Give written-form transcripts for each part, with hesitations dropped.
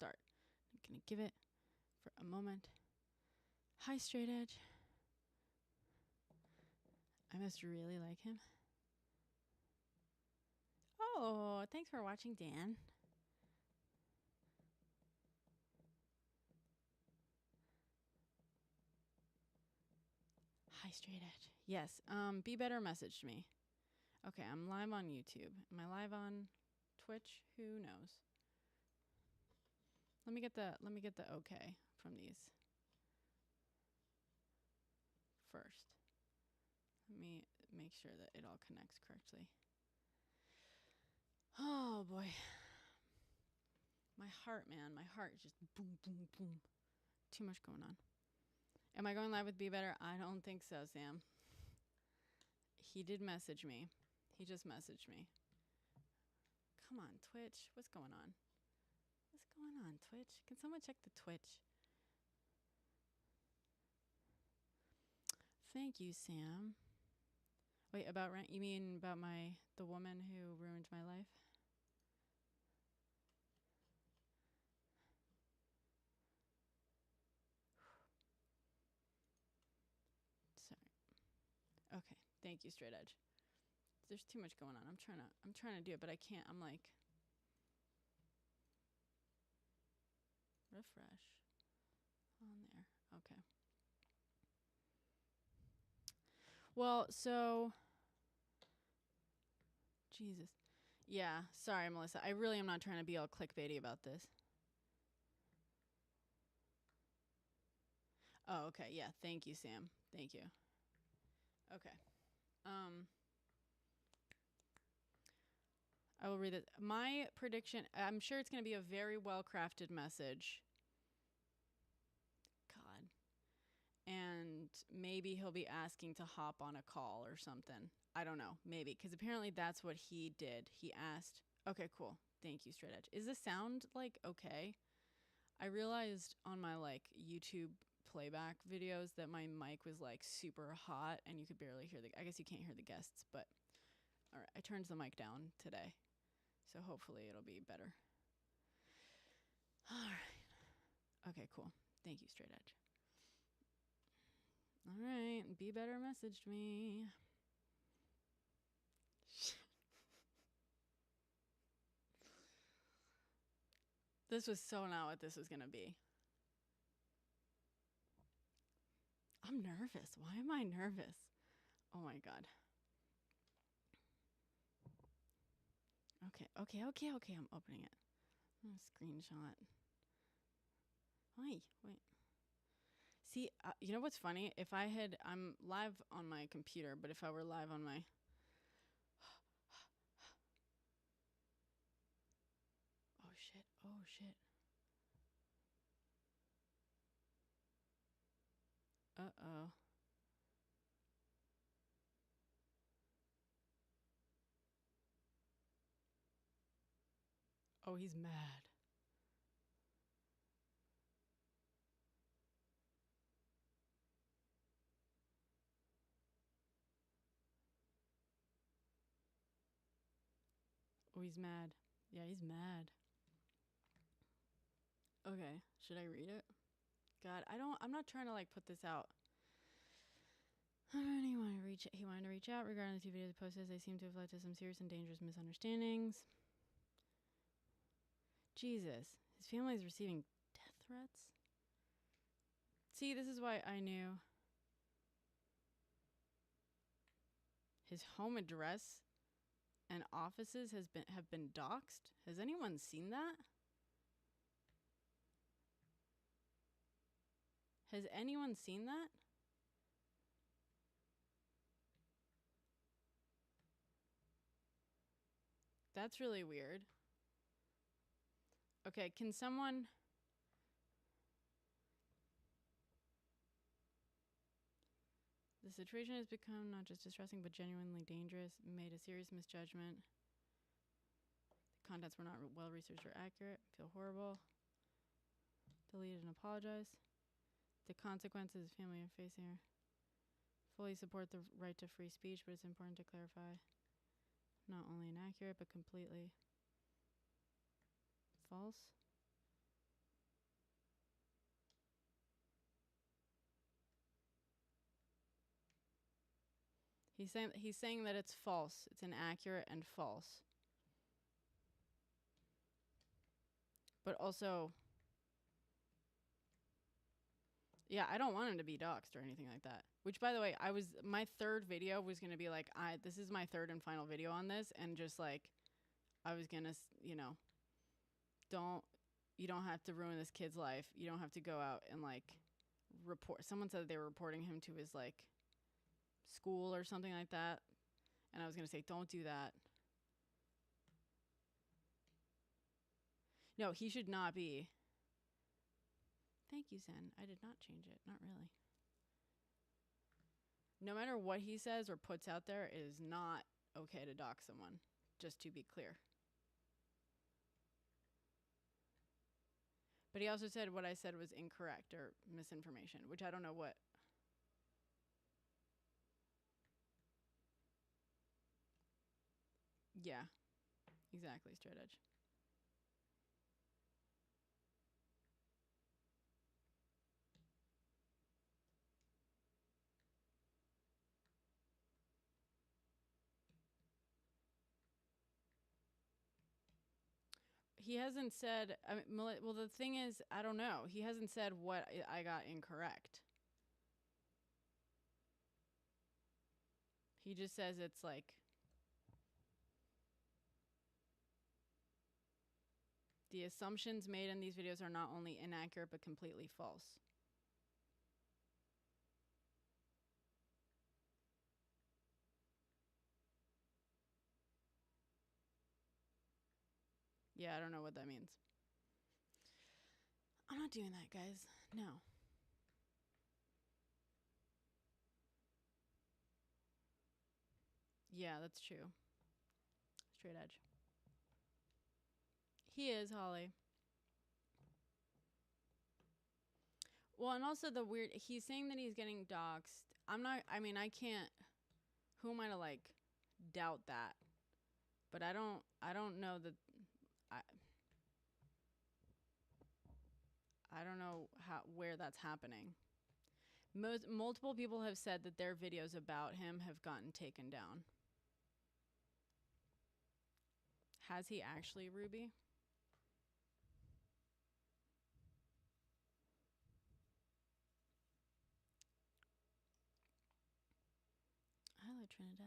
start. I'm going to give it for a moment. Hi, Straight Edge. I must really like him. Oh, thanks for watching, Dan. Hi, Straight Edge. Yes. Be Better messaged me. Okay, I'm live on YouTube. Am I live on Twitch? Who knows? Let me get the okay from these first. Let me make sure that it all connects correctly. Oh boy. My heart, man. My heart is just boom, boom, boom. Too much going on. Am I going live with Be Better? I don't think so, Sam. He did message me. He just messaged me. Come on, Twitch. What's going on? What's going on, Twitch? Can someone check the Twitch? Thank you, Sam. Wait, about you mean about the woman who ruined my life? Sorry. Okay. Thank you, Straight Edge. There's too much going on. I'm trying to do it, but I can't. I'm like refresh on there. Okay. Well, so Jesus. Yeah, sorry, Melissa. I really am not trying to be all clickbaity about this. Oh, okay. Yeah, thank you, Sam. Thank you. Okay. I will read it. My prediction, I'm sure it's going to be a very well-crafted message. God. And maybe he'll be asking to hop on a call or something. I don't know. Maybe. Because apparently that's what he did. He asked. Okay, cool. Thank you, Straight Edge. Is the sound, like, okay? I realized on my, like, YouTube playback videos that my mic was, like, super hot and you could barely hear I guess you can't hear the guests, but all right. I turned the mic down today. So hopefully it'll be better. All right. Okay, cool. Thank you, Straight Edge. All right. Be Better messaged me. This was so not what this was going to be. I'm nervous. Why am I nervous? Oh my God. Okay. I'm opening it. I'm screenshot. Hi. Wait. See, you know what's funny? I'm live on my computer, but if I were live on my... Oh shit. Uh-oh. Oh, he's mad. Oh, he's mad. Yeah, he's mad. Okay, should I read it? God, I'm not trying to like put this out. He wanted to reach out regarding the two videos posted as they seem to have led to some serious and dangerous misunderstandings. Jesus, his family is receiving death threats? See, this is why I knew. His home address and offices have been doxxed. Has anyone seen that? Has anyone seen that? That's really weird. Okay, can someone... The situation has become not just distressing, but genuinely dangerous. Made a serious misjudgment. The contents were not well researched or accurate. Feel horrible. Deleted and apologize. The consequences family are facing are... Fully support the right to free speech, but it's important to clarify. Not only inaccurate, but completely false. He's saying that it's false. It's inaccurate and false. But also, yeah, I don't want him to be doxxed or anything like that. Which, by the way, my third video was gonna be like, this is my third and final video on this, and just like, I was gonna, you don't have to ruin this kid's life. You don't have to go out and like report. Someone said they were reporting him to his like school or something like that, and I was gonna say, don't do that. No, he should not be. Thank you, Zen. I did not change it. Not really. No matter what he says or puts out there, it is not okay to dox someone, just to be clear. But he also said what I said was incorrect or misinformation, which I don't know what. Yeah, exactly, straight edge. He hasn't said, well, the thing is, I don't know. He hasn't said what I got incorrect. He just says it's like, the assumptions made in these videos are not only inaccurate, but completely false. Yeah, I don't know what that means. I'm not doing that, guys. No. Yeah, that's true. Straight edge. He is, Holly. Well, and also he's saying that he's getting doxxed. I can't, who am I to like doubt that? But I don't know that, I don't know where that's happening. Multiple people have said that their videos about him have gotten taken down. Has he actually, Ruby? Hello, Trinidad.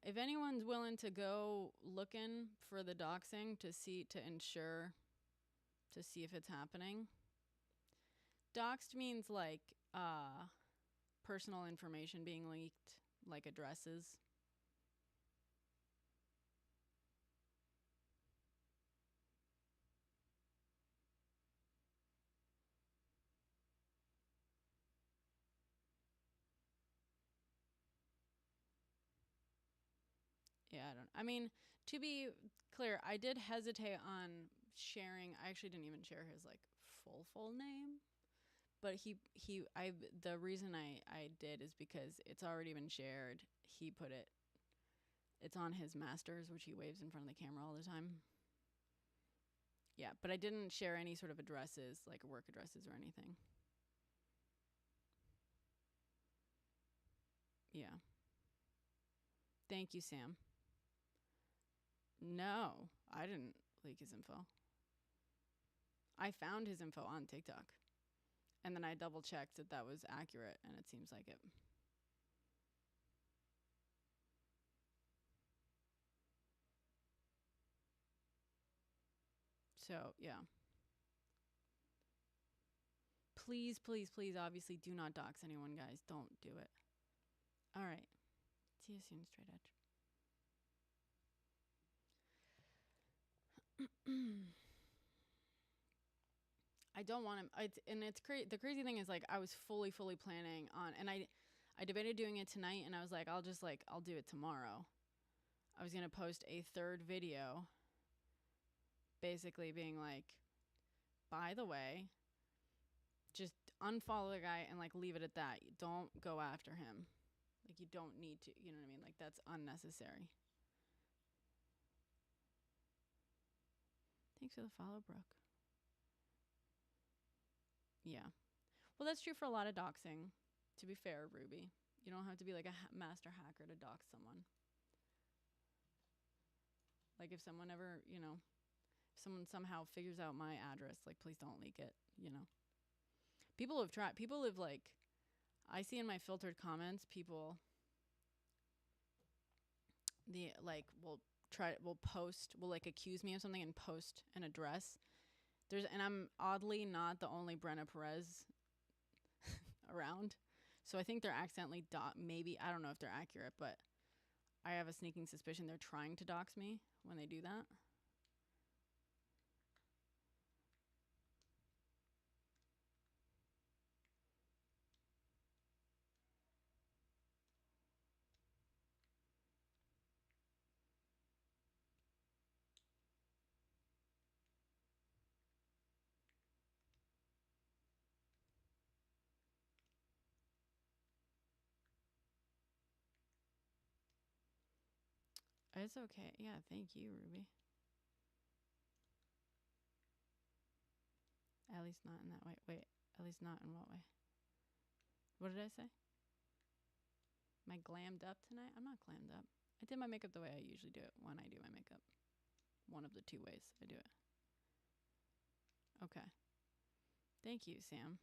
If anyone's willing to go looking for the doxing to see if it's happening. Doxed means like personal information being leaked, like addresses. Yeah, to be clear, I did hesitate on sharing. I actually didn't even share his like full name. But the reason I did is because it's already been shared. He put it's on his masters, which he waves in front of the camera all the time. Yeah, but I didn't share any sort of addresses, like work addresses or anything. Yeah. Thank you, Sam. No, I didn't leak his info. I found his info on TikTok. And then I double checked that was accurate, and it seems like it. So, yeah. Please, please, please, obviously do not dox anyone, guys. Don't do it. All right. See you soon, straight edge. I don't want him. It's crazy. The crazy thing is, like, I was fully planning on, and I debated doing it tonight, and I was like, I'll do it tomorrow. I was gonna post a third video, basically being like, by the way, just unfollow the guy and like leave it at that. You don't go after him. Like, you don't need to. You know what I mean? Like, that's unnecessary. Thanks for the follow, Brooke. Yeah. Well, that's true for a lot of doxing. To be fair, Ruby, you don't have to be like a master hacker to dox someone. Like if someone ever, you know, if someone somehow figures out my address, like please don't leak it, you know. People have tried. People have like, I see in my filtered comments, people, the like will post, will like accuse me of something and post an address. And I'm oddly not the only Brenna Perez around. So I think they're accidentally maybe, I don't know if they're accurate, but I have a sneaking suspicion they're trying to dox me when they do that. It's okay. Yeah, thank you, Ruby. At least not in that way. Wait, at least not in what way? What did I say? Am I glammed up tonight? I'm not glammed up. I did my makeup the way I usually do it when I do my makeup. One of the two ways I do it. Okay. Thank you, Sam.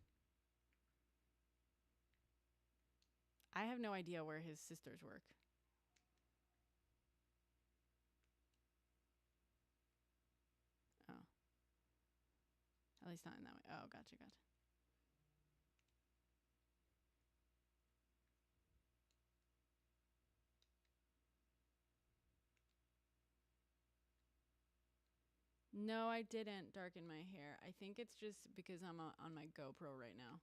I have no idea where his sisters work. Oh. At least not in that way. Oh, gotcha. No, I didn't darken my hair. I think it's just because I'm on my GoPro right now.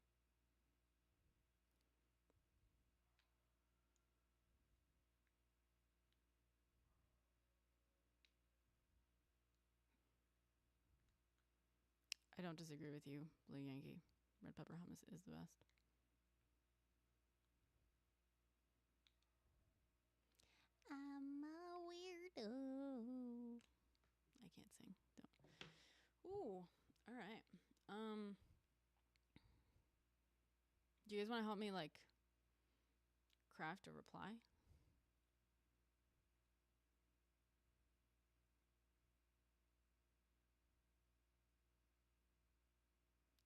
I don't disagree with you, Blue Yankee. Red pepper hummus is the best. I'm a weirdo. I can't sing. Don't. Ooh. All right. Do you guys want to help me like craft a reply?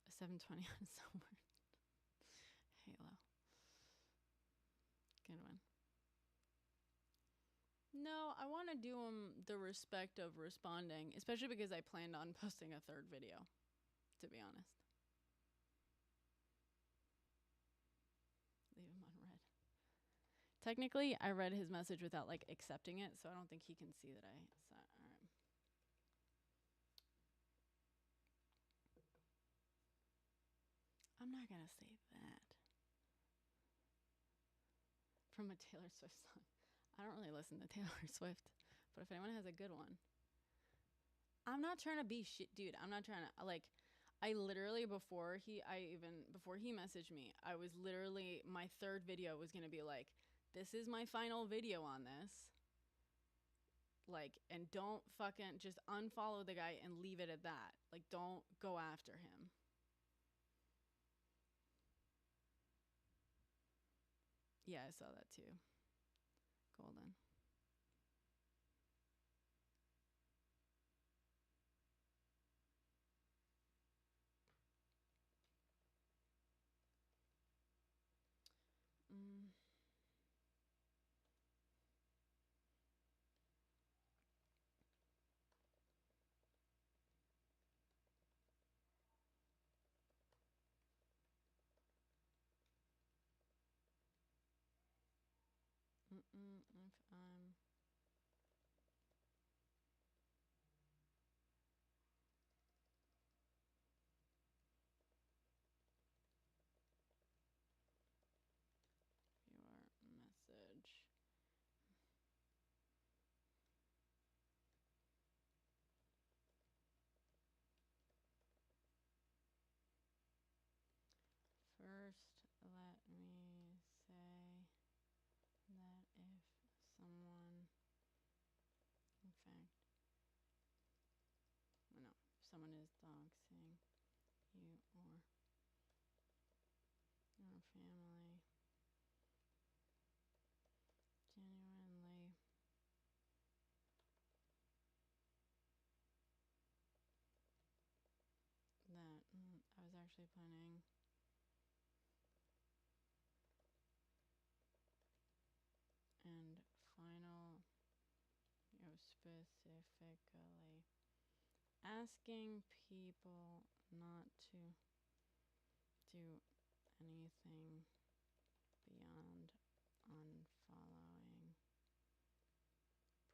A 720 on somewhere. Halo. Good one. No, I want to do them the respect of responding, especially because I planned on posting a third video, to be honest. Leave him on red. Technically, I read his message without like accepting it, so I don't think he can see that I saw it. All right. I'm not going to say that. From a Taylor Swift song. I don't really listen to Taylor Swift, but if anyone has a good one. I'm not trying to be shit, dude. I'm not trying to like I literally before he messaged me, I was literally my third video was going to be like, this is my final video on this. Like, and don't fucking just unfollow the guy and leave it at that. Like, don't go after him. Yeah, I saw that too. Golden. If I'm your message. First, let me say that if someone someone is doxing you or your family, genuinely that I was actually planning and final, specifically asking people not to do anything beyond unfollowing,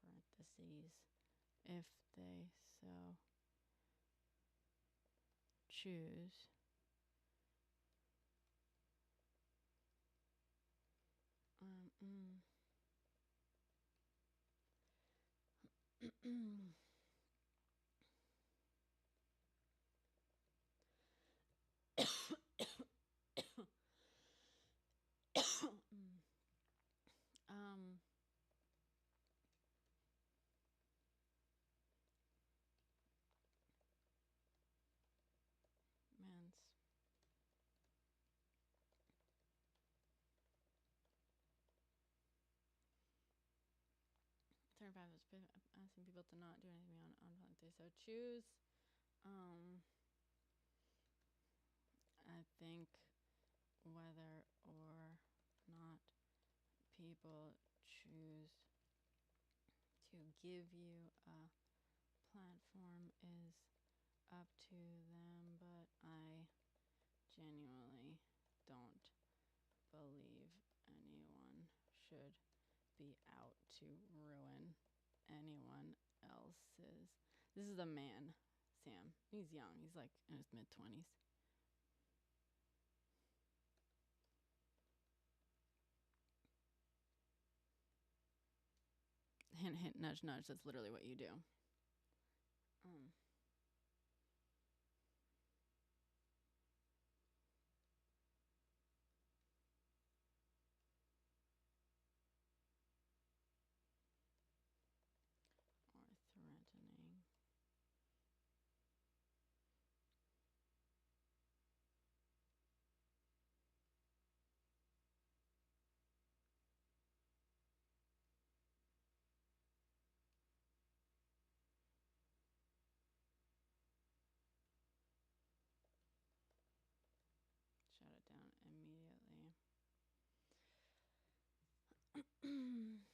parentheses, if they so choose. Man's 35 is asking people to not do anything on Valentine's Day. So choose. I think whether or not people choose to give you a platform is up to them, but I genuinely don't believe anyone should be out to ruin anyone else's. This is a man, Sam. He's young. He's like in his mid-20s. Hint, hint, nudge, nudge. That's literally what you do. Or threatening.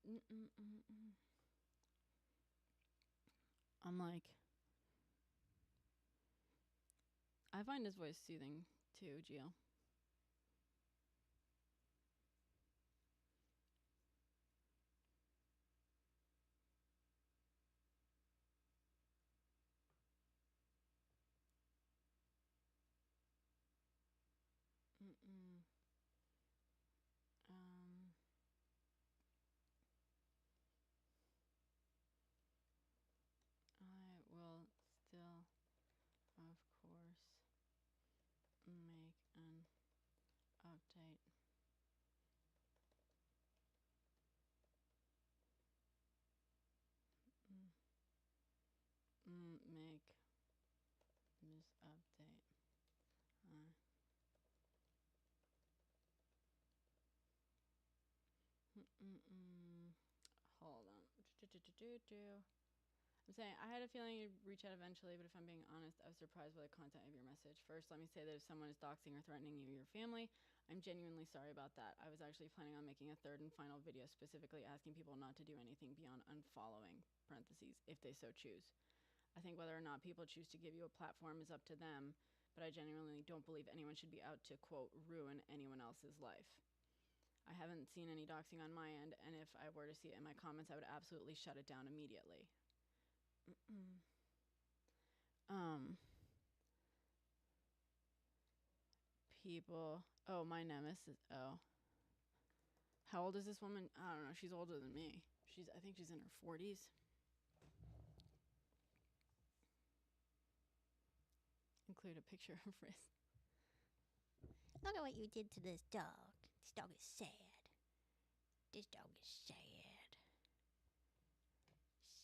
Shut it down immediately. I'm like, I find his voice soothing too, Gio. I will still, of course, make an update. Make this update. Hold on. I'm saying I had a feeling you'd reach out eventually, but if I'm being honest, I was surprised by the content of your message. First, let me say that if someone is doxing or threatening you or your family, I'm genuinely sorry about that. I was actually planning on making a third and final video specifically asking people not to do anything beyond unfollowing, parentheses, if they so choose. I think whether or not people choose to give you a platform is up to them, but I genuinely don't believe anyone should be out to, quote, ruin anyone else's life. I haven't seen any doxing on my end, and if I were to see it in my comments, I would absolutely shut it down immediately. People. Oh, my nemesis. Oh. How old is this woman? I don't know. She's older than me. I think she's in her 40s. Include a picture of Riz. Look at what you did to this dog. This dog is sad. This dog is sad.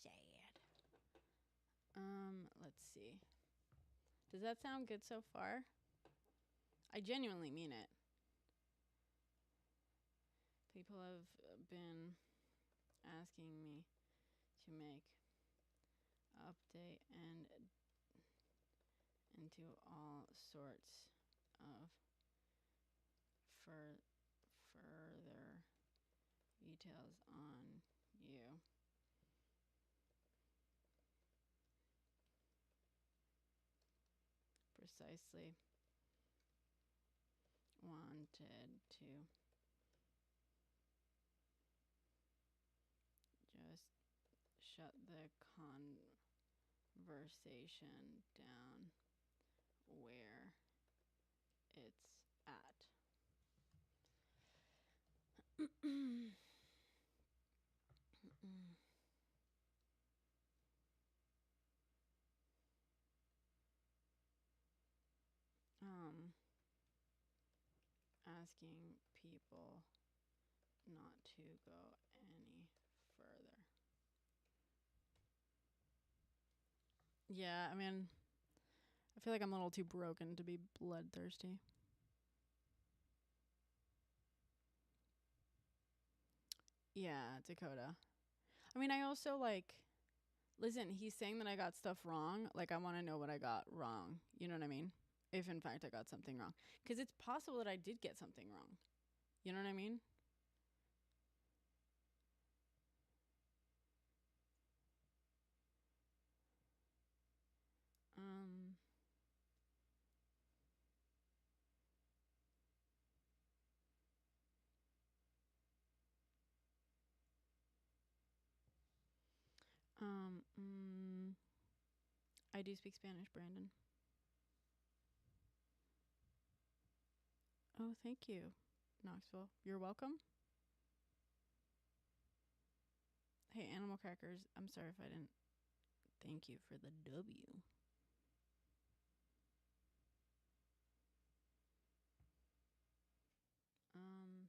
Sad. Let's see. Does that sound good so far? I genuinely mean it. People have been asking me to make update and into all sorts of further details on you. Precisely wanted to just shut the conversation down where it's at. Asking people not to go any further. Yeah, I mean, I feel like I'm a little too broken to be bloodthirsty. Yeah, Dakota. I mean, I also like, listen, he's saying that I got stuff wrong. Like, I want to know what I got wrong. You know what I mean? If in fact I got something wrong. Because it's possible that I did get something wrong. You know what I mean? Um, um, mm, I do speak Spanish, Brandon. Oh, thank you, Knoxville. You're welcome. Hey, Animal Crackers, I'm sorry if I didn't thank you for the W. Um,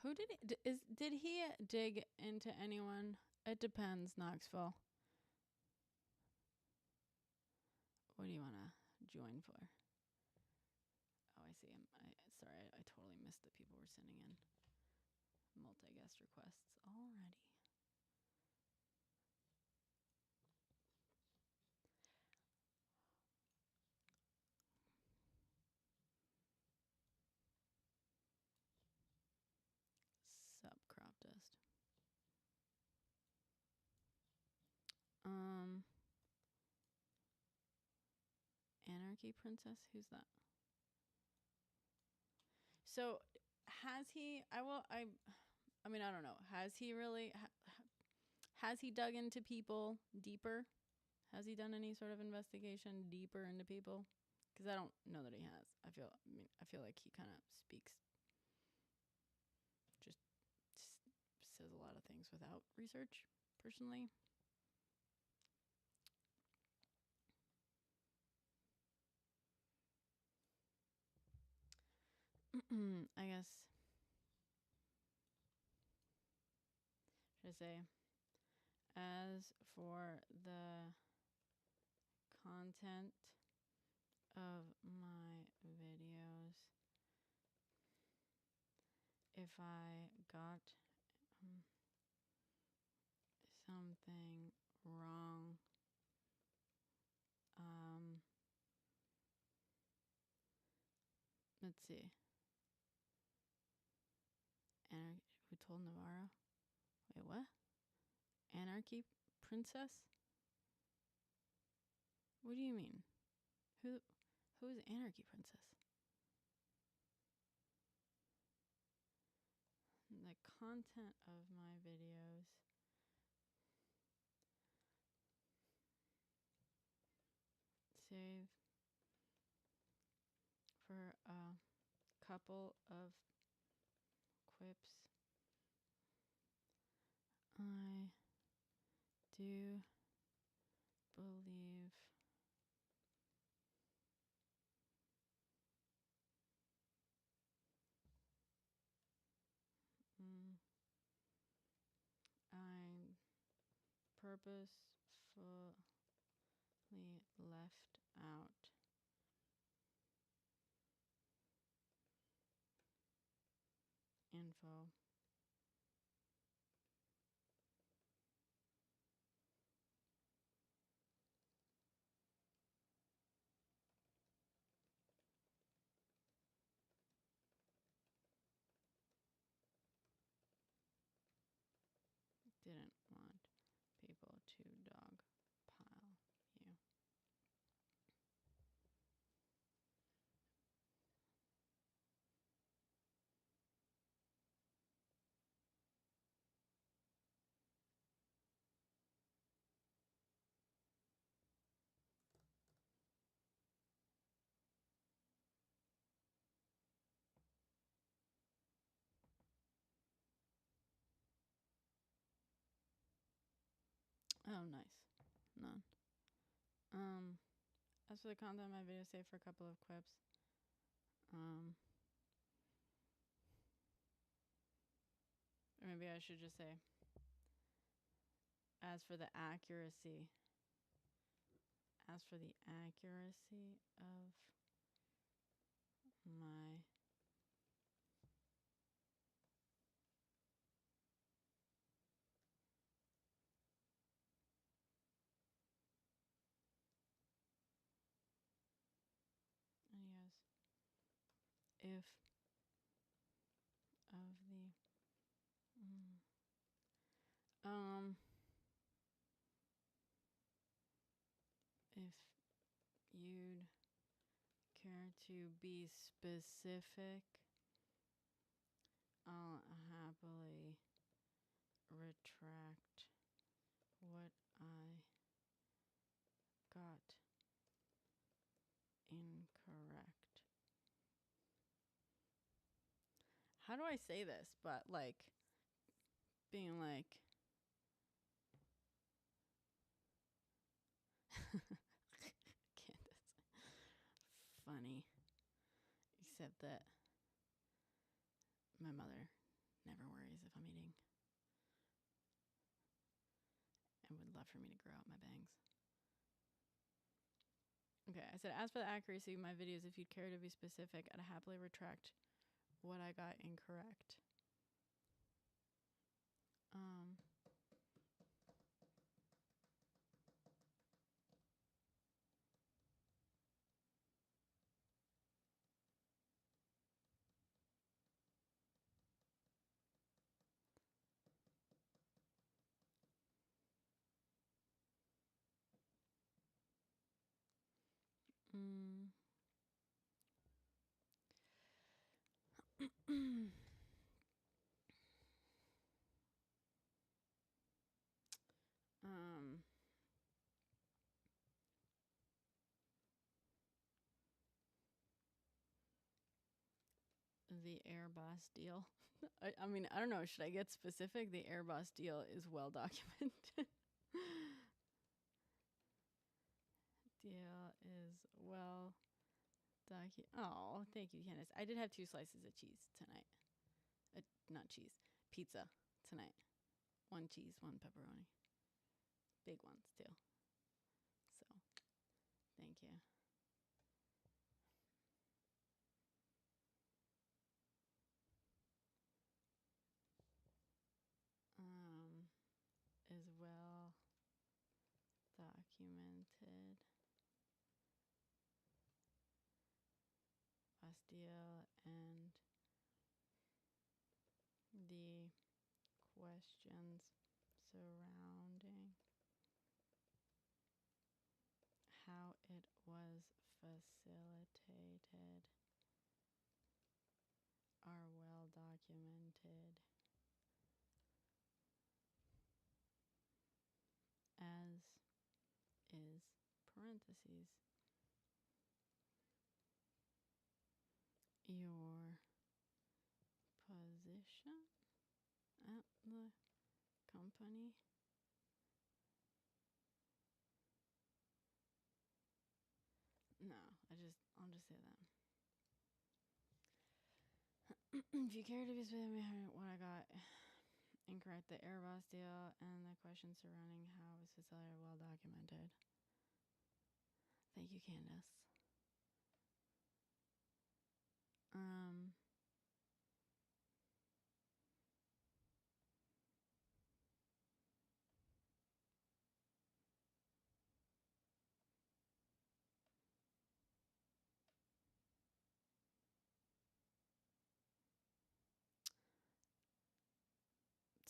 who did it? Did he dig into anyone? It depends, Knoxville. What do you want to join for? Oh, I see. Sorry, I totally missed that people were sending in multi-guest requests already. Sup, crop dust. Anarchy Princess? Who's that? So, has he? I mean, I don't know. Has he really? Has he dug into people deeper? Has he done any sort of investigation deeper into people? Because I don't know that he has. I feel like he kind of speaks, just says a lot of things without research. Personally, I guess. Should I say? As for the content of my videos, if I got something wrong, let's see. Who told Navarro? Wait, what? Anarchy Princess? What do you mean? Who is Anarchy Princess? The content of my videos. Save for a couple of quips. I do believe purposefully left out info didn't want people to dog pile you. Oh, nice. None. As for the content of my video, save for a couple of quips. Or maybe I should just say, as for the accuracy of my videos, if of the if you'd care to be specific, I'll happily retract what I got incorrect. How do I say this? But like being like Candace. Funny. Except that my mother never worries if I'm eating and would love for me to grow out my bangs. Okay, I said, as for the accuracy of my videos, if you'd care to be specific, I'd happily retract what I got incorrect. The Airbus deal. I mean, I don't know. Should I get specific? The Airbus deal is well documented. Deal is well documented. Oh, thank you, Candace. I did have 2 slices of cheese tonight. Not cheese. Pizza tonight. 1 cheese, 1 pepperoni. Big ones, too. So, thank you. Is well documented. Bastille and the questions surrounding how it was facilitated are well documented, as is parentheses your position at the company. No, I'll just say that. If you care to be specific, what I got Incorrect. The Airbus deal and the questions surrounding how is his failure well documented. Thank you, Candace.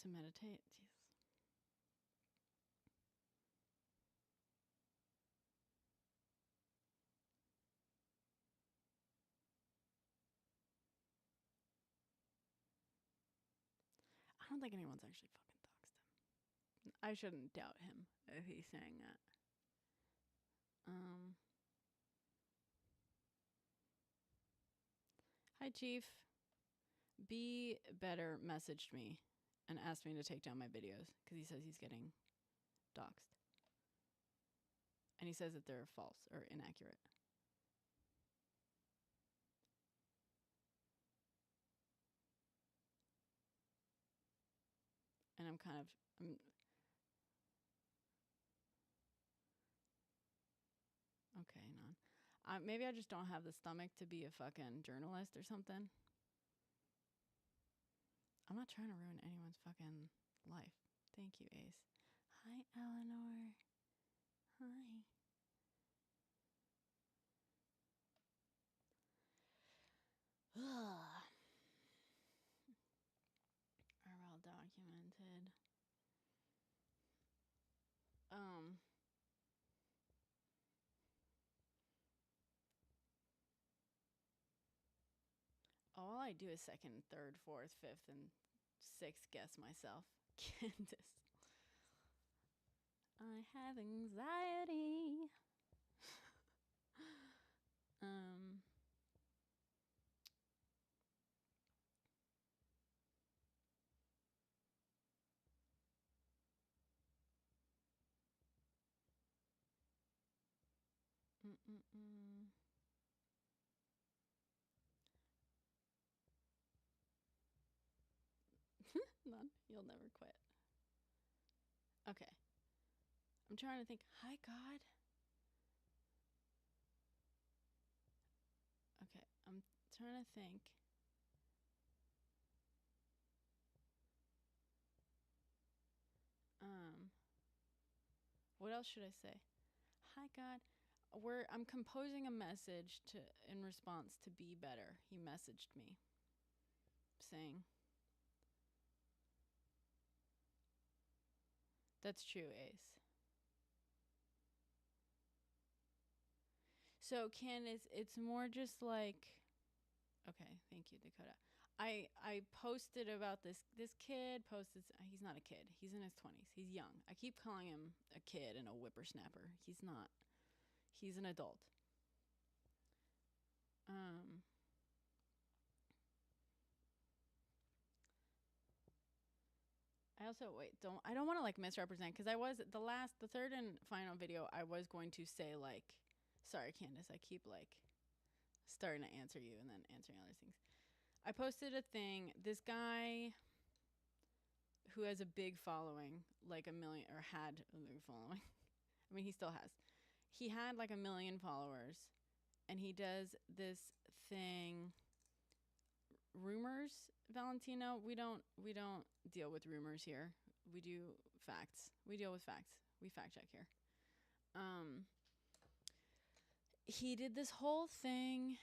To meditate. Jeez. I don't think anyone's actually fucking doxed him. I shouldn't doubt him if he's saying that. Hi, Chief. Be Better messaged me and asked me to take down my videos because he says he's getting doxed. And he says that they're false or inaccurate. And I'm okay, non. Maybe I just don't have the stomach to be a fucking journalist or something. I'm not trying to ruin anyone's fucking life. Thank you, Ace. Hi, Eleanor. Hi. Are well documented. All I do is second, third, fourth, fifth, and sixth guess myself. Candace. I have anxiety. None. You'll never quit. Okay. I'm trying to think. Hi, God. Okay. I'm trying to think. What else should I say? Hi, God. I'm composing a message in response to Be Better. He messaged me saying, that's true, Ace. So, Candace, it's more just like, okay, thank you, Dakota. I posted about this kid posted, he's not a kid, he's in his 20s, he's young. I keep calling him a kid and a whippersnapper. He's not. He's an adult. I also I don't want to like misrepresent, because I was the third and final video I was going to say like, sorry Candace, I keep like starting to answer you and then answering other things. I posted a thing, this guy who has a big following, like 1 million, or had a big following. I mean, he still has. He had like 1 million followers, and he does this thing, rumors, Valentino. We don't deal with rumors here. We do facts. We deal with facts. We fact check here. He did this whole thing.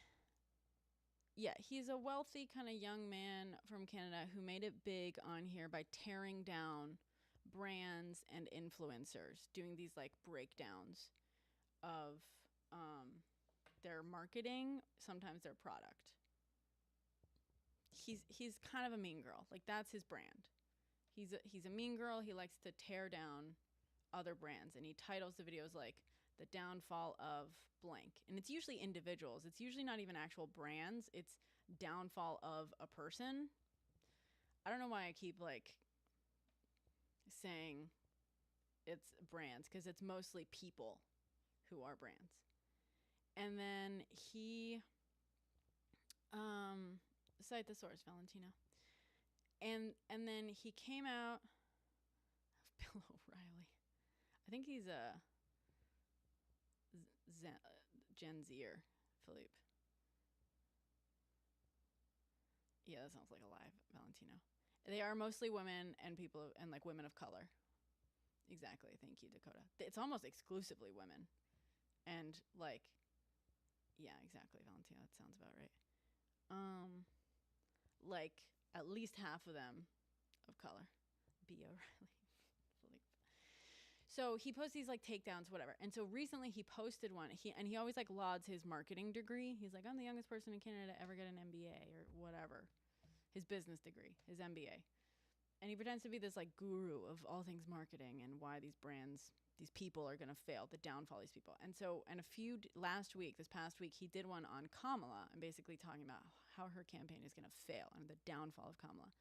Yeah, he's a wealthy kind of young man from Canada who made it big on here by tearing down brands and influencers, doing these like breakdowns of their marketing, sometimes their product. He's kind of a mean girl. Like, that's his brand. He's a mean girl. He likes to tear down other brands, and he titles the videos like the downfall of blank. And it's usually individuals. It's usually not even actual brands. It's downfall of a person. I don't know why I keep like saying it's brands, because it's mostly people who are brands. And then he cite the source, Valentino. And then he came out. Bill O'Reilly. I think he's a Gen Zer, Philippe. Yeah, that sounds like a lie, Valentino. They are mostly women and people and like women of color. Exactly. Thank you, Dakota. It's almost exclusively women. And like, yeah, exactly, Valentino. That sounds about right. Like at least half of them of color. B. O'Reilly. Philippe. So he posts these like takedowns, whatever. And so recently he posted one. He always like lauds his marketing degree. He's like, I'm the youngest person in Canada to ever get an MBA or whatever. His business degree, his MBA. And he pretends to be this like guru of all things marketing and why these brands, these people are going to fail, the downfall of these people. And so, and this past week, he did one on Kamala and basically talking about how her campaign is going to fail and the downfall of Kamala.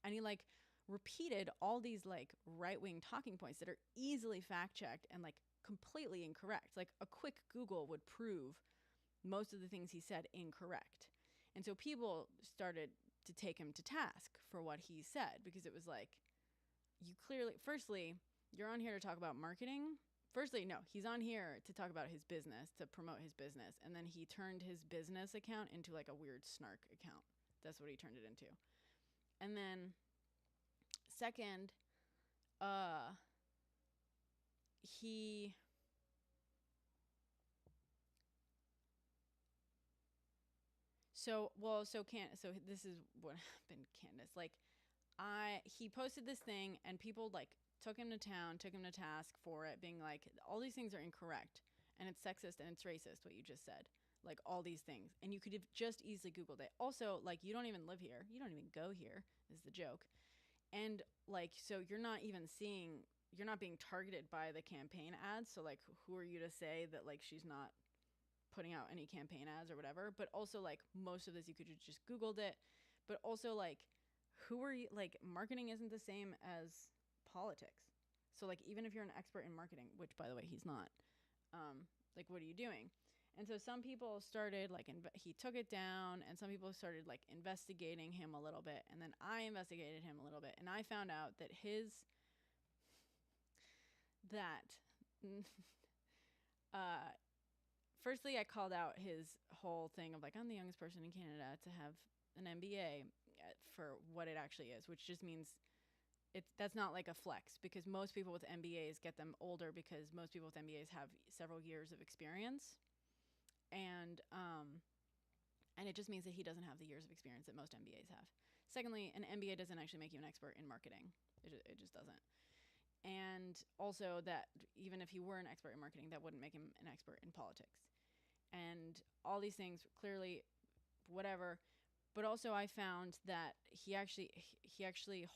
And he like repeated all these like right-wing talking points that are easily fact-checked and like completely incorrect. Like a quick Google would prove most of the things he said incorrect. And so people started to take him to task for what he said, because it was like, you clearly, firstly, you're on here to talk about marketing. Firstly, no, he's on here to talk about his business, to promote his business. And then he turned his business account into like a weird snark account. That's what he turned it into. And then second, he so this is what happened, Candace. Like he posted this thing and people like took him to task for it, being like, all these things are incorrect and it's sexist and it's racist, what you just said. Like all these things. And you could have just easily Googled it. Also, like, you don't even live here. You don't even go here, is the joke. And like, so you're not being targeted by the campaign ads. So like, who are you to say that like she's not putting out any campaign ads or whatever? But also like, most of this you could have just Googled it. But also like, who are you? Like, marketing isn't the same as politics. So like, even if you're an expert in marketing, which by the way he's not, like, what are you doing? And so some people started like, he took it down, and some people started like investigating him a little bit, and then I investigated him a little bit, and I found out that firstly, I called out his whole thing of like, I'm the youngest person in Canada to have an MBA, for what it actually is, which just means that's not like a flex, because most people with MBAs get them older, because most people with MBAs have several years of experience. And it just means that he doesn't have the years of experience that most MBAs have. Secondly, an MBA doesn't actually make you an expert in marketing. It just doesn't. And also, that even if he were an expert in marketing, that wouldn't make him an expert in politics. And all these things, clearly, whatever. But also, I found that he actually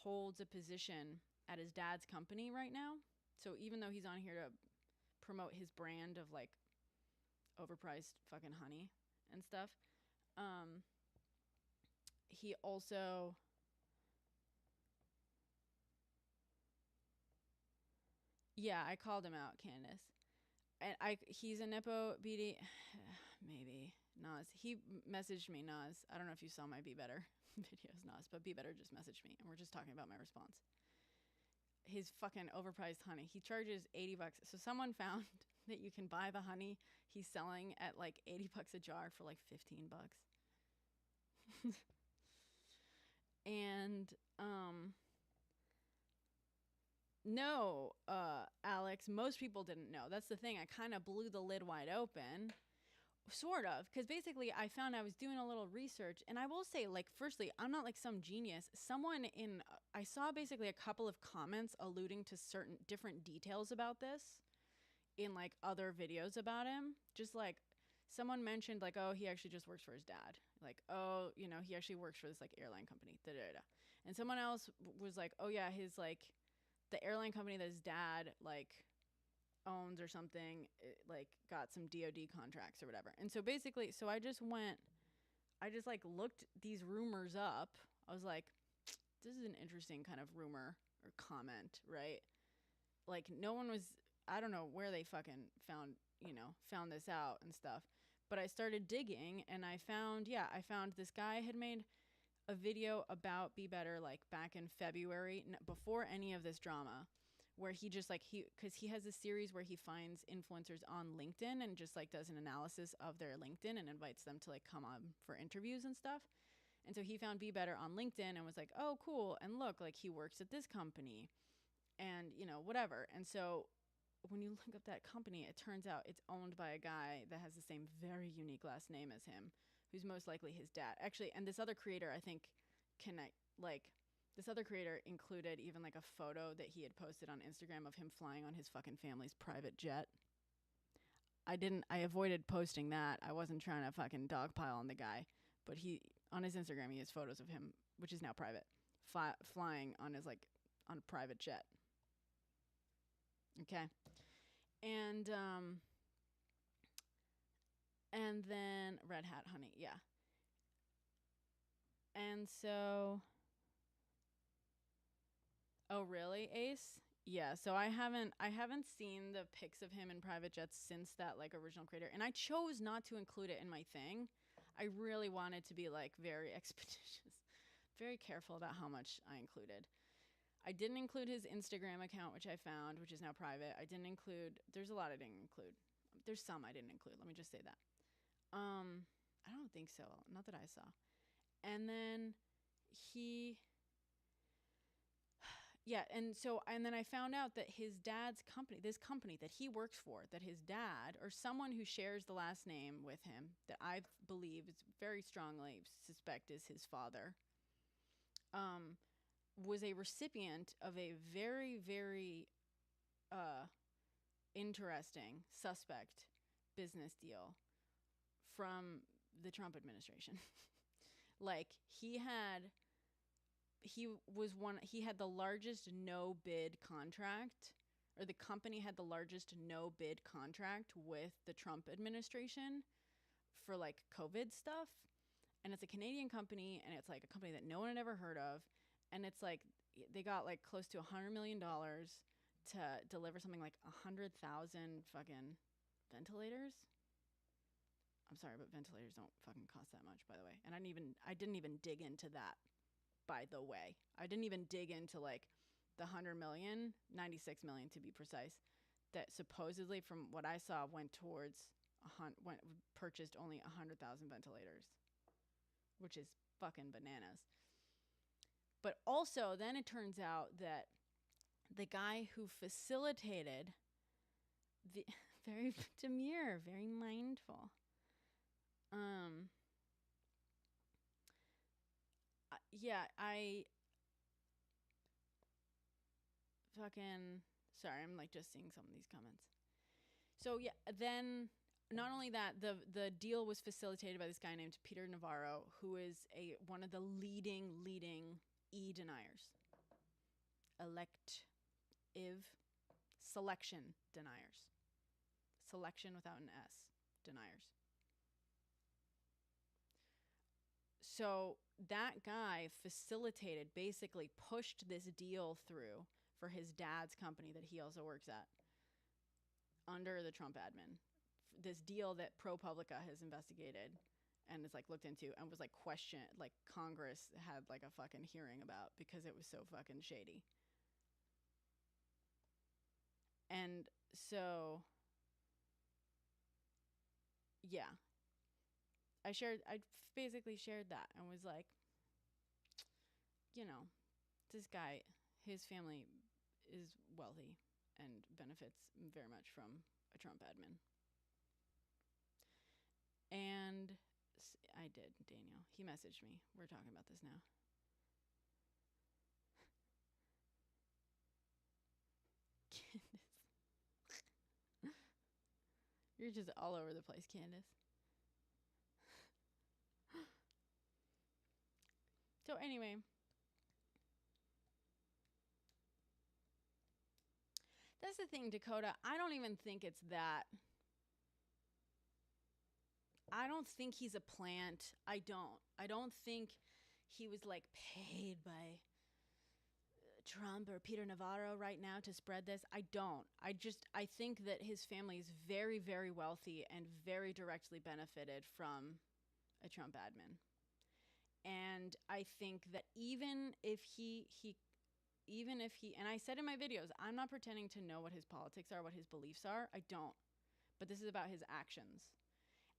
holds a position at his dad's company right now. So even though he's on here to promote his brand of like overpriced fucking honey and stuff, he also I called him out, Candace. And he's a Nepo BD. Maybe Nas. He messaged me, Nas. I don't know if you saw my Be Better videos, Nas, but Be Better just messaged me, and we're just talking about my response. His fucking overpriced honey. He charges $80. So someone found that you can buy the honey he's selling at like $80 a jar for like $15. And no, Alex, most people didn't know. That's the thing. I kind of blew the lid wide open. Sort of, because basically I found I was doing a little research, and I will say, like, firstly, I'm not like some genius. I saw basically a couple of comments alluding to certain different details about this in like other videos about him. Just like someone mentioned like, oh, he actually just works for his dad. Like, oh, he actually works for this like airline company. Da-da-da. And someone else was like, oh yeah, his like the airline company that his dad like owns or something, like got some DOD contracts or whatever. And so basically, I just like looked these rumors up. I was like, this is an interesting kind of rumor or comment, right? Like, no one was, I don't know where they fucking found this out and stuff. But I started digging, and I found this guy had made a video about Be Better like back in February, before any of this drama, where he just like because he has a series where he finds influencers on LinkedIn and just like does an analysis of their LinkedIn and invites them to like come on for interviews and stuff. And so he found Be Better on LinkedIn and was like, oh, cool. And look, like he works at this company and, you know, whatever. And so when you look up that company, it turns out it's owned by a guy that has the same very unique last name as him, who's most likely his dad. Actually, and this other creator, I think, this other creator included even like a photo that he had posted on Instagram of him flying on his fucking family's private jet. I avoided posting that. I wasn't trying to fucking dogpile on the guy, but on his Instagram, he has photos of him, which is now private, flying on his like on a private jet. Okay. And then Red Hat Honey, yeah. And so, oh really, Ace? Yeah, so I haven't seen the pics of him in private jets since that like original creator, and I chose not to include it in my thing. I really wanted to be like very expeditious, very careful about how much I included. I didn't include his Instagram account, which I found, which is now private. I didn't include, there's a lot I didn't include. There's some I didn't include. Let me just say that. I don't think so. Not that I saw. And then and then I found out that his dad's company, this company that he works for, that his dad or someone who shares the last name with him, that I believe is very strongly suspect is his father, was a recipient of a very, very interesting, suspect business deal from the Trump administration. Like he had the largest no bid contract, or the company had the largest no bid contract with the Trump administration for like COVID stuff. And it's a Canadian company, and it's like a company that no one had ever heard of. And it's like they got like close to $100 million to deliver something like 100,000 fucking ventilators. I'm sorry, but ventilators don't fucking cost that much, by the way. And I didn't even dig into that, by the way. I didn't even dig into like the 100 million, 96 million to be precise, that supposedly from what I saw purchased only 100,000 ventilators, which is fucking bananas. But also, then it turns out that the guy who facilitated the very demure, very mindful, I fucking sorry, I'm like just seeing some of these comments. So yeah, then not only that, the deal was facilitated by this guy named Peter Navarro, who is one of the leading e-deniers. Selection deniers. Selection without an S, deniers. So that guy basically pushed this deal through for his dad's company that he also works at under the Trump admin. This deal that ProPublica has investigated and is like looked into and was like questioned, like Congress had like a fucking hearing about because it was so fucking shady. And so, yeah, I basically shared that and was like, you know, this guy, his family is wealthy and benefits very much from a Trump admin. And I did, Daniel. He messaged me. We're talking about this now. Candace. You're just all over the place, Candace. So anyway, that's the thing, Dakota. I don't even think it's that. I don't think he's a plant. I don't think he was like paid by Trump or Peter Navarro right now to spread this. I don't. I think that his family is very, very wealthy and very directly benefited from a Trump admin. And I think that even if he and I said in my videos, I'm not pretending to know what his politics are, what his beliefs are. I don't. But this is about his actions.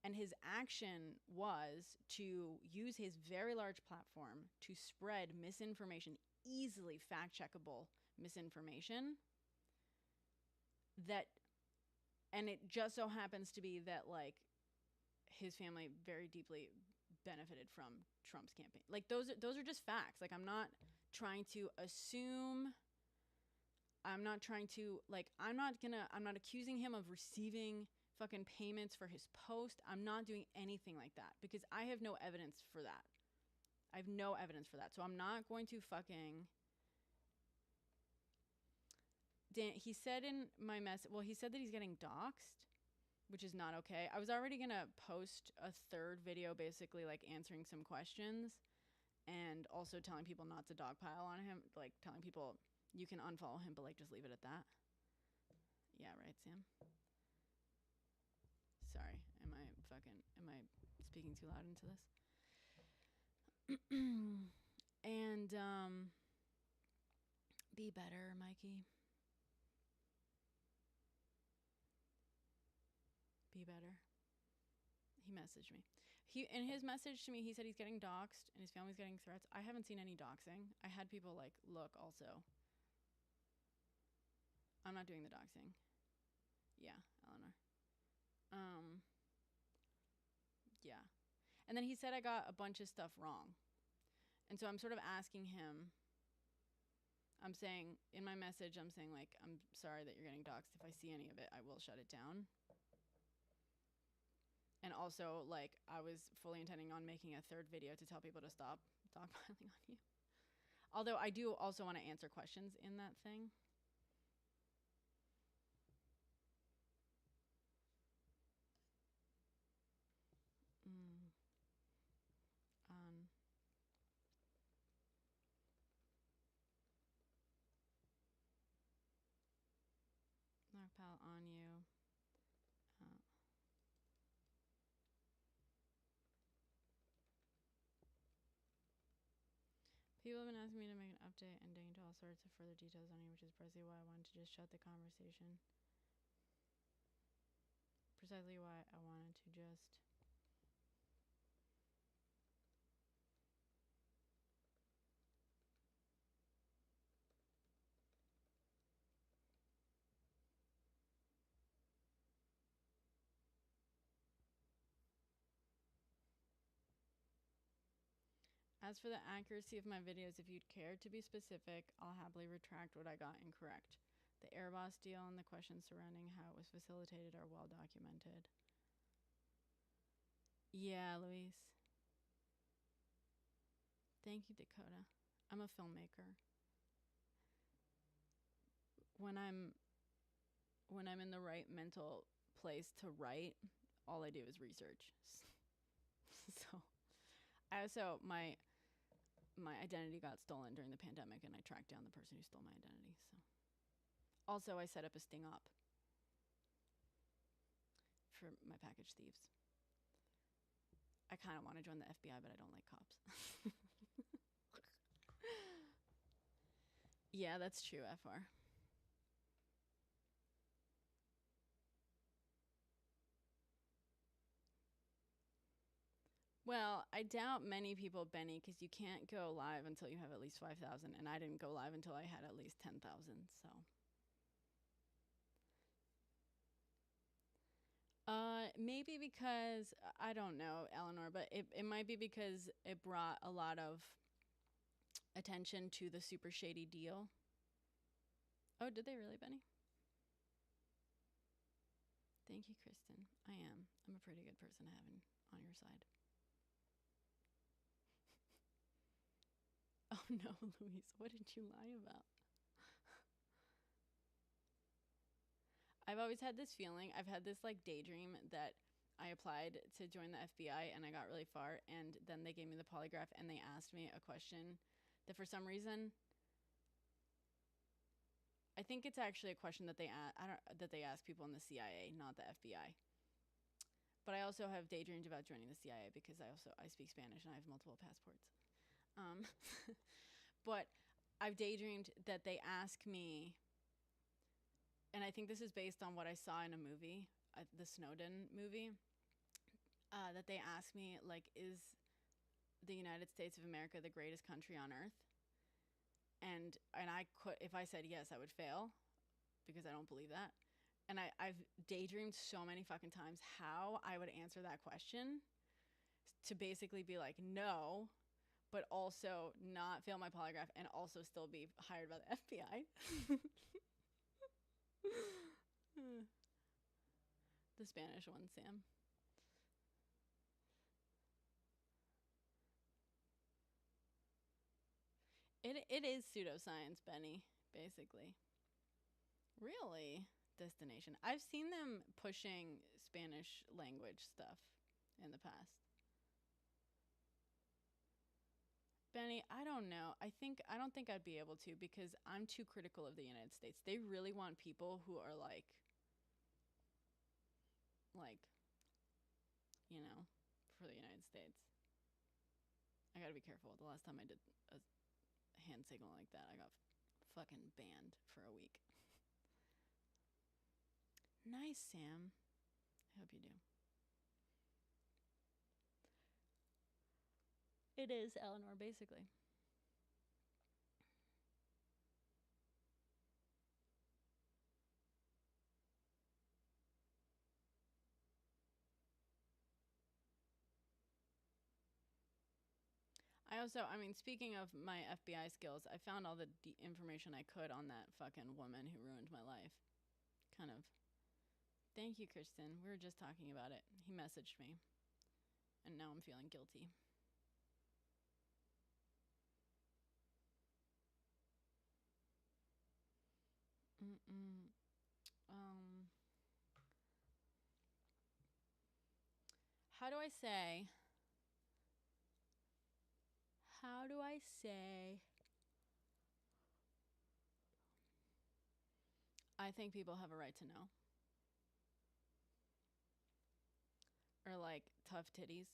And his action was to use his very large platform to spread misinformation, easily fact checkable misinformation that, and it just so happens to be that like his family very deeply benefited from Trump's campaign. Like those are just facts. Like I'm not trying to assume, I'm not accusing him of receiving fucking payments for his post. I'm not doing anything like that because I have no evidence for that. I have no evidence for that. So I'm not going to fucking. He said in my message, well, he said that he's getting doxxed, which is not okay. I was already going to post a third video basically like answering some questions and also telling people not to dogpile on him, like telling people you can unfollow him, but like just leave it at that. Yeah, right, Sam? Sorry, am I speaking too loud into this? And be better, Mikey. Be better. He messaged me. In his message to me, he said he's getting doxxed and his family's getting threats. I haven't seen any doxing. I had people like, look, also, I'm not doing the doxing. Yeah, Eleanor. Yeah. And then he said I got a bunch of stuff wrong. And so I'm sort of asking him, I'm saying in my message, I'm saying like, I'm sorry that you're getting doxxed. If I see any of it, I will shut it down. And also, like, I was fully intending on making a third video to tell people to stop dogpiling on you. Although I do also want to answer questions in that thing. Knockpile on you. People have been asking me to make an update and dig into all sorts of further details on you, which is precisely why I wanted to just shut the conversation. Precisely why I wanted to just... As for the accuracy of my videos, if you'd care to be specific, I'll happily retract what I got incorrect. The Airbus deal and the questions surrounding how it was facilitated are well documented. Yeah, Luis. Thank you, Dakota. I'm a filmmaker. When I'm in the right mental place to write, all I do is research. So I also my identity got stolen during the pandemic and I tracked down the person who stole my identity. So also I set up a sting op for my package thieves. I kind of want to join the FBI, but I don't like cops. Yeah, that's true, FR. Well, I doubt many people, Benny, because you can't go live until you have at least 5,000, and I didn't go live until I had at least 10,000, so. Maybe because, I don't know, Eleanor, but it might be because it brought a lot of attention to the super shady deal. Oh, did they really, Benny? Thank you, Kristen. I am. I'm a pretty good person to have on your side. Oh no, Louise, what did you lie about? I've always had this feeling, I've had this like daydream that I applied to join the FBI and I got really far and then they gave me the polygraph and they asked me a question that for some reason, I think it's actually a question that they ask people in the CIA, not the FBI. But I also have daydreamed about joining the CIA because I speak Spanish and I have multiple passports. Um, but I've daydreamed that they ask me, and I think this is based on what I saw in a movie, the Snowden movie, that they ask me, like, is the United States of America the greatest country on earth? And I could, if I said yes, I would fail because I don't believe that. And I've daydreamed so many fucking times how I would answer that question to basically be like, no, but also not fail my polygraph and also still be hired by the FBI. The Spanish one, Sam. It is pseudoscience, Benny, basically. Really? Destination. I've seen them pushing Spanish language stuff in the past. Benny, I don't know. I don't think I'd be able to because I'm too critical of the United States. They really want people who are like, for the United States. I gotta be careful. The last time I did a hand signal like that, I got fucking banned for a week. Nice, Sam. I hope you do. It is, Eleanor, basically. I mean, speaking of my FBI skills, I found all the information I could on that fucking woman who ruined my life. Kind of. Thank you, Kristen. We were just talking about it. He messaged me. And now I'm feeling guilty. Mm-mm. Um, how do I say? How do I say? I think people have a right to know. Or like tough titties.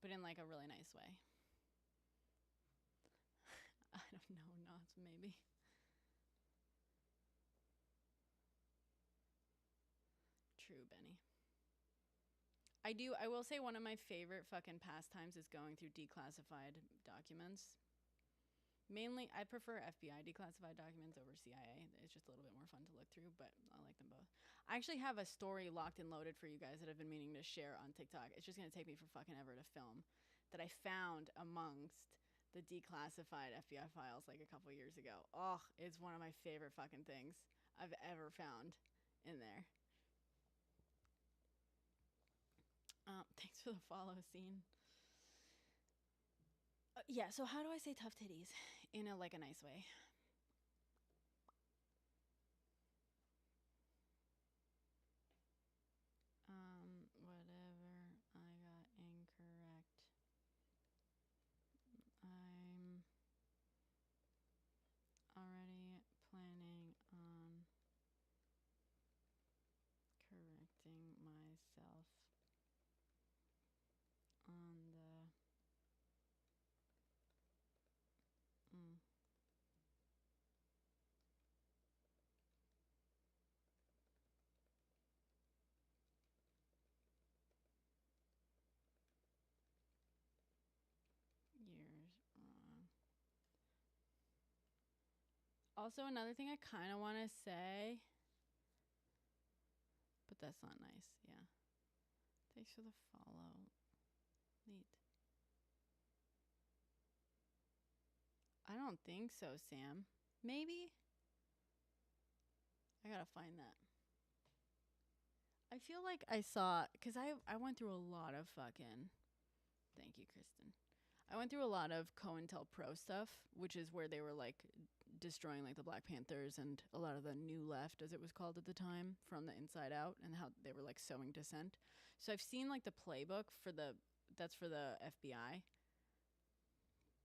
But in like a really nice way. I don't know, not maybe. True, Benny. I will say one of my favorite fucking pastimes is going through declassified documents. Mainly, I prefer FBI declassified documents over CIA. It's just a little bit more fun to look through, but I like them both. I actually have a story locked and loaded for you guys that I've been meaning to share on TikTok. It's just going to take me for fucking ever to film. That I found amongst the declassified FBI files like a couple years ago. Oh, it's one of my favorite fucking things I've ever found in there. Thanks for the follow, Scene. Yeah, so how do I say tough titties in a nice way? Whatever. I got incorrect. I'm already planning on correcting myself on the years wrong. Also, another thing I kind of want to say, but that's not nice. Yeah. Thanks for the follow. Neat. I don't think so, Sam. Maybe? I gotta find that. I feel like I saw, because I went through a lot of fucking, thank you, Kristen. I went through a lot of COINTELPRO stuff, which is where they were like destroying like the Black Panthers and a lot of the New Left, as it was called at the time, from the inside out, and how they were like sowing dissent. So I've seen like the playbook that's for the FBI,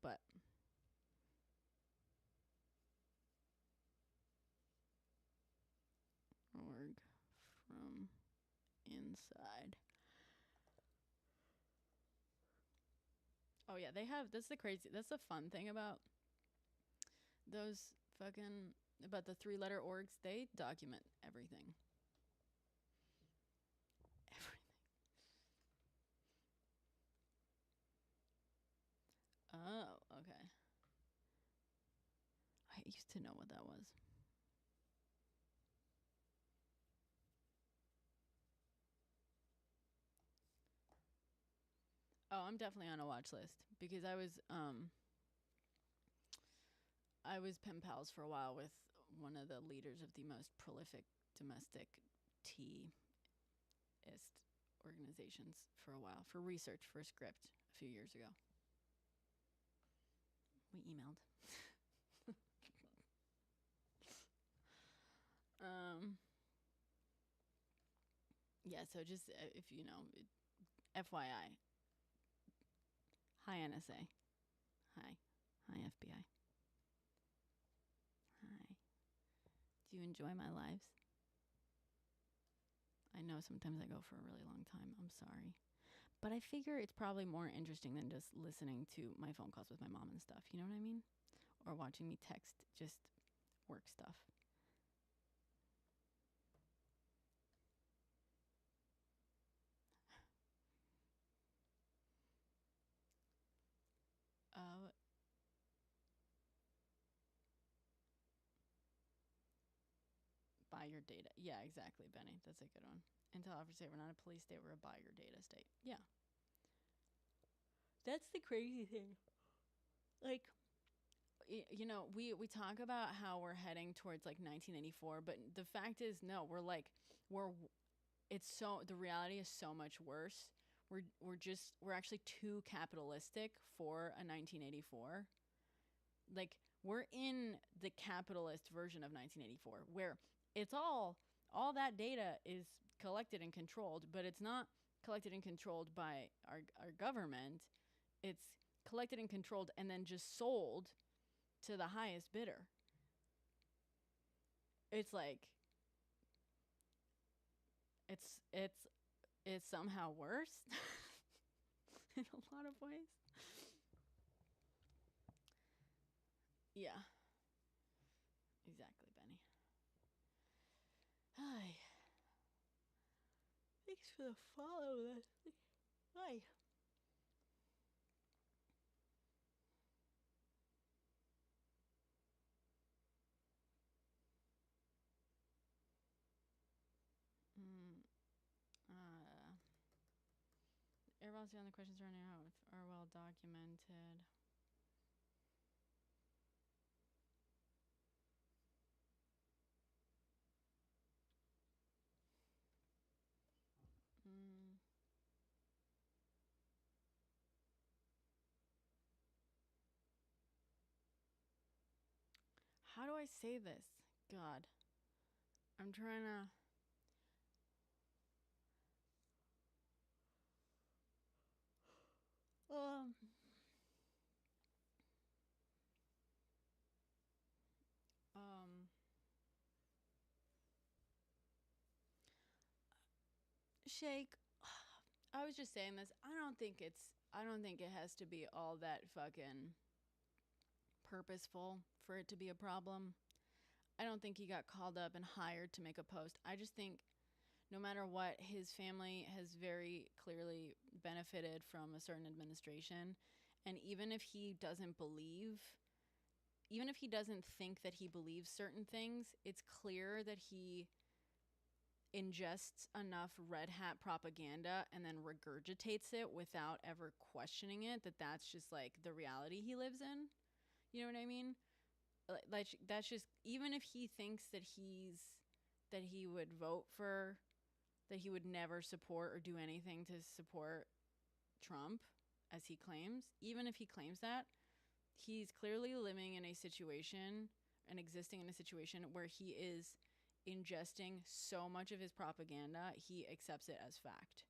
but org from inside. Oh yeah, they have. That's the fun thing about those fucking about the 3-letter orgs. They document everything. Everything. Oh, okay. I used to know what that was. Oh, I'm definitely on a watch list because I was pen pals for a while with one of the leaders of the most prolific domestic tea-ist organizations for a while for research for a script a few years ago. We emailed. Yeah, so just if you know, FYI. Hi NSA. Hi. Hi FBI. Hi. Do you enjoy my lives? I know sometimes I go for a really long time. I'm sorry. But I figure it's probably more interesting than just listening to my phone calls with my mom and stuff. You know what I mean? Or watching me text just work stuff. Buy your data. Yeah, exactly, Benny. That's a good one. Intel offers to say we're not a police state, we're a buy your data state. Yeah. That's the crazy thing. Like, you know, we talk about how we're heading towards like 1984, but the fact is, no, the reality is so much worse. We're actually too capitalistic for a 1984. Like, we're in the capitalist version of 1984 where it's all that data is collected and controlled, but it's not collected and controlled by our government. It's collected and controlled and then just sold to the highest bidder. It's like it's somehow worse in a lot of ways. Yeah. Exactly, Benny. Hi. Thanks for the follow, Leslie. Hi. Everybody's on the questions right now are well documented. How do I say this? God. I'm trying to. Um. Um. Shake. I was just saying this. I don't think it has to be all that fucking purposeful for it to be a problem. I don't think he got called up and hired to make a post. I just think no matter what, his family has very clearly benefited from a certain administration. And even if he doesn't think that he believes certain things, it's clear that he ingests enough red hat propaganda and then regurgitates it without ever questioning it, that's just like the reality he lives in. You know what I mean? Like that's just, even if he thinks that he would vote for, that he would never support or do anything to support Trump, as he claims, even if he claims that, he's clearly living in a situation and existing in a situation where he is ingesting so much of his propaganda, he accepts it as fact.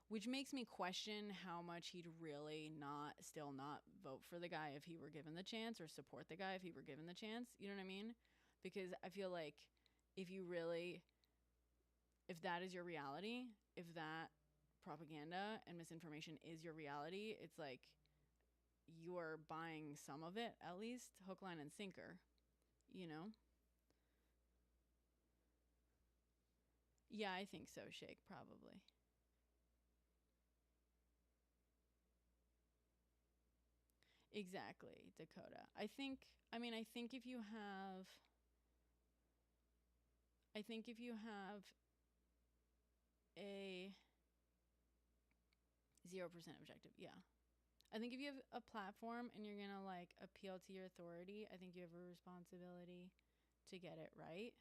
Which makes me question how much he'd really still not vote for the guy if he were given the chance, or support the guy if he were given the chance. You know what I mean? Because I feel like if that is your reality, if that propaganda and misinformation is your reality, it's like you're buying some of it, at least, hook, line, and sinker, you know? Yeah, I think so, Shake, probably. Exactly, Dakota. I think if you have a 0% objective, yeah. I think if you have a platform and you're gonna like appeal to your authority, I think you have a responsibility to get it right.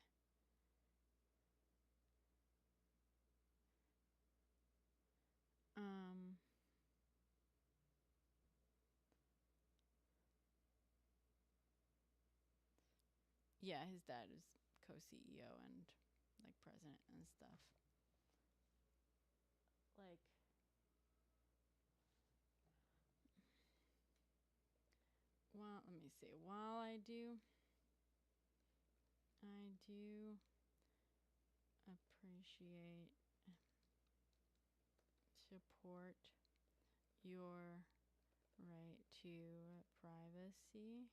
Yeah, his dad is co-CEO and like president and stuff. Like, well, let me see. While I do appreciate, support your right to privacy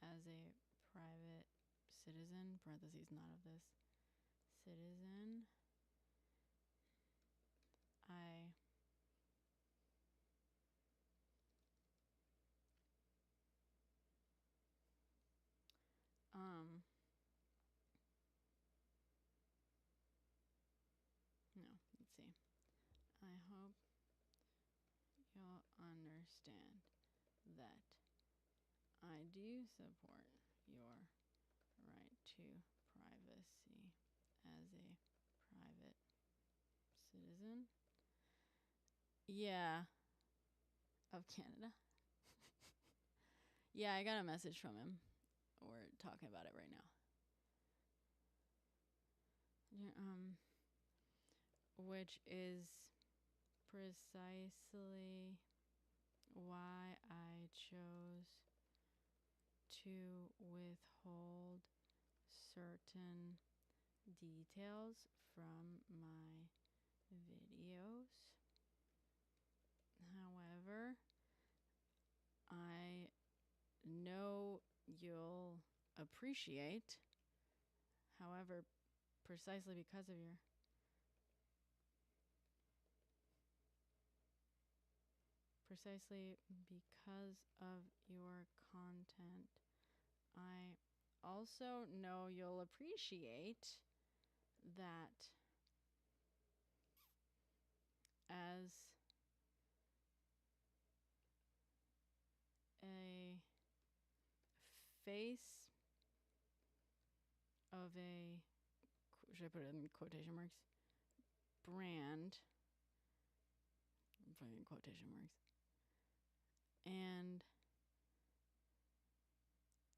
as a private citizen, parentheses, not of this citizen. I no, let's see. I hope you'll understand that I do support your right to privacy as a private citizen. Yeah. Of Canada. Yeah, I got a message from him. We're talking about it right now. Which is precisely why I chose to withhold certain details from my videos. However, I know you'll appreciate, however, precisely because of your content, I also know you'll appreciate that as a face of a, should I put it in quotation marks? Brand. I'm putting in quotation marks. And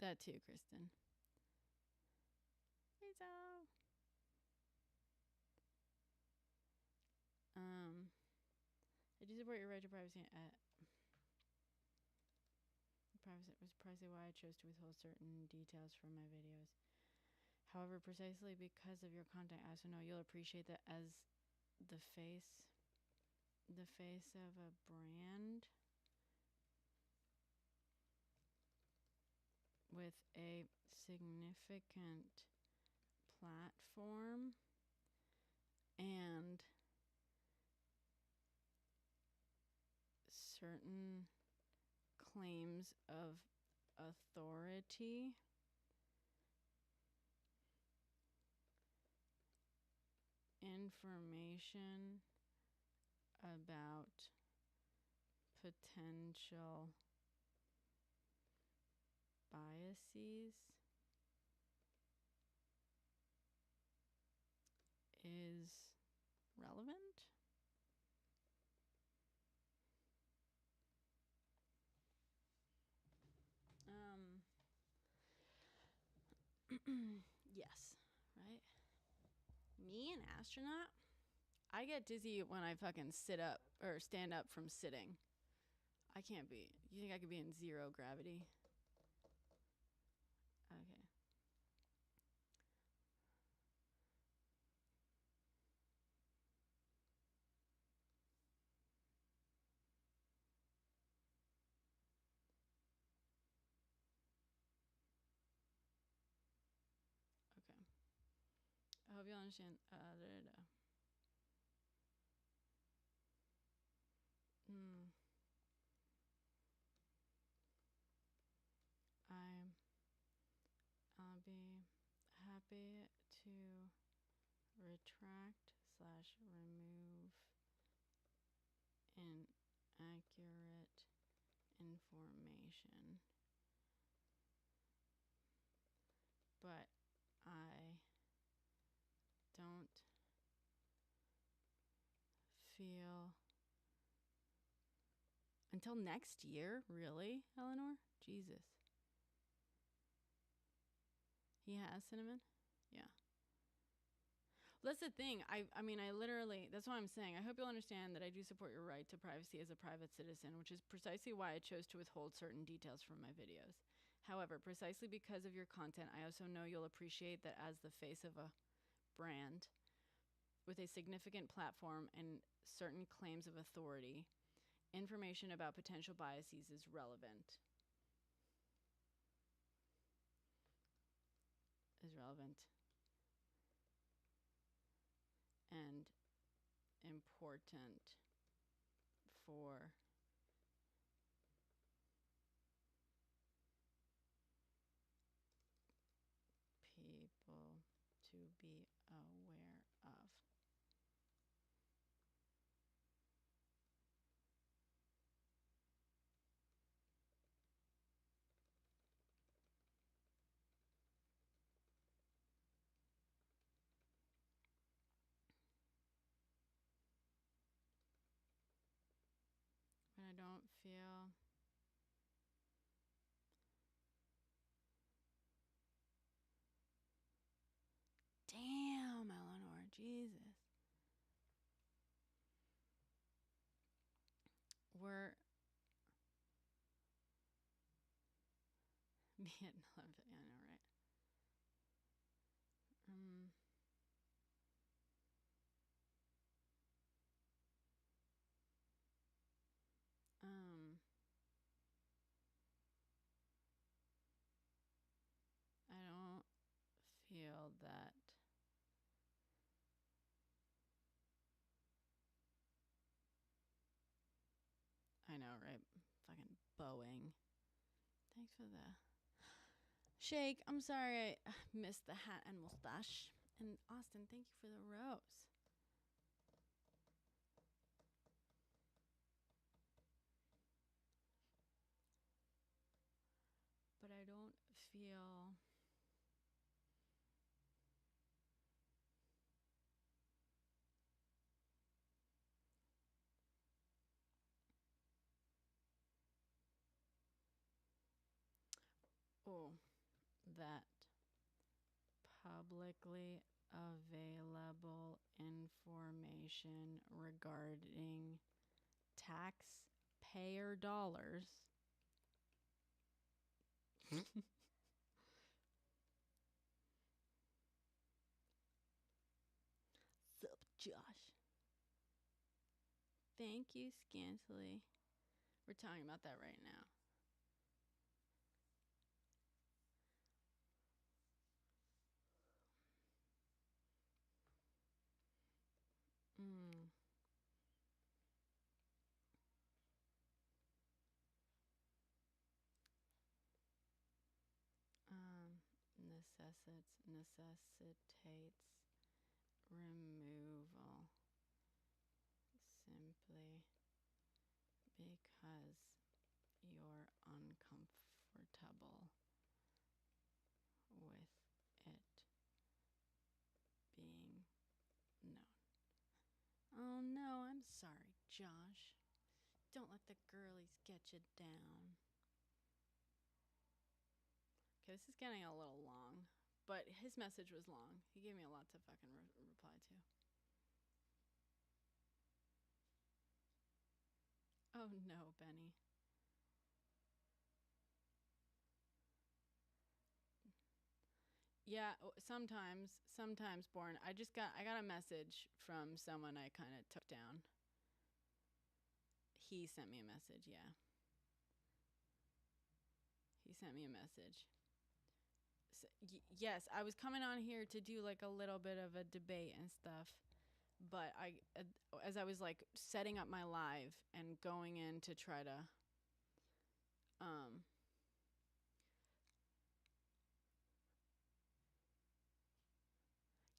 that too, Kristen. Hey, so. I do support your right to privacy. Privacy was precisely why I chose to withhold certain details from my videos. However, precisely because of your content, I also know you'll appreciate that as the face of a brand with a significant platform and certain claims of authority, information about potential biases is relevant. Yes, right? Me, an astronaut? I get dizzy when I fucking sit up or stand up from sitting. I can't be. You think I could be in zero gravity? Okay. hope you'll understand. I'll be happy to retract / remove inaccurate information, but I don't feel until next year. Really, Eleanor? Jesus. He has cinnamon? Yeah. That's the thing. I mean, I literally, that's what I'm saying. I hope you'll understand that I do support your right to privacy as a private citizen, which is precisely why I chose to withhold certain details from my videos. However, precisely because of your content, I also know you'll appreciate that as the face of a brand with a significant platform and certain claims of authority, information about potential biases is relevant. And important for people to be aware of. But I don't feel damn, Eleanor, Jesus. We're Vietnam. I know, right? I don't feel that I know, right? Fucking Boeing. Thanks for the shake. I'm sorry I missed the hat and mustache. And Austin, thank you for the rose. But I don't feel that publicly available information regarding taxpayer dollars Sup, Josh? Thank you, Scantily. We're talking about that right now. Necessitates removal simply because you're uncomfortable with it being known. Oh no, I'm sorry, Josh. Don't let the girlies get you down. Okay, this is getting a little long, but his message was long. He gave me a lot to fucking reply to. Oh no, Benny. Yeah, sometimes, Born. I got a message from someone I kind of took down. He sent me a message, yeah. He sent me a message. yes, I was coming on here to do like a little bit of a debate and stuff, but as I was like setting up my live and going in to try to um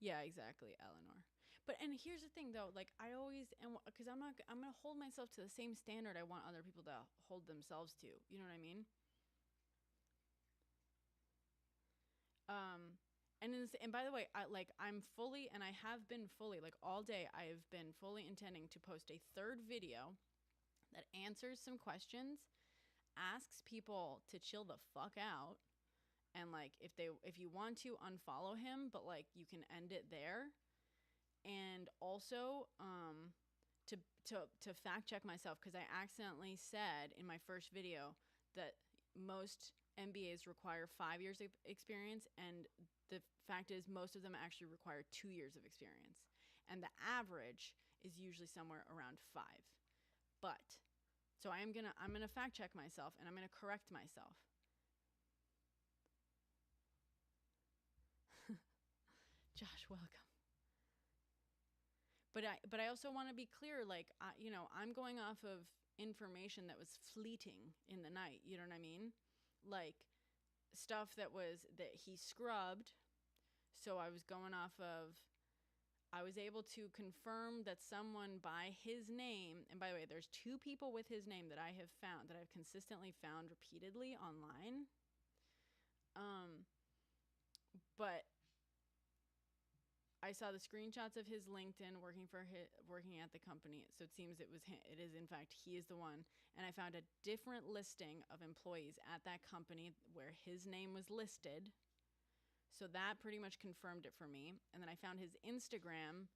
yeah, exactly, Eleanor. But and here's the thing though, like I always and because I'm gonna hold myself to the same standard I want other people to hold themselves to. You know what I mean? And by the way, I'm fully and I have been fully like all day I have been fully intending to post a third video that answers some questions, asks people to chill the fuck out, and like if you want to unfollow him, but like you can end it there. And also to to fact check myself because I accidentally said in my first video that most MBAs require 5 years of experience, and the fact is most of them actually require 2 years of experience, and the average is usually somewhere around 5. But so I'm gonna fact check myself and I'm gonna correct myself. Josh, welcome. But I also want to be clear, like I'm going off of information that was fleeting in the night. You know what I mean? Like stuff that he scrubbed. So I was going off of. I was able to confirm that someone by his name, and by the way, there's 2 people with his name that I have found, that I've consistently found repeatedly online. But I saw the screenshots of his LinkedIn working at the company. So it seems it is in fact he is the one. And I found a different listing of employees at that company where his name was listed. So that pretty much confirmed it for me. And then I found his Instagram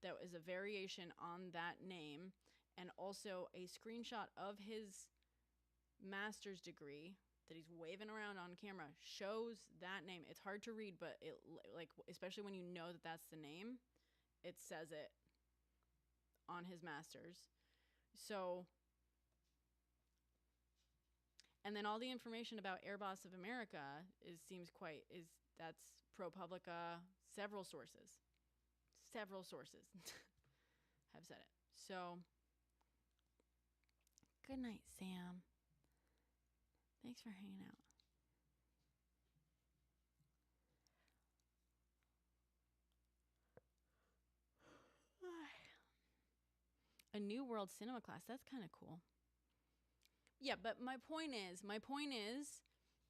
that was a variation on that name, and also a screenshot of his master's degree that he's waving around on camera shows that name. It's hard to read, but it like especially when you know that that's the name, it says it on his master's. So and then all the information about Airboss of America that's ProPublica. Several sources have said it. So good night, Sam. Thanks for hanging out. A New World Cinema class. That's kind of cool. Yeah, but my point is,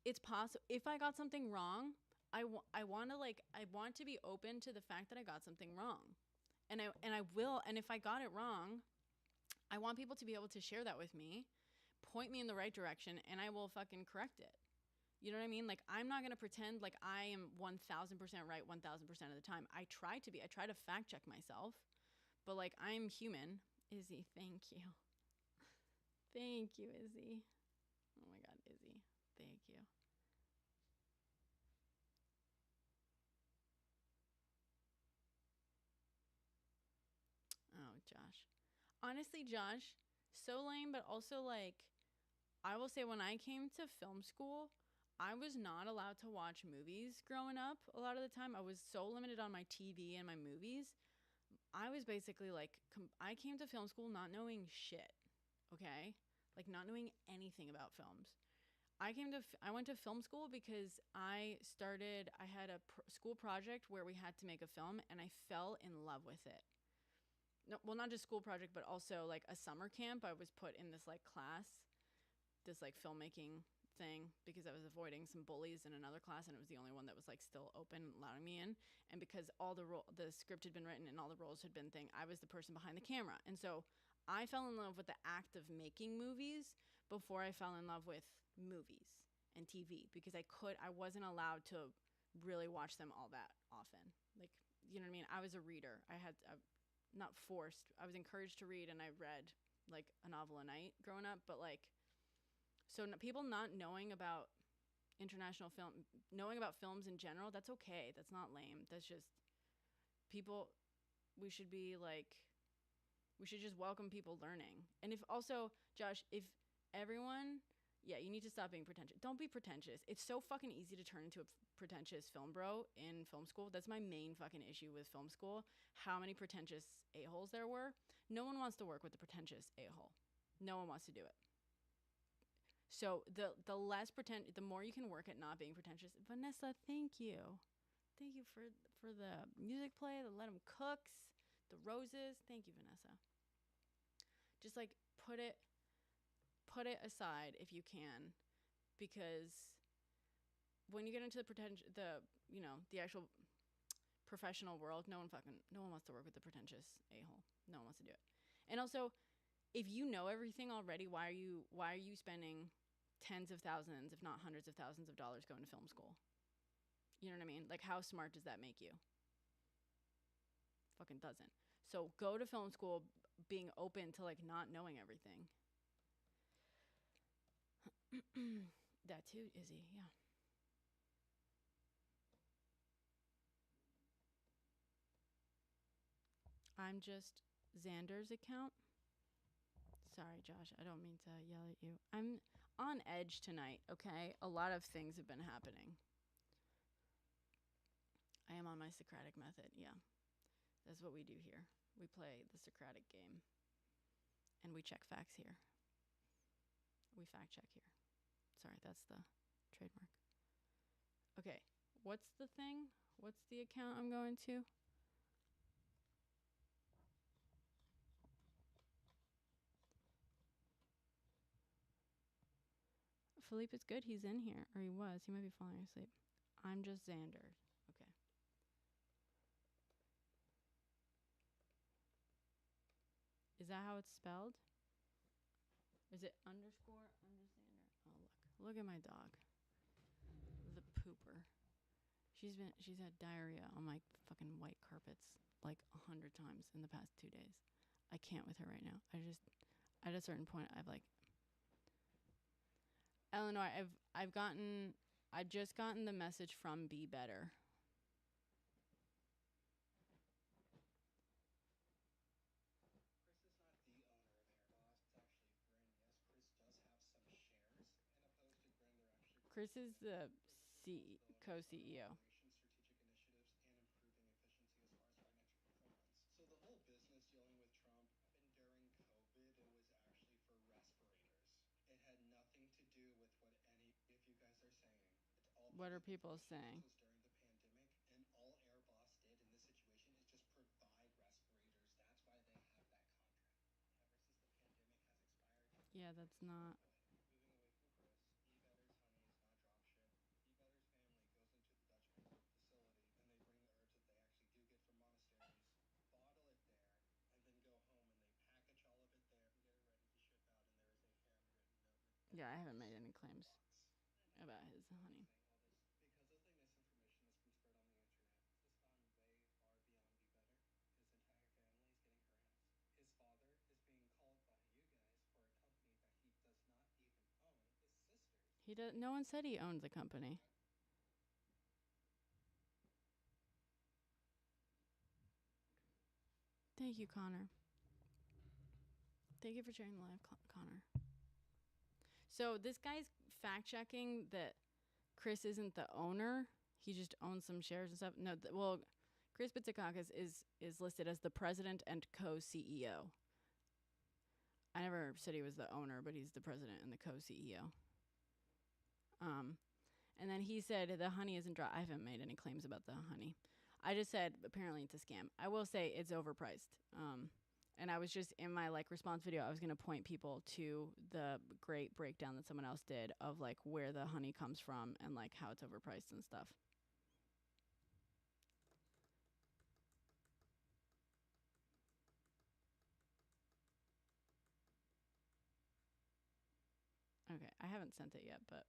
it's possible. If I got something wrong, I want to be open to the fact that I got something wrong. And I will. And if I got it wrong, I want people to be able to share that with me, point me in the right direction, and I will fucking correct it. You know what I mean? Like, I'm not going to pretend like I am 1,000% right 1,000% of the time. I try to be. I try to fact check myself. But, like, I'm human. Izzy, thank you. Thank you, Izzy. Oh, my God, Izzy. Thank you. Oh, Josh. Honestly, Josh, so lame, but also, like, I will say when I came to film school, I was not allowed to watch movies growing up a lot of the time. I was so limited on my TV and my movies. I was basically like, I came to film school not knowing shit, okay? Like, not knowing anything about films. I went to film school because I had a school project where we had to make a film, and I fell in love with it. No, well, not just school project, but also like a summer camp. I was put in this like class, this like filmmaking thing, because I was avoiding some bullies in another class, and it was the only one that was like still open, allowing me in. And because all the script had been written and all the roles had been I was the person behind the camera, and so I fell in love with the act of making movies before I fell in love with movies and TV, because I wasn't allowed to really watch them all that often. Like, you know what I mean? I was a reader. Not forced. I was encouraged to read, and I read like a novel a night growing up. But like, so people not knowing about international film, knowing about films in general, that's okay. That's not lame. That's just people. We should just welcome people learning. And if also, Josh, if everyone Yeah, you need to stop being pretentious. Don't be pretentious. It's so fucking easy to turn into a pretentious film bro in film school. That's my main fucking issue with film school. How many pretentious a-holes there were. No one wants to work with a pretentious a-hole. No one wants to do it. So the less pretend, the more you can work at not being pretentious. Vanessa, thank you. Thank you for the music play, the Let 'em Cooks, the roses. Thank you, Vanessa. Just like put it aside if you can, because when you get into the actual professional world, no one wants to work with the pretentious a-hole. No one wants to do it. And also, if you know everything already, why are you spending tens of thousands, if not hundreds of thousands of dollars going to film school? You know what I mean? Like, how smart does that make you? Fucking doesn't. So go to film school being open to like not knowing everything. That too, Izzy, yeah. I'm just Xander's account. Sorry, Josh, I don't mean to yell at you. I'm on edge tonight, okay? A lot of things have been happening. I am on my Socratic method, yeah. That's what we do here. We play the Socratic game. And we check facts here. We fact check here. Sorry, that's the trademark. Okay, what's the thing? What's the account I'm going to? Philippe is good. He's in here. Or he was. He might be falling asleep. I'm just Xander. Okay. Is that how it's spelled? Is it underscore under Xander? Oh, look. Look at my dog. The pooper. She's had diarrhea on my fucking white carpets like 100 times in the past 2 days. I can't with her right now. At a certain point, I've like, Eleanor, I've just gotten the message from Be Better. Chris is the co-CEO. What are people saying? Yeah, that's not. Yeah, I haven't made any claims about his honey. He does. No one said he owned the company. Thank you, Connor. Thank you for sharing the live, Connor. So this guy's fact checking that Chris isn't the owner. He just owns some shares and stuff. No, well, Chris Bitsakakis is listed as the president and co-CEO. I never said he was the owner, but he's the president and the co-CEO. And then he said the honey isn't dry. I haven't made any claims about the honey. I just said apparently it's a scam. I will say it's overpriced. And I was just in my like response video, I was gonna point people to the great breakdown that someone else did of like where the honey comes from and like how it's overpriced and stuff. Okay, I haven't sent it yet, but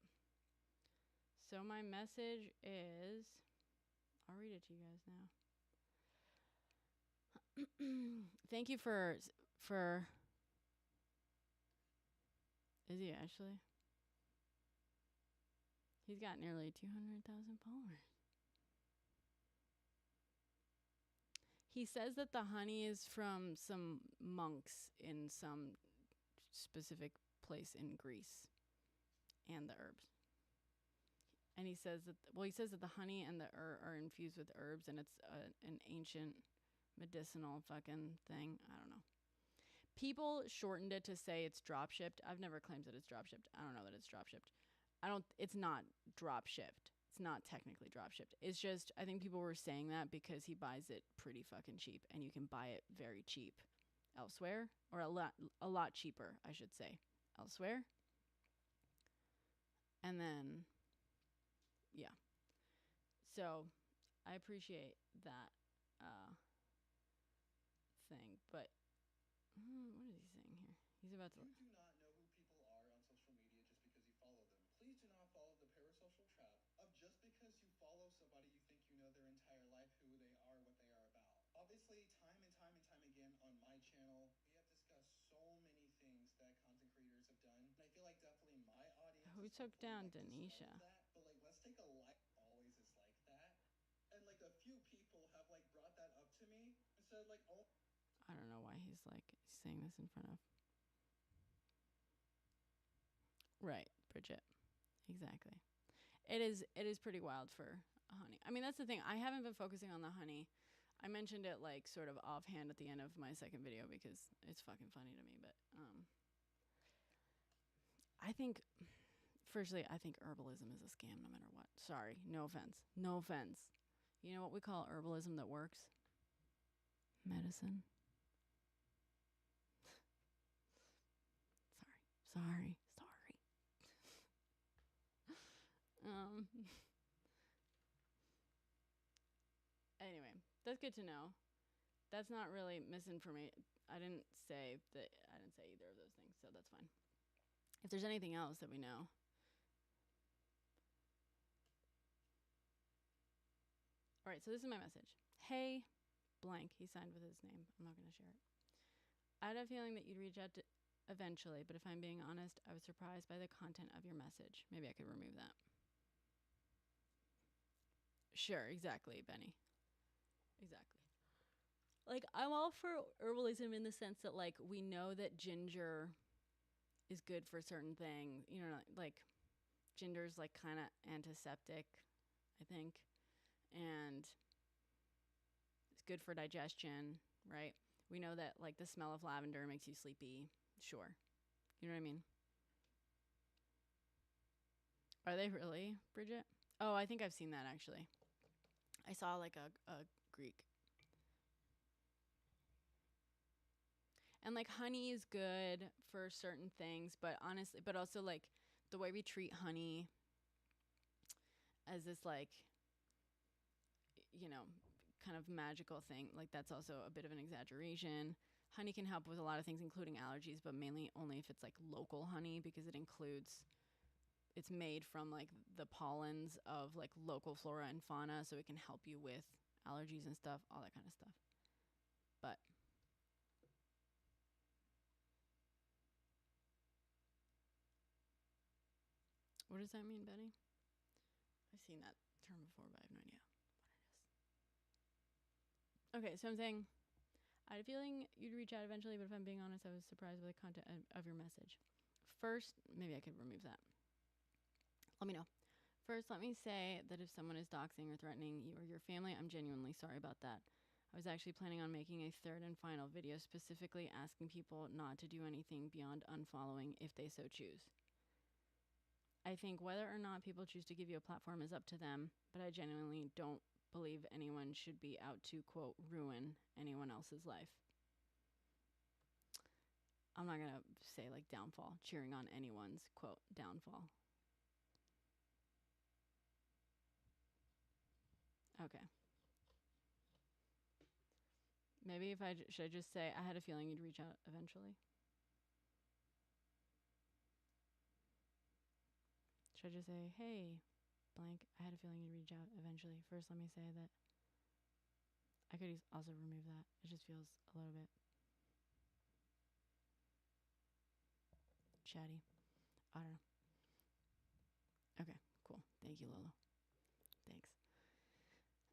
so my message is, I'll read it to you guys now. Thank you for is he actually? He's got nearly 200,000 followers. He says that the honey is from some monks in some specific place in Greece. and the herbs. And he says that, well, he says that the honey and the are infused with herbs, and it's an ancient medicinal fucking thing. I don't know. People shortened it to say it's drop shipped. I've never claimed that it's drop shipped. I don't know that it's drop shipped. It's not drop shipped. It's not technically drop shipped. It's just, I think people were saying that because he buys it pretty fucking cheap, and you can buy it very cheap elsewhere, or a lot cheaper, I should say, elsewhere. And then, yeah. So I appreciate that thing, but what is he saying here? He's about to. You do not know who people are on social media just because you follow them. Please do not follow the parasocial trap of just because you follow somebody, you think you know their entire life, who they are, what they are about. Obviously, time and time and time again on my channel, we have discussed so many things that content creators have done. And I feel like definitely my audience Who took down like Denisha? that, but like, let's take a life always is like that. And like a few people have like brought that up to me and said like, oh, I don't know why he's like saying this in front of. Right, Bridget. Exactly. It is pretty wild for honey. I mean, that's the thing. I haven't been focusing on the honey. I mentioned it like sort of offhand at the end of my second video because it's fucking funny to me, but I think firstly, I think herbalism is a scam no matter what. Sorry, no offense. No offense. You know what we call herbalism that works? Medicine. Sorry. Anyway, that's good to know. That's not really misinformation. I didn't say either of those things, so that's fine. If there's anything else that we know. All right, so this is my message. Hey, blank. He signed with his name. I'm not going to share it. I had a feeling that you'd reach out to eventually, but if I'm being honest, I was surprised by the content of your message. Maybe I could remove that. Sure, exactly, Benny. Exactly. Like, I'm all for herbalism in the sense that, like, we know that ginger is good for certain things. You know, like, ginger's, like, kind of antiseptic, I think. And it's good for digestion, right? We know that, like, the smell of lavender makes you sleepy. Sure. You know what I mean? Are they really, Bridget? Oh, I think I've seen that, actually. I saw, like, a Greek. And, like, honey is good for certain things, but honestly, but also, like, the way we treat honey as this, like, you know, kind of magical thing, like, that's also a bit of an exaggeration. Honey can help with a lot of things, including allergies, but mainly only if it's, like, local honey, because it's made from, like, the pollens of, like, local flora and fauna, so it can help you with allergies and stuff, all that kind of stuff. But what does that mean, Betty? I've seen that term before, but I have no idea what it is. Okay, so I'm saying, I had a feeling you'd reach out eventually, but if I'm being honest, I was surprised by the content of your message. First, maybe I could remove that. Let me know. First, let me say that if someone is doxing or threatening you or your family, I'm genuinely sorry about that. I was actually planning on making a third and final video specifically asking people not to do anything beyond unfollowing if they so choose. I think whether or not people choose to give you a platform is up to them, but I genuinely don't believe anyone should be out to, quote, ruin anyone else's life. I'm not going to say, like, downfall, cheering on anyone's, quote, downfall. Okay. Maybe if should I just say, I had a feeling you'd reach out eventually? Should I just say, hey, blank, I had a feeling you'd reach out eventually? First, let me say that I could also remove that. It just feels a little bit chatty. I don't know. Okay, cool. Thank you, Lolo. Thanks.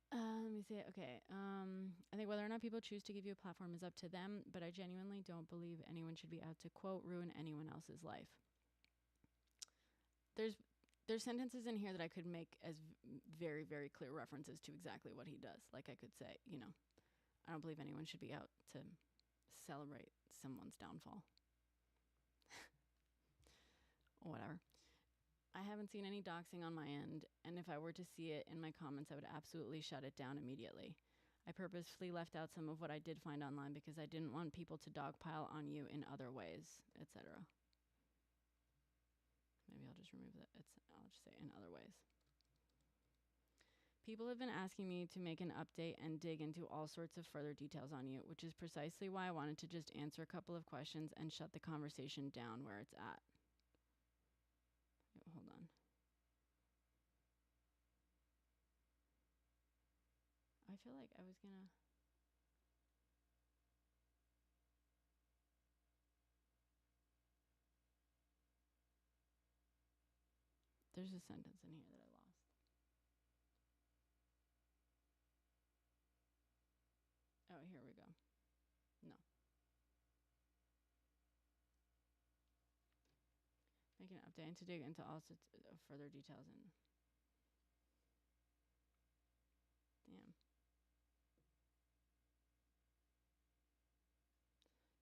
Let me see. Okay. I think whether or not people choose to give you a platform is up to them, but I genuinely don't believe anyone should be out to, quote, ruin anyone else's life. there's sentences in here that I could make as very, very clear references to exactly what he does. Like I could say, I don't believe anyone should be out to celebrate someone's downfall. Whatever. I haven't seen any doxing on my end, and if I were to see it in my comments, I would absolutely shut it down immediately. I purposefully left out some of what I did find online because I didn't want people to dogpile on you in other ways, etc. Maybe I'll just remove that. I'll just say in other ways. People have been asking me to make an update and dig into all sorts of further details on you, which is precisely why I wanted to just answer a couple of questions and shut the conversation down where it's at. Hold on. I feel like I was gonna... There's a sentence in here that I lost. Oh, here we go. No. Make an update and to dig into all sorts of further details and... Damn.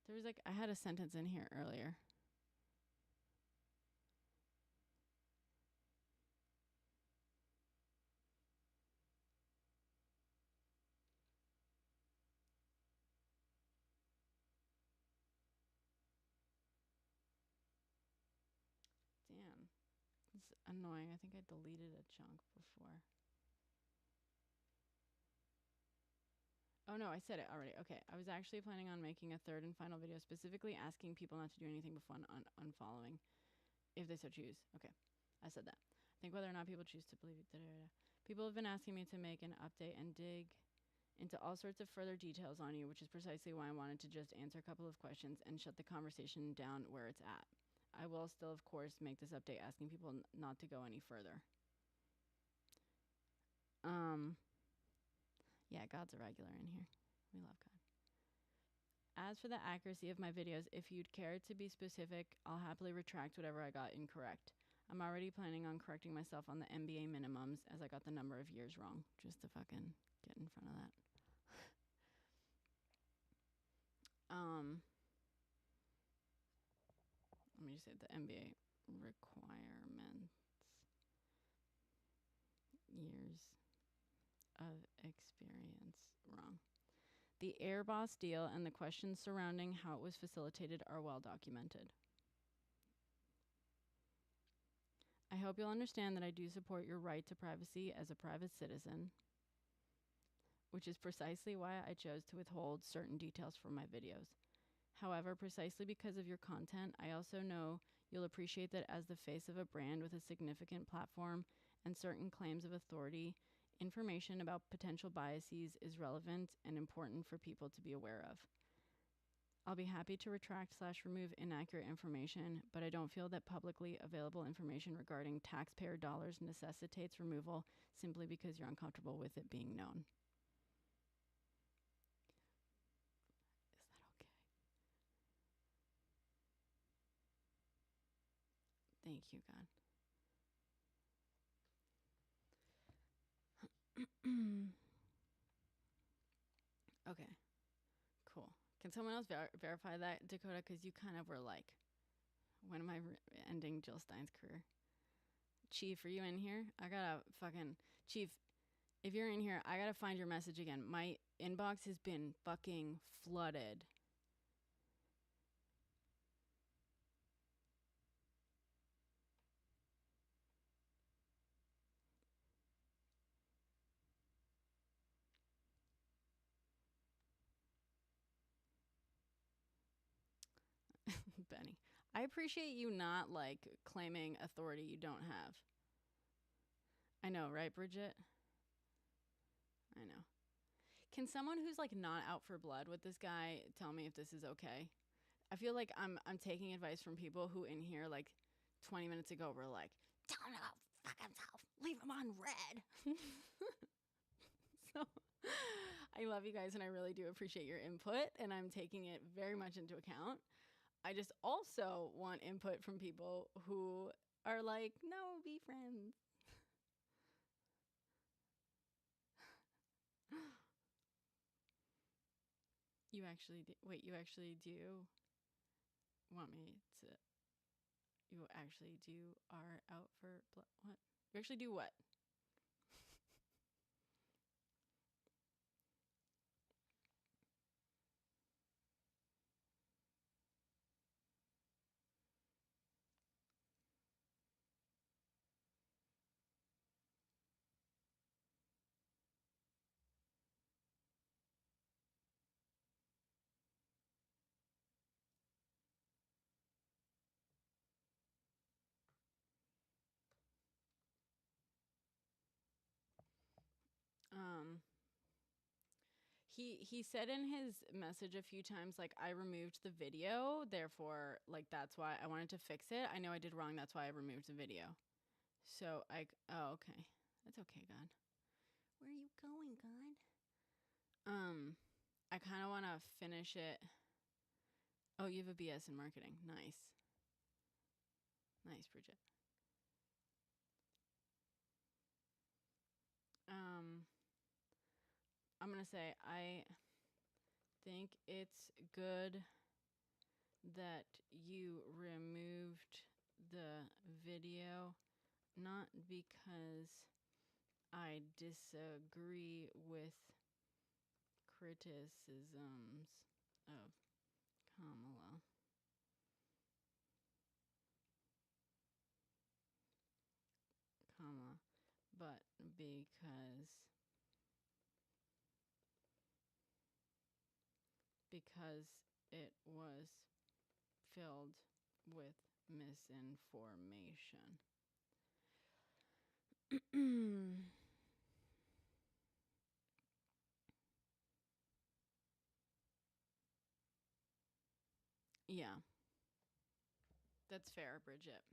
There was I had a sentence in here earlier. Damn. It's annoying. I think I deleted a chunk before. Oh no, I said it already. Okay. I was actually planning on making a third and final video specifically asking people not to do anything before unfollowing, if they so choose. Okay. I said that. Think whether or not people choose to believe it. People have been asking me to make an update and dig into all sorts of further details on you, which is precisely why I wanted to just answer a couple of questions and shut the conversation down where it's at. I will still, of course, make this update asking people not to go any further. Yeah, God's a regular in here. We love God. As for the accuracy of my videos, if you'd care to be specific, I'll happily retract whatever I got incorrect. I'm already planning on correcting myself on the MBA minimums as I got the number of years wrong, just to fucking get in front of that. Let me just say the MBA requirements, years of experience wrong. The Airboss deal and the questions surrounding how it was facilitated are well documented. I hope you'll understand that I do support your right to privacy as a private citizen, which is precisely why I chose to withhold certain details from my videos. However, precisely because of your content, I also know you'll appreciate that as the face of a brand with a significant platform and certain claims of authority, information about potential biases is relevant and important for people to be aware of. I'll be happy to retract/remove inaccurate information, but I don't feel that publicly available information regarding taxpayer dollars necessitates removal simply because you're uncomfortable with it being known. Is that okay? Thank you, God. Okay, cool. Can someone else verify that, Dakota? Because you kind of were like, when am I ending Jill Stein's career? Chief, are you in here? I gotta fucking... Chief, if you're in here, I gotta find your message again. My inbox has been fucking flooded. Benny. I appreciate you not claiming authority you don't have. I know, right, Bridget? I know. Can someone who's not out for blood with this guy tell me if this is okay? I feel like I'm taking advice from people who in here 20 minutes ago were like, tell him to go fuck himself. Leave him on red. So I love you guys and I really do appreciate your input and I'm taking it very much into account. I just also want input from people who are like, no, be friends. You actually do. Wait, you actually do want me to. You actually do are out for what? You actually do what? Um, he said in his message a few times like I removed the video, therefore like that's why I wanted to fix it. I know I did wrong, that's why I removed the video. So oh okay. That's okay, God. Where are you going, God? I kind of want to finish it. Oh, you have a BS in marketing. Nice. Nice, Bridget. I'm going to say I think it's good that you removed the video, not because I disagree with criticisms of Kamala. Comma, but because it was filled with misinformation. Yeah. That's fair, Bridget.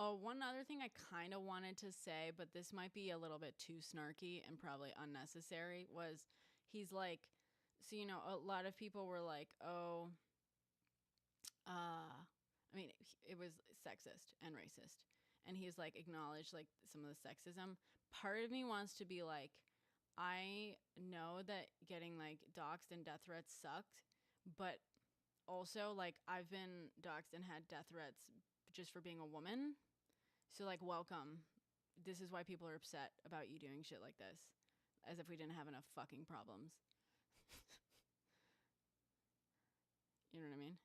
Oh, one other thing I kind of wanted to say, but this might be a little bit too snarky and probably unnecessary, was he's like, so, you know, a lot of people were like, oh, I mean, it was sexist and racist. And he's like, acknowledged like some of the sexism. Part of me wants to be like, I know that getting like doxxed and death threats sucked, but also like I've been doxxed and had death threats just for being a woman. So like, welcome. This is why people are upset about you doing shit like this, as if we didn't have enough fucking problems. You know what I mean?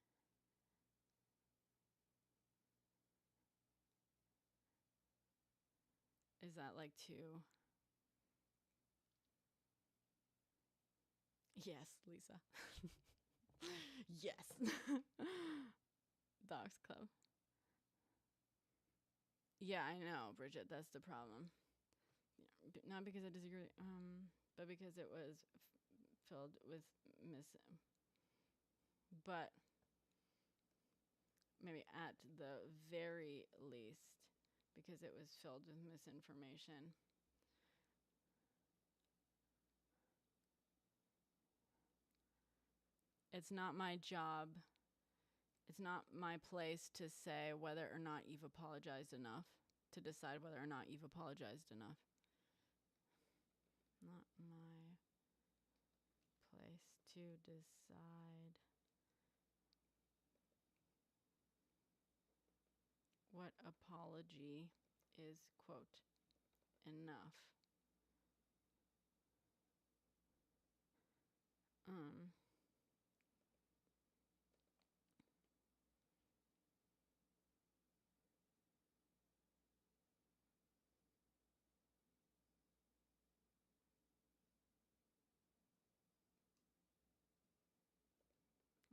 Is that like too? Yes, Lisa. Yes. Docs Club. Yeah, I know, Bridget. That's the problem. Not because I disagree, but because it was filled with but maybe at the very least, because it was filled with misinformation. It's not my job. It's not my place to say whether or not you've apologized enough, to decide whether or not you've apologized enough. Not my place to decide what apology is, quote, enough.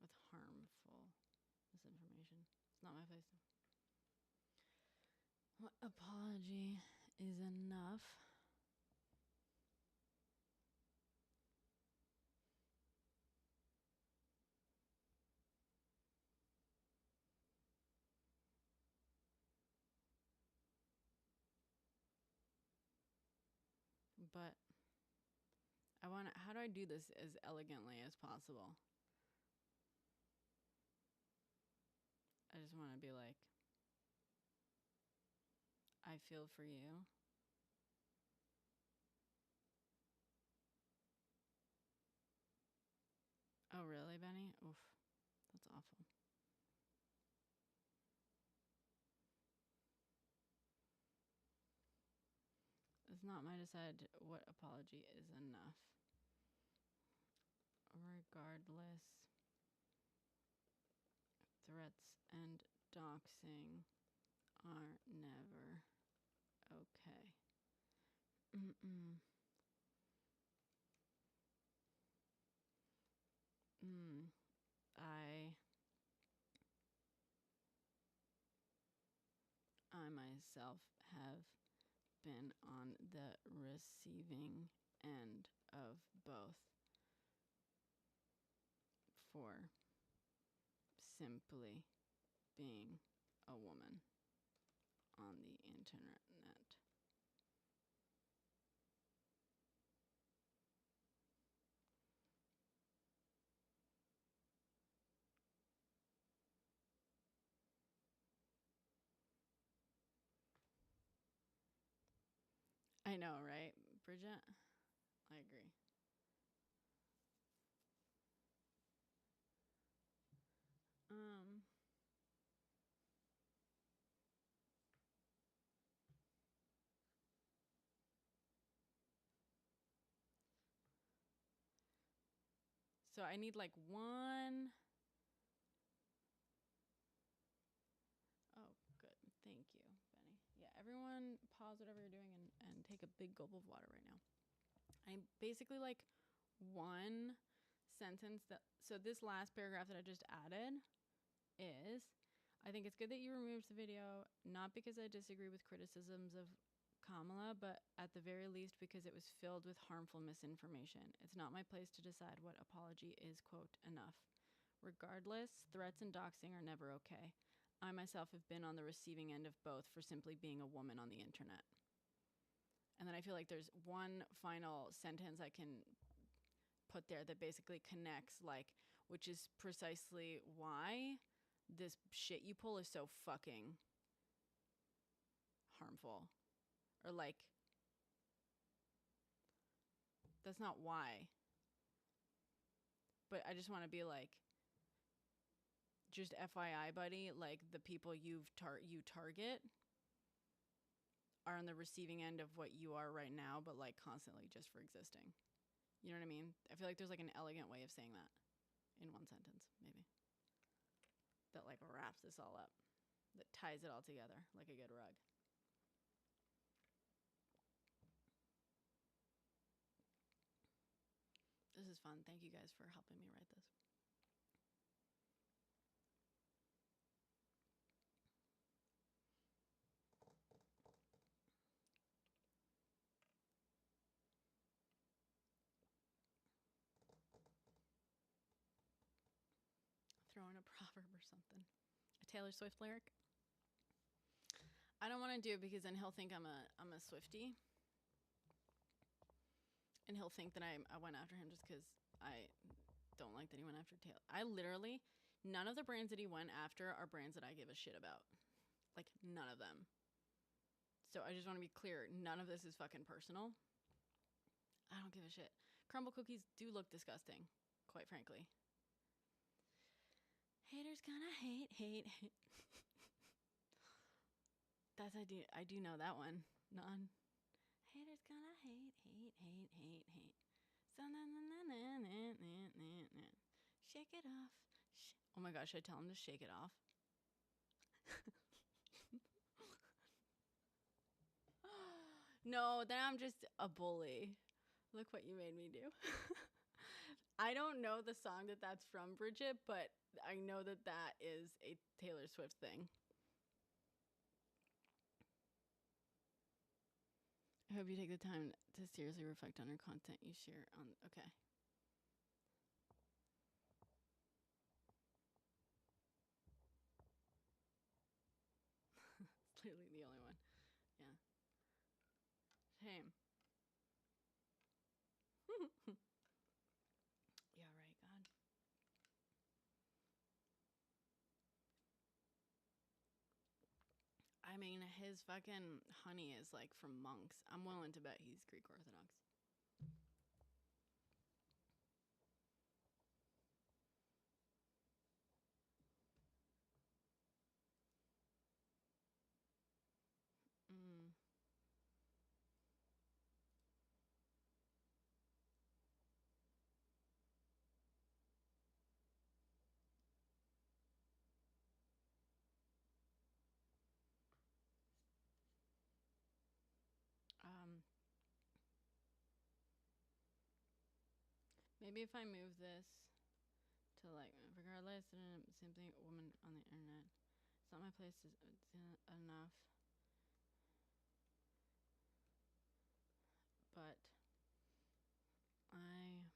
With harmful misinformation. It's not my place. What apology is enough? but I want to, how do I do this as elegantly as possible? I just want to be like, I feel for you. Oh, really, Benny? Oof, that's awful. It's not my decide what apology is enough. Regardless, threats and doxing are never okay. Mm-mm. I myself have been on the receiving end of both for simply being a woman on the internet. I know, right, Bridget? I agree. So I need like one. Oh, good. Thank you, Benny. Yeah, everyone pause whatever you're doing and take a big gulp of water right now. I basically like one sentence that, so this last paragraph that I just added is, I think it's good that you removed the video, not because I disagree with criticisms of Kamala, but at the very least because it was filled with harmful misinformation. It's not my place to decide what apology is, quote, enough. Regardless, threats and doxing are never okay. I myself have been on the receiving end of both for simply being a woman on the internet. And then I feel like there's one final sentence I can put there that basically connects, like, which is precisely why this shit you pull is so fucking harmful. Or like, that's not why. But I just want to be like, just FYI, buddy, like the people you target are on the receiving end of what you are right now, but like constantly just for existing. You know what I mean? I feel like there's like an elegant way of saying that in one sentence, maybe. That like wraps this all up. That ties it all together like a good rug. This is fun. Thank you guys for helping me write this. Throw in a proverb or something. A Taylor Swift lyric. I don't want to do it because then he'll think I'm a Swiftie. And he'll think that I went after him just because I don't like that he went after Taylor. I literally, none of the brands that he went after are brands that I give a shit about. Like, none of them. So I just want to be clear. None of this is fucking personal. I don't give a shit. Crumble cookies do look disgusting, quite frankly. Haters gonna hate. That's I do know that one. None. Haters gonna hate. Shake it off. Oh my gosh, should I tell him to shake it off? No, then I'm just a bully. Look what you made me do. I don't know the song that's from, Bridget, but I know that is a Taylor Swift thing. I hope you take the time to seriously reflect on your content you share on. Okay. It's literally the only one. Yeah. Shame. mean, his fucking honey is like from monks. I'm willing to bet he's Greek Orthodox. Mm. Um, Maybe if I move this to like, regardless, same thing, woman on the internet. It's not my place. It's enough. But I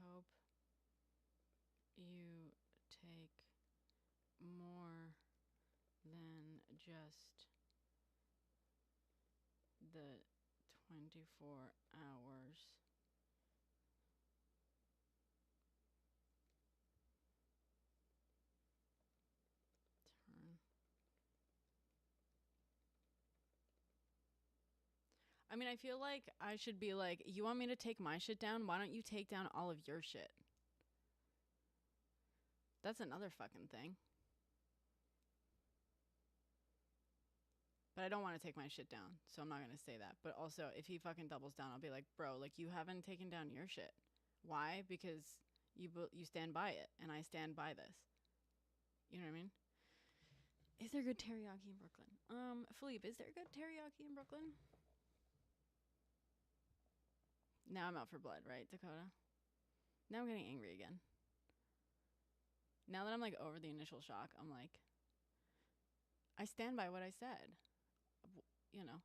hope you take more than just the 24 hours. Turn. I mean, I feel like I should be like, you want me to take my shit down? Why don't you take down all of your shit? That's another fucking thing. But I don't want to take my shit down, so I'm not going to say that. But also, if he fucking doubles down, I'll be like, bro, like, you haven't taken down your shit. Why? Because you stand by it, and I stand by this. You know what I mean? Is there good teriyaki in Brooklyn? Philippe, is there good teriyaki in Brooklyn? Now I'm out for blood, right, Dakota? Now I'm getting angry again. Now that I'm like over the initial shock, I'm like, I stand by what I said. You know.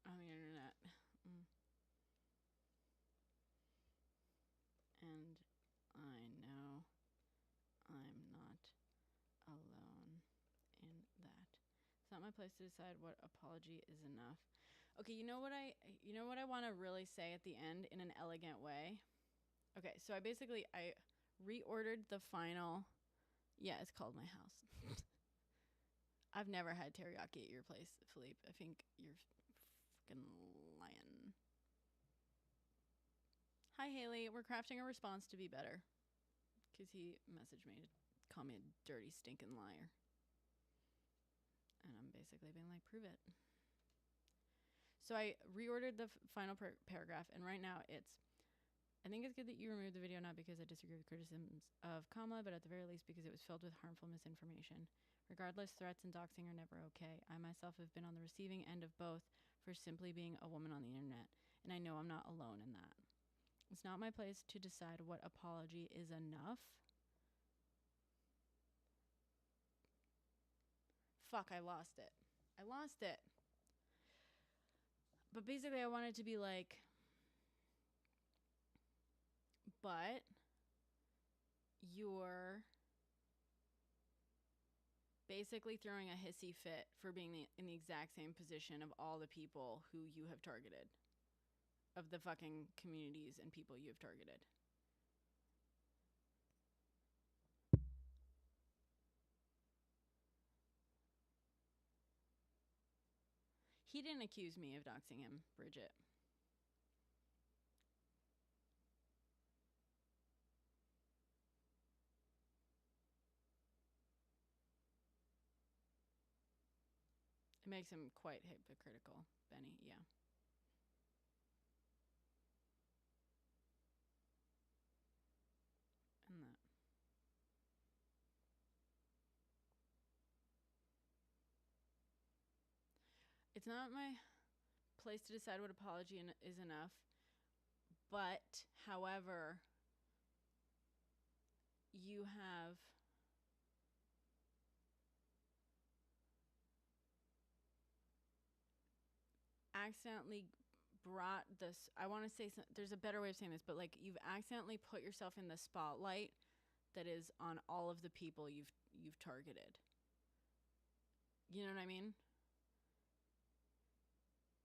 On the internet. And I know I'm not alone in that. It's not my place to decide what apology is enough. Okay, you know what I want to really say at the end in an elegant way? Okay, so I reordered the final. Yeah, it's called My House. I've never had teriyaki at your place, Philippe. I think you're fucking lying. Hi, Haley. We're crafting a response to be better. Because he messaged me to call me a dirty, stinking liar. And I'm basically being like, prove it. So I reordered the final paragraph, and right now it's, I think it's good that you removed the video, not because I disagree with criticisms of Kamala, but at the very least because it was filled with harmful misinformation. Regardless, threats and doxing are never okay. I myself have been on the receiving end of both for simply being a woman on the internet, and I know I'm not alone in that. It's not my place to decide what apology is enough. Fuck, I lost it. But basically, I wanted to be like, but you're basically throwing a hissy fit for being in the exact same position of all the people who you have targeted, of the fucking communities and people you have targeted. He didn't accuse me of doxing him, Bridget. It makes him quite hypocritical, Benny, yeah. And that. It's not my place to decide what apology is enough, but, however, you have accidentally brought this, I want to say, there's a better way of saying this, but like you've accidentally put yourself in the spotlight that is on all of the people you've targeted. You know what I mean?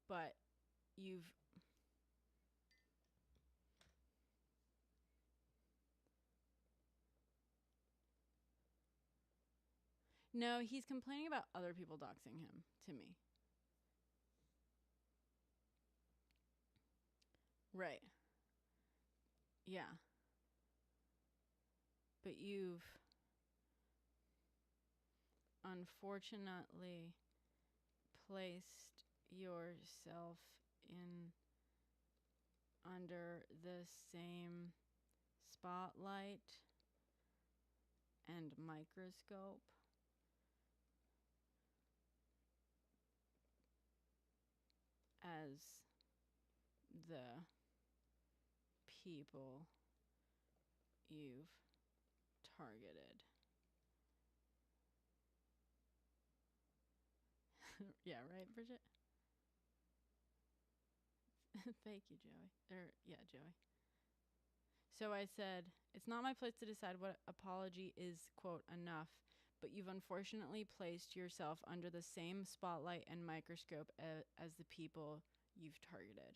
But you've... No, he's complaining about other people doxing him to me. Right. Yeah. But you've unfortunately placed yourself in under the same spotlight and microscope as the people you've targeted. Yeah, right, Bridget? Thank you, Joey. Yeah, Joey. So I said, it's not my place to decide what apology is, quote, enough, but you've unfortunately placed yourself under the same spotlight and microscope as the people you've targeted.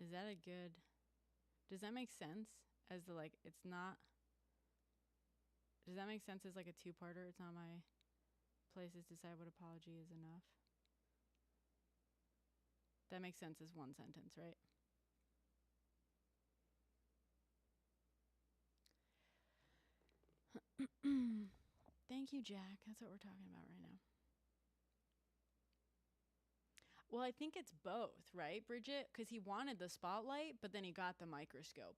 Is that a good... Does that make sense? As the, like, it's not... Does that make sense as, like, a two-parter? It's not my place to decide what apology is enough. That makes sense as one sentence, right? Thank you, Jack. That's what we're talking about right now. Well, I think it's both, right, Bridget? Because he wanted the spotlight, but then he got the microscope.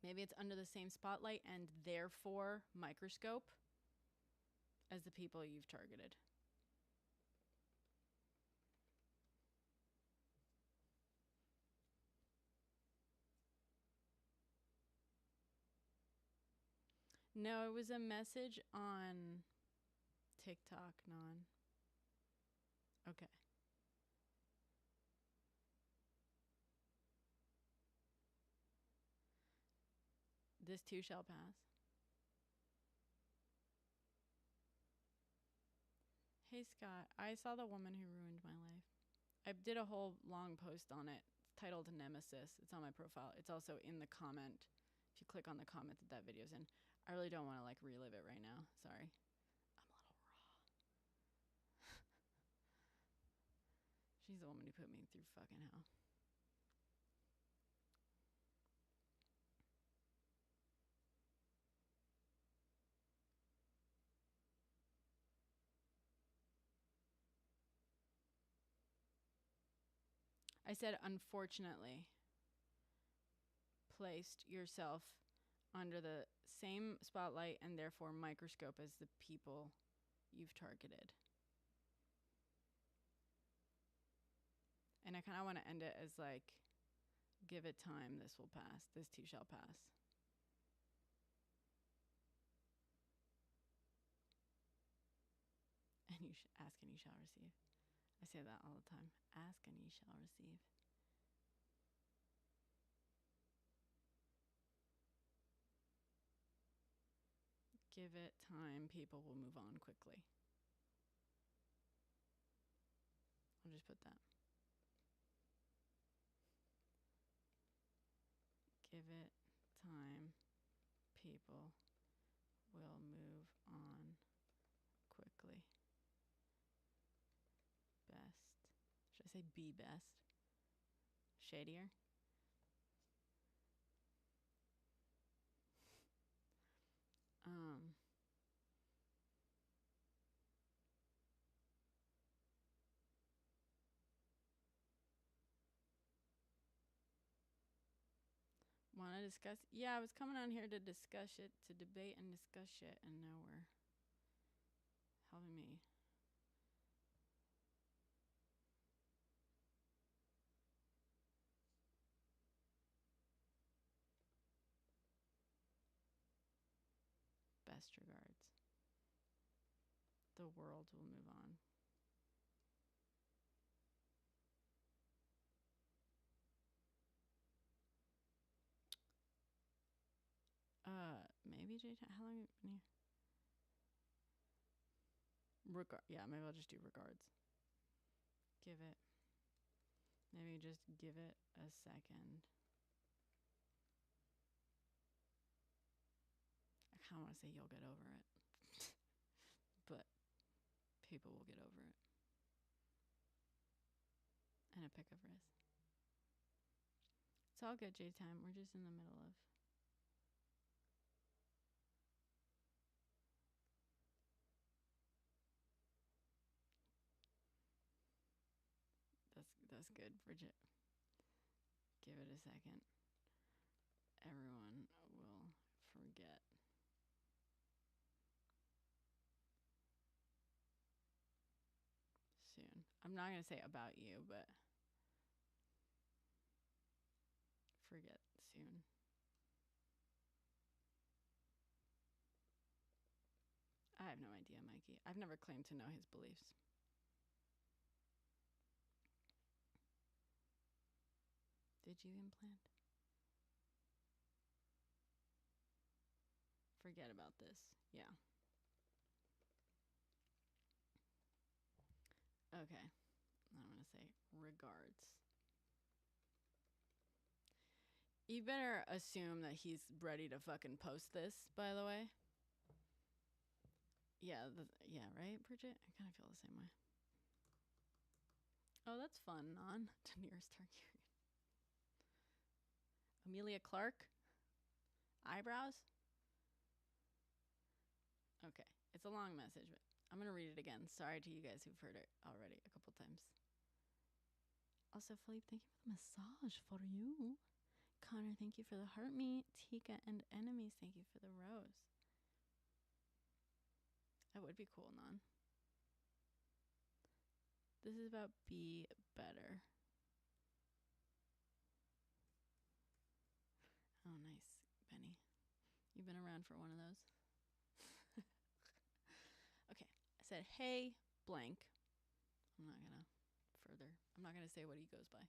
Maybe it's under the same spotlight and therefore microscope as the people you've targeted. No, it was a message on TikTok, Non. Okay. This too shall pass. Hey, Scott. I saw The Woman Who Ruined My Life. I did a whole long post on it titled Nemesis. It's on my profile. It's also in the comment. If you click on the comment that video's in. I really don't want to, like, relive it right now. Sorry. I'm a little raw. She's the woman who put me through fucking hell. I said, unfortunately, placed yourself under the same spotlight and therefore microscope as the people you've targeted. And I kind of want to end it as, like, give it time, this will pass. This too shall pass. And you ask and you shall receive. I say that all the time. Ask and ye shall receive. Give it time, people will move on quickly. I'll just put that. Give it time, people will move on quickly. Best. Should I say be best? Shadier? Want to discuss? Yeah, I was coming on here to discuss it, to debate and discuss shit, and now we're helping me. Best regards. The world will move on. Maybe J-Time. How long have you been here? Yeah, maybe I'll just do regards. Give it. Maybe just give it a second. I kind of want to say you'll get over it. But people will get over it. And a pick of wrist. It's all good, J-Time. We're just in the middle of... That's good, Bridget. Give it a second. Everyone will forget. Soon. I'm not going to say about you, but forget soon. I have no idea, Mikey. I've never claimed to know his beliefs. Did you implant? Forget about this. Yeah. Okay. I'm going to say regards. You better assume that he's ready to fucking post this, by the way. Yeah, right, Bridget? I kind of feel the same way. Oh, that's fun, Non. Daenerys Targaryen. Amelia Clark? Eyebrows? Okay. It's a long message, but I'm going to read it again. Sorry to you guys who've heard it already a couple times. Also, Philippe, thank you for the massage for you. Connor, thank you for the heart meet. Tika and enemies, thank you for the rose. That would be cool, Non. This is about be better. Oh, nice, Benny. You've been around for one of those. Okay, I said, hey, blank. I'm not gonna say what he goes by.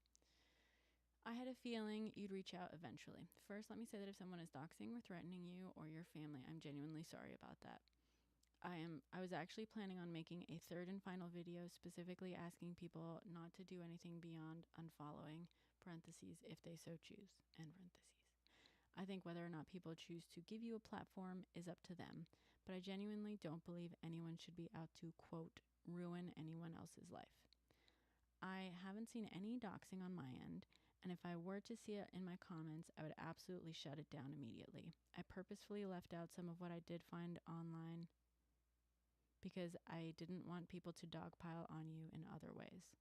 I had a feeling you'd reach out eventually. First, let me say that if someone is doxing or threatening you or your family, I'm genuinely sorry about that. I was actually planning on making a third and final video specifically asking people not to do anything beyond unfollowing, parentheses, if they so choose, end parentheses. I think whether or not people choose to give you a platform is up to them, but I genuinely don't believe anyone should be out to, quote, ruin anyone else's life. I haven't seen any doxing on my end, and if I were to see it in my comments, I would absolutely shut it down immediately. I purposefully left out some of what I did find online because I didn't want people to dogpile on you in other ways.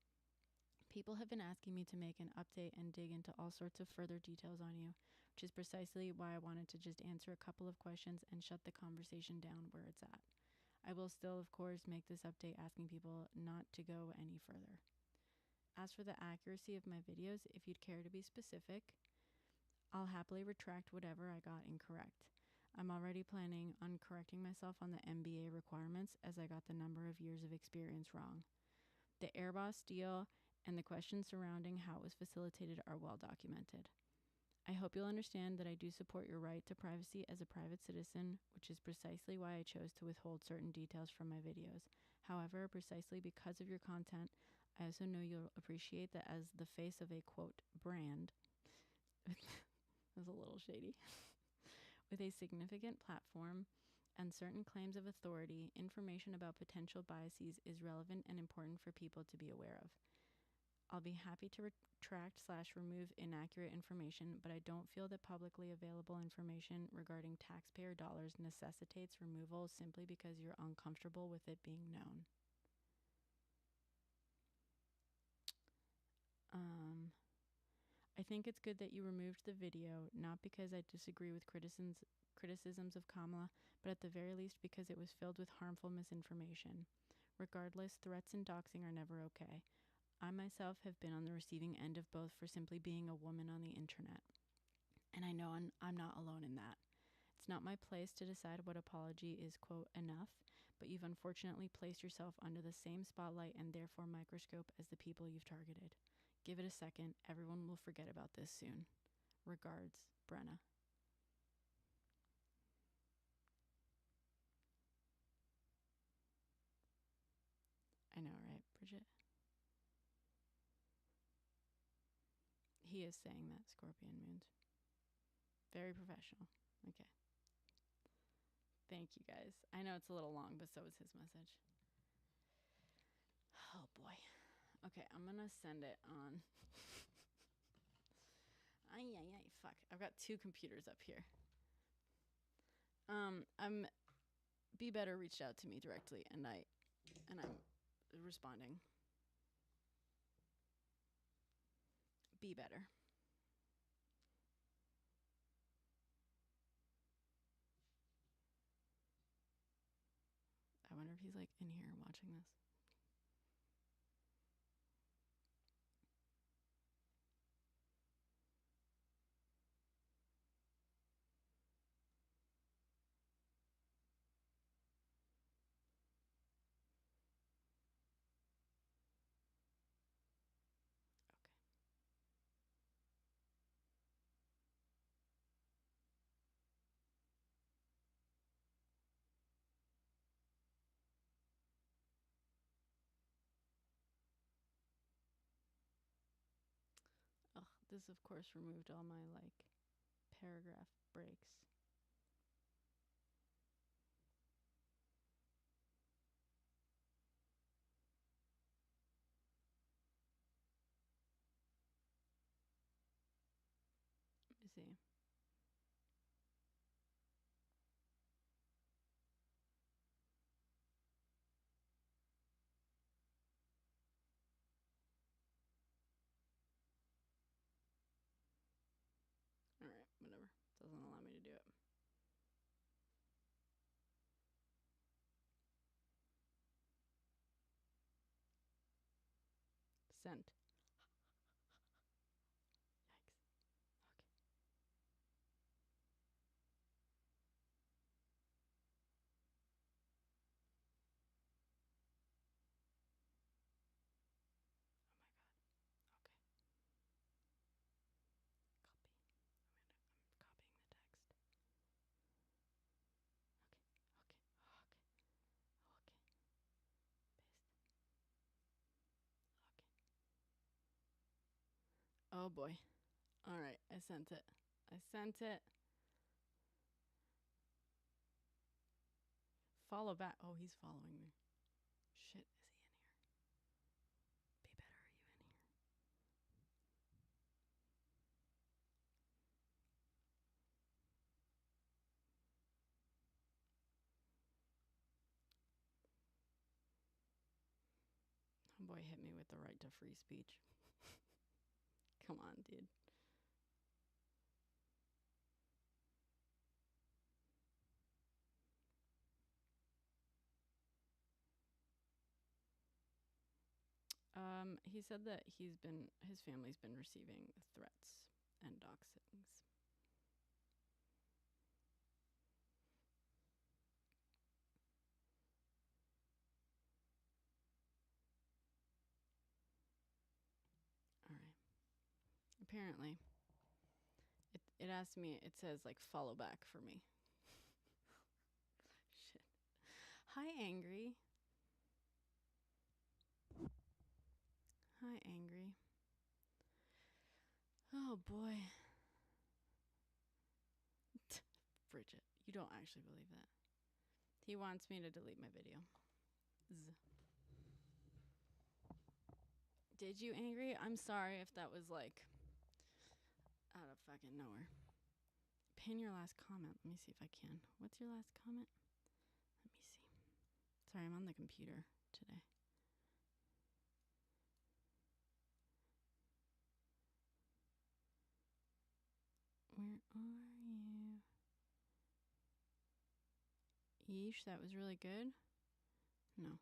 People have been asking me to make an update and dig into all sorts of further details on you, which is precisely why I wanted to just answer a couple of questions and shut the conversation down where it's at. I will still, of course, make this update asking people not to go any further. As for the accuracy of my videos, if you'd care to be specific, I'll happily retract whatever I got incorrect. I'm already planning on correcting myself on the MBA requirements as I got the number of years of experience wrong. The Airbus deal and the questions surrounding how it was facilitated are well documented. I hope you'll understand that I do support your right to privacy as a private citizen, which is precisely why I chose to withhold certain details from my videos. However, precisely because of your content, I also know you'll appreciate that as the face of a, quote, brand, that's a little shady, with a significant platform and certain claims of authority, information about potential biases is relevant and important for people to be aware of. I'll be happy to retract/remove inaccurate information, but I don't feel that publicly available information regarding taxpayer dollars necessitates removal simply because you're uncomfortable with it being known. I think it's good that you removed the video, not because I disagree with criticisms of Kamala, but at the very least because it was filled with harmful misinformation. Regardless, threats and doxing are never okay. I myself have been on the receiving end of both for simply being a woman on the internet. And I know I'm not alone in that. It's not my place to decide what apology is, quote, enough, but you've unfortunately placed yourself under the same spotlight and therefore microscope as the people you've targeted. Give it a second. Everyone will forget about this soon. Regards, Brenna. I know, right, Bridget? He is saying that, Scorpion Moons. Very professional. Okay. Thank you, guys. I know it's a little long, but so is his message. Oh, boy. Okay, I'm going to send it on. Ay, fuck. I've got 2 computers up here. Be Better reached out to me directly, and I'm responding. Be Better. I wonder if he's like in here watching this. Okay. Ugh, this of course removed all my like paragraph breaks. Let me see. All right, whatever. Doesn't allow me to do it. Sent. Yikes. Okay. Oh my god. Okay. Copy. I'm copying the text. Okay. Okay. Paste. Okay. Oh boy. All right, I sent it. Follow back. Oh, he's following me. Shit, is he in here? Be Better, are you in here? Oh boy, hit me with the right to free speech. Come on, dude. He said that his family's been receiving threats and doxings. All right. Apparently, it asked me. It says like follow back for me. Shit. Hi, Angry. Hi, Angry. Oh boy. Bridget, you don't actually believe that. He wants me to delete my video. Did you, Angry? I'm sorry if that was like out of fucking nowhere. Pin your last comment. Let me see if I can. What's your last comment? Let me see. Sorry, I'm on the computer today. Where are you? Yeesh, that was really good. No.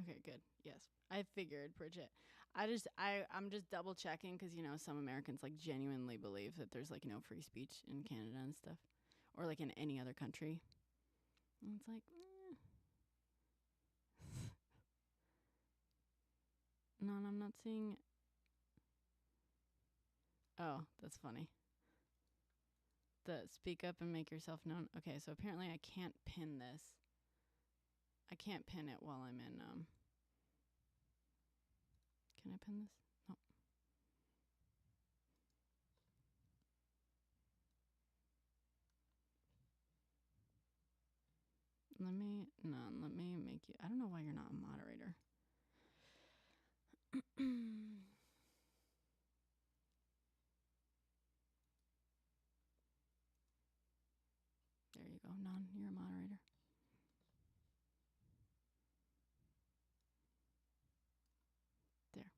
Okay, good. Yes. I figured, Bridget. I'm just double checking because, some Americans like genuinely believe that there's like no free speech in Canada and stuff, or like in any other country. And it's like, no, I'm not seeing. Oh, that's funny. The speak up and make yourself known. Okay, so apparently I can't pin this. I can't pin it while I'm in. Can I pin this? No. Let me make you. I don't know why you're not a moderator. There you go. None. You're a moderator. There.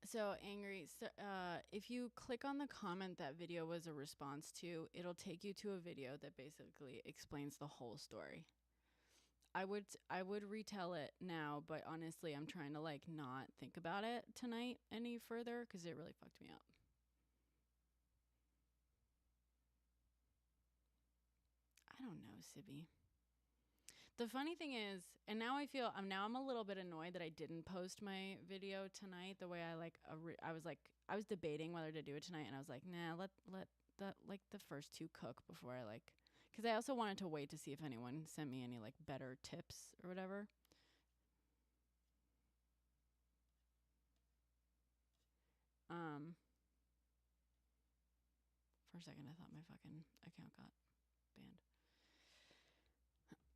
So angry. So, if you click on the comment that video was a response to, it'll take you to a video that basically explains the whole story. I would retell it now, but honestly, I'm trying to like not think about it tonight any further because it really fucked me up. I don't know, Sibby. The funny thing is, and now I'm a little bit annoyed that I didn't post my video tonight the way I like. I was debating whether to do it tonight, and I was like, nah, let the first two cook before I like, because I also wanted to wait to see if anyone sent me any like better tips or whatever. For a second, I thought my fucking account got banned.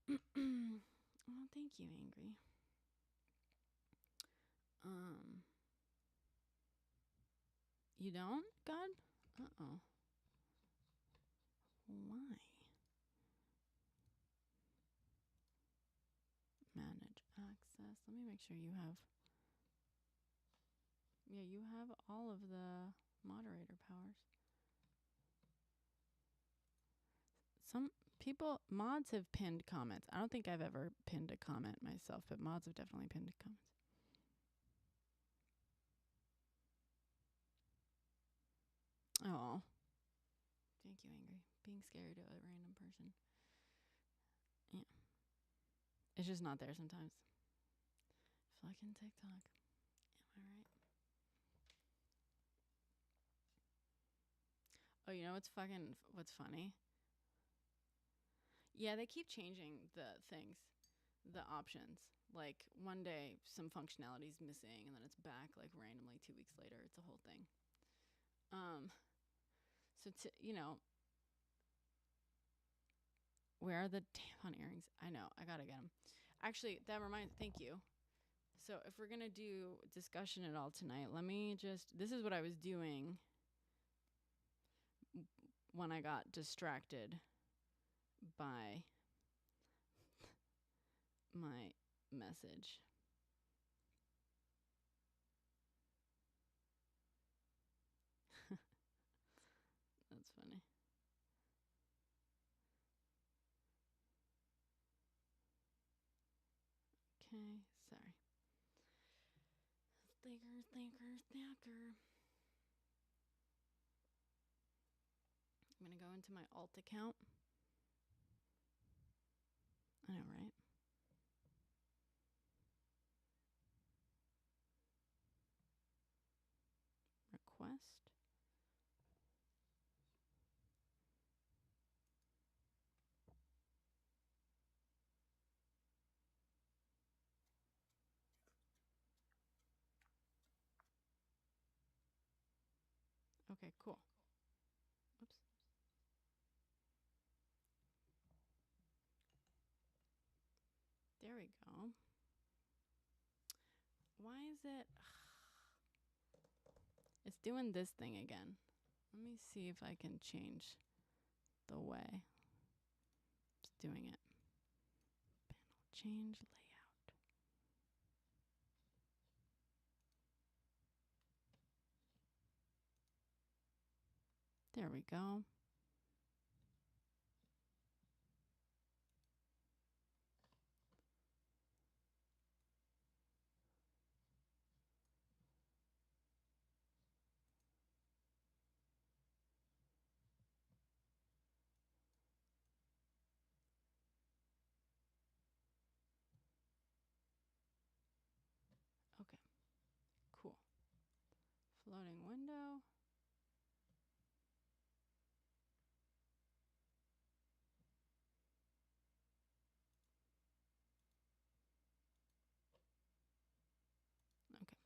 Oh, thank you, Angry. You don't, God? Uh-oh. Why? Manage access. Let me make sure you have. Yeah, you have all of the moderator powers. Some mods have pinned comments. I don't think I've ever pinned a comment myself, but mods have definitely pinned comments. Oh. Thank you, Angry. Being scary to a random person. Yeah. It's just not there sometimes. Fucking TikTok. Am I right? Oh, you know what's funny? Yeah, they keep changing the things, the options. Like one day some functionality's missing and then it's back like randomly 2 weeks later. It's a whole thing. So where are the tampon earrings? I know, I gotta get them. Actually, that reminds. Thank you. So if we're gonna do discussion at all tonight, this is what I was doing when I got distracted by my message. That's funny. Okay, sorry. Thinker. I'm gonna go into my alt account. I know, right? Request. Okay, cool. Oops. There we go. Why is it? It's doing this thing again. Let me see if I can change the way it's doing it. Panel change layout. There we go. loading window. Okay.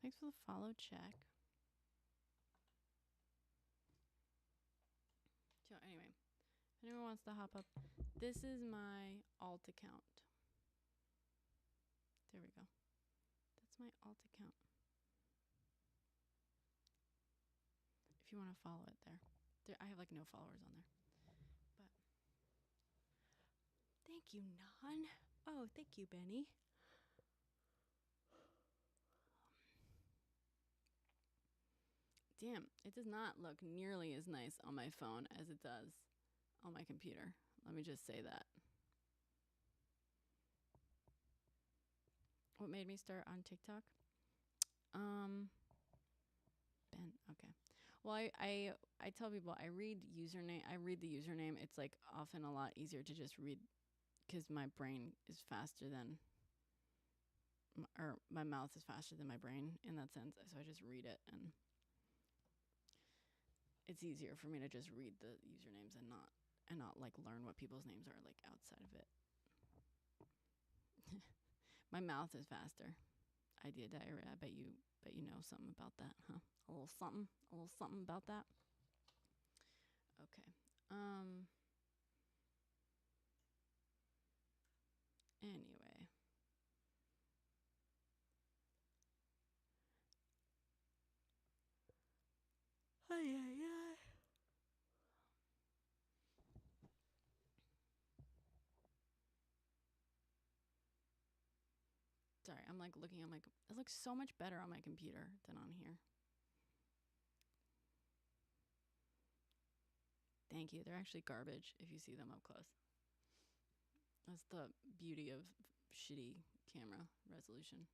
Thanks for the follow check. So anyway, if anyone wants to hop up, this is my alt account. There we go. That's my alt account. If you want to follow it there. I have like no followers on there. But thank you, Nan. Oh, thank you, Benny. Damn, it does not look nearly as nice on my phone as it does on my computer. Let me just say that. What made me start on TikTok? Ben, okay. Well, I tell people I read the username. It's like often a lot easier to just read because my brain is faster than or my mouth is faster than my brain in that sense. So I just read it, and it's easier for me to just read the usernames and not like learn what people's names are like outside of it. My mouth is faster. Idea diarrhea. I bet you know something about that, huh? A little something about that. Okay. Anyway. Ay. Sorry, I'm like looking at it looks so much better on my computer than on here. Thank you. They're actually garbage if you see them up close. That's the beauty of shitty camera resolution.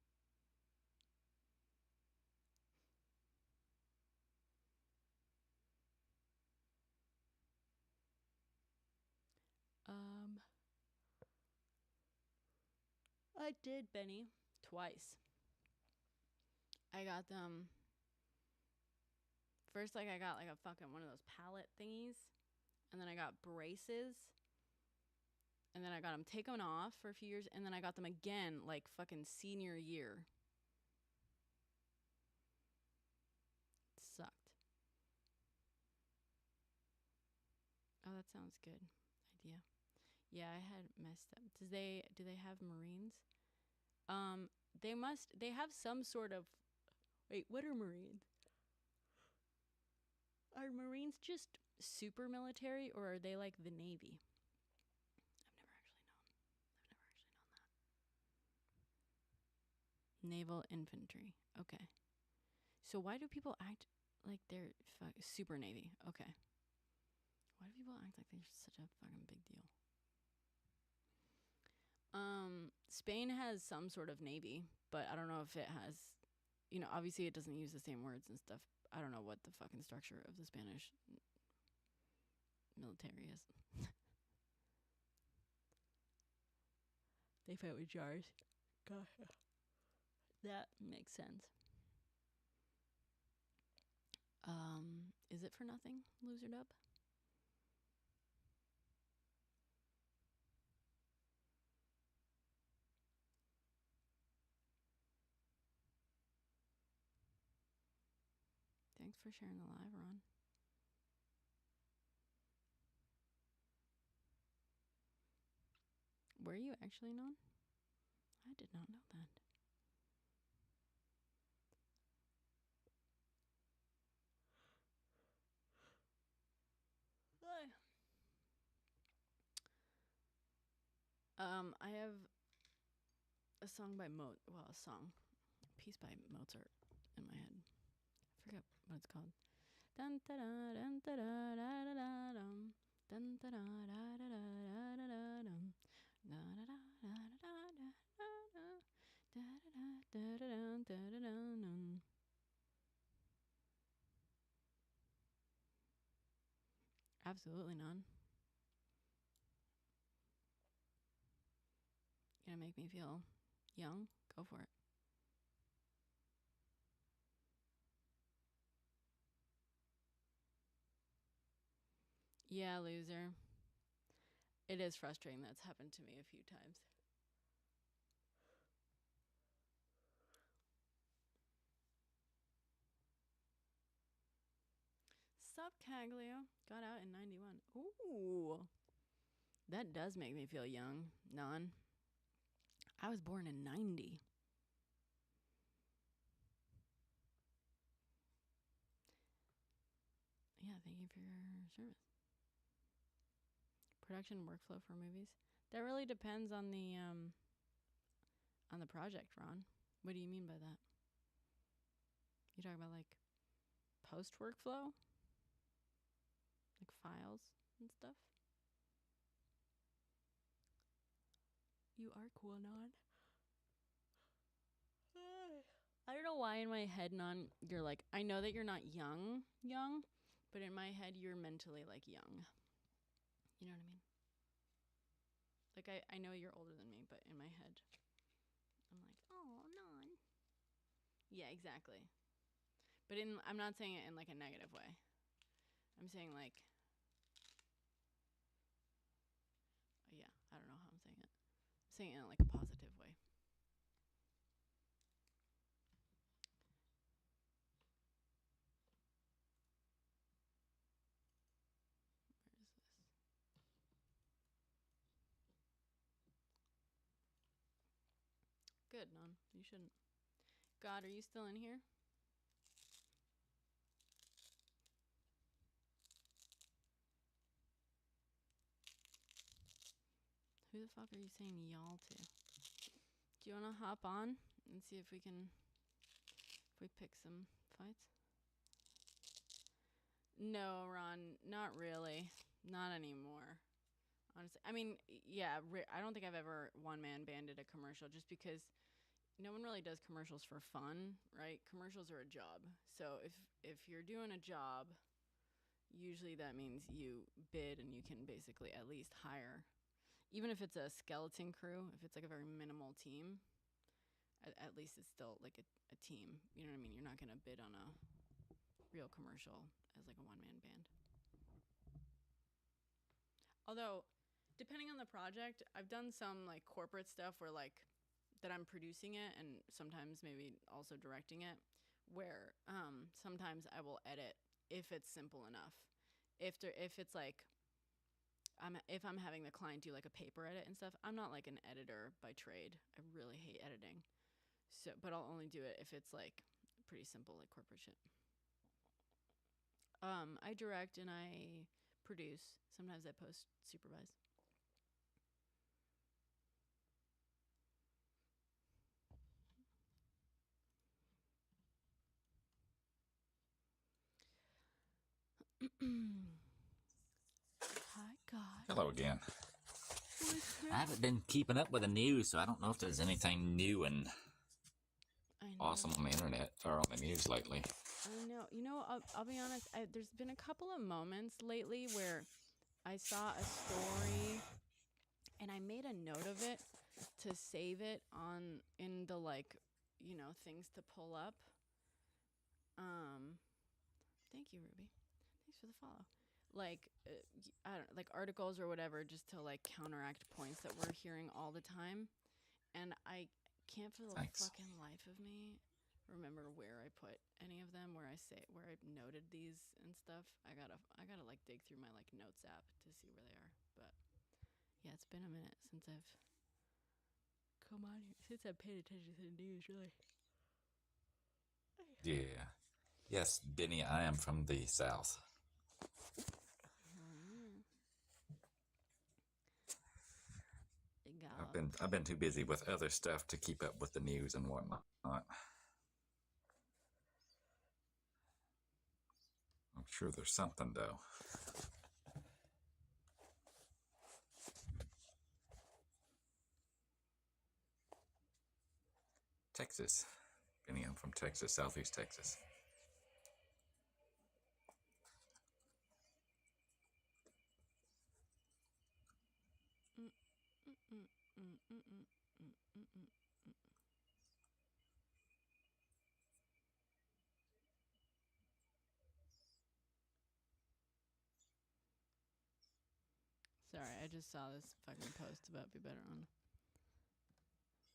I did, Benny, twice. I got them. First, like I got like a fucking one of those palette thingies, and then I got braces, and then I got them taken off for a few years, and then I got them again like fucking senior year. It sucked. Oh, that sounds good. Idea. Yeah, I had messed up. Do they have Marines? They have some sort of. Wait, what are Marines? Are Marines just super military, or are they like the Navy? I've never actually known that. Naval infantry. Okay. So why do people act like they're super Navy? Okay. Why do people act like they're such a fucking big deal? Spain has some sort of navy, but I don't know if it has, obviously it doesn't use the same words and stuff. I don't know what the fucking structure of the Spanish military is. They fight with jars. Gosh. That makes sense. Is it for nothing, loser dub? Thanks for sharing the live, Ron. Were you actually known? I did not know that. I have a song by a piece by Mozart in my head. I forget what it's called. Dun da da dun da da da da da dum. Dun da da da da da da da dum. Da da da da da da da da da da da da dum. Absolutely none. Gonna make me feel young? Go for it. Yeah, loser. It is frustrating. That's happened to me a few times. Sup, Caglio? Got out in 91. Ooh. That does make me feel young. Non. I was born in 90. Yeah, thank you for your service. Production workflow for movies. That really depends on the project, Ron. What do you mean by that? You talking about like post workflow? Like files and stuff? You are cool, Non. I don't know why in my head, Non, you're like, I know that you're not young, but in my head, you're mentally like young. You know what I mean? Like, I know you're older than me, but in my head, I'm like, oh, Non. Yeah, exactly. But I'm not saying it in like a negative way. I'm saying like, yeah, I don't know how I'm saying it. I'm saying it in like a positive way. Where is this? Good, Non. You shouldn't. God, are you still in here? Who the fuck are you saying y'all to? Do you want to hop on and see if we pick some fights? No, Ron, not really. Not anymore. Honestly, I mean, yeah, I don't think I've ever one-man banded a commercial just because no one really does commercials for fun, right? Commercials are a job. So if you're doing a job, usually that means you bid and you can basically at least hire, even if it's a skeleton crew, if it's like a very minimal team, at least it's still like a team. You know what I mean? You're not going to bid on a real commercial as like a one-man band. Although, depending on the project, I've done some like corporate stuff where like that I'm producing it and sometimes maybe also directing it, where sometimes I will edit if it's simple enough. If it's like if I'm having the client do like a paper edit and stuff, I'm not like an editor by trade. I really hate editing. So, but I'll only do it if it's like pretty simple, like corporate shit. I direct and I produce. Sometimes I post supervise. Hi, God. Hello again. I haven't been keeping up with the news, so I don't know if there's anything new and awesome on the internet or on the news lately. I know. You know, I'll be honest. There's been a couple of moments lately where I saw a story and I made a note of it to save it in the like, things to pull up. Thank you, Ruby. Thanks for the follow. Like, I don't like articles or whatever, just to like counteract points that we're hearing all the time, and I can't for the fucking life of me remember where I put any of them, where I noted these and stuff. I gotta like dig through my like notes app to see where they are. But yeah, it's been a minute since I've come on here, since I've paid attention to the news, really. Yeah. Yes, Benny, I am from the South. I've been too busy with other stuff to keep up with the news and whatnot. I'm sure there's something though. Texas. Benny, I'm from Texas, Southeast Texas. Sorry, I just saw this fucking post about Be Better on.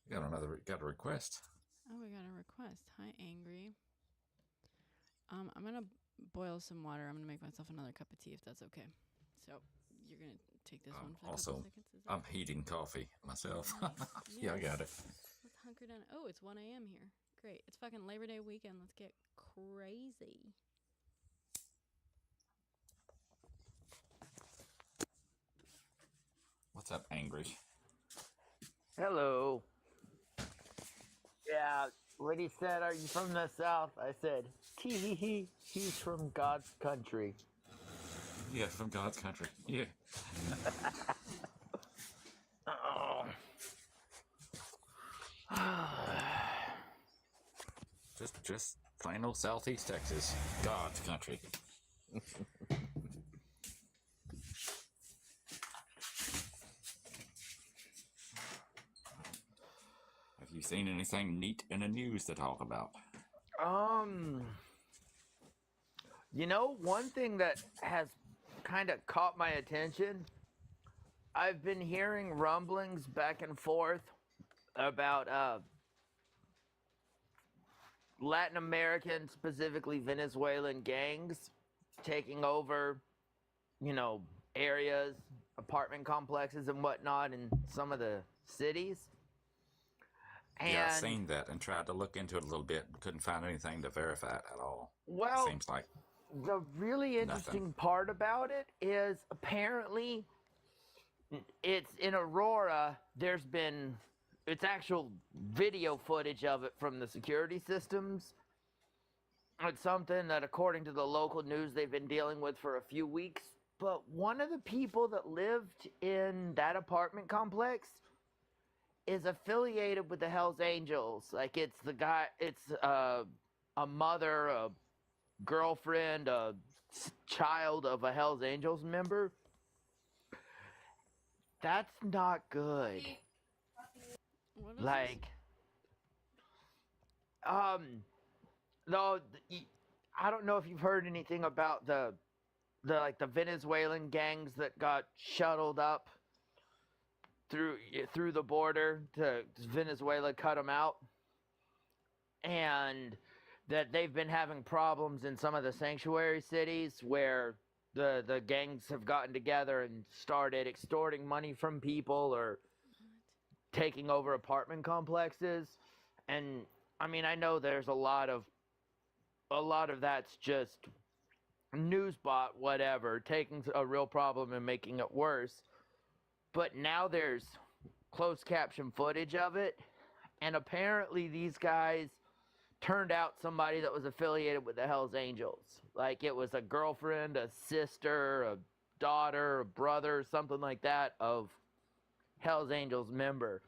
Got a request. Oh, we got a request. Hi, Angry. I'm gonna boil some water. I'm gonna make myself another cup of tea if that's okay. So you're gonna take this one for a couple seconds. I'm heating coffee myself. Nice. Yeah, I got it. Let's hunker down. Oh, it's 1 a.m. here. Great. It's fucking Labor Day weekend. Let's get crazy. What's up, Angry? Hello. Yeah, when he said, "Are you from the South?" I said, "Tee he's from God's country." Yeah, from God's country. Yeah. Oh. Just plain old Southeast Texas, God's country. Have you seen anything neat in the news to talk about? You know, one thing that has kind of caught my attention, I've been hearing rumblings back and forth about Latin American, specifically Venezuelan gangs taking over, areas, apartment complexes and whatnot in some of the cities. Yeah, I seen that and tried to look into it a little bit. Couldn't find anything to verify it at all. Well, seems like the really interesting part about it is apparently it's in Aurora. It's actual video footage of it from the security systems. It's something that, according to the local news, they've been dealing with for a few weeks. But one of the people that lived in that apartment complex is affiliated with the Hells Angels. Like, it's the guy, it's a mother, a girlfriend, a child of a Hells Angels member. That's not good. What is Like, though, I don't know if you've heard anything about the Venezuelan gangs that got shuttled up through the border to Venezuela, cut them out, and that they've been having problems in some of the sanctuary cities where the gangs have gotten together and started extorting money from people or taking over apartment complexes. And I mean, I know there's a lot of that's just news bot, whatever, taking a real problem and making it worse. But now there's closed caption footage of it, and apparently these guys turned out somebody that was affiliated with the Hells Angels. Like, it was a girlfriend, a sister, a daughter, a brother, something like that of Hells Angels member.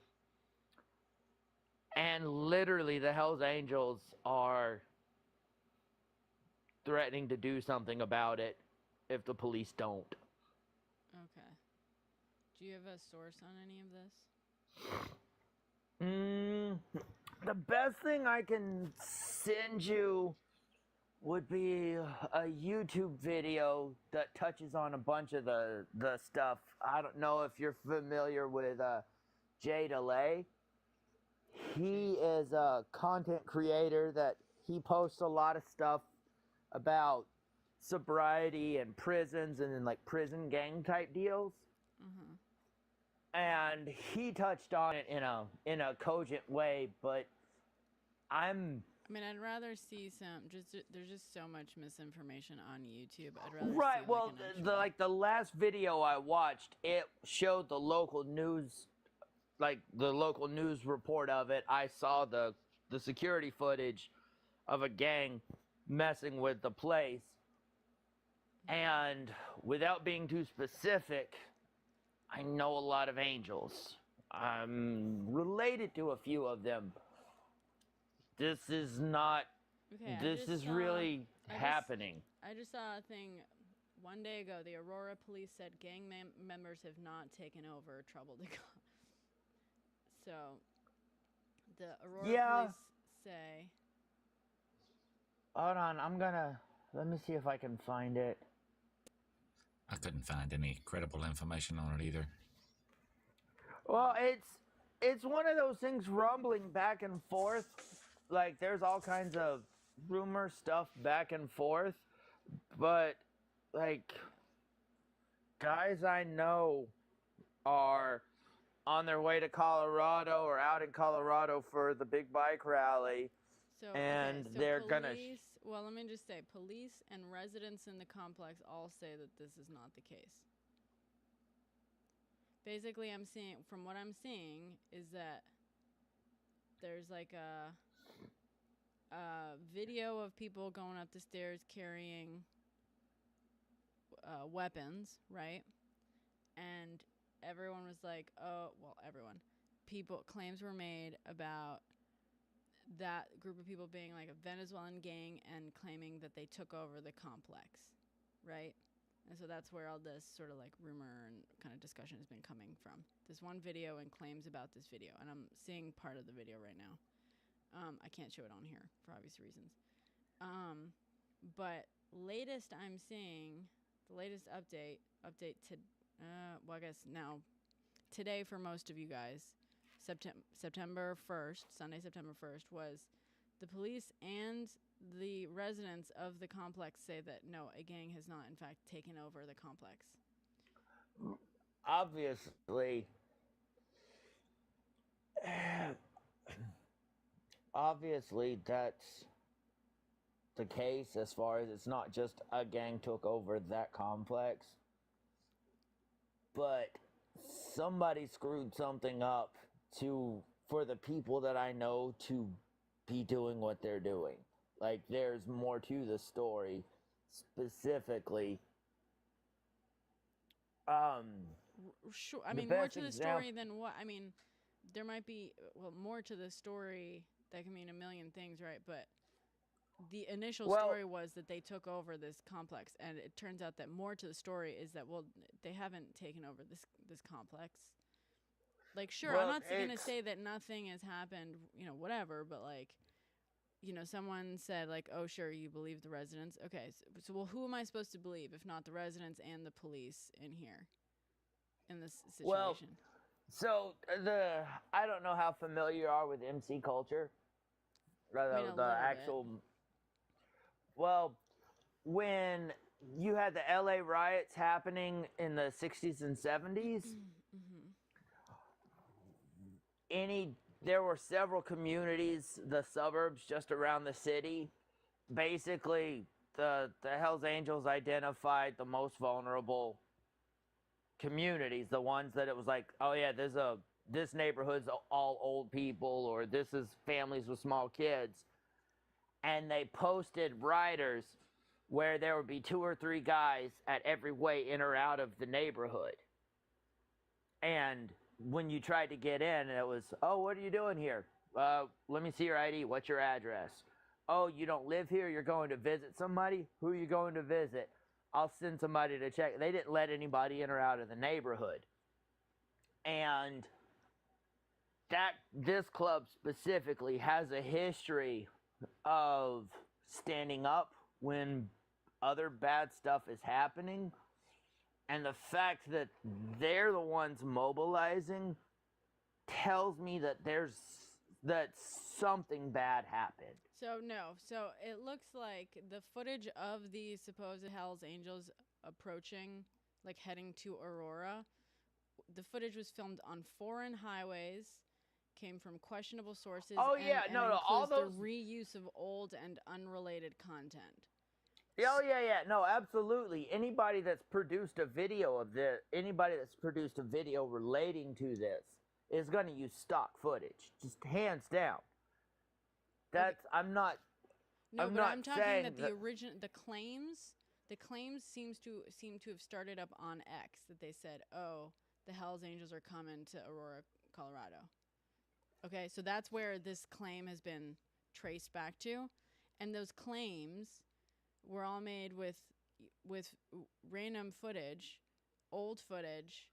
And literally the Hells Angels are threatening to do something about it if the police don't. Okay. Do you have a source on any of this? The best thing I can send you would be a YouTube video that touches on a bunch of the stuff. I don't know if you're familiar with Jay DeLay. He is a content creator that he posts a lot of stuff about sobriety and prisons and then like prison gang type deals. And he touched on it in a cogent way, but I mean, I'd rather see there's just so much misinformation on YouTube. I'd rather right. see, Well, the last video I watched, it showed the local news, like the local news report of it. I saw the security footage of a gang messing with the place, and without being too specific, I know a lot of angels. I'm related to a few of them. This is not. Okay, this is really happening. I just saw a thing one day ago. The Aurora police said gang members have not taken over troubled cops. So, the Aurora police say. Hold on, let me see if I can find it. I couldn't find any credible information on it either. Well, it's one of those things rumbling back and forth. Like there's all kinds of rumor stuff back and forth, but like guys I know are on their way to Colorado or out in Colorado for the big bike rally. So, And okay, so they're police, gonna well, let me just say, police and residents in the complex all say that this is not the case. Basically, from what I'm seeing, is that there's like a video of people going up the stairs carrying weapons, right? And everyone was like, oh, well, everyone. Claims were made about that group of people being like a Venezuelan gang and claiming that they took over the complex, right? And so that's where all this sort of like rumor and kind of discussion has been coming from. This one video and claims about this video, and I'm seeing part of the video right now. I can't show it on here for obvious reasons. But latest I'm seeing, the latest update to, well, I guess now, today for most of you guys, September 1st, Sunday, September 1st, was the police and the residents of the complex say that no, a gang has not, in fact, taken over the complex. Obviously that's the case as far as it's not just a gang took over that complex, but somebody screwed something up for the people that I know to be doing what they're doing. Like there's more to the story, specifically. Sure. I mean, more to the story than what? I mean, there might be, well, more to the story that can mean a million things, right? But the initial story was that they took over this complex, and it turns out that more to the story is that, well, they haven't taken over this complex. Like, sure, I'm not going to say that nothing has happened, whatever, but like, someone said like, oh, sure, you believe the residents. Okay, so well, who am I supposed to believe if not the residents and the police in here, in this situation? Well, so I don't know how familiar you are with MC culture. The actual. Bit. Well, when you had the LA riots happening in the 60s and 70s, there were several communities, the suburbs just around the city. Basically, the Hells Angels identified the most vulnerable communities, the ones that it was like, oh yeah, this neighborhood's all old people, or this is families with small kids. And they posted riders where there would be 2 or 3 guys at every way in or out of the neighborhood. And when you tried to get in, it was, oh, what are you doing here? Let me see your ID. What's your address? Oh, you don't live here? You're going to visit somebody? Who are you going to visit? I'll send somebody to check. They didn't let anybody in or out of the neighborhood. And this club specifically has a history of standing up when other bad stuff is happening. And the fact that they're the ones mobilizing tells me that something bad happened. So it looks like the footage of the supposed Hells Angels approaching, like heading to Aurora, the footage was filmed on foreign highways, came from questionable sources. Oh yeah, and all those the reuse of old and unrelated content. Oh yeah, no, absolutely. Anybody that's produced a video of this, anybody that's produced a video relating to this is going to use stock footage, just hands down. That's okay. I'm talking that the claims seem to have started up on X, that they said, oh, the Hells Angels are coming to Aurora, Colorado. Okay, so that's where this claim has been traced back to, and those claims were all made with random footage, old footage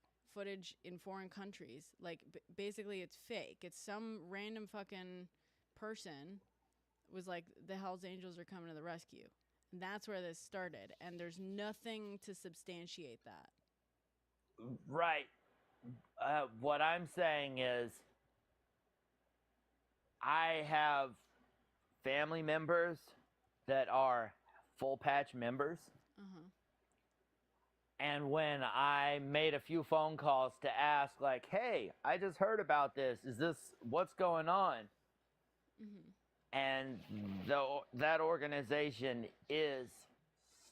in foreign countries. Like basically, it's fake. It's some random fucking person was like, the Hells Angels are coming to the rescue, And that's where this started, and there's nothing to substantiate that. Right. What I'm saying is, I have family members that are full patch members. Uh-huh. And when I made a few phone calls to ask, like, hey, I just heard about this. Is this what's going on? Mm-hmm. And that organization is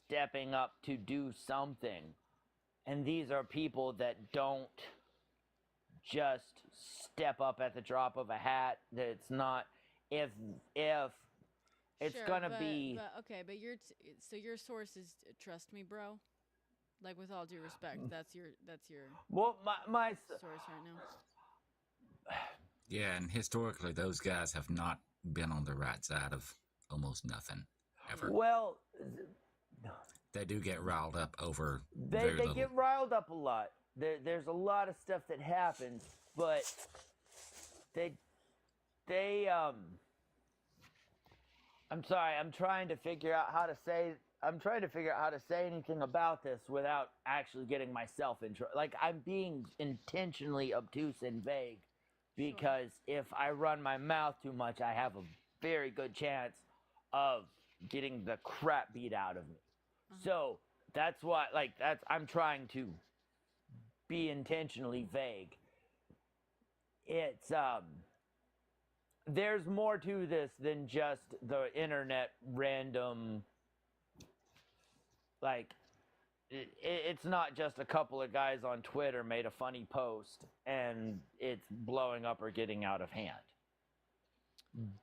stepping up to do something. And these are people that don't just step up at the drop of a hat. That's not if it's Sure, gonna be. okay, but so your source is trust me, bro. Like, with all due respect, that's your Well, my source right now. Yeah, and historically, those guys have not been on the right side of almost nothing ever. well, They do get riled up over they very little. get riled up a lot. There's a lot of stuff that happens, but they I'm sorry. I'm trying to figure out how to say anything about this without actually getting myself in trouble. Like, I'm being intentionally obtuse and vague because if I run my mouth too much, I have a very good chance of getting the crap beat out of me. So that's why, I'm trying to be intentionally vague. It's there's more to this than just the internet random. Like, it's not just a couple of guys on Twitter made a funny post and it's blowing up or getting out of hand.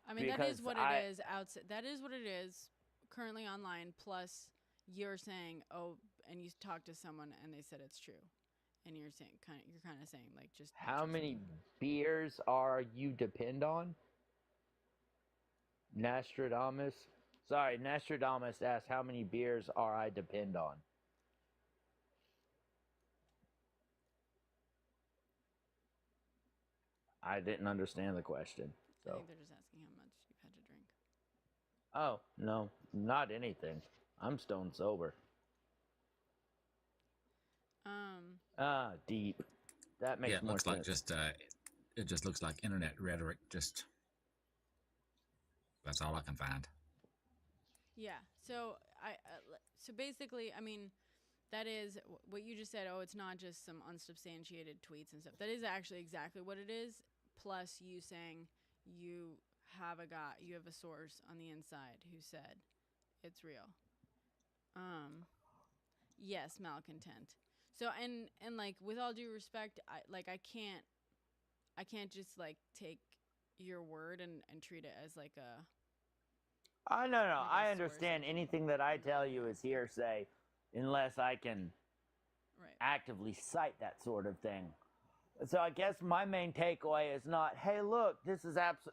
I mean, that is what it is outside. That is what it is currently online. Plus, you're saying, oh, and you talk to someone and they said it's true, and you're kind of saying, like, just how many beers are you depend on? Nostradamus asked, how many beers are I depend on? I didn't understand the question. So. I think they're just asking how much you've had to drink. Oh, no, not anything. I'm stone sober. Deep. That makes more sense. Like it just looks like internet rhetoric. That's all I can find. Yeah. So so basically, I mean, that is what you just said. Oh, it's not just some unsubstantiated tweets and stuff. That is actually exactly what it is. Plus, you saying you have a source on the inside who said it's real. Yes, malcontent. So and like, with all due respect, I can't just like take your word and treat it as like a. No. Like I a understand source. anything that I tell you is hearsay unless I can Right. actively cite that sort of thing. So I guess my main takeaway is not, hey, look,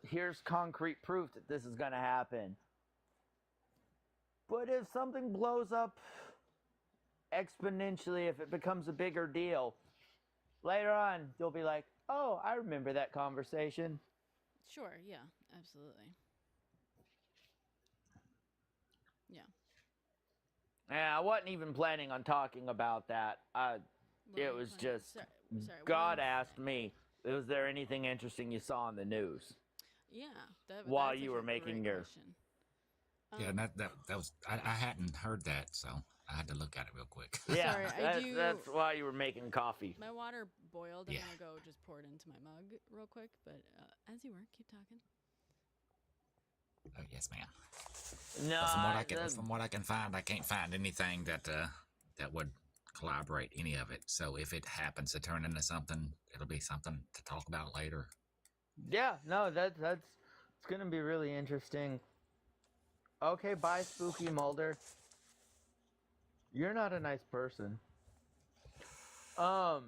here's concrete proof that this is going to happen. But if something blows up exponentially, if it becomes a bigger deal, later on you'll be like, oh, I remember that conversation. Sure. Yeah. Absolutely. Yeah. Yeah, I wasn't even planning on talking about that. It was just sorry, God asked me, was there anything interesting you saw in the news? Yeah. While that's you were actually a making great your. question. Yeah, and that was I hadn't heard that, so I had to look at it real quick. Yeah, Sorry, that's why you were making coffee. My water boiled. I'm Yeah. gonna go just pour it into my mug real quick. But as you were, keep talking. Oh, yes, ma'am. No, But from what I can find, I can't find anything that would corroborate any of it. So if it happens to turn into something, it'll be something to talk about later. Yeah, no, that's it's gonna be really interesting. Okay, bye, Spooky Mulder. You're not a nice person. Now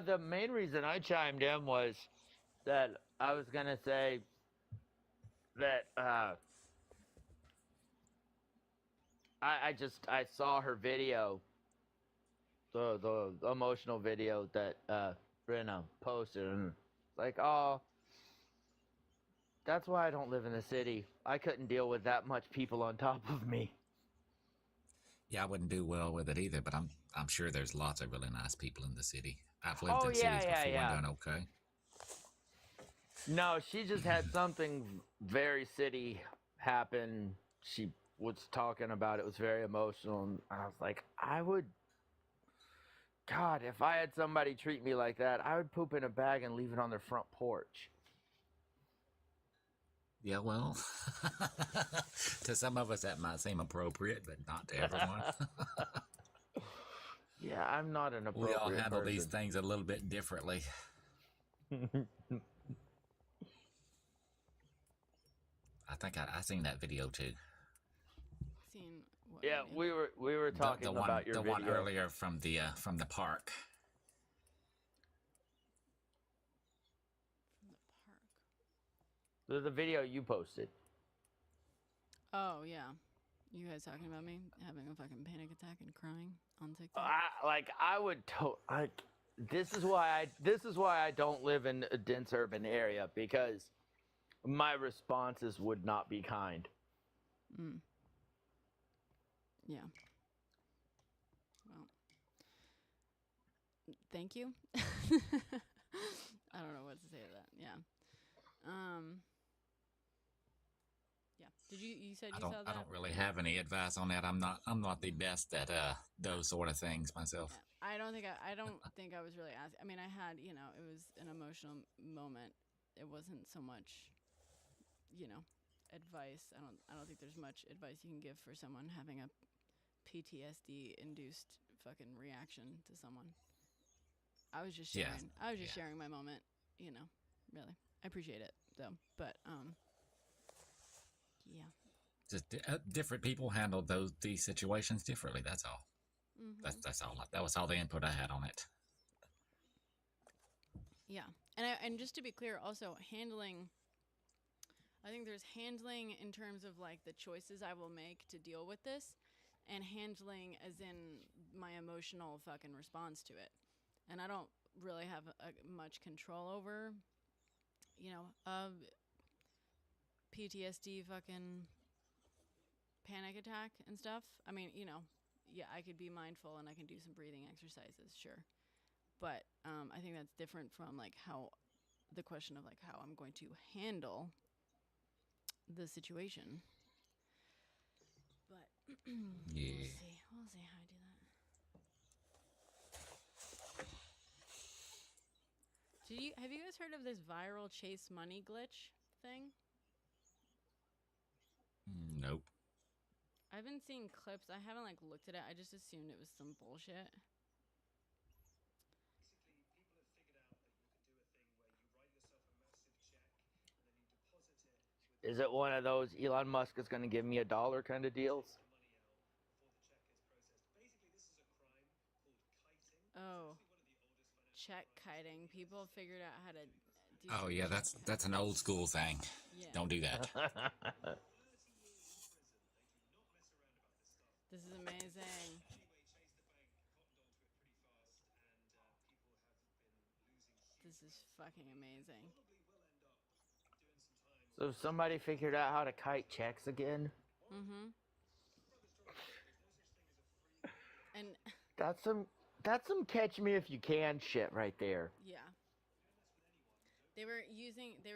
the main reason I chimed in was that I was gonna say that I saw her video, the emotional video that Brenna posted, and it's like, oh, That's why I don't live in the city. I couldn't deal with that much people on top of me. Yeah, I wouldn't do well with it either, but I'm sure there's lots of really nice people in the city. I've lived Oh in yeah, cities yeah, before and yeah. done okay. No, she just had something very city happen. She was talking about it was very emotional, and I was like, I would. God, if I had somebody treat me like that, I would poop in a bag and leave it on their front porch. Yeah, well, to some of us that might seem appropriate, but not to everyone. Yeah, I'm not an We all appropriate handle these person. things a little bit differently. I think I seen that video too. Seen what Yeah, video? we were talking about your The one video. earlier from the park. From the park. The video you posted. Oh yeah, you guys talking about me having a fucking panic attack and crying on TikTok? I would this is why I don't live in a dense urban area, because my responses would not be kind. Mm. Yeah. Well, thank you. I don't know what to say to that. Yeah. Yeah. Did you said you saw that? I don't really have any advice on that. I'm not the best at those sort of things myself. Yeah. I don't think I was really asking. I mean, I had, it was an emotional moment. It wasn't so much, advice. I don't think there's much advice you can give for someone having a PTSD induced fucking reaction to someone. I was just sharing. Yeah. I was just sharing my moment, really. I appreciate it though. But yeah. Just different people handle these situations differently. That's all. Mm-hmm. That's all. That was all the input I had on it. Yeah, and just to be clear, also handling. I think there's handling in terms of like the choices I will make to deal with this, and handling as in my emotional fucking response to it. And I don't really have much control over, PTSD fucking panic attack and stuff. I mean, yeah, I could be mindful and I can do some breathing exercises, sure. But I think that's different from like the question of like how I'm going to handle the situation. But Yeah. We'll see how I do that. Have you guys heard of this viral chase money glitch thing? Nope. I've been seeing clips. I haven't like looked at it. I just assumed it was some bullshit. Is it one of those Elon Musk is going to give me $1 kind of deals? Oh, check kiting. People figured out how to do. Oh yeah, that's an old school thing. Yeah. Don't do that. This is amazing. This is fucking amazing. So somebody figured out how to kite checks again? Mm-hmm. And That's some catch me if you can shit right there. yeah. They were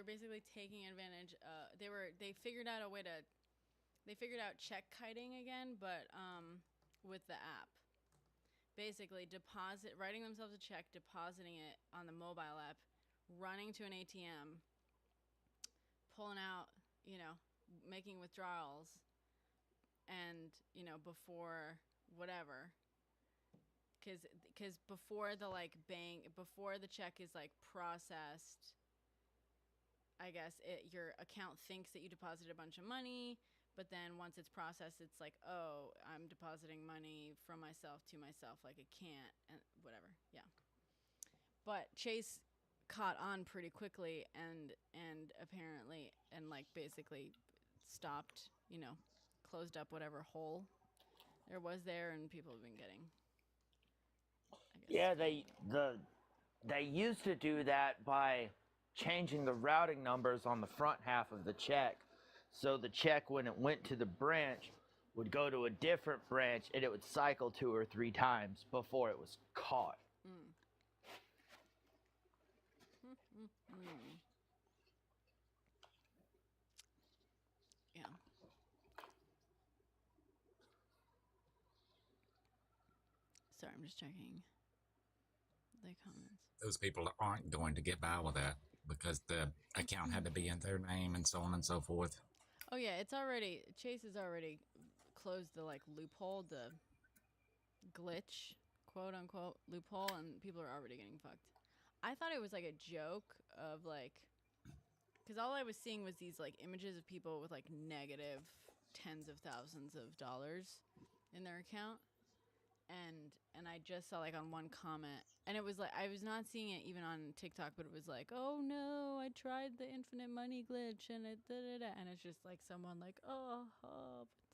basically taking advantage. They figured out a way to. They figured out check kiting again, but with the app. Basically, writing themselves a check, depositing it on the mobile app, running to an ATM, pulling out, making withdrawals, and before whatever. Because before before the check is like processed, I guess your account thinks that you deposited a bunch of money, but then once it's processed, it's like, oh, I'm depositing money from myself to myself, like it can't, and whatever, yeah. But Chase caught on pretty quickly, and apparently, and like basically stopped, closed up whatever hole there was there, and people have been getting. I guess, Yeah, they used to do that by changing the routing numbers on the front half of the check. So the check, when it went to the branch, would go to a different branch and it would cycle 2 or 3 times before it was caught. Yeah. Sorry, I'm just checking the comments. Those people aren't going to get by with that because the account had to be in their name and so on and so forth. Oh yeah, it's already Chase has already closed the like loophole, the glitch, quote unquote loophole, and people are already getting fucked. I thought it was like a joke of like, because all I was seeing was these like images of people with like negative tens of thousands of dollars in their account, and I just saw like on one comment, and it was like I was not seeing it even on TikTok, but it was like, oh no, I tried the infinite money glitch and it and it's just like someone like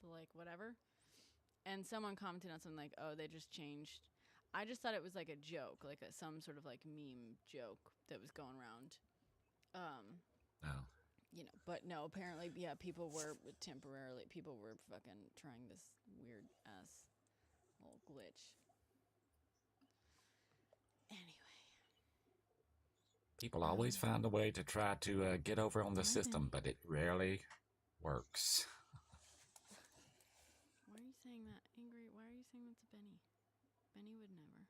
to like whatever, and someone commented on something like, oh, they just changed. I just thought it was like a joke, like some sort of like meme joke that was going around. Oh. You know, but no, apparently, yeah, people were fucking trying this weird ass little glitch. Anyway. People always find a way to try to get over on the system, but it rarely works. Why are you saying that, Ingrid? Why are you saying that to Benny? Benny would never.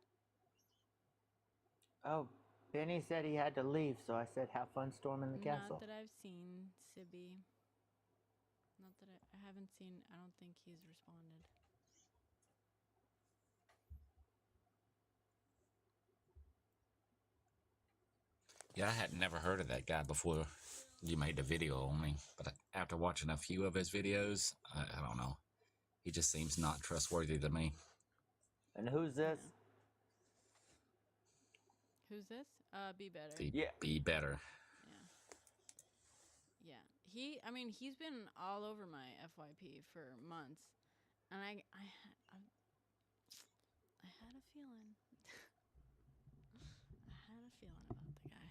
Oh, Benny said he had to leave, so I said, have fun storming the castle. Not that I've seen, Sibby. Not that I haven't seen. I don't think he's responded. Yeah, I had never heard of that guy before you made the video on me, but after watching a few of his videos, I don't know. He just seems not trustworthy to me. And who's this? Yeah. Who's this? Be better. Be better. Yeah. He's been all over my FYP for months, and I had a feeling. I had a feeling about the guy.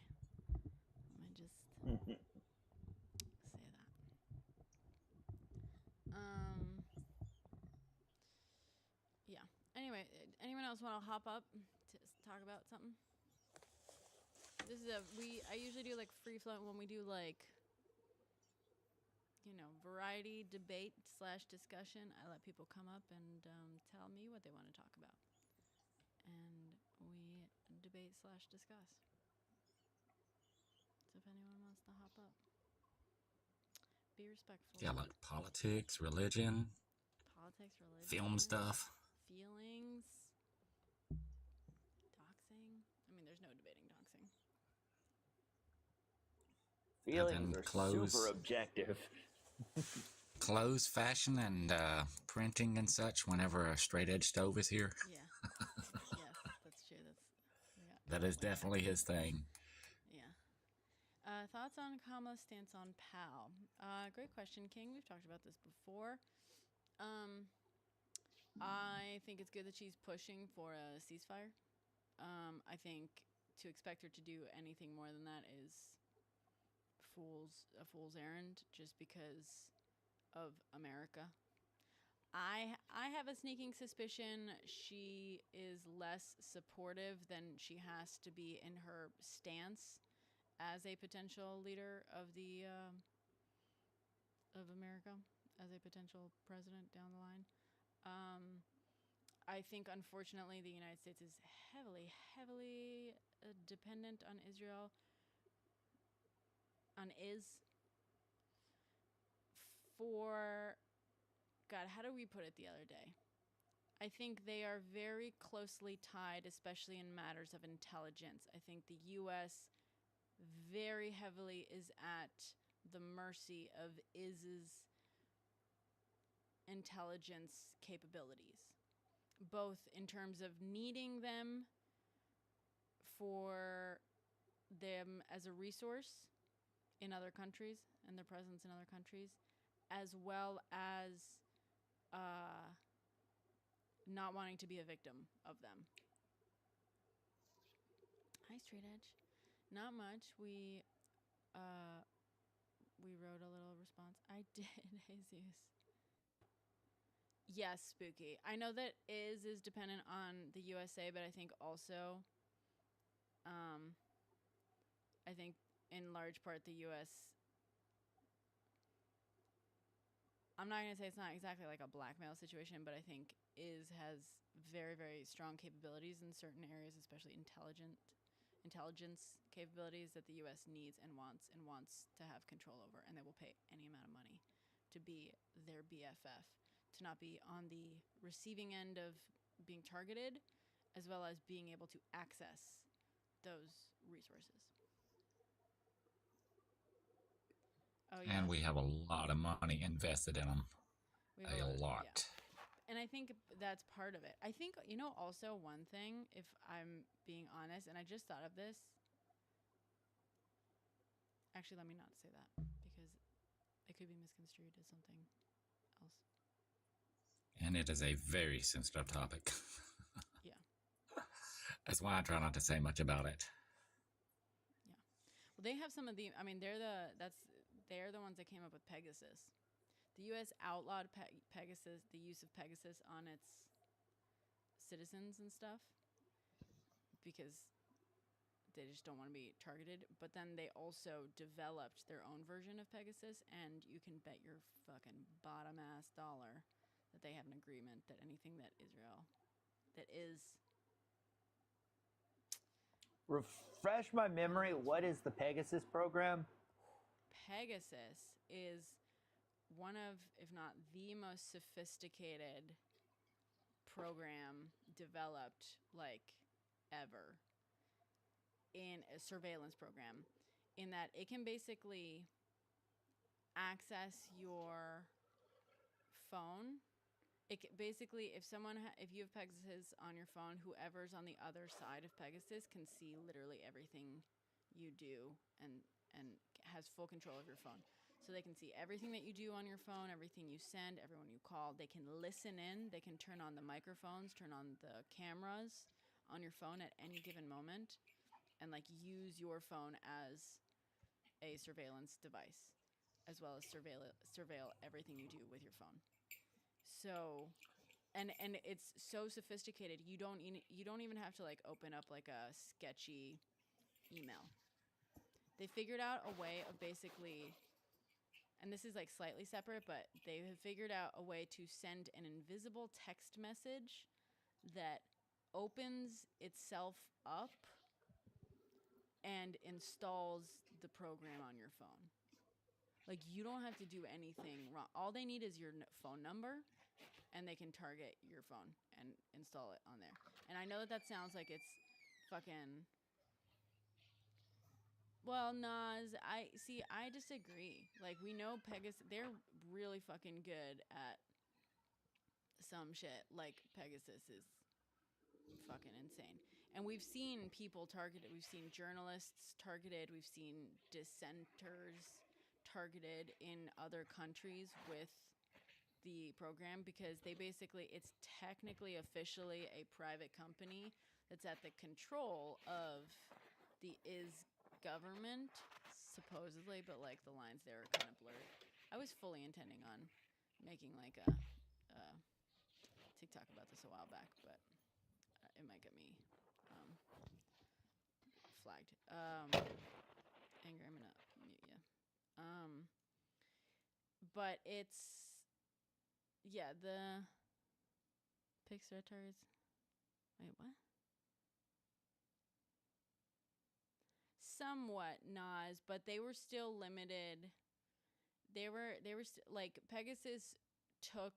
Let me just say that. Yeah. Anyway, anyone else want to hop up to talk about something? This is I usually do like free flow when we do like, variety debate / discussion. I let people come up and tell me what they want to talk about, and we debate / discuss. So if anyone wants to hop up, be respectful. Yeah, like politics, religion, film stuff, feelings, doxing. I mean, there's no debating doxing. Feelings are super objective. Clothes, fashion, and printing and such whenever a straight edge stove is here. Yeah. Yes, that's true. That is definitely his thing. Yeah. Thoughts on Kamala's stance on POW? Great question, King. We've talked about this before. I think it's good that she's pushing for a ceasefire. I think to expect her to do anything more than that is a fool's errand, just because of America. I have a sneaking suspicion she is less supportive than she has to be in her stance as a potential leader of the of America, as a potential president down the line. I think, unfortunately, the United States is heavily dependent on Israel. For God, how do we put it the other day? I think they are very closely tied, especially in matters of intelligence. I think the U.S. very heavily is at the mercy of IS's intelligence capabilities, both in terms of needing them for them as a resource in other countries and their presence in other countries, as well as not wanting to be a victim of them. Hi, Straight Edge. Not much. We we wrote a little response. I did, Jesus. Yes, Spooky. I know that is dependent on the USA, but I think also, I think in large part the US. I'm not gonna say it's not exactly like a blackmail situation, but I think has very, very strong capabilities in certain areas, especially intelligence capabilities that the U.S. needs and wants to have control over, and they will pay any amount of money to be their BFF, to not be on the receiving end of being targeted, as well as being able to access those resources. Oh yeah, And we have a lot of money invested in them. we have A lot. Yeah. And I think that's part of it. I think, also one thing, if I'm being honest, and I just thought of this. Actually, let me not say that because it could be misconstrued as something else. And it is a very sensitive topic. Yeah. That's why I try not to say much about it. Yeah. Well, they have some of the. I mean, they're the ones that came up with Pegasus. The U.S. outlawed Pegasus, the use of Pegasus on its citizens and stuff, because they just don't want to be targeted. But then they also developed their own version of Pegasus, and you can bet your fucking bottom ass dollar that they have an agreement that anything that is. Refresh my memory. What is the Pegasus program? Pegasus is one of, if not the most sophisticated program developed like ever in a surveillance program, in that it can basically access your phone. Basically, if you have Pegasus on your phone, whoever's on the other side of Pegasus can see literally everything you do and has full control of your phone. So they can see everything that you do on your phone, everything you send, everyone you call. They can listen in. They can turn on the microphones, turn on the cameras on your phone at any given moment, and like use your phone as a surveillance device, as well as surveil everything you do with your phone. So, and it's so sophisticated. You don't even have to like open up like a sketchy email. They figured out a way of basically, and this is like slightly separate, but they have figured out a way to send an invisible text message that opens itself up and installs the program on your phone. Like, you don't have to do anything wrong. All they need is your phone number, and they can target your phone and install it on there. And I know that sounds like it's fucking. Well, Nas, I disagree. Like, we know Pegasus, they're really fucking good at some shit. Like, Pegasus is fucking insane. And we've seen people targeted. We've seen journalists targeted. We've seen dissenters targeted in other countries with the program, because it's technically officially a private company that's at the control of the government, supposedly, but like the lines there are kind of blurred. I was fully intending on making like a TikTok about this a while back, but it might get me flagged. Anger, I'm gonna mute you. But it's, yeah, the Pixar targets. Wait, what? Somewhat, Nas, but they were still limited. They were like, Pegasus took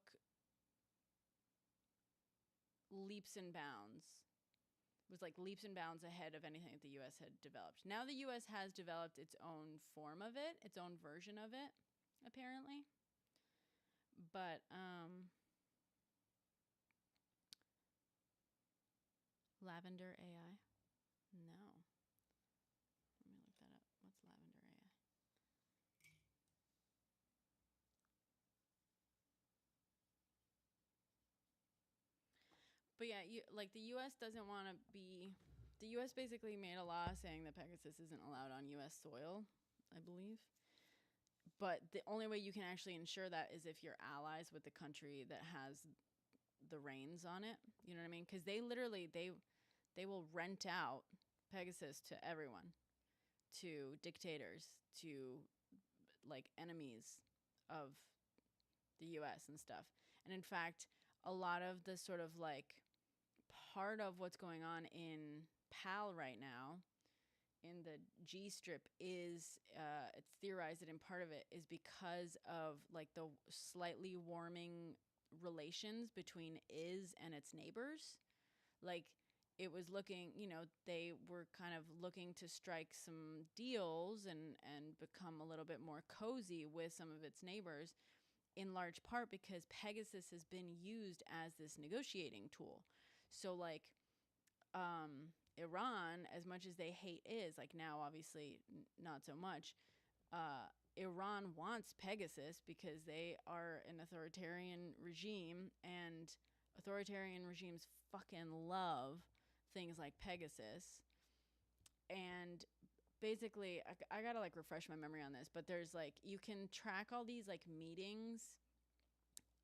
leaps and bounds. Was like leaps and bounds ahead of anything that the U.S. had developed. Now the U.S. has developed its own form of it, its own version of it, apparently. But Lavender AI? No. Let me look that up. What's Lavender AI? But yeah, the U.S. doesn't want to be. The U.S. basically made a law saying that Pegasus isn't allowed on U.S. soil, I believe. But the only way you can actually ensure that is if you're allies with the country that has the reins on it. You know what I mean? Because they literally they will rent out Pegasus to everyone, to dictators, to like enemies of the U.S. and stuff. And in fact, a lot of the sort of like part of what's going on in PAL right now, in the G strip, is it's theorized that in part of it is because of like the slightly warming relations between Is and its neighbors. Like it was looking, they were kind of looking to strike some deals and become a little bit more cozy with some of its neighbors, in large part because Pegasus has been used as this negotiating tool. So like Iran, as much as they hate Is, like now obviously not so much, Iran wants Pegasus because they are an authoritarian regime, and authoritarian regimes fucking love things like Pegasus. And basically, I gotta like refresh my memory on this, but there's like, you can track all these like meetings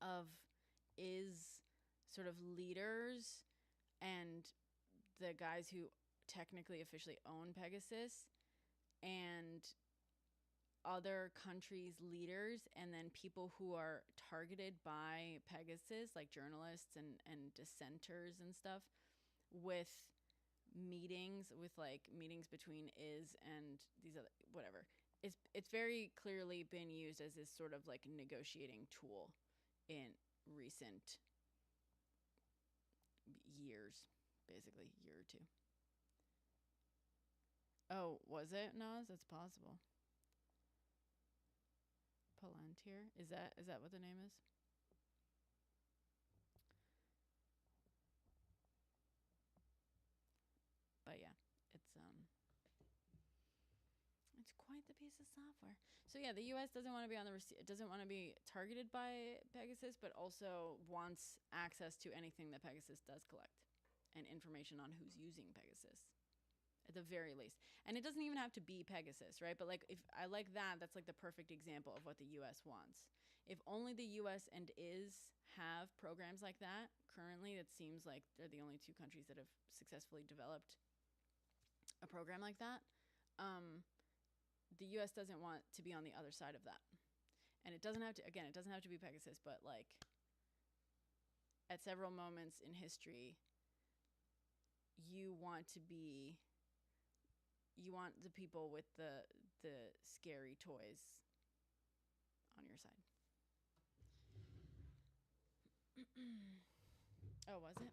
of Is sort of leaders and the guys who technically officially own Pegasus, and other countries' leaders, and then people who are targeted by Pegasus, like journalists and dissenters and stuff, with meetings between Is and these other whatever. It's very clearly been used as this sort of like negotiating tool in recent years, basically year or two. Oh, was it Nas? That's possible. Palantir? Is that what the name is? But yeah, it's quite the piece of software. So yeah, the U.S. doesn't want to be doesn't want to be targeted by Pegasus, but also wants access to anything that Pegasus does collect, and information on who's using Pegasus, at the very least. And it doesn't even have to be Pegasus, right? But like, if I like that, that's like the perfect example of what the U.S. wants. If only the U.S. and Is have programs like that currently, it seems like they're the only two countries that have successfully developed a program like that. The U.S. doesn't want to be on the other side of that. And it doesn't have to, again, it doesn't have to be Pegasus, but like at several moments in history, you want the people with the scary toys on your side. Oh, was it? God.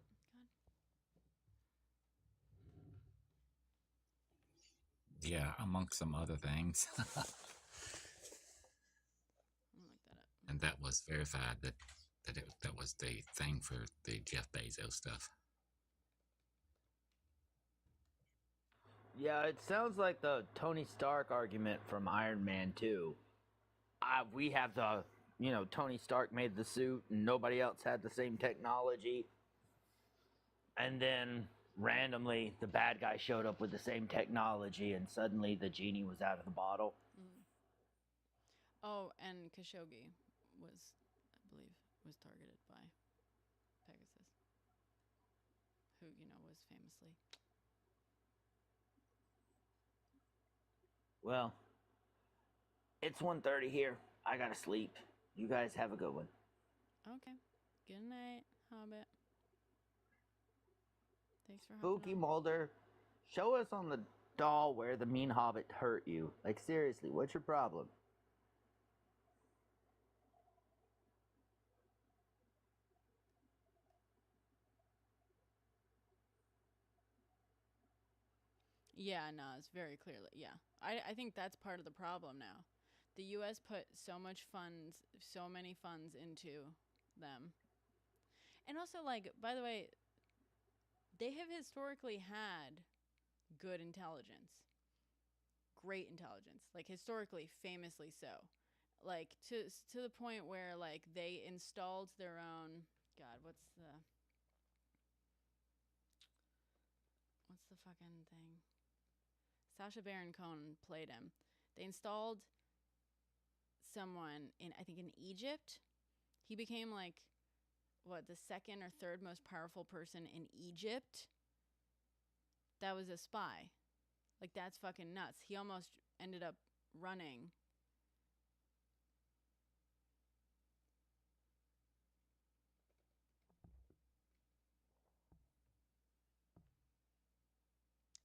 Yeah, amongst some other things. I'm gonna look that up. And that was verified that was the thing for the Jeff Bezos stuff. Yeah, it sounds like the Tony Stark argument from Iron Man 2. We have Tony Stark made the suit and nobody else had the same technology. And then randomly, the bad guy showed up with the same technology and suddenly the genie was out of the bottle. Oh, and Khashoggi was, I believe, was targeted by Pegasus, who, was famously. Well, it's 1:30 here. I gotta sleep. You guys have a good one. Okay. Good night, Hobbit. Thanks for Spooky hopping on. Mulder, show us on the doll where the mean hobbit hurt you. Like, seriously, what's your problem? Yeah, no, it's very clearly, yeah. I think that's part of the problem now. The U.S. put so many funds into them. And also, like, by the way, they have historically had good intelligence. Great intelligence. Like, historically, famously so. Like, to the point where, like, they installed their own, God, what's the fucking thing? Sacha Baron Cohen played him. They installed someone in, I think, in Egypt. He became like, what, the second or third most powerful person in Egypt. That was a spy. Like, that's fucking nuts. He almost ended up running.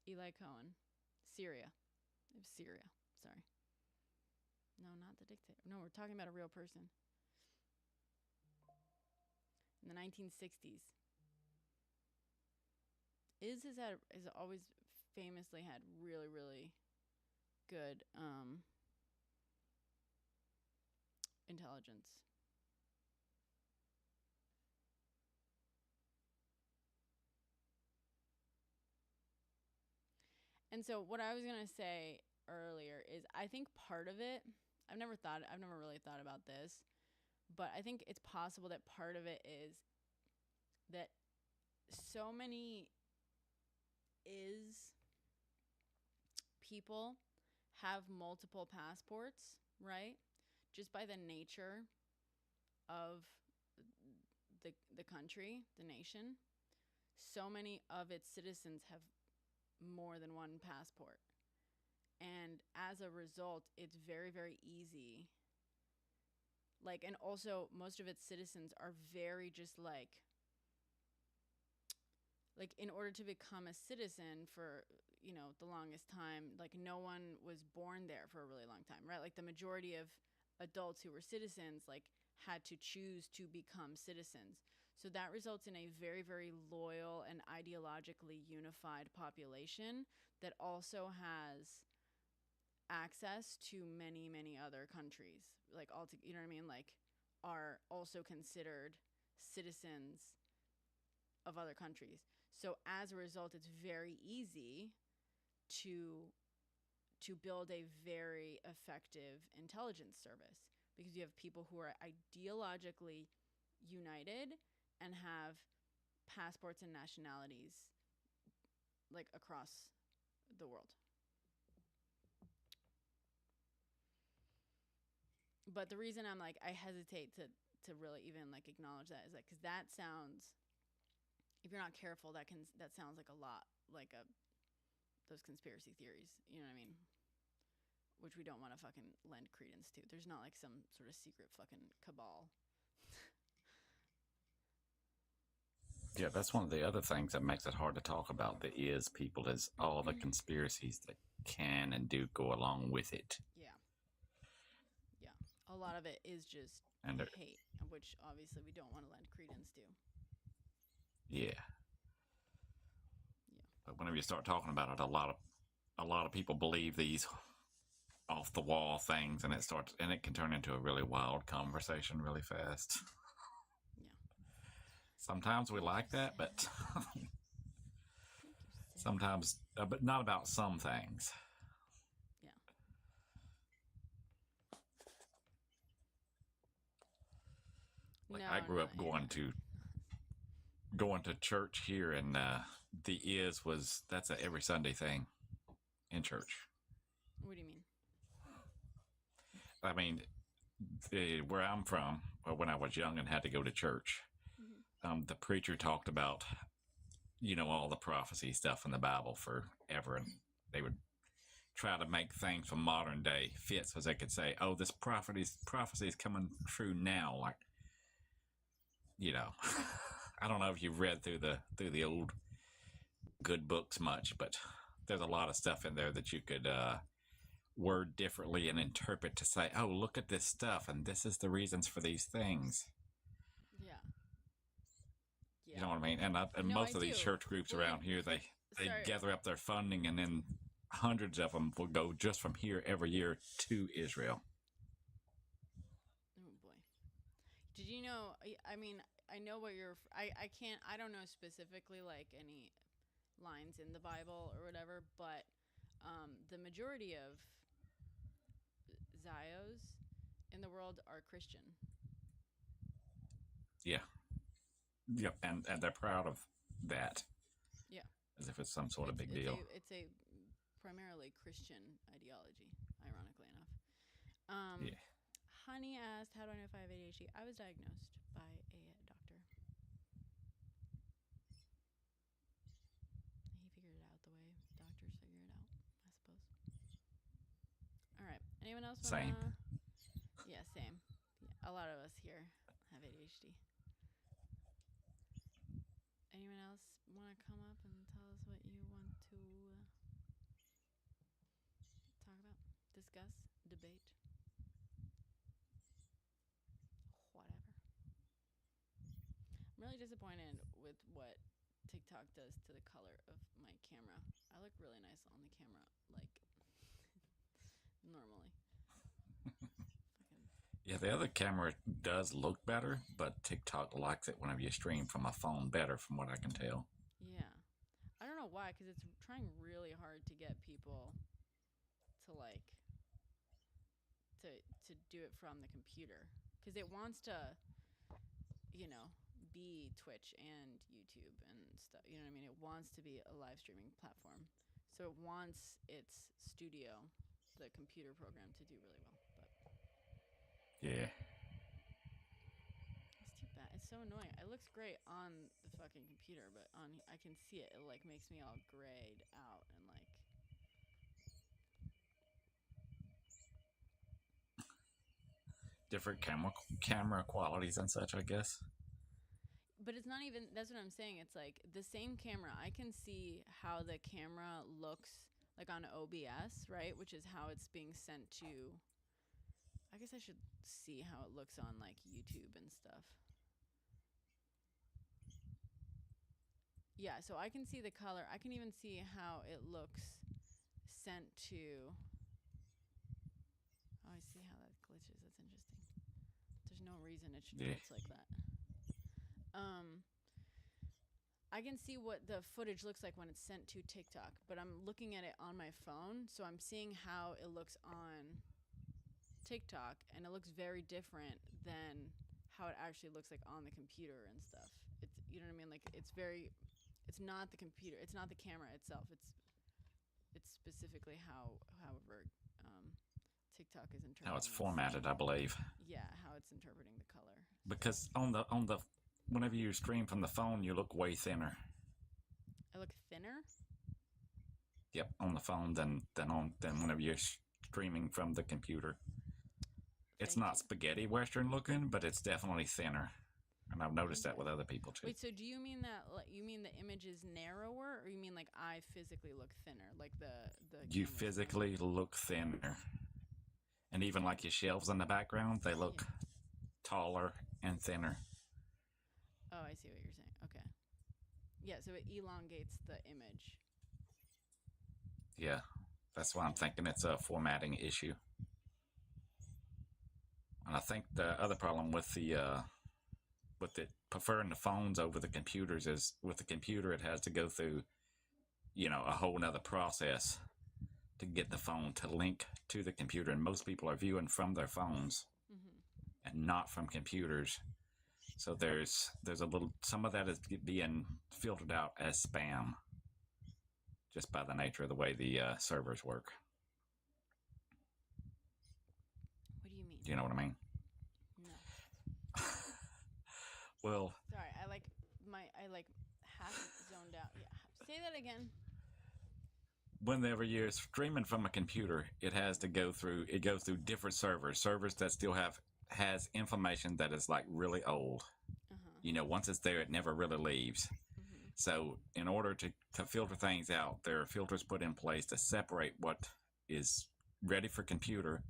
Eli Cohen. Syria. It was Syria. Sorry. No, not the dictator. No, we're talking about a real person. In the 1960s. Has always famously had really, really good intelligence. And so what I was going to say earlier is I think part of it, I've never really thought about this, but I think it's possible that part of it is that so many people have multiple passports, right? Just by the nature of the country, the nation. So many of its citizens have more than one passport. And as a result, it's very, very easy. Like, and also most of its citizens are very just like in order to become a citizen for, the longest time, like no one was born there for a really long time, right? Like the majority of adults who were citizens, like had to choose to become citizens. So that results in a very, very loyal and ideologically unified population that also has access to many, many other countries. Like, you know what I mean? Like, are also considered citizens of other countries. So as a result, it's very easy to build a very effective intelligence service because you have people who are ideologically united and have passports and nationalities like across the world. But the reason I'm like, I hesitate to really even like acknowledge that is like, cause that sounds, if you're not careful, that sounds like a lot like those conspiracy theories, you know what I mean? Which we don't want to fucking lend credence to. There's not like some sort of secret fucking cabal. Yeah, that's one of the other things that makes it hard to talk about the is people is all the conspiracies that can and do go along with it. Yeah. Yeah. A lot of it is just hate, which obviously we don't want to lend credence to. Yeah. But whenever you start talking about it, a lot of people believe these off the wall things, and it can turn into a really wild conversation really fast. Yeah. Sometimes we like that, but sometimes, but not about some things. Yeah. Like I grew up going to church here, and that's a every Sunday thing in church. What do you mean? I mean, where I'm from, when I was young and had to go to church, the preacher talked about, all the prophecy stuff in the Bible forever, and they would try to make things from modern day fit so they could say, "Oh, this prophecy is coming true now." Like, I don't know if you've read through the old good books much, but there's a lot of stuff in there that you could word differently and interpret to say, "Oh, look at this stuff, and this is the reasons for these things." Yeah. You know what I mean? And most of these church groups around here, they gather up their funding, and then hundreds of them will go just from here every year to Israel. Oh boy! Did you know? I mean, I know what you're. I don't know specifically like any lines in the Bible or whatever, but the majority of Zios in the world are Christian. Yeah. Yep, and they're proud of that. Yeah. As if it's some sort of big deal. It's a primarily Christian ideology, ironically enough. Yeah. Honey asked, how do I know if I have ADHD? I was diagnosed by a doctor. He figured it out the way doctors figure it out, I suppose. All right. Anyone else wanna? Same. Yeah, same. Yeah, a lot of us here have ADHD. Anyone else want to come up and tell us what you want to talk about, discuss, debate, whatever? I'm really disappointed with what TikTok does to the color of my camera. I look really nice on the camera, like normally. Yeah, the other camera does look better, but TikTok likes it whenever you stream from a phone better, from what I can tell. Yeah. I don't know why, because it's trying really hard to get people to like to do it from the computer, because it wants to, you know, be Twitch and YouTube and stuff. You know what I mean? It wants to be a live streaming platform, so it wants its studio, the computer program, to do really well. But Yeah. it's too bad. It's so annoying. It looks great on the fucking computer, but on I can see it. It like makes me all grayed out and like. Different camera qualities and such, I guess. But it's not even, that's what I'm saying. It's like the same camera. I can see how the camera looks like on OBS, right? Which is how it's being sent to, I guess I should see how it looks on like YouTube and stuff. Yeah, so I can see the color. I can even see how it looks sent to, oh, I see how that glitches. That's interesting. There's no reason it should glitch like that. I can see what the footage looks like when it's sent to TikTok, but I'm looking at it on my phone, so I'm seeing how it looks on TikTok, and it looks very different than how it actually looks like on the computer and stuff. It's, you know what I mean? Like it's not the computer, it's not the camera itself. It's specifically however TikTok is interpreting. How it's formatted, I believe. Yeah, how it's interpreting the color. Because on the whenever you stream from the phone, you look way thinner. I look thinner? Yep, on the phone than whenever you're streaming from the computer. It's not spaghetti western looking, but it's definitely thinner. And I've noticed that with other people too. Wait, so do you mean that, like, you mean the image is narrower, or you mean like I physically look thinner, like the You physically look thinner, and even like your shelves in the background, they look taller and thinner. Oh, I see what you're saying. Okay. Yeah, so it elongates the image. Yeah, that's why I'm thinking it's a formatting issue. And I think the other problem with it preferring the phones over the computers is, with the computer it has to go through, you know, a whole nother process to get the phone to link to the computer, and most people are viewing from their phones and not from computers. So there's a little, some of that is being filtered out as spam, just by the nature of the way the servers work. What do you mean? Do you know what I mean? No. Well, Sorry, I like half zoned out. Yeah. Say that again. Whenever you're streaming from a computer, it goes through different servers that still has information that is like really old. You know, once it's there, it never really leaves. So in order to filter things out, there are filters put in place to separate what is ready for computer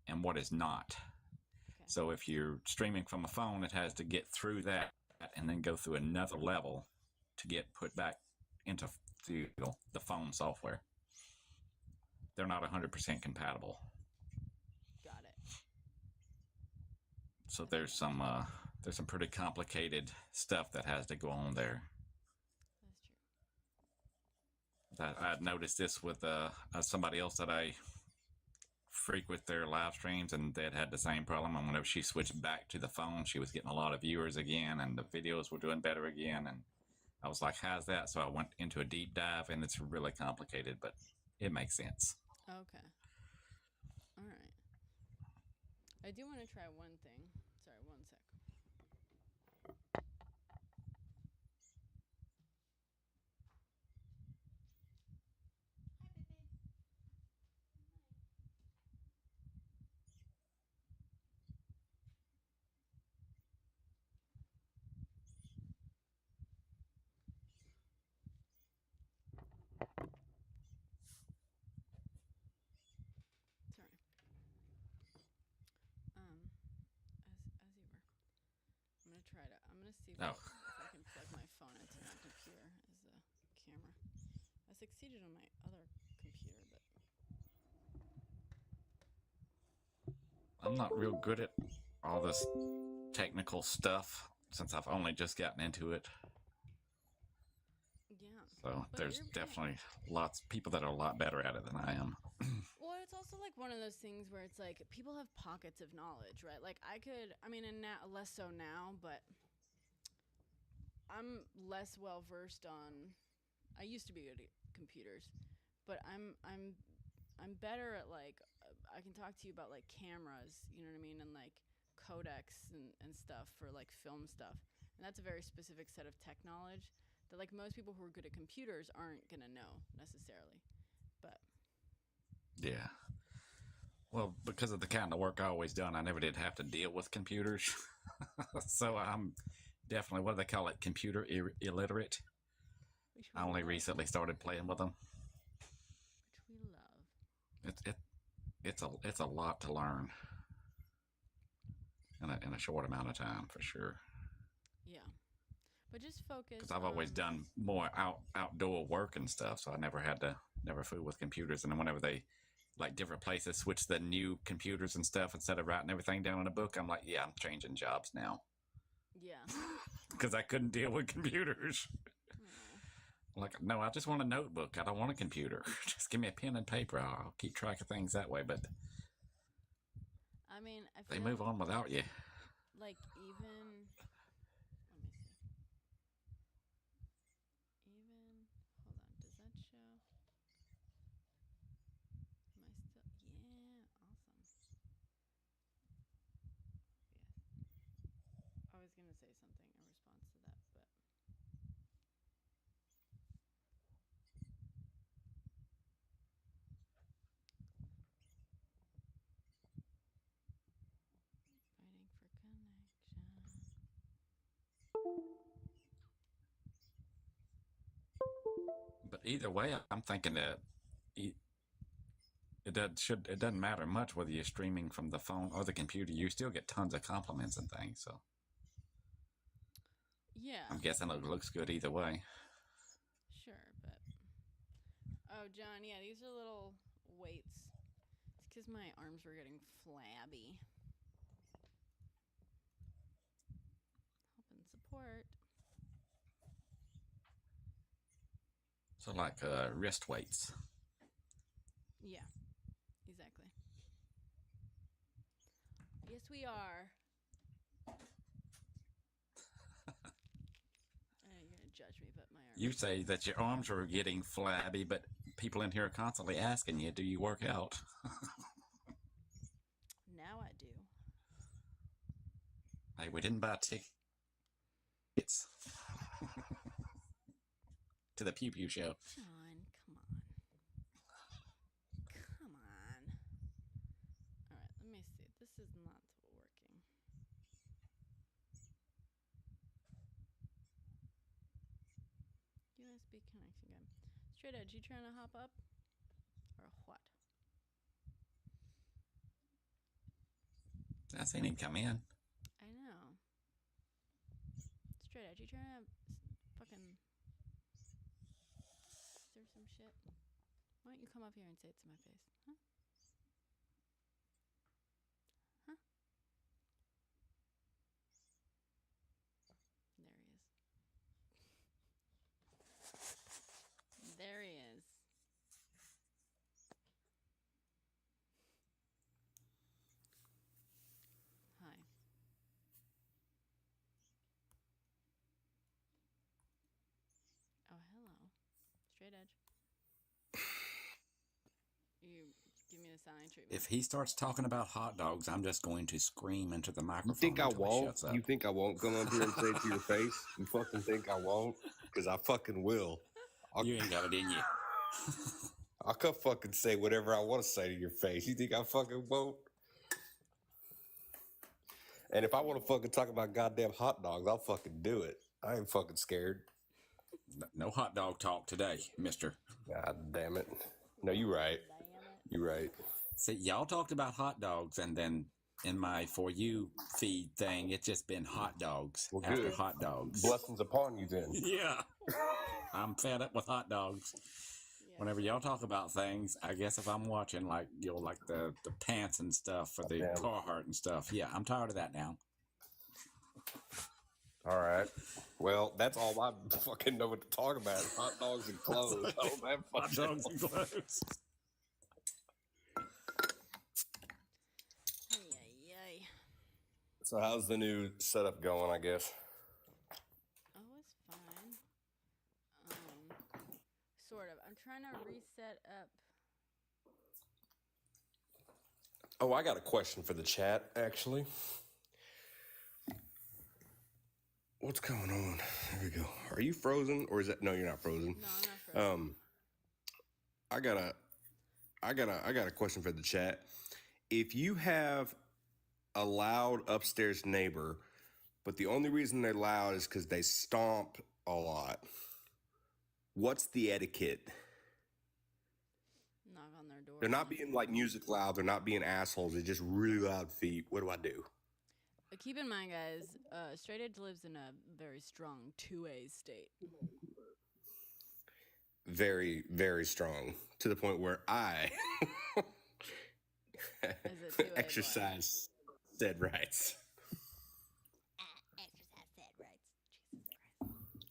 and what is not. Okay. So if you're streaming from a phone, it has to get through that and then go through another level to get put back into the phone software. They're not 100% compatible. Got it. So there's some pretty complicated stuff that has to go on there. That's true. That I'd noticed this with somebody else that I frequent their live streams, and they'd had the same problem. And whenever she switched back to the phone, she was getting a lot of viewers again, and the videos were doing better again. And I was like, how's that? So I went into a deep dive, and it's really complicated, but it makes sense. Okay. All right. I do want to try one thing. Sorry, one sec. Sorry. As you were. I'm gonna try to. I'm gonna see if, Oh. if I can plug my phone into my computer as a camera. I succeeded on my other computer, but I'm not real good at all this technical stuff since I've only just gotten into it. yeah. So But there's you're- definitely lots of people that are a lot better at it than I am. Well, it's also like one of those things where it's like people have pockets of knowledge, right? Like I mean, and now less so now, but I'm less well versed on. I used to be good at computers, but I'm better at like I can talk to you about like cameras, you know what I mean, and like codecs and stuff for like film stuff, and that's a very specific set of tech knowledge that like most people who are good at computers aren't gonna know necessarily, but. Yeah. Well, because of the kind of work I always done, I never did have to deal with computers. So I'm definitely, what do they call it, computer illiterate. Which we I only love. recently started playing with them. Which we love. It's a lot to learn in a short amount of time, for sure. Yeah. But just focus. Because I've always done more outdoor work and stuff, so I never fool with computers. And then whenever they, like different places, switch the new computers and stuff instead of writing everything down in a book, I'm like, yeah, I'm changing jobs now. Yeah. Because I couldn't deal with computers. Oh. Like, no, I just want a notebook. I don't want a computer. Just give me a pen and paper. I'll keep track of things that way. But I mean, I they feel move on without you. like even. Let me see. Even. Hold on. Does that show? Am I still? Yeah. Awesome. Yes. I was gonna say something in response to that, but. Waiting for connection. But either way, I'm thinking that it doesn't matter much whether you're streaming from the phone or the computer. You still get tons of compliments and things. So Yeah. I'm guessing it looks good either way. Sure, but. Oh, John. Yeah, these are little weights. It's because my arms were getting flabby. Help and support. So like wrist weights. Yeah, exactly. Yes, we are. You're gonna judge me, but my arms. You say that your arms are getting flabby, but people in here are constantly asking you, do you work out? Now I do. Hey, we didn't buy tickets to the Pew Pew show. John, come on. Come on. All right, let me see. This is not working. USB connection gun. Straight edge, you trying to hop up? Or what? I seen him come in. I know. Straight edge, you trying to fucking stir some shit? Why don't you come up here and say it to my face? Huh? Huh? There he is. Hi. Oh, hello. Straight edge. You give me need a silent treatment. If he starts talking about hot dogs, I'm just going to scream into the microphone. You think I until he won't? shuts up. You think I won't come up here and say it to your face? You fucking think I won't? Because I fucking will. You ain't got it in you. I could fucking say whatever I want to say to your face. You think I fucking won't? And if I want to fucking talk about goddamn hot dogs, I'll fucking do it. I ain't fucking scared. No hot dog talk today, mister. God damn it. No, you're right. You're right. See, y'all talked about hot dogs, and then in my For You feed thing, it's just been hot dogs Well, after good. hot dogs. Blessings upon you then. Yeah. I'm fed up with hot dogs. Yeah. Whenever y'all talk about things, I guess if I'm watching like like the pants and stuff for the Damn. Carhartt and stuff, yeah, I'm tired of that now. All right. Well, that's all I fucking know what to talk about. Hot dogs and clothes. I don't have Hot fucking dogs and clothes. Ay. So how's the new setup going, I guess? Oh, it's fine. Sort of. I'm trying to reset up. Oh, I got a question for the chat, actually. What's going on? There we go. Are you frozen, or is that? No, you're not frozen. No, I'm not frozen. I got a question for the chat. If you have a loud upstairs neighbor, but the only reason they're loud is because they stomp a lot, what's the etiquette? Knock on their door. They're not being like music loud. They're not being assholes. They're just really loud feet. What do I do? Keep in mind, guys, straight edge lives in a very strong 2A state. Very, very strong, to the point where I Is it 2A exercise said rights. Exercise said rights. Jesus Christ.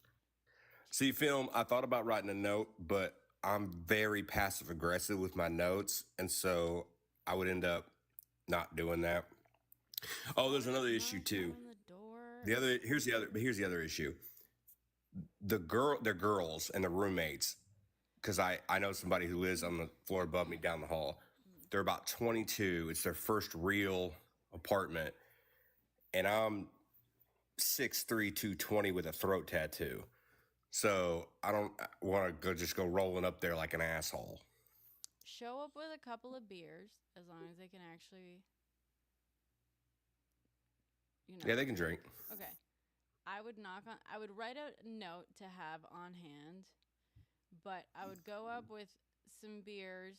See, film, I thought about writing a note, but I'm very passive aggressive with my notes, and so I would end up not doing that. Oh, there's another issue too. Here's the other issue. Their girls and the roommates, because I know somebody who lives on the floor above me down the hall. They're about 22. It's their first real apartment, and I'm 6'3", 220 with a throat tattoo. So I don't want to go rolling up there like an asshole. Show up with a couple of beers, as long as they can actually, Yeah, they can drink. Okay. I would write a note to have on hand, but I would go up with some beers,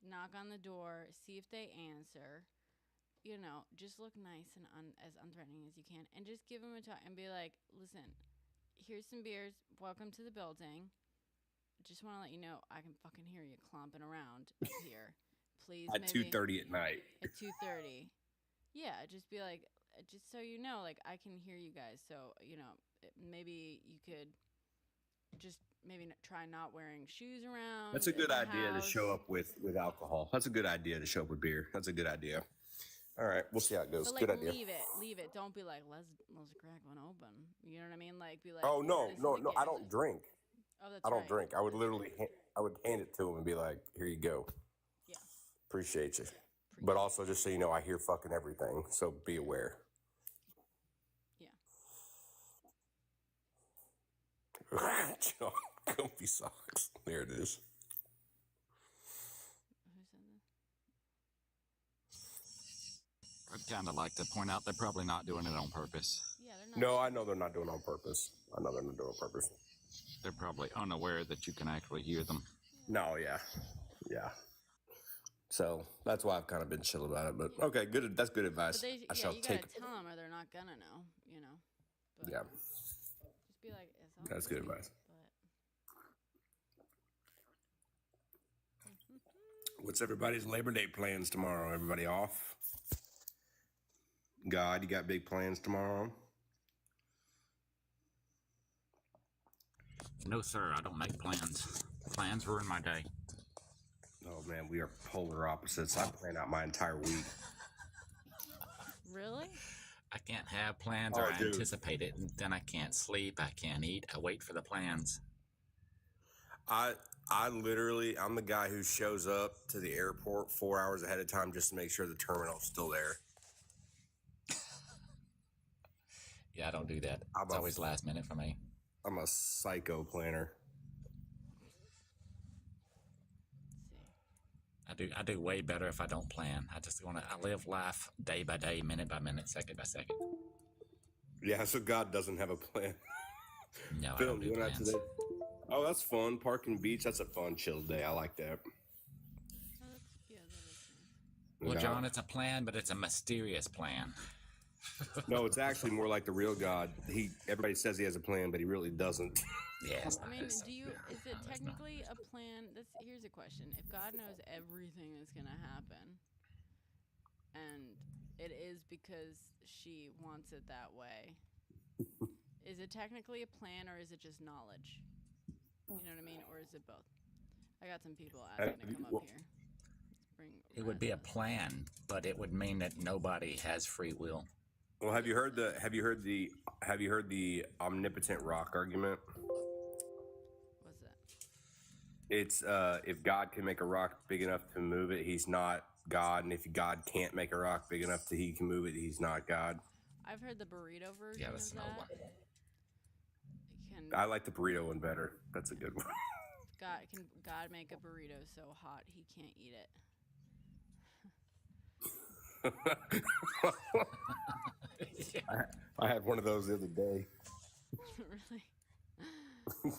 knock on the door, see if they answer. Just look nice and as unthreatening as you can, and just give them a talk and be like, listen, here's some beers. Welcome to the building. Just want to let you know I can fucking hear you clomping around here. Please, At 2:30 at night. At 2:30. Yeah, just be like, just so you know, like, I can hear you guys. So, maybe you could just try not wearing shoes around. That's a good the idea to house. show up with alcohol. That's a good idea to show up with beer. That's a good idea. All right, we'll see how it goes. But, Good like, idea. leave it. Don't be like, let's crack one open. You know what I mean? Like, be like, Oh no, this is no, a no! I gift. don't drink. Oh, that's I don't right. drink. I would literally, I would hand it to him and be like, "Here you go. Yeah. Appreciate you." But also, just so you know, I hear fucking everything, so be aware. Yeah. John, comfy socks. There it is. Who said that? I'd kind of like to point out they're probably not doing it on purpose. Yeah, they're not. No, I know they're not doing it on purpose. I know they're not doing it on purpose. They're probably unaware that you can actually hear them. No, yeah. So that's why I've kind of been chill about it. But okay, good. That's good advice. But I shall you take. gotta tell them or they're not gonna know. But Yeah, just be like, it's all that's good advice. But What's everybody's Labor Day plans tomorrow? Everybody off? God, you got big plans tomorrow? No, sir, I don't make plans. Plans ruin my day. Oh man, we are polar opposites. I plan out my entire week. really? I can't have plans Oh, or I dude. anticipate it, and then I can't sleep, I can't eat, I wait for the plans. I'm the guy who shows up to the airport 4 hours ahead of time just to make sure the terminal's still there. Yeah, I don't do that. It's always last minute for me. I'm a psycho planner. I do way better if I don't plan. I live life day by day, minute by minute, second by second. Yeah, so God doesn't have a plan. No, I Phil, don't do you went out plans. today? Oh, that's fun. Parking beach. That's a fun, chill day. I like that. Oh, that is nice. Well, No. John, it's a plan, but it's a mysterious plan. No, it's actually more like the real God. Everybody says he has a plan, but he really doesn't. Yes. I mean, is it technically a plan? Here's a question. If God knows everything that's going to happen, and it is because she wants it that way, is it technically a plan or is it just knowledge? You know what I mean? Or is it both? I got some people asking to come up here. It would be a plan, but it would mean that nobody has free will. Well, have you heard the omnipotent rock argument? What's that? It's if God can make a rock big enough to move it, he's not God, and if God can't make a rock big enough that he can move it, he's not God. I've heard the burrito version Yeah, that's of another that. one. I like the burrito one better. That's a good one. Can God make a burrito so hot he can't eat it? I had one of those the other day. Really?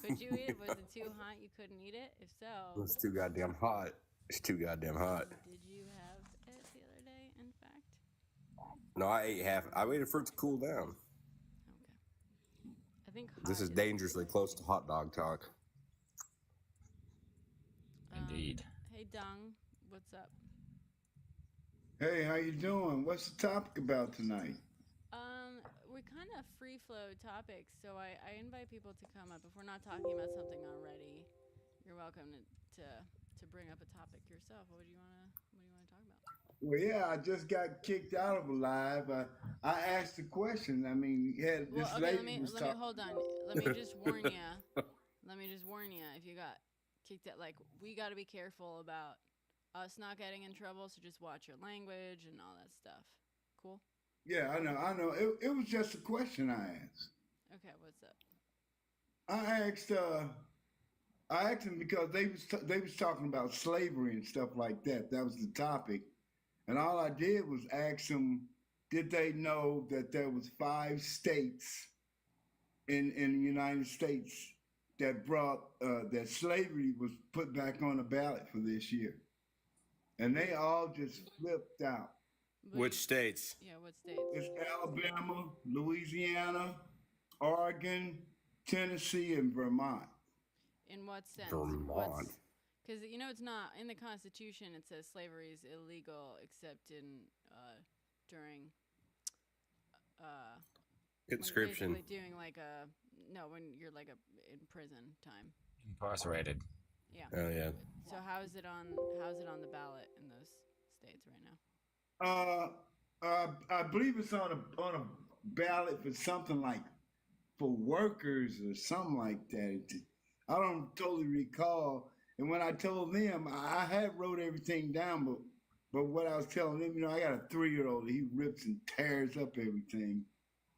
Could you eat it? Was it too hot you couldn't eat it? If so, It's too goddamn hot. It's too goddamn hot. did you have it the other day, in fact? No, I ate half. I waited for it to cool down. Okay. I think This is dangerously close to hot dog talk. Indeed. Hey, Dung, what's up? Hey, how you doing? What's the topic about tonight? We kind of free flow topics, so I invite people to come up. If we're not talking about something already, you're welcome to bring up a topic yourself. What do you want to talk about? Well, yeah, I just got kicked out of a live. I asked a question. I mean, yeah, this Well, okay, lady was let me talking. hold on. Let me just warn you. If you got kicked out, like, we got to be careful about us not getting in trouble. So just watch your language and all that stuff. Cool. Yeah, I know. It was just a question I asked. Okay, what's up? I asked them because they was talking about slavery and stuff like that. That was the topic, and all I did was ask them, did they know that there was 5 states in the United States that brought that slavery was put back on the ballot for this year, and they all just flipped out. Which states? Yeah, what states? It's Alabama, Louisiana, Oregon, Tennessee, and Vermont. In what sense? Vermont. Because it's not in the Constitution. It says slavery is illegal except in during Conscription. when doing when you're in prison time. Incarcerated. Yeah. Oh yeah. So how is it on the ballot in those states right now? I believe it's on a ballot for something like for workers or something like that. I don't totally recall. And when I told them, I had wrote everything down, but what I was telling them, I got a 3-year-old. He rips and tears up everything,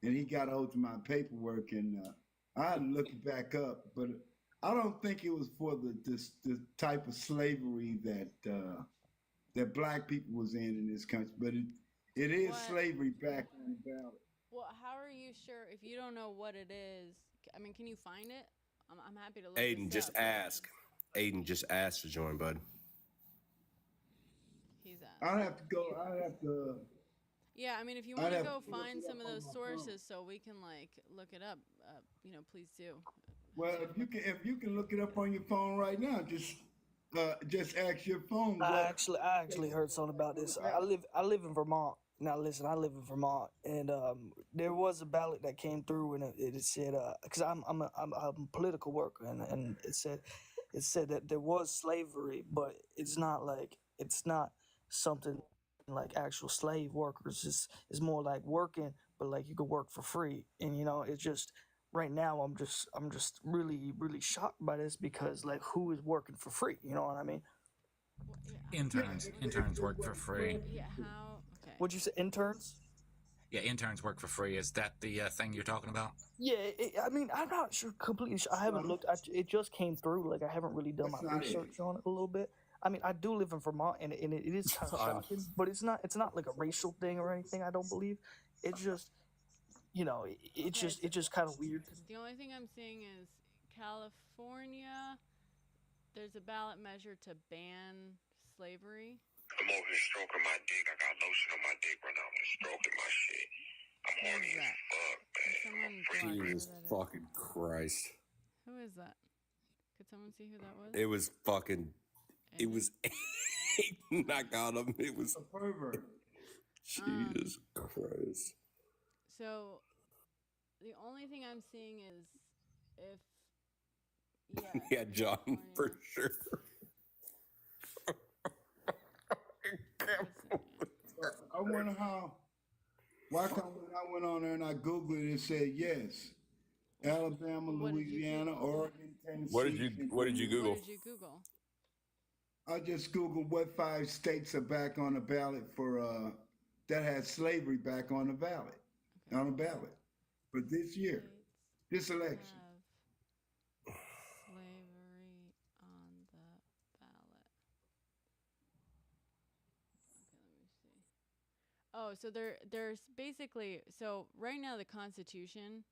and he got a hold of my paperwork, and I had to look it back up. But I don't think it was for the type of slavery that black people was in this country, but it is slavery back on the ballot. Well, how are you sure if you don't know what it is? I mean, can you find it? I'm happy to look. Aiden, this just up. ask. Aiden, just ask to join, bud. He's asked. I'd have to. Yeah, I mean, if you want to go find some of those sources so we can look it up, please do. Well, if you can look it up on your phone right now, just ask your phone. I actually heard something about this. I live in Vermont. Now listen, I live in Vermont, and there was a ballot that came through, and it said, because I'm a political worker, and it said that there was slavery, but it's not something like actual slave workers. It's more like working, but like you could work for free, and it's just right now I'm just really shocked by this because like who is working for free? You know what I mean? Well, yeah, Interns work for free. yeah, how? Okay. What'd you say? Interns? Yeah, interns work for free. Is that the thing you're talking about? Yeah, I mean, I'm not sure completely. I haven't looked. It just came through. Like, I haven't really done That's my not it. research on it a little bit. I mean, I do live in Vermont, and it is kind of shocking. But it's not like a racial thing or anything. I don't believe. It's just, it's just kind of weird. The only thing I'm seeing is California. There's a ballot measure to ban slavery. I'm over here stroking my dick. I got lotion on my dick right now. I'm just stroking my shit. I'm Who horny is as that? fuck, man. Can someone block who Jesus that is? fucking Christ. Who is that? Could someone see who that was? It was fucking. It Aiden? was. I got him. It was. A pervert. Jesus Christ. So, the only thing I'm seeing is if. Yeah, John, California- for sure. I wonder how. Why come when I went on there and I Googled it, it said yes. Alabama, What did you Louisiana, Google? Oregon, Tennessee. What did you Google? What did you Google? I just Googled what 5 states are back on the ballot for that had slavery back on the ballot. Okay. On the ballot for this year, States this election. have slavery on the ballot. Okay, let me see. Oh, so there's basically, so right now the Constitution,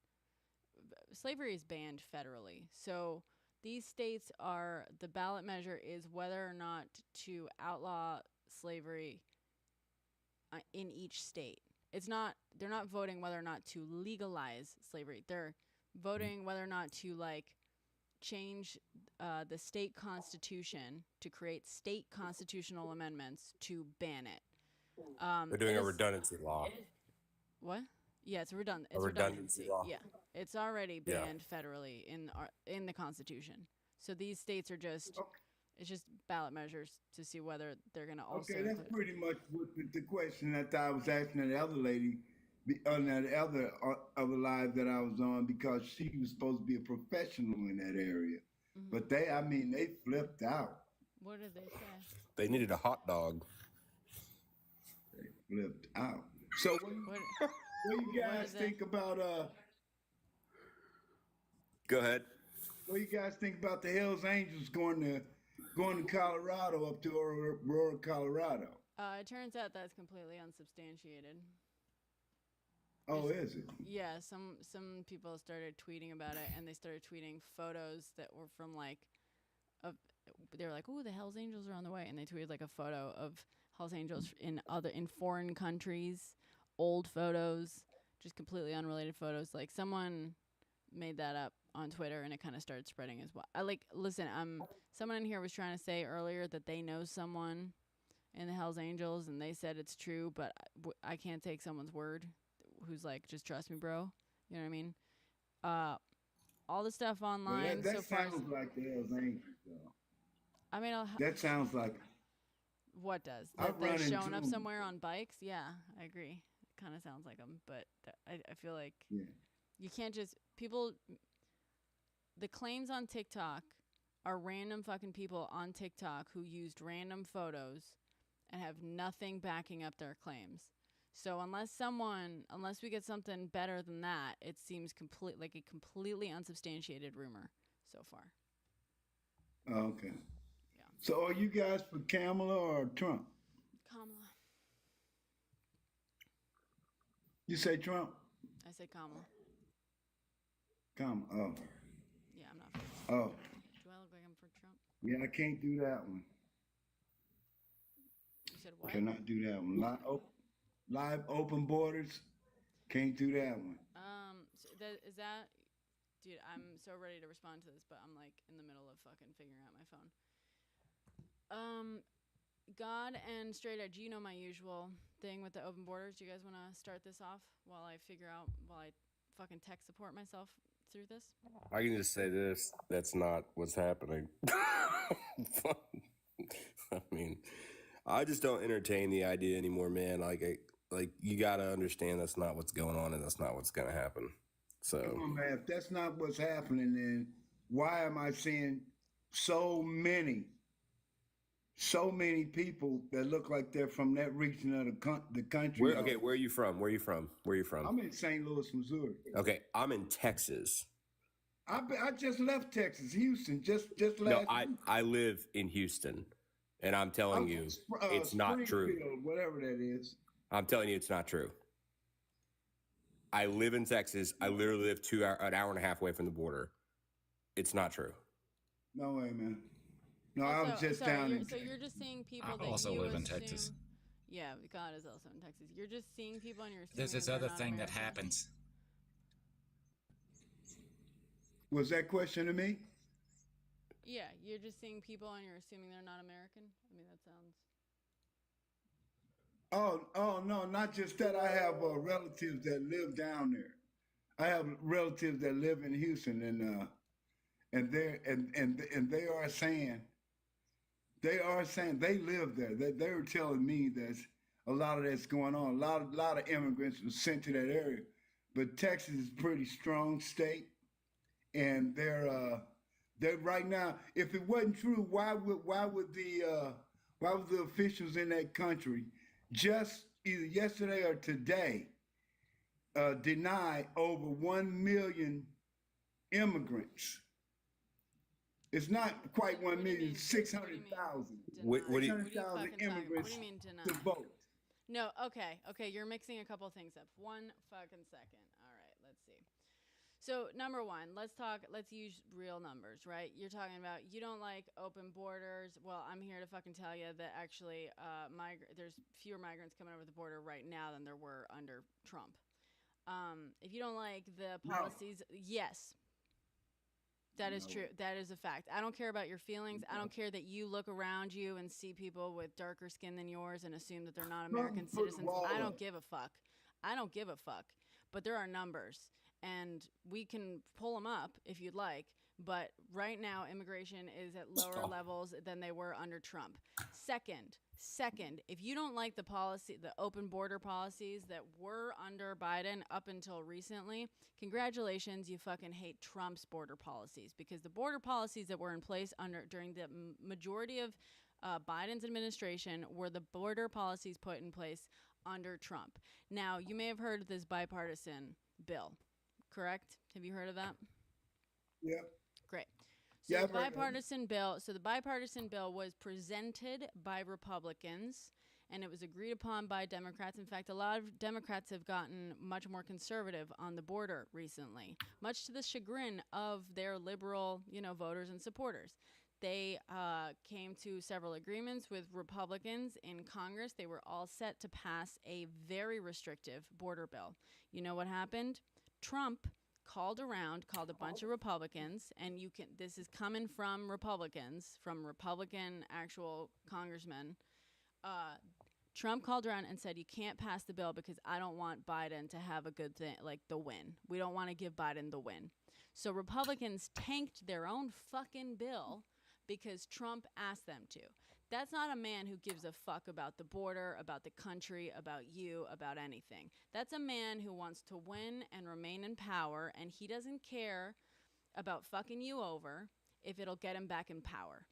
slavery is banned federally. So these states are, the ballot measure is whether or not to outlaw slavery in each state. They're not voting whether or not to legalize slavery. They're voting whether or not to change the state constitution to create state constitutional amendments to ban it. They're doing it a is- redundancy law. What? Yeah, it's redundant. A It's redundancy law. Yeah, it's already Yeah. banned federally in the Constitution. So these states are just it's just ballot measures to see whether they're going to also. Okay, that's include- pretty much what the question that I was asking that other lady on that other live that I was on, because she was supposed to be a professional in that area. Mhm. But they flipped out. What did they say? They needed a hot dog. They flipped out. So What? what you guys is it? think about Go ahead. what you guys think about the Hells Angels going to Colorado, up to Aurora, Colorado? It turns out that's completely unsubstantiated. Oh, is it? Yeah, some people started tweeting about it, and they started tweeting photos that were from they were like, "Oh, the Hell's Angels are on the way," and they tweeted like a photo of Hell's Angels in foreign countries, old photos, just completely unrelated photos. Like someone made that up on Twitter, and it kind of started spreading as well. Listen, someone in here was trying to say earlier that they know someone in the Hell's Angels, and they said it's true, but I can't take someone's word who's like, just trust me, bro. You know what I mean? All the stuff Well, online that so far. sounds like the Hells Angels, though. I mean, That sounds like what does? I've That they're run showing into up 'em. somewhere on bikes? Yeah, I agree. It kind of sounds like them, but I feel like yeah. you can't just people. The claims on TikTok are random fucking people on TikTok who used random photos and have nothing backing up their claims. So unless we get something better than that, it seems like a completely unsubstantiated rumor so far. Oh, okay. Yeah. So are you guys for Kamala or Trump? Kamala. You say Trump? I said Kamala. Kamala. Oh. Yeah, I'm not for Oh. Do I look like I'm for Trump? Yeah, I can't do that one. You said I what? cannot do that one. Live open borders. Can't do that one. So is that, dude? I'm so ready to respond to this, but I'm like in the middle of fucking figuring out my phone. God and straight edge, you know my usual thing with the open borders. Do you guys want to start this off while I fucking tech support myself through this? I can just say this. That's not what's happening. I mean, I just don't entertain the idea anymore, man. Like you got to understand that's not what's going on, and that's not what's going to happen. So Come on, man. If that's not what's happening, then why am I seeing so many, so many people that look like they're from that region of the country? where are you from? Where are you from? Where are you from? I'm in St. Louis, Missouri. Okay, I'm in Texas. I just left Texas, Houston, just No, last week. I live in Houston, and I'm telling you, it's not true. Springfield, whatever that is. I'm telling you, it's not true. I live in Texas. I literally live an hour and a half away from the border. It's not true. No way, man. No, I was just down in. So you're just seeing people I that also you live in assume- Texas. Yeah, God is also in Texas. You're just seeing people and you're assuming There's this that they're other not thing that American. happens. Was that question to me? Yeah, you're just seeing people and you're assuming they're not American. I mean, that sounds. Oh no, not just that. I have relatives that live down there. I have relatives that live in Houston, and they are saying they live there. They were telling me that a lot of that's going on. A lot of immigrants were sent to that area, but Texas is a pretty strong state, and they're right now. If it wasn't true, why would the officials in that country just either yesterday or today deny over 1 million immigrants? It's not quite 1 million, 600,000. What do you- 600,000 immigrants What do you mean deny? to vote. No, okay, you're mixing a couple things up. One fucking second. All right, let's see. So number one, let's use real numbers, right? You're talking about you don't like open borders. Well, I'm here to fucking tell you that actually there's fewer migrants coming over the border right now than there were under Trump. If you don't like the policies, yes. That is true. That is a fact. I don't care about your feelings. I don't care that you look around you and see people with darker skin than yours and assume that they're not American citizens. I don't give a fuck. I don't give a fuck. But there are numbers, and we can pull them up if you'd like. But right now, immigration is at lower levels than they were under Trump. Second, if you don't like the open border policies that were under Biden up until recently, congratulations, you fucking hate Trump's border policies, because the border policies that were in place during the majority of Biden's administration were the border policies put in place under Trump. Now, you may have heard of this bipartisan bill, correct? Have you heard of that? Yep. Great. Yeah, So I've the heard of it. bipartisan bill was presented by Republicans, and it was agreed upon by Democrats. In fact, a lot of Democrats have gotten much more conservative on the border recently, much to the chagrin of their liberal, voters and supporters. They came to several agreements with Republicans in Congress. They were all set to pass a very restrictive border bill. You know what happened? Trump called a bunch of Republicans, and this is coming from Republicans, from Republican actual congressmen. Trump called around and said, you can't pass the bill because I don't want Biden to have a good thing, like the win. We don't want to give Biden the win. So Republicans tanked their own fucking bill because Trump asked them to. That's not a man who gives a fuck about the border, about the country, about you, about anything. That's a man who wants to win and remain in power, and he doesn't care about fucking you over if it'll get him back in power.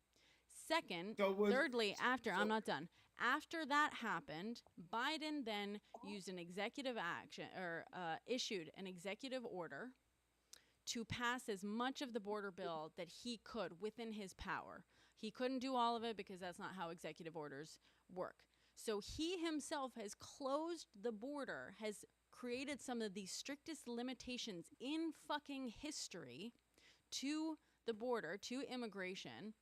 Thirdly, I'm not done. After that happened, Biden then used an executive action, or issued an executive order to pass as much of the border bill that he could within his power. He couldn't do all of it because that's not how executive orders work. So he himself has closed the border, has created some of the strictest limitations in fucking history to the border, to immigration,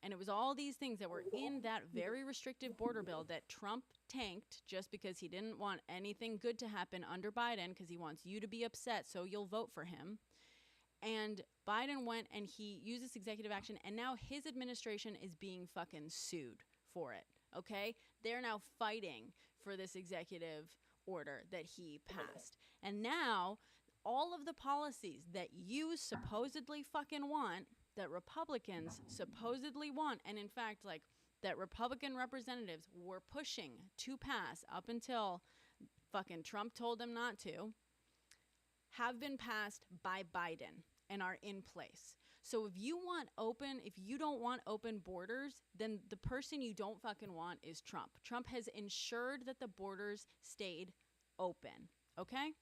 and it was all these things that were in that very restrictive border bill that Trump tanked just because he didn't want anything good to happen under Biden, because he wants you to be upset so you'll vote for him. And Biden went and he used this executive action, and now his administration is being fucking sued for it, okay? They're now fighting for this executive order that he passed. And now all of the policies that you supposedly fucking want, that Republicans supposedly want, and in fact, like, that Republican representatives were pushing to pass up until fucking Trump told them not to, have been passed by Biden and are in place. So if you don't want open borders, then the person you don't fucking want is Trump. Trump has ensured that the borders stayed open. Okay?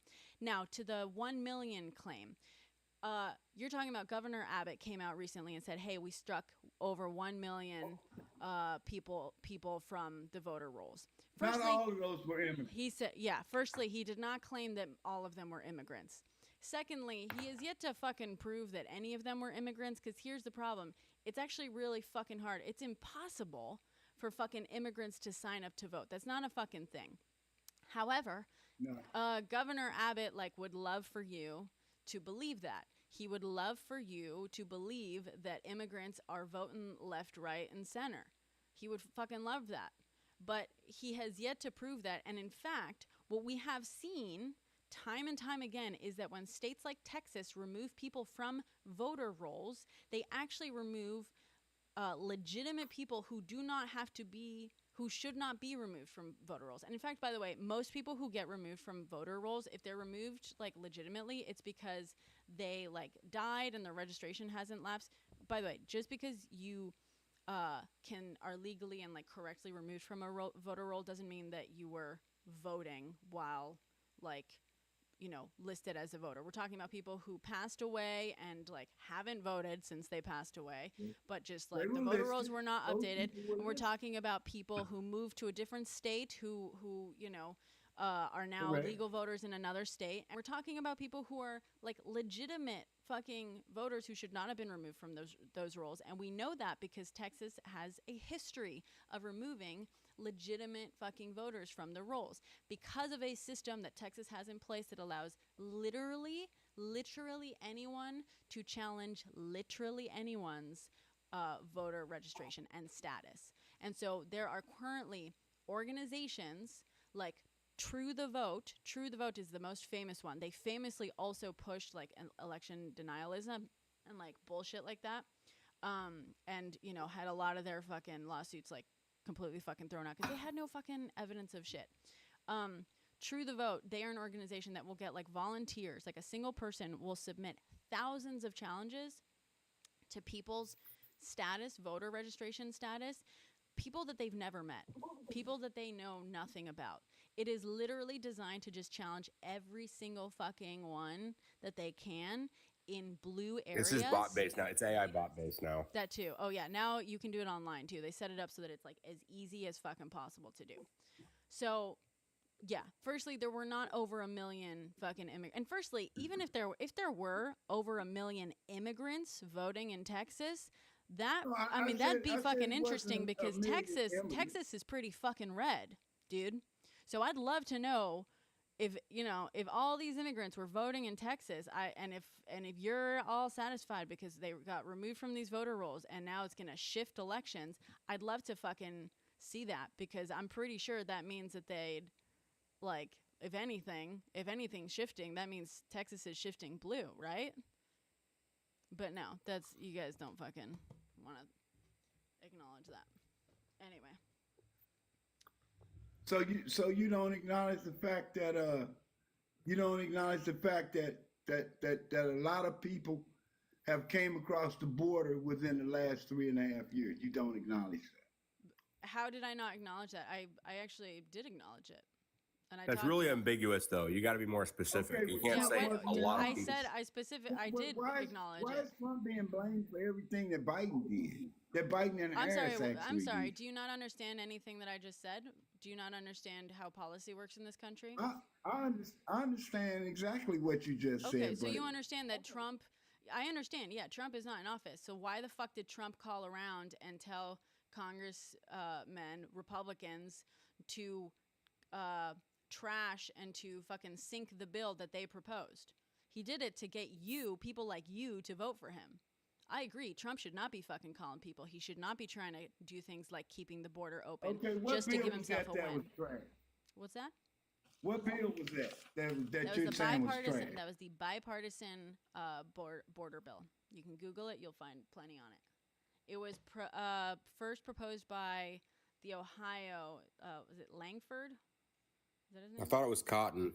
Now, to the 1 million claim. You're talking about Governor Abbott came out recently and said, hey, we struck over 1 million people from the voter rolls. Firstly, not all of those were immigrants. He said, yeah, firstly, he did not claim that all of them were immigrants. Secondly, he has yet to fucking prove that any of them were immigrants, because here's the problem. It's actually really fucking hard. It's impossible for fucking immigrants to sign up to vote. That's not a fucking thing. However, Governor Abbott would love for you to believe that. He would love for you to believe that immigrants are voting left, right, and center. He would fucking love that. But he has yet to prove that. And in fact, what we have seen time and time again is that when states like Texas remove people from voter rolls, they actually remove legitimate people who should not be removed from voter rolls. And in fact, by the way, most people who get removed from voter rolls, if they're removed legitimately, it's because they died and their registration hasn't lapsed. By the way, just because you are legally and correctly removed from a voter roll doesn't mean that you were voting while listed as a voter. We're talking about people who passed away and haven't voted since they passed away, but just the voter rolls were not updated. And we're talking about people who moved to a different state who are now legal voters in another state. And we're talking about people who are legitimate fucking voters who should not have been removed from those rolls. And we know that because Texas has a history of removing legitimate fucking voters from the rolls because of a system that Texas has in place that allows literally anyone to challenge literally anyone's voter registration and status. And so there are currently organizations like True the Vote. True the Vote is the most famous one. They famously also pushed an election denialism and bullshit like that. And had a lot of their fucking lawsuits completely fucking thrown out because they had no fucking evidence of shit. True the Vote, they are an organization that will get volunteers, a single person will submit thousands of challenges to people's status, voter registration status, people that they've never met, people that they know nothing about. It is literally designed to just challenge every single fucking one that they can in blue areas. This is bot based now. It's AI bot based now. That too. Oh yeah, now you can do it online too. They set it up so that it's as easy as fucking possible to do. So, yeah. Firstly, there were not over 1 million fucking immigrants. And firstly, even if there were over 1 million immigrants voting in Texas, that'd be fucking interesting because Texas is pretty fucking red, dude. So I'd love to know if all these immigrants were voting in Texas, and if you're all satisfied because they got removed from these voter rolls and now it's gonna shift elections, I'd love to fucking see that because I'm pretty sure that means that they'd if anything's shifting, that means Texas is shifting blue, right? But no, you guys don't fucking want to acknowledge that. Anyway. So you don't acknowledge the fact that a lot of people have came across the border within the last 3.5 years. You don't acknowledge that. How did I not acknowledge that? I actually did acknowledge it. And That's really ambiguous, though. You got to be more specific. Okay, you can't say a lot of people. I did acknowledge why it. is Trump being blamed for everything that Biden did? That Biden and Harris I'm sorry. did? Do you not understand anything that I just said? Do you not understand how policy works in this country? I understand exactly what you just said. Okay, so you understand that Trump. I understand. Yeah, Trump is not in office. So why the fuck did Trump call around and tell congressmen, Republicans, to trash and to fucking sink the bill that they proposed? He did it to get people like you, to vote for him. I agree. Trump should not be fucking calling people. He should not be trying to do things like keeping the border open just to give himself a win. What's that? What bill was that? That was you're saying was trash? That was the bipartisan border bill. You can Google it. You'll find plenty on it. It was first proposed by the Ohio. Was it Langford? Is that his name? I thought it was Cotton.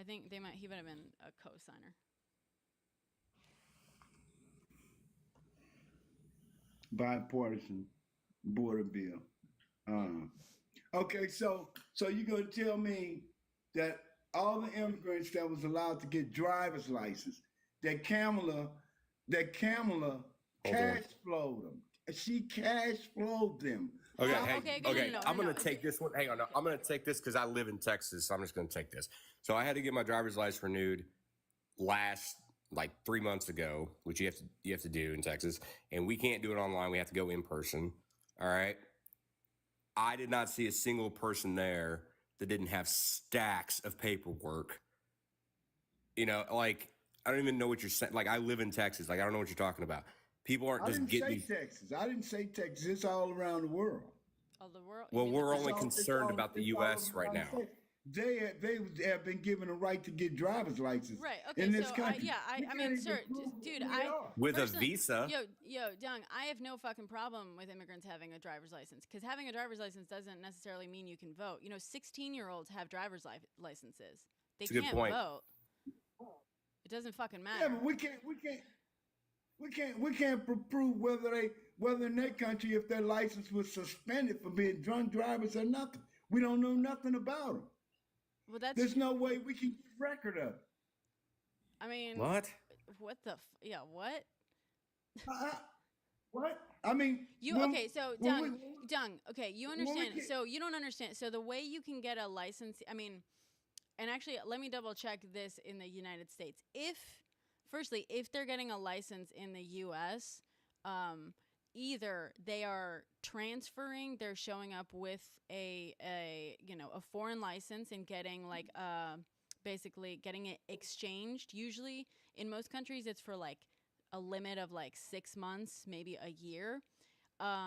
I think he would have been a co-signer. Bipartisan border bill. Okay, so you're gonna tell me that all the immigrants that was allowed to get driver's license, that Kamala cash flowed them. She cash flowed them. Okay, Well, hey, okay, okay. no, I'm no, gonna no. take this one. Hang on, no, I'm gonna take this because I live in Texas. So I'm just gonna take this. So I had to get my driver's license renewed last like 3 months ago, which you have to do in Texas, and we can't do it online. We have to go in person. All right. I did not see a single person there that didn't have stacks of paperwork. You know, like I don't even know what you're saying. Like I live in Texas. Like I don't know what you're talking about. People aren't I just didn't getting say these. Texas. I didn't say Texas. It's all around the world. All the world. Well, we're It's only all- it's concerned all- about the it's all U.S. right around now. the States. They have been given a right to get driver's license. Right. Okay. In this So country. You I can't mean, even sir, prove dude, who they are. With a personally- visa. Yo, Dung, I have no fucking problem with immigrants having a driver's license because having a driver's license doesn't necessarily mean you can vote. 16-year-olds have driver's licenses. They That's a good can't point. vote. It doesn't fucking matter. Yeah, but we can't prove whether in that country if their license was suspended for being drunk drivers or nothing. We don't know nothing about them. Well, that's. There's no way we can keep record of it. I mean, What? What the? Yeah. What? What? I mean, Okay, so when Dung. Okay, you when we understand. get- So you don't understand. So the way you can get a license, I mean, and actually, let me double check this in the United States. Firstly, if they're getting a license in the U.S., either they are transferring, they're showing up with a foreign license and getting like basically getting it exchanged. Usually, in most countries, it's for like a limit of like 6 months, maybe a year.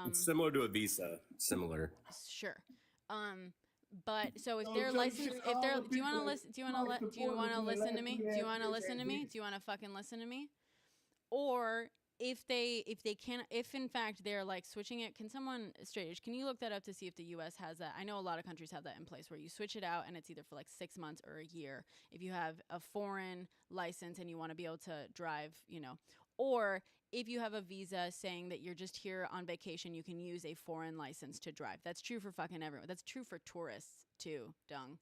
It's similar to a visa. Similar. Sure. But so if So- they're so licensed, should if they're, all do you want to people listen? Do you want to like let? Do you support want to the listen to me? elected Do you want to heads listen to me? and Do you want to fucking listen to me? Or if they can, if in fact they're like switching it, can someone straight edge? Can you look that up to see if the U.S. has that? I know a lot of countries have that in place where you switch it out and it's either for like 6 months or a year. If you have a foreign license and you want to be able to drive, or if you have a visa saying that you're just here on vacation, you can use a foreign license to drive. That's true for fucking everyone. That's true for tourists too, Dung.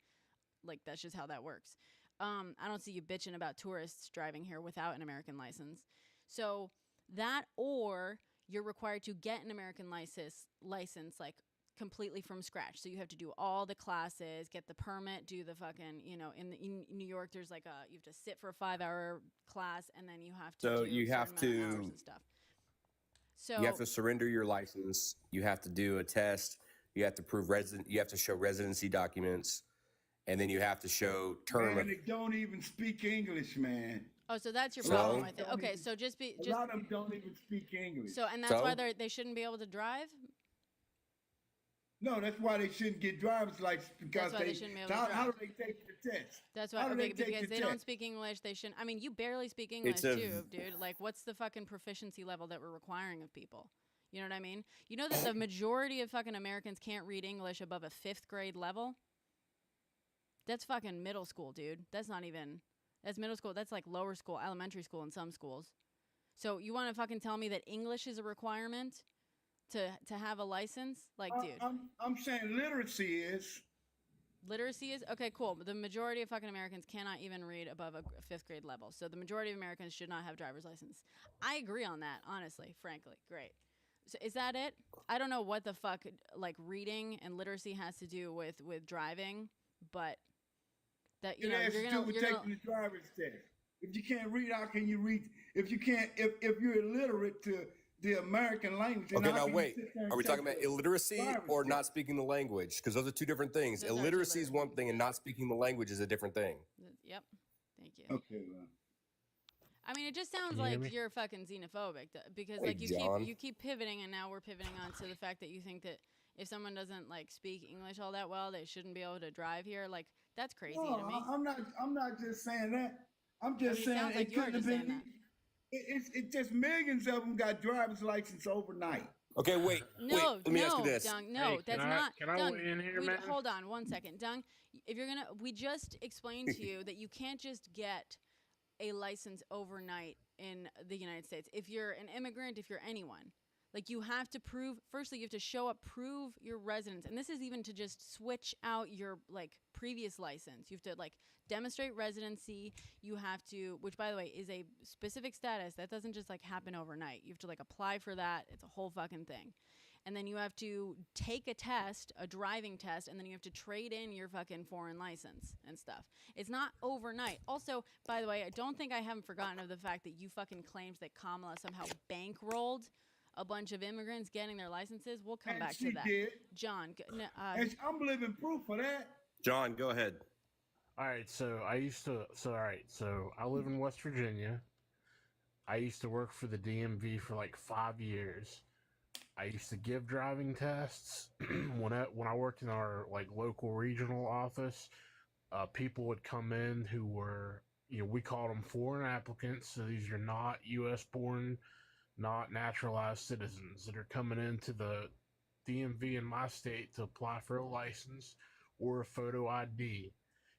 Like that's just how that works. I don't see you bitching about tourists driving here without an American license. So that, or you're required to get an American license like completely from scratch. So you have to do all the classes, get the permit, do the fucking, in New York, there's like you have to sit for a 5-hour class and then you have to So do you a certain have amount of to- hours and stuff. So You have to surrender your license. You have to do a test. You have to prove resident. You have to show residency documents, and then you have to show term. Man, they don't even speak English, man. oh, so that's your So- problem with it. Don't Okay, even- so just be A just lot of them don't even speak English. so, and that's why So? they shouldn't be able to drive. No, that's why they shouldn't get driver's license because That's why they shouldn't be able to how do drive. they take the test? That's why, How do okay, they take because the they don't test? speak English, they shouldn't. I mean, you barely speak English It's a- too, dude. Like, what's the fucking proficiency level that we're requiring of people? You know what I mean? You know that the majority of fucking Americans can't read English above a 5th grade level? That's fucking middle school, dude. That's not even, that's middle school. That's like lower school, elementary school in some schools. So you want to fucking tell me that English is a requirement to have a license? Like, dude. I'm saying literacy is. Literacy is okay, cool. But the majority of fucking Americans cannot even read above a 5th grade level. So the majority of Americans should not have driver's license. I agree on that, honestly, frankly. Great. So is that it? I don't know what the fuck like reading and literacy has to do with driving, but that It has to do with taking the driver's test. If you can't read, how can you read? If you can't, if you're illiterate to the American language, then Okay, how now can you wait. sit there and Are we take talking about the illiteracy driver's or test? not speaking the language? Because those are two different things. Those are two Illiteracy is different one thing, and not speaking the language is a different thing. Yep. Thank you. Okay, well. I mean, it just sounds Can you hear like me? you're fucking xenophobic because Hey, like John. you keep pivoting, and now we're pivoting on to the fact that you think that if someone doesn't like speak English all that well, they shouldn't be able to drive here. Like that's crazy No, to me. I'm not just saying that. I'm just it saying sounds like it you are couldn't have just saying been. It's just millions of them got driver's license overnight. Okay, wait. No, Let me ask you no, this. Dung, no, Hey, that's can not. I Dung, weigh in here, man? hold on one second, Dung. If you're gonna, we just explained to you that you can't just get a license overnight in the United States. If you're an immigrant, if you're anyone, like you have to prove. Firstly, you have to show up, prove your residence, and this is even to just switch out your like previous license. You have to like demonstrate residency. You have to, which by the way is a specific status that doesn't just like happen overnight. You have to like apply for that. It's a whole fucking thing. And then you have to take a test, a driving test, and then you have to trade in your fucking foreign license and stuff. It's not overnight. Also, by the way, I don't think I haven't forgotten of the fact that you fucking claimed that Kamala somehow bankrolled a bunch of immigrants getting their licenses. We'll come And back she to that. did. John, And I'm living proof of that. John, go ahead. All right, so I live in West Virginia. I used to work for the DMV for like 5 years. I used to give driving tests when I worked in our like local regional office. People would come in who were, we called them foreign applicants. So these are not U.S. born, not naturalized citizens that are coming into the DMV in my state to apply for a license or a photo ID.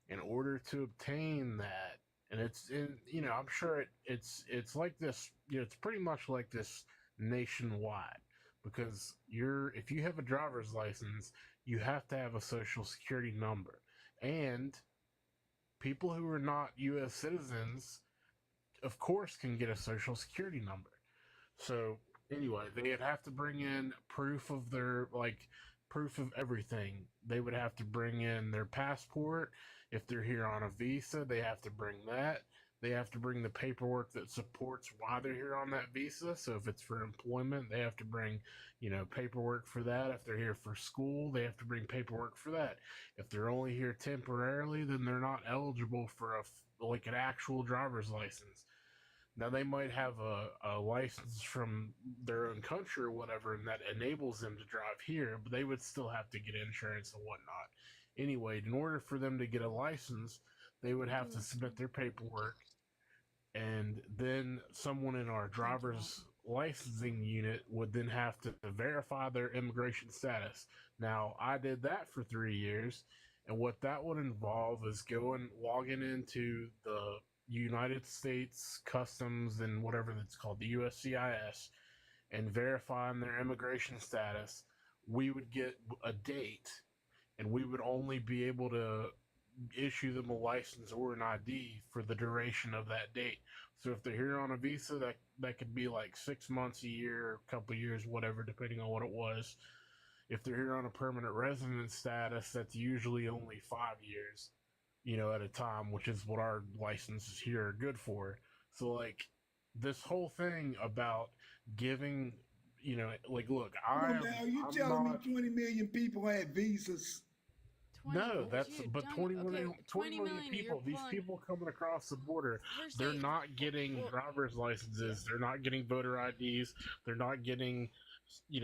In order to obtain that, and I'm sure it's like this. It's pretty much like this nationwide. Because if you have a driver's license, you have to have a social security number. And people who are not U.S. citizens, of course, can get a social security number. So anyway, they'd have to bring in proof of proof of everything. They would have to bring in their passport. If they're here on a visa, they have to bring that. They have to bring the paperwork that supports why they're here on that visa. So if it's for employment, they have to bring, paperwork for that. If they're here for school, they have to bring paperwork for that. If they're only here temporarily, then they're not eligible for an actual driver's license. Now they might have a license from their own country or whatever, and that enables them to drive here, but they would still have to get insurance and whatnot. Anyway, in order for them to get a license, they would have to submit their paperwork, and then someone in our driver's licensing unit would then have to verify their immigration status. Now, I did that for 3 years, and what that would involve is logging into the United States Customs and whatever that's called, the USCIS, and verifying their immigration status. We would get a date, and we would only be able to issue them a license or an ID for the duration of that date. So if they're here on a visa, that could be like 6 months, a year, a couple of years, whatever, depending on what it was. If they're here on a permanent resident status, that's usually only 5 years, at a time, which is what our licenses here are good for. So like this whole thing about giving, look, you telling me 20 million people had visas? No, but 20 million people. These people coming across the border, they're not getting driver's licenses. They're not getting voter IDs. They're not getting,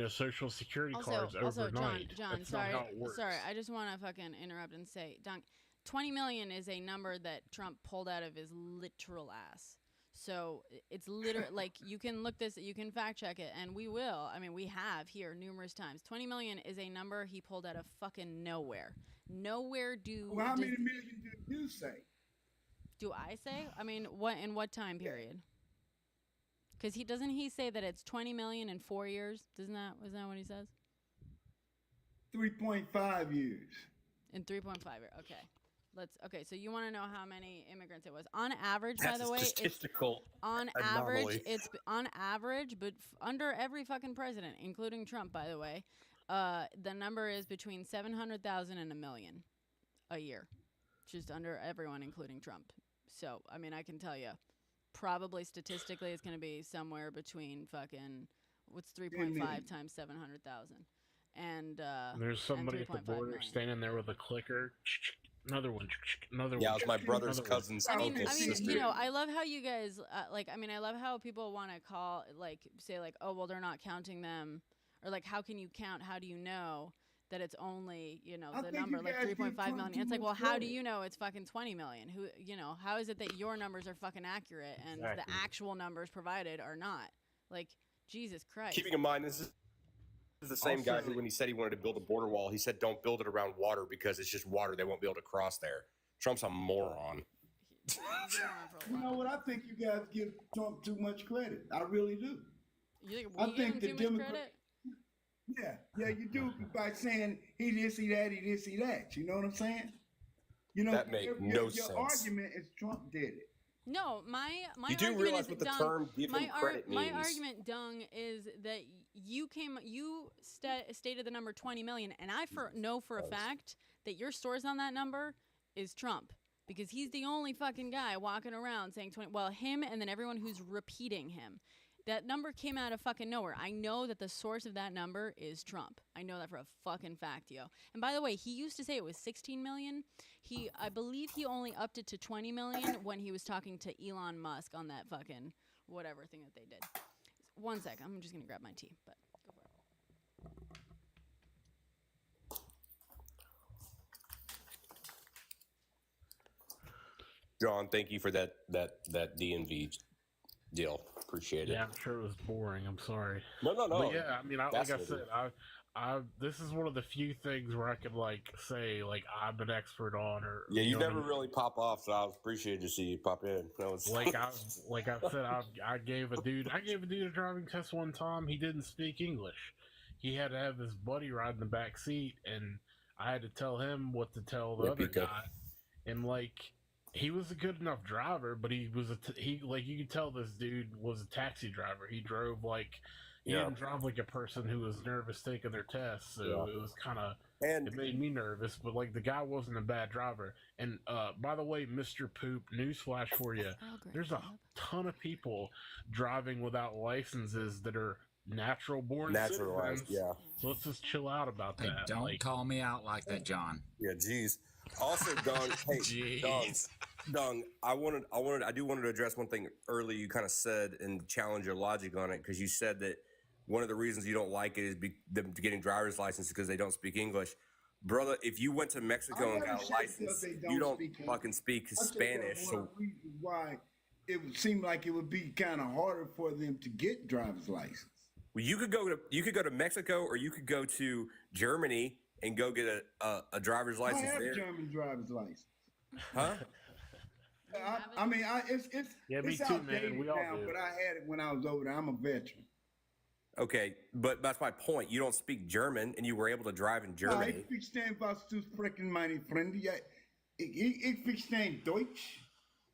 social security cards overnight. John, That's sorry, not how it works. sorry. I just want to fucking interrupt and say, Dunk, 20 million is a number that Trump pulled out of his literal ass. So it's literally like you can look this, you can fact check it, and we will. I mean, we have here numerous times. 20 million is a number he pulled out of fucking nowhere. Nowhere do. Well, how many million did you say? Do I say? I mean, in what time period? Because he say that it's 20 million in 4 years? Isn't that what he says? 3.5 years. In 3.5 years. Okay. So you want to know how many immigrants it was on average? By the way, statistical. On average, but under every fucking president, including Trump, by the way, the number is between 700,000 and 1 million a year, just under everyone, including Trump. So I mean, I can tell you, probably statistically, it's going to be somewhere between fucking what's 3.5 times 700,000. And there's somebody at the border standing there with a clicker. Another one. Yeah, it was my brother's cousin's uncle's sister. I love how you guys I love how people want to say oh well, they're not counting them, or like how can you count? How do you know that it's only the number like 3.5 million? It's like, well, how do you know it's fucking 20 million? Who how is it that your numbers are fucking accurate and the actual numbers provided are not? Like, Jesus Christ. Keeping in mind this is is the same guy Also- who, when he said he wanted to build a border wall, he said don't build it around water because it's just water. They won't be able to cross there. Trump's a moron. He's been around for a You long know what? time. I think you guys give Trump too much credit. I really do. You think I we give think him the too much Democrat- credit? Yeah, you do by saying he this, he that, he this, he that. You know what I'm saying? You know, That make no your sense. argument is Trump did it. No, my You do argument realize is what the Dung, term "give him credit" my means. argument, Dung, is that you stated the number 20 million, and I know for a fact that your source on that number is Trump, because he's the only fucking guy walking around saying 20. Well, him and then everyone who's repeating him. That number came out of fucking nowhere. I know that the source of that number is Trump. I know that for a fucking fact, yo. And by the way, he used to say it was 16 million. I believe he only upped it to 20 million when he was talking to Elon Musk on that fucking whatever thing that they did. One sec, I'm just gonna grab my tea, but go for it. John, thank you for that DMV deal. Appreciate it. Yeah, I'm sure it was boring. I'm sorry. No. But yeah, I mean, like I Fascinating. said, this is one of the few things where I could like say like I'm an expert on, or Yeah, you know what I never mean? really pop off, so I was appreciated to see you pop in. That was like I said, I gave a dude a driving test one time. He didn't speak English. He had to have his buddy ride in the back seat, and I had to tell him what to tell the other Pico. guy. And like, he was a good enough driver, but he was like you could tell this dude was a taxi driver. He drove like he Yeah. didn't drive like a person who was nervous taking their test. So Yeah. it was kind of. And It made me nervous, but like the guy wasn't a bad driver. And by the way, Mr. Poop, newsflash for you: there's a ton of people driving without licenses that are natural born naturalized, citizens. yeah. So let's just chill out about Hey, that. don't Like, call me out like that, John. Yeah, geez. Also, Dung, hey, Dung, I do want to address one thing earlier you kind of said and challenge your logic on it, because you said that one of the reasons you don't like it is them getting driver's license because they don't speak English. Brother, if you went to Mexico and got a license, you don't fucking speak Spanish. One So of the reasons why it would seem like it would be kind of harder for them to get driver's license. well, you could go to Mexico, or you could go to Germany and go get a driver's I license have there. German driver's license. Huh? I mean, it's Yeah, me it's too, man. outdated We all now, do. but I had it when I was over there. I'm a veteran. Okay, but that's my point. You don't speak German, and you were able to drive in No, Germany. ich verstehe was du sprechen, meine Freunde. Ja, ich verstehe Deutsch.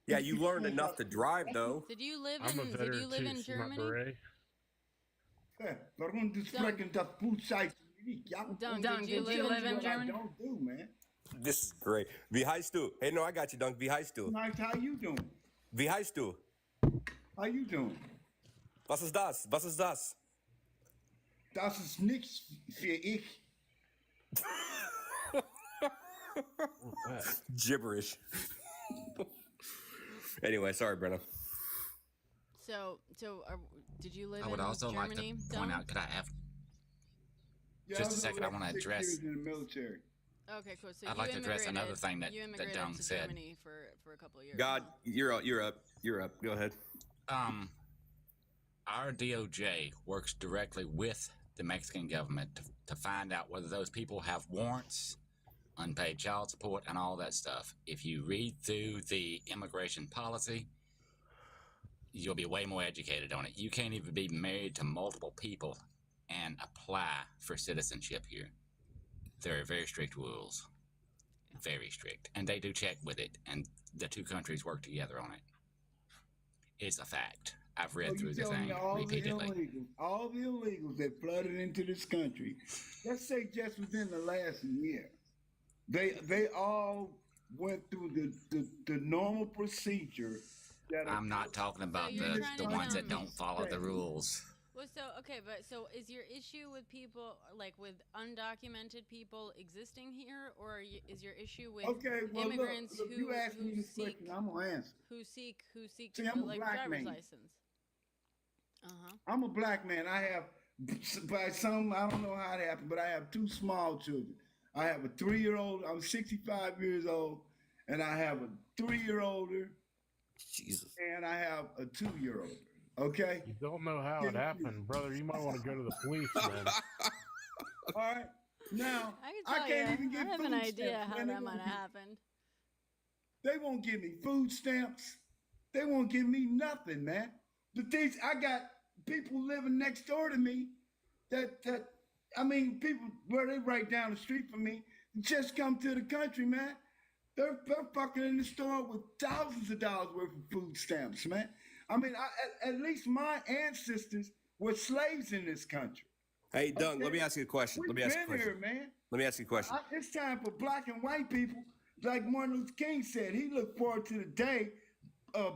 Yeah, you learned enough to drive, though. Did you live I'm a in veteran too. in See my Germany? beret? Warum du sprechen das Bullshit? Ja, Dung, das did you is live in what I Germany? don't do, man. This is great. Wie heißt du? Hey, no, I got you, Dunk. Wie heißt du? Nice, how you doing? Wie heißt du? How you doing? Was ist das? Was ist das? Das ist nichts für ich. Gibberish. Anyway, sorry, Brenna. So did you live I would in also like to Germany? point Dung? out, could I have Yeah, Just a was second, over I wanna there for 6 address- years in the military. Okay, cool. So I'd you like to address another immigrated- thing that- you that immigrated Dung to said. Germany for a couple of years. God, huh? you're up. You're up. Go ahead. Our DOJ works directly with the Mexican government to find out whether those people have warrants, unpaid child support, and all that stuff. If you read through the immigration policy, you'll be way more educated on it. You can't even be married to multiple people and apply for citizenship here. There are very strict rules. Very strict. And they do check with it, and the two countries work together on it. It's a fact. I've read So through you the telling thing me repeatedly. all the illegals that flooded into this country, let's say just within the last year, they all went through the normal procedure. That I'm not talking about you're the trying the to ones tell that me- don't follow the rules. Well, so is your issue with people like with undocumented people existing here, or is your issue with Okay, well immigrants look, who you asked me this seek question, I'm gonna answer. who seek See, I'm a like black driver's man. license? I'm a black man. I have, by some, I don't know how it happened, but I have two small children. I have a 3-year-old. I'm 65 years old, and I have a 3-year-older, Jesus. and I have a 2-year-older. Okay. You don't know how it happened, brother. You might want to go to the police, man. All right. Now I can I tell can't you, even get I have food an idea stamps, how man. that might have happened. They won't give me food stamps. They won't give me nothing, man. The things I got people living next door to me that I mean people where they right down the street from me just come to the country, man. They're fucking in the store with thousands of dollars worth of food stamps, man. I mean, at least my ancestors were slaves in this country. Hey, Doug, let me ask you a question. We've Let me ask you a been question. here, man. Let me ask you a question. It's time for black and white people, like Martin Luther King said. He looked forward to the day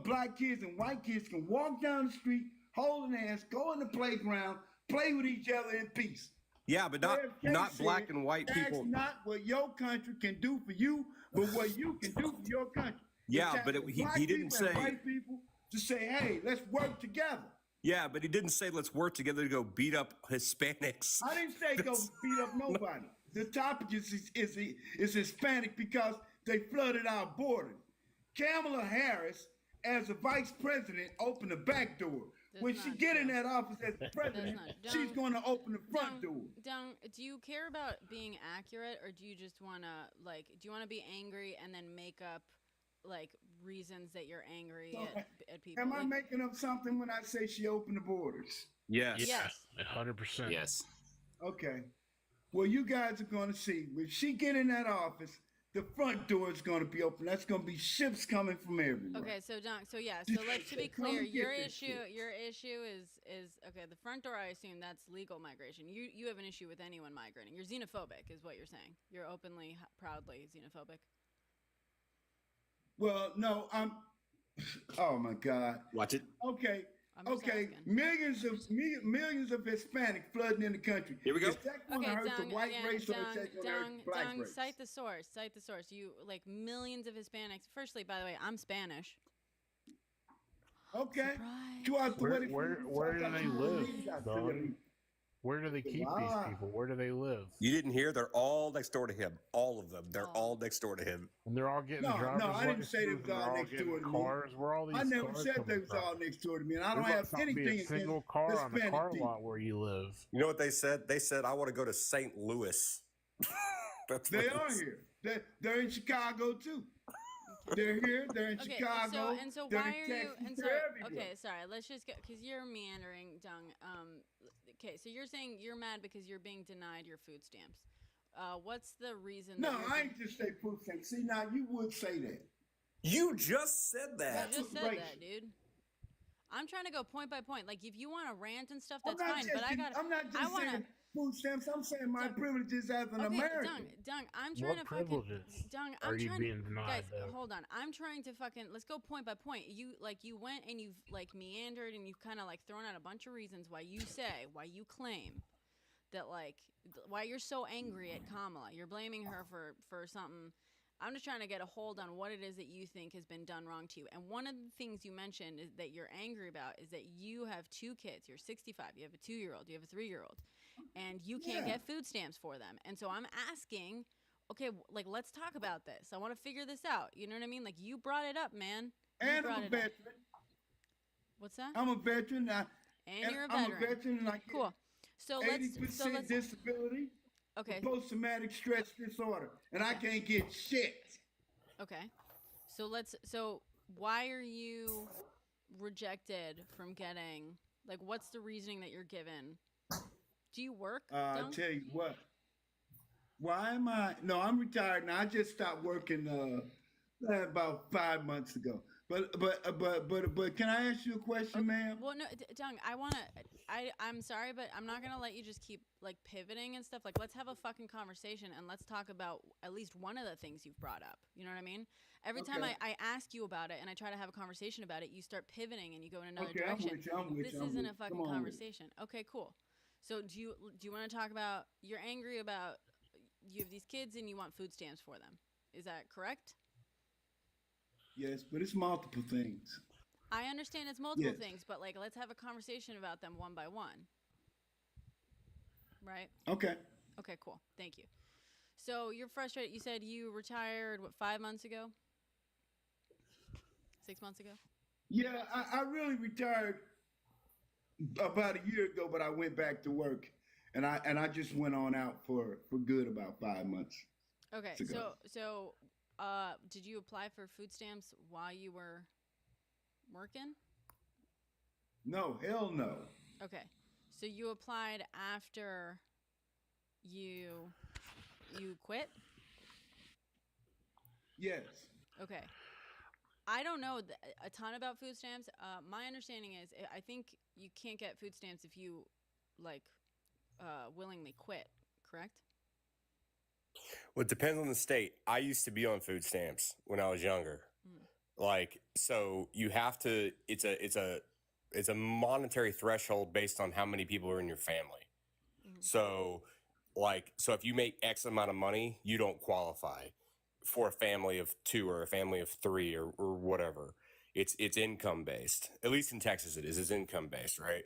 black kids and white kids can walk down the street, holding hands, go in the playground, play with each other in peace. Yeah, but not black and white people. That's not what your country can do for you, but what you can do for your country. Yeah, but he didn't say. White people to say, hey, let's work together. Yeah, but he didn't say let's work together to go beat up Hispanics. I didn't say go beat up nobody. The topic is Hispanic because they flooded our border. Kamala Harris, as a vice president, opened the back door. When she get in that office as president, she's going to open the front door. Do you care about being accurate, or do you just want to do you want to be angry and then make up like reasons that you're angry at people? Am I making up something when I say she opened the borders? Yes. Yes. 100%. Yes. Okay. Well, you guys are going to see. When she get in that office, the front door is going to be open. That's going to be ships coming from everywhere. Okay, so let's to be clear, your issue is okay. The front door, I assume that's legal migration. You have an issue with anyone migrating. You're xenophobic, is what you're saying. You're openly, proudly xenophobic. Well, no, I'm. Oh my God. Watch it. Okay. Asking. Millions of Hispanic flooding in the country. Here we go. Is that going to hurt the white race or is that going to hurt the black race? Cite the source. You like millions of Hispanics. Firstly, by the way, I'm Spanish. Okay. Where do they live, Don? Where do they keep these people? Where do they live? You didn't hear? They're all next door to him. All of them. They're all next door to him. And they're all getting driver's I didn't say they was all next door to me. Cars. Where all these I never cars said they was from? all next door to me, and I don't There's have not be anything a single against car on the Hispanic car people. lot where you live. You know what they said? They said, I want to go to St. Louis. They are here. They're in Chicago too. They're here. They're in Chicago. So they're why in are you? Texas, And they're everywhere. okay, sorry. Let's just go because you're meandering, Dung. Okay, so you're saying you're mad because you're being denied your food stamps. What's the reason? No, I ain't just say food stamps. See, now you would say that. You just said that. You just said that, dude. I'm trying to go point by point. Like, if you want to rant and stuff, that's fine. But I'm not just saying food stamps. I'm saying my privileges as an American. Dung, I'm trying to privileges Dung, are you being denied? Guys, though? hold on. I'm trying to let's go point by point. You went and you've meandered and you've kind of thrown out a bunch of reasons why you claim that why you're so angry at Kamala. You're blaming her for something. I'm just trying to get a hold on what it is that you think has been done wrong to you. And one of the things you mentioned is that you're angry about is that you have 2 kids. You're 65. You have a 2-year-old. You have a 3-year-old. And you can't get food stamps for them. And so I'm asking, okay, let's talk about this. I want to figure this out. You know what I mean? You brought it up, man. And I'm a veteran. What's that? I'm a veteran. And you're a veteran. I'm a veteran. And I cool. So 80% disability. Okay. Post-traumatic stress disorder, and I can't get shit. Okay. So why are you rejected from getting, what's the reasoning that you're given? Do you work? I'll tell you what. Why am I? No, I'm retired now. I just stopped working about 5 months ago. But can I ask you a question, ma'am? Well, no, Dung, I'm sorry, but I'm not gonna let you just keep pivoting and stuff. Let's have a fucking conversation and let's talk about at least one of the things you've brought up. You know what I mean? Every time I ask you about it and I try to have a conversation about it, you start pivoting and you go in another direction. This isn't a fucking conversation. Okay, cool. So do you want to talk about? You're angry about you have these kids and you want food stamps for them. Is that correct? Yes, but it's multiple things. I understand it's multiple things, but let's have a conversation about them one by one. Right? Okay. Okay, cool. Thank you. So you're frustrated. You said you retired, 5 months ago? 6 months ago? Yeah, I really retired about a year ago, but I went back to work. and I just went on out for good about 5 months. Okay, ago. so did you apply for food stamps while you were working? No, hell no. Okay, so you applied after you quit? Yes. Okay. I don't know a ton about food stamps. My understanding is I think you can't get food stamps if you like willingly quit, correct? Well, it depends on the state. I used to be on food stamps when I was younger. Like, so you have to. It's a monetary threshold based on how many people are in your family. So, so if you make X amount of money, you don't qualify for a family of 2 or a family of 3 or whatever. It's income based. At least in Texas, it is. It's income based, right?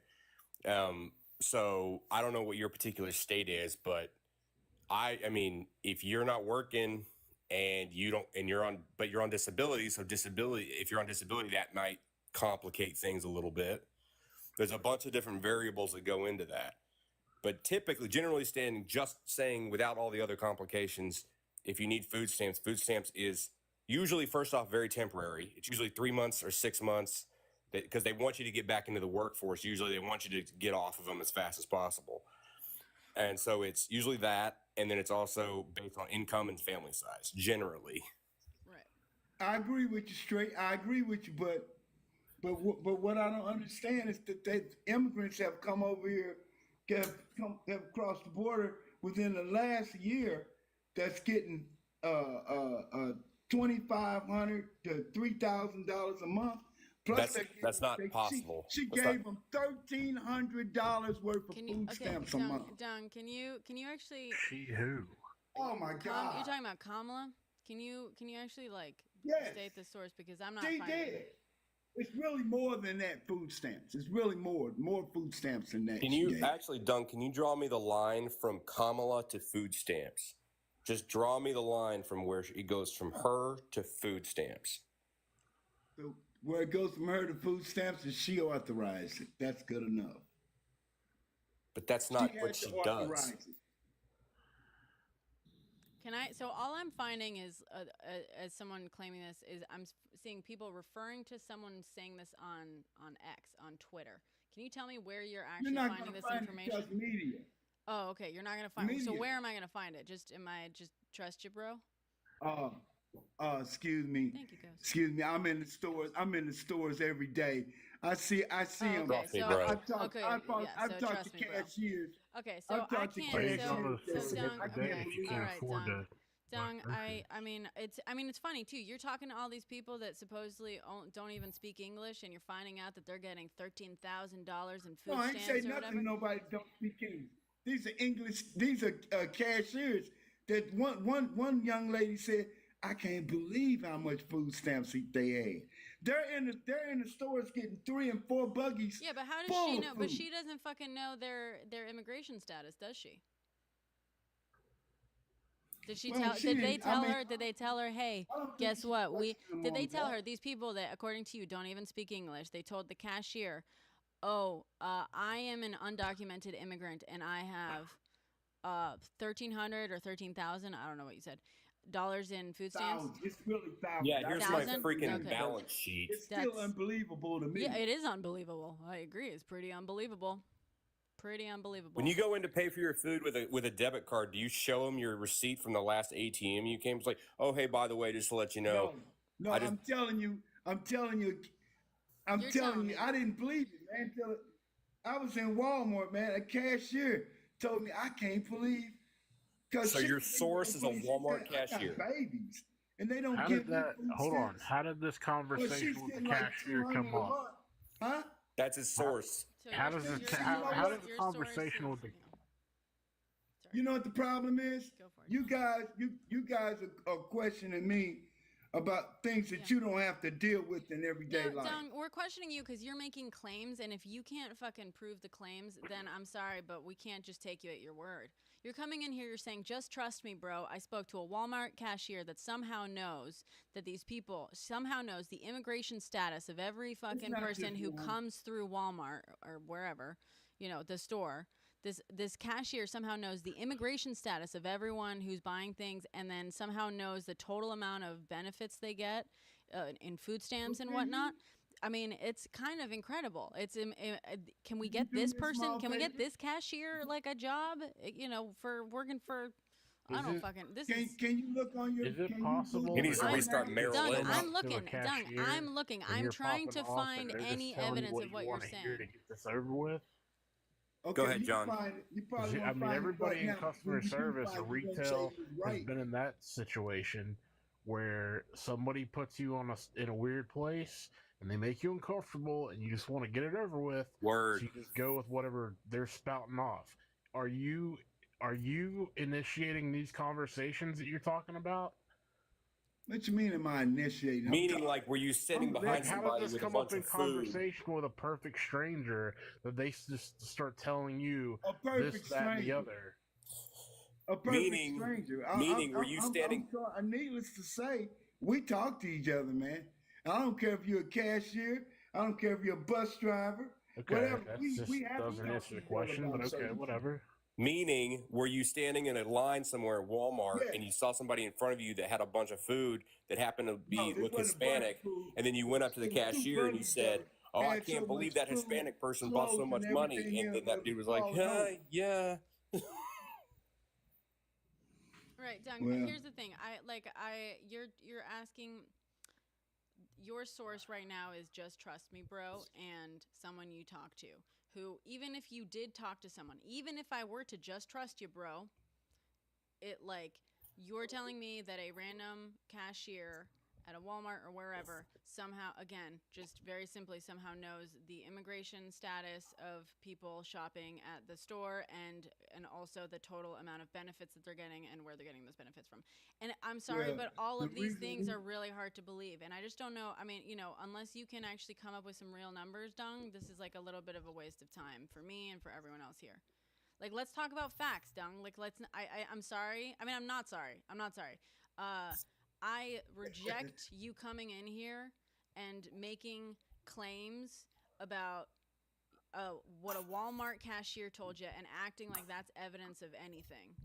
So I don't know what your particular state is, but I mean, if you're not working and you're on disability, so disability, if you're on disability, that might complicate things a little bit. There's a bunch of different variables that go into that. But typically, generally just saying without all the other complications, if you need food stamps is usually, first off, very temporary. It's usually 3 months or 6 months because they want you to get back into the workforce. Usually they want you to get off of them as fast as possible. And so it's usually that. And then it's also based on income and family size, generally. Right. I agree with you straight. I agree with you, but what I don't understand is that immigrants have come over here, have crossed the border within the last year. That's getting $2,500 to $3,000 a month. Plus, that's not possible. She gave them $1,300 worth of food stamps a month. Don, can you actually? She who? Oh my God! You're talking about Kamala. Can you actually state the source, because I'm not. She finding did. it. It's really more than that. Food stamps. It's really more food stamps than that. Can you actually, Dunk? Can you draw me the line from Kamala to food stamps? Just draw me the line from where it goes from her to food stamps. So where it goes from her to food stamps is she authorized it. That's good enough. But that's not what she does. Can I? So all I'm finding is, as someone claiming this, is I'm seeing people referring to someone saying this on X, on Twitter. Can you tell me where you're actually finding this information? Just media. Oh, okay. You're not gonna find it. So where am I gonna find it? Am I just trust you, bro? Excuse me. Thank you, Ghost. Excuse me. I'm in the stores every day. I see them. Okay, so I've talked to cashiers. Okay, so I can't. So Dong, okay, all right, Dong. I mean, it's funny too. You're talking to all these people that supposedly don't even speak English, and you're finding out that they're getting $13,000 in food stamps. No, I ain't say nothing. Nobody don't speak English. These are English. These are cashiers. That one young lady said, "I can't believe how much food stamps they had." They're in the stores getting 3 and 4 buggies. Yeah, but how does she know? But she doesn't fucking know their immigration status, does she? Did she tell? Did they tell her? Did they tell her? Hey, guess what? Did they tell her, these people that, according to you, don't even speak English? They told the cashier, "Oh, I am an undocumented immigrant, and I have $1,300 or $13,000. I don't know what you said. Dollars in food stamps." It's really thousands. Yeah, here's my freaking balance sheet. It's still unbelievable to me. Yeah, it is unbelievable. I agree. It's pretty unbelievable. Pretty unbelievable. When you go in to pay for your food with a debit card, do you show them your receipt from the last ATM you came? It's like, "Oh, hey, by the way, just to let you know." No, I'm telling you, I didn't believe it, man. Until I was in Walmart, man. A cashier told me, "I can't believe." So your source is a Walmart cashier. Babies, and they don't How give did that? Hold on. How did this conversation with the cashier come up? Huh? That's his source. How does the conversation with the? You know what the problem is? You guys are questioning me about things that you don't have to deal with in everyday life. We're questioning you because you're making claims, and if you can't fucking prove the claims, then I'm sorry, but we can't just take you at your word. You're coming in here, you're saying, "Just trust me, bro. I spoke to a Walmart cashier that somehow knows that these people, somehow knows the immigration status of every fucking person who comes through Walmart or wherever, the store. this cashier somehow knows the immigration status of everyone who's buying things, and then somehow knows the total amount of benefits they get in food stamps and whatnot. I mean, it's kind of incredible. Can we get this person? Can we get this cashier like a job? For working for. I don't fucking. Can you look on your? Is it possible? He needs to restart Merrill Dung, Lynch. I'm looking. Dung, I'm looking. I'm trying to find any evidence of what you're saying. To get this over with. Okay, Go ahead, John. Everybody in customer service or retail has been in that situation where somebody puts you in a weird place and they make you uncomfortable and you just want to get it over with. Word. So you just go with whatever they're spouting off. Are you initiating these conversations that you're talking about? What you mean? Am I initiating? Meaning, like, were you sitting behind how somebody does this with a come up bunch in of food? conversation with a perfect stranger that they just start telling you A perfect this, that, and the stranger. other? A perfect stranger. Meaning, were you standing? Needless to say, we talk to each other, man. I don't care if you're a cashier. I don't care if you're a bus driver. Okay, whatever. that We just have to doesn't talk answer to the each other question, about but okay, certain whatever. Meaning, were you standing in a line somewhere at Walmart Yeah. and you saw somebody in front of you that had a bunch of food that happened to No, be there look wasn't a bunch of Hispanic, food. and then you went up to the There were two cashier and you brothers said, that "Oh, I had can't so believe much that Hispanic food, person bought so clothes, much and money," everything and else then that that dude was was like, called "Huh, home. yeah." Right, Dung. Well- Here's the thing. You're asking. Your source right now is Just Trust Me, Bro, and someone you talk to. Who, even if you did talk to someone, even if I were to just trust you, bro, you're telling me that a random cashier at a Walmart or wherever somehow, again, just very simply somehow knows the immigration status of people shopping at the store and also the total amount of benefits that they're getting and where they're getting those benefits from. And I'm sorry, Yeah, but all the of these reason things we- are really hard to believe. And I just don't know. I mean, unless you can actually come up with some real numbers, Dung, this is like a little bit of a waste of time for me and for everyone else here. Like, let's talk about facts, Dung. Like, I'm sorry. I mean, I'm not sorry. I reject you coming in here and making claims about what a Walmart cashier told you and acting like that's evidence of anything.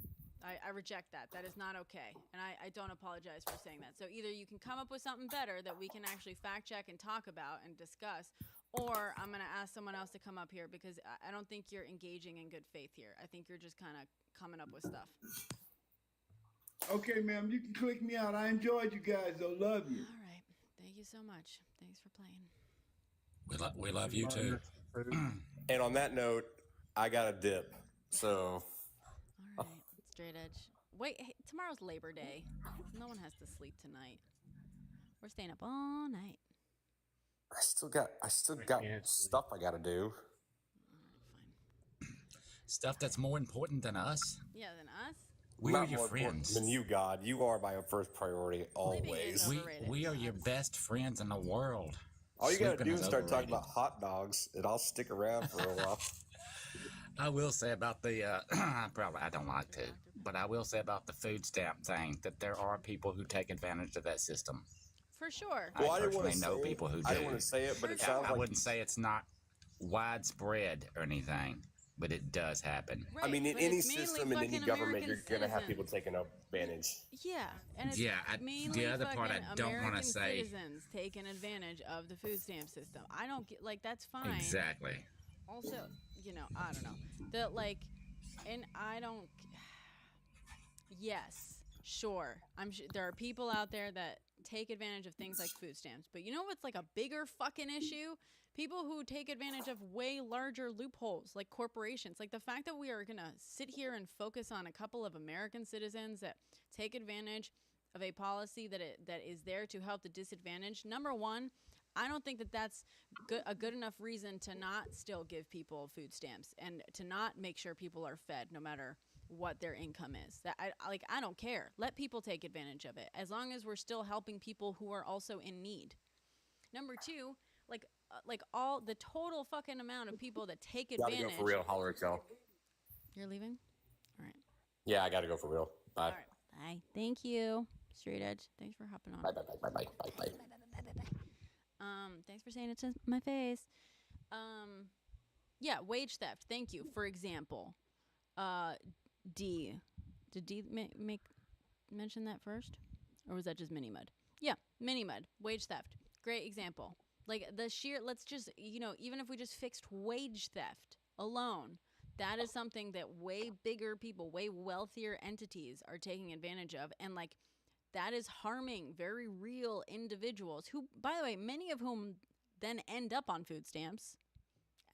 I reject that. That is not okay. And I don't apologize for saying that. So either you can come up with something better that we can actually fact check and talk about and discuss, or I'm going to ask someone else to come up here because I don't think you're engaging in good faith here. I think you're just kind of coming up with stuff. Okay, ma'am, you can click me out. I enjoyed you guys, though. Love you. All right. Thank you so much. Thanks for playing. We love you too. And on that note, I got a dip. So All right. Straight edge. Wait, hey, tomorrow's Labor Day. No one has to sleep tonight. We're staying up all night. I still got stuff I got to do. Fine. Stuff that's more important than us. Yeah, than us. We Not are your more important friends. than you, God. You are my first priority always. We are your best friends in the world. All you got to Sleeping do is start talking overrated. about hot dogs, and I'll stick around for a while. I will say about the, I don't like to, but I will say about the food stamp thing that there are people who take advantage of that system. For sure. Well, I didn't wanna personally know say it. people who do. I didn't want to say it, but it sounds I like wouldn't say it's not widespread or anything, but it does happen. Right, I mean, in but any it's mainly system, in any fucking government, American you're going to have people citizens. taking advantage. Yeah, and it's Yeah, mainly the other part I fucking don't want American to say. citizens taking advantage of the food stamp system. I don't get that's fine. Exactly. Also, I don't know. And I don't. Yes, sure. There are people out there that take advantage of things like food stamps. But you know what's like a bigger fucking issue? People who take advantage of way larger loopholes, like corporations. Like the fact that we are going to sit here and focus on a couple of American citizens that take advantage of a policy that is there to help the disadvantaged. Number one, I don't think that that's a good enough reason to not still give people food stamps and to not make sure people are fed no matter what their income is. That I don't care. Let people take advantage of it as long as we're still helping people who are also in need. Number two, like all the total fucking amount of people that take advantage. Gotta go for real. Holler at y'all. You're leaving? All right. Yeah, I gotta go for real. Bye. All right. Bye. Thank you. Straight Edge. Thanks for hopping on. Bye. Thanks for saying it to my face. Yeah, wage theft. Thank you. For example, D. Did D make mention that first? Or was that just mini mud? Yeah, mini mud. Wage theft. Great example. Like the sheer, let's just, even if we just fixed wage theft alone, that is something that way bigger people, way wealthier entities are taking advantage of. And like, that is harming very real individuals who, by the way, many of whom then end up on food stamps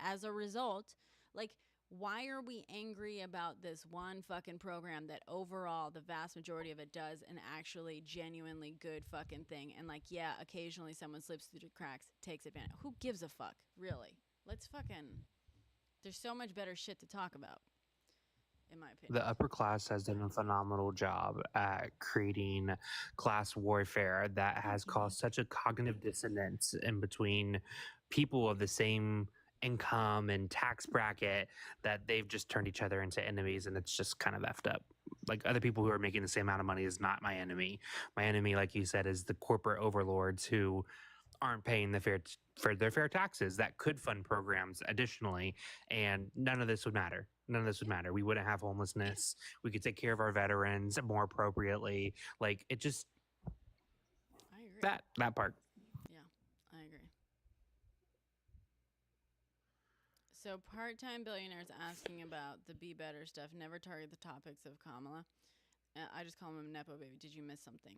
as a result. Like, why are we angry about this one fucking program that overall the vast majority of it does an actually genuinely good fucking thing? And like, yeah, occasionally someone slips through the cracks, takes advantage. Who gives a fuck, really? Let's fucking, there's so much better shit to talk about, in my opinion. The upper class has done a phenomenal job at creating class warfare that has caused such a cognitive dissonance in between people of the same income and tax bracket that they've just turned each other into enemies, and it's just kind of effed up. Like, other people who are making the same amount of money is not my enemy. My enemy, like you said, is the corporate overlords who aren't paying their fair taxes that could fund programs additionally, and none of this would matter. None of this would matter. We wouldn't have homelessness. We could take care of our veterans more appropriately. Like, it just, I agree. that part. Yeah, I agree. So part-time billionaires asking about the be better stuff never target the topics of Kamala. I just call him a Nepo baby. Did you miss something?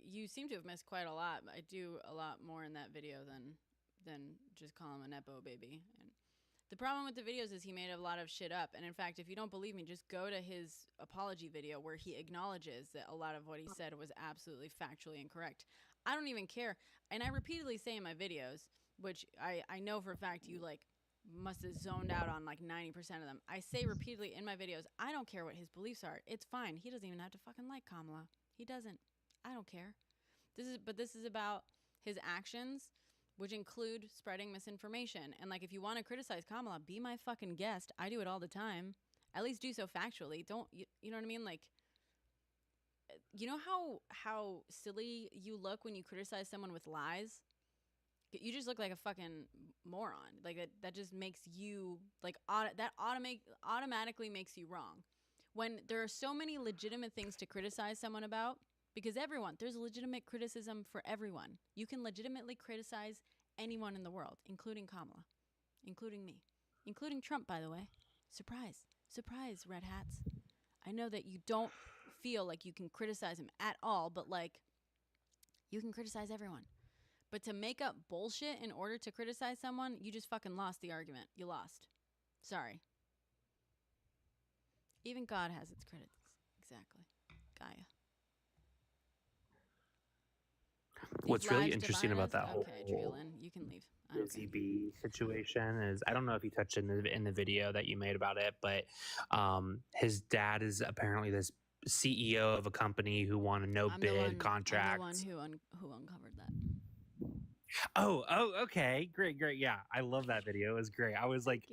You seem to have missed quite a lot. I do a lot more in that video than just call him a Nepo baby. And the problem with the videos is he made a lot of shit up. And in fact, if you don't believe me, just go to his apology video where he acknowledges that a lot of what he said was absolutely factually incorrect. I don't even care. And I repeatedly say in my videos, which I know for a fact you like must have zoned out on like 90% of them. I say repeatedly in my videos, I don't care what his beliefs are. It's fine. He doesn't even have to fucking like Kamala. He doesn't. I don't care. This is about his actions, which include spreading misinformation. And like, if you want to criticize Kamala, be my fucking guest. I do it all the time. At least do so factually. Don't, you know what I mean? Like, you know how silly you look when you criticize someone with lies? You just look like a fucking moron. Like that just makes you like automatically makes you wrong. When there are so many legitimate things to criticize someone about, because there's legitimate criticism for everyone. You can legitimately criticize anyone in the world, including Kamala, including me, including Trump, by the way. Surprise, red hats. I know that you don't feel like you can criticize him at all, but like, you can criticize everyone. But to make up bullshit in order to criticize someone, you just fucking lost the argument. You lost. Sorry. Even God has its critics. Exactly. Gaia. What's really interesting about that whole Treelin, you can leave. Busy Bee situation is, I don't know if you touched in the video that you made about it, but his dad is apparently this CEO of a company who won a no-bid contract. I'm the one who uncovered that. Oh, okay. Great. Yeah, I love that video. It was great. I was like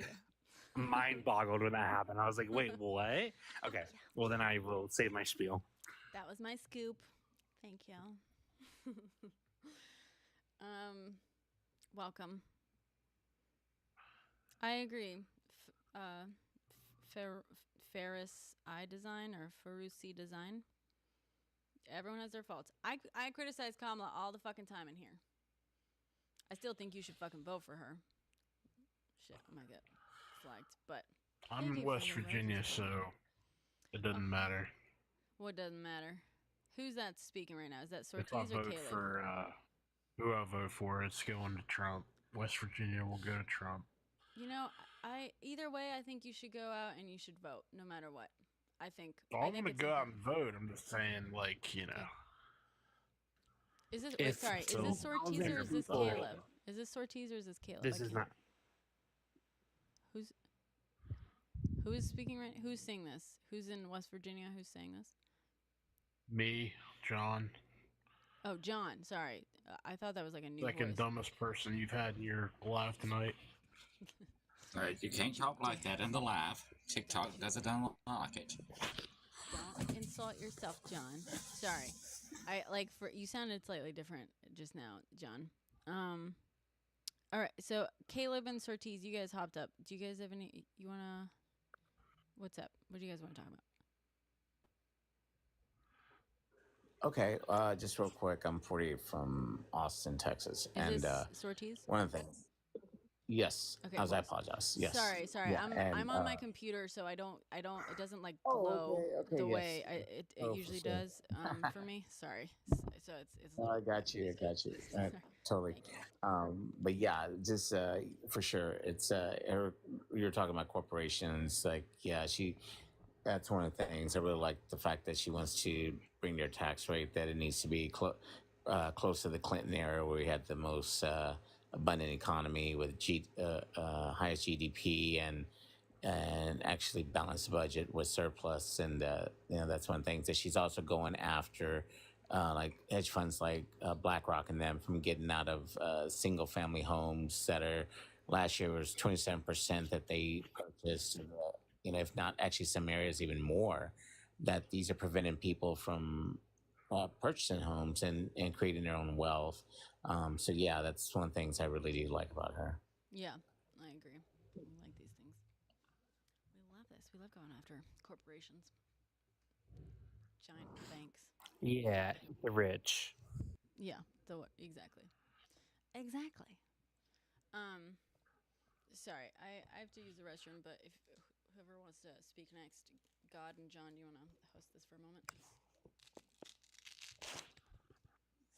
mind boggled when that happened. I was like, wait, what? Okay. Well, then I will save my spiel. That was my scoop. Thank you. Welcome. I agree. Ferris Eye Design or Farusi Design. Everyone has their faults. I criticize Kamala all the fucking time in here. I still think you should fucking vote for her. Shit, I might get flagged, but I'm in West Virginia, so it doesn't matter. What doesn't matter? Who's that speaking right now? Is that Sortiz if I or vote Caleb? For who I vote for, it's going to Trump. West Virginia will go to Trump. You know, either way, I think you should go out and you should vote, no matter what. I think. I want to go out and vote. I'm just saying, like, you know. Is this is this Sortiz or is this Caleb? Is this Sortiz or is this Caleb? This is not. Who is speaking right? Who's saying this? Who's in West Virginia? Who's saying this? Me, John. Oh, John. Sorry, I thought that was like a new Second voice. dumbest person you've had in your live tonight. All right, you can't talk like that in the live. TikTok doesn't like it. Don't insult yourself, John. Sorry. You sounded slightly different just now, John. All right, so Caleb and Sortiz, you guys hopped up. Do you guys have any? What's up? What do you guys want to talk about? Okay, just real quick, I'm 48 from Austin, Texas, Is and this Sorties? one of the things. Yes, Okay, I cool. apologize. Yes. Sorry. Yeah, I'm on my computer, so I don't. It doesn't like Oh, glow okay, the yes. way it Oh, for usually sure. does for me. Sorry. So it's. No, I got you. Totally. But yeah, just for sure. It's you're talking about corporations. Like, yeah, that's one of the things I really like, the fact that she wants to bring their tax rate, that it needs to be close to the Clinton era, where we had the most abundant economy with highest GDP and actually balanced budget with surplus. And that's one of the things that she's also going after, like hedge funds like BlackRock and them, from getting out of single family homes that are, last year was 27% that they purchased. If not, actually some areas even more, that these are preventing people from purchasing homes and creating their own wealth. So yeah, that's one of the things I really do like about her. Yeah, I agree. I like these things. We love this. We love going after corporations, giant banks. Yeah, the rich. Yeah, exactly. Sorry, I have to use the restroom, but if whoever wants to speak next, God and John, do you want to host this for a moment?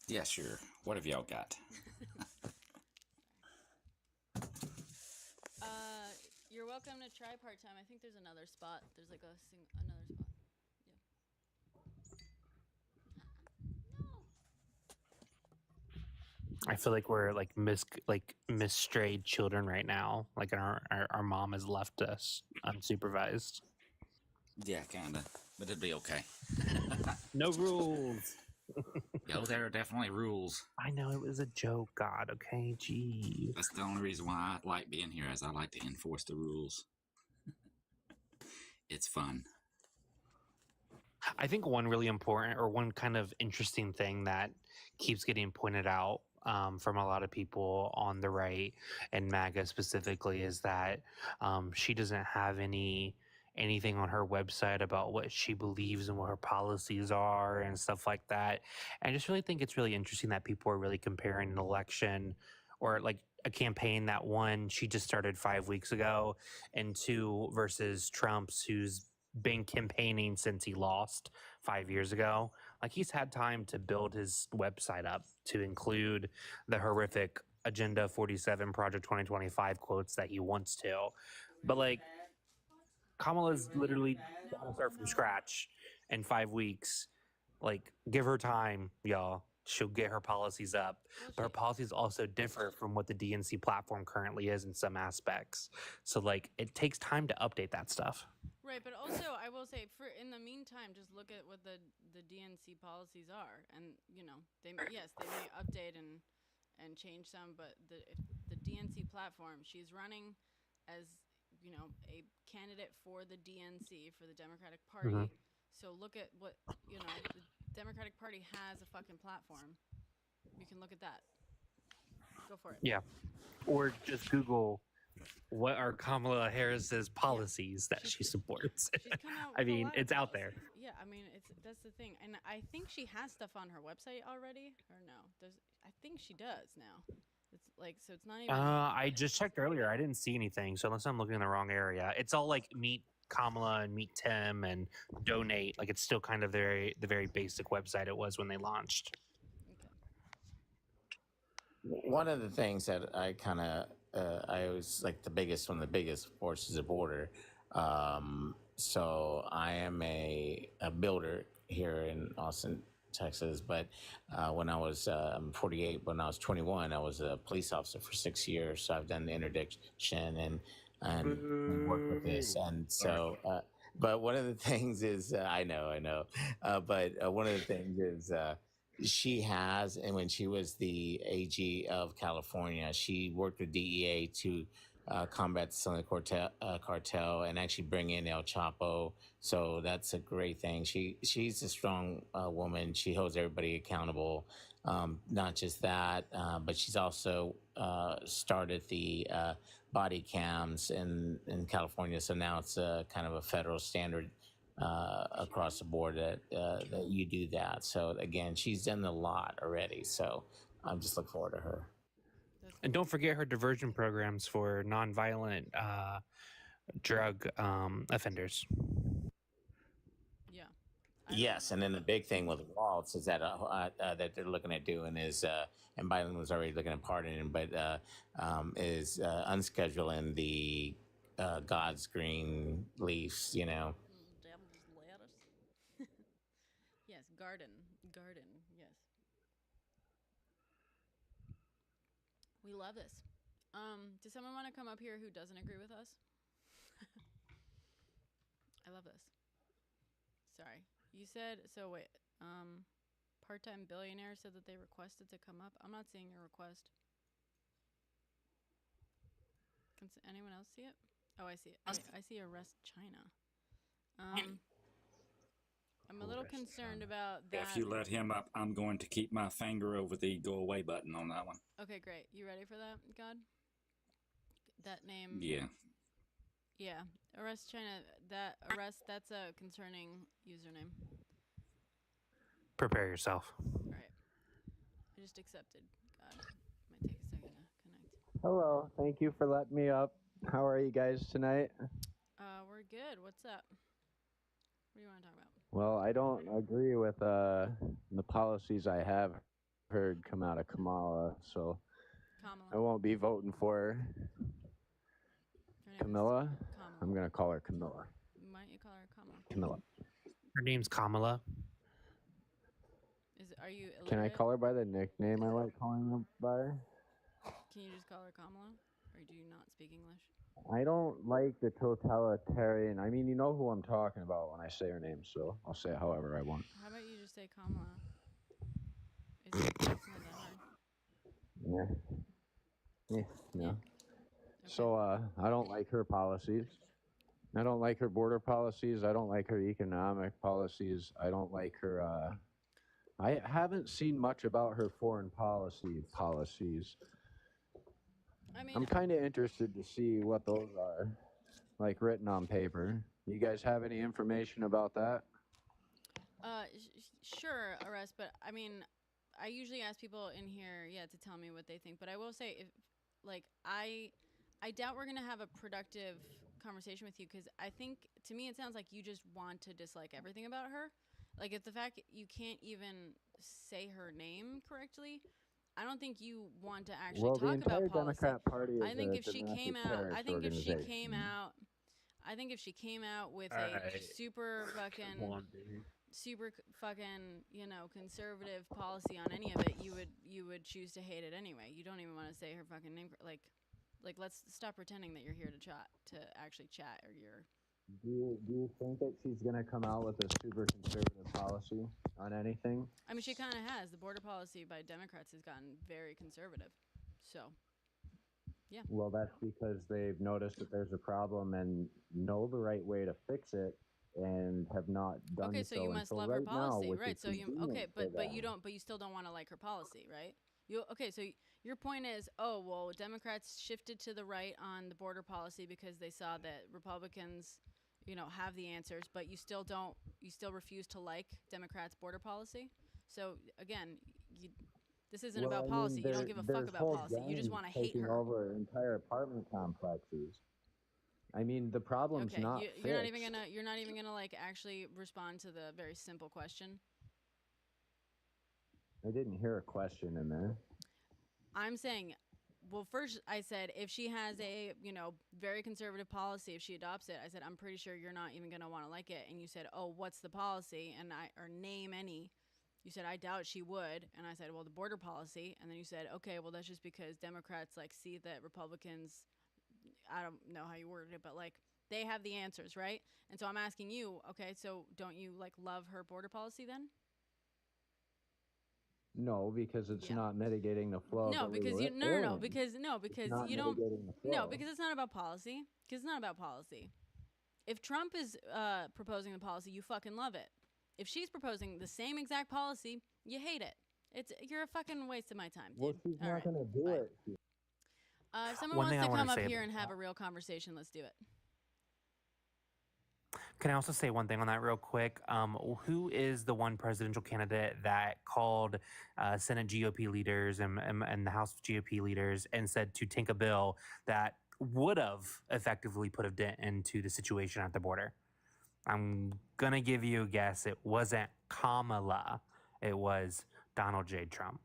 Yeah, sure. What have y'all got? You're welcome to try part-time. I think there's another spot. There's like another spot. I feel like we're like misstrayed children right now. Like our mom has left us unsupervised. Yeah, kind of. But it'll be okay. No rules. Yo, there are definitely rules. I know, it was a joke, God. Okay, gee. That's the only reason why I like being here, is I like to enforce the rules. It's fun. I think one really important, or one kind of interesting thing that keeps getting pointed out from a lot of people on the right, and MAGA specifically, is that she doesn't have anything on her website about what she believes and what her policies are and stuff like that. And I just really think it's really interesting that people are really comparing an election, or like a campaign that, one, she just started 5 weeks ago, and two, versus Trump's, who's been campaigning since he lost 5 years ago. Like, he's had time to build his website up to include the horrific Agenda 47 Project 2025 quotes that he wants to. But like, Kamala's literally got to start from scratch in 5 weeks. Like, give her time, y'all. She'll get her policies up. But her policies also differ from what the DNC platform currently is in some aspects. So like, it takes time to update that stuff. Right, but also I will say, in the meantime, just look at what the DNC policies are, and they may update and change some, but the DNC platform, she's running as a candidate for the DNC, for the Democratic Party. Mm-hmm. So look at what the Democratic Party has a fucking platform. You can look at that. Go for it. Yeah, or just Google what are Kamala Harris's policies that she supports. I mean, it's out there. Yeah, I mean, that's the thing, and I think she has stuff on her website already, or no? I think she does now. It's like, so it's not even. I just checked earlier. I didn't see anything, so unless I'm looking in the wrong area, it's all like Meet Kamala and Meet Tim and Donate. Like, it's still kind of the very basic website it was when they launched. Okay. One of the things that I kind of I always like, one of the biggest, of course, is the border. So I am a builder here in Austin, Texas. But when I was, I'm 48, when I was 21, I was a police officer for 6 years. So I've done the interdiction and worked with this. And so, but one of the things is, I know. But one of the things is, she has, and when she was the AG of California, she worked with DEA to combat the Southern cartel and actually bring in El Chapo. So that's a great thing. She's a strong woman. She holds everybody accountable. Not just that, but she's also started the body cams in California. So now it's kind of a federal standard across the board that you do that. So again, she's done a lot already. So I'm just looking forward to her. And don't forget her diversion programs for nonviolent drug offenders. Yeah. Yes, and then the big thing with Waltz is that that they're looking at doing is, and Biden was already looking at pardoning, but is unscheduling the God's green leaves. You know. Devil's lettuce. Yes, garden. Yes. We love this. Does someone want to come up here who doesn't agree with us? I love this. Sorry. You said, so wait, part-time billionaire said that they requested to come up. I'm not seeing your request. Can anyone else see it? Oh, I see it. I see Arrest China. I'm a little concerned about that. If you let him up, I'm going to keep my finger over the go away button on that one. Okay, great. You ready for that, God? That name. Yeah. Yeah. Arrest China. That's a concerning username. Prepare yourself. All right. I just accepted. God. Might take a second to connect. Hello. Thank you for letting me up. How are you guys tonight? We're good. What's up? What do you want to talk about? Well, I don't agree with the policies I have heard come out of Kamala, so I won't be voting for her. Camilla? I'm going to call her Camilla. Why don't you call her Kamala? Camilla. Her name's Kamala. Are you illiterate? Can I call her by the nickname I like calling her by? Can you just call her Kamala? Or do you not speak English? I don't like the totalitarian. I mean, you know who I'm talking about when I say her name, so I'll say it however I want. How about you just say Kamala? It's not that hard. Yeah. No. Okay. So I don't like her policies. I don't like her border policies. I don't like her economic policies. I don't like her. I haven't seen much about her foreign policies. I mean, I'm kind of interested to see what those are, like written on paper. You guys have any information about that? Sure, Arrest, but I mean, I usually ask people in here, to tell me what they think. But I will say, if I doubt we're gonna have a productive conversation with you, because I think, to me, it sounds like you just want to dislike everything about her. Like, if the fact you can't even say her name correctly, I don't think you want to actually talk about policy. Well, the entire Democrat Party is I think if she came out, with a super fucking, conservative policy on any of it, you would choose to hate it anyway. You don't even want to say her fucking name. Like, let's stop pretending that you're here to actually chat, or you're. Do you think that she's going to come out with a super conservative policy on anything? I mean, she kind of has. The border policy by Democrats has gotten very conservative. So, yeah. Well, that's because they've noticed that there's a problem and know the right way to fix it, and have not done so. Okay, so you must love her policy, right? So you but you still don't want to like her policy, right? So your point is, Democrats shifted to the right on the border policy because they saw that Republicans, have the answers, but you still refuse to like Democrats' border policy. So again, this isn't about policy. You don't give a fuck about policy. You just want to hate her. Over entire apartment complexes. I mean, the problem's not fixed. You're not even gonna like actually respond to the very simple question. I didn't hear a question in there. I'm saying, well, first I said if she has a, very conservative policy, if she adopts it, I said, I'm pretty sure you're not even going to want to like it. And you said, oh, what's the policy? Or name any. You said, I doubt she would. And I said, well, the border policy. And then you said, okay, well, that's just because Democrats see that Republicans, I don't know how you worded it, but they have the answers, right? And so I'm asking you, okay, so don't you love her border policy then? No, because it's Yeah. not mitigating the flow No, of because illegal no, aliens. because not you don't. mitigating the No, flow. because it's not about policy. Because it's not about policy. If Trump is proposing the policy, you fucking love it. If she's proposing the same exact policy, you hate it. You're a fucking waste of my time, dude. Well, she's All not right. gonna do it. If someone One wants thing to I wanna come up say here about and have a real conversation, let's do it. Can I also say one thing on that real quick? Who is the one presidential candidate that called Senate GOP leaders and the House GOP leaders and said to take a bill that would have effectively put a dent into the situation at the border? I'm going to give you a guess. It wasn't Kamala. It was Donald J. Trump.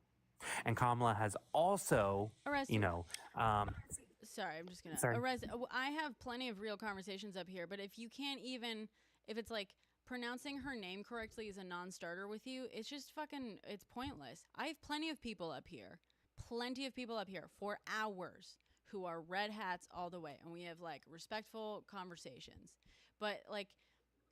And Kamala has also, Arrest you him. know, Sorry, I'm just gonna Sorry. I have plenty of real conversations up here, but if you can't even, if it's like pronouncing her name correctly is a non-starter with you, it's just fucking, it's pointless. I have plenty of people up here for hours who are red hats all the way, and we have like respectful conversations. But like,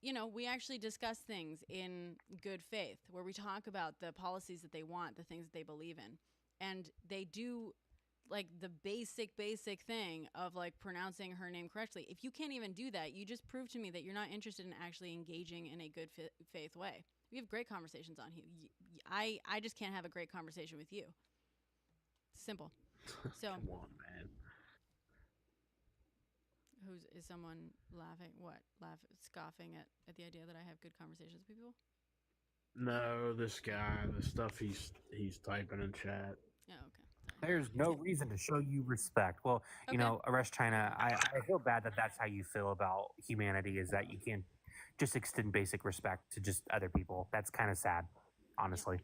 you know, we actually discuss things in good faith where we talk about the policies that they want, the things that they believe in, and they do like the basic thing of like pronouncing her name correctly. If you can't even do that, you just prove to me that you're not interested in actually engaging in a good faith way. We have great conversations on here. I just can't have a great conversation with you. Simple. So Come on, man. is someone laughing? What? Scoffing at the idea that I have good conversations with people? No, this guy, the stuff he's typing in chat. Oh, okay. there's no reason to show you respect. Well, you know, Arrest China, I feel bad that that's how you feel about humanity, is that you can't just extend basic respect to just other people. That's kind of sad, honestly.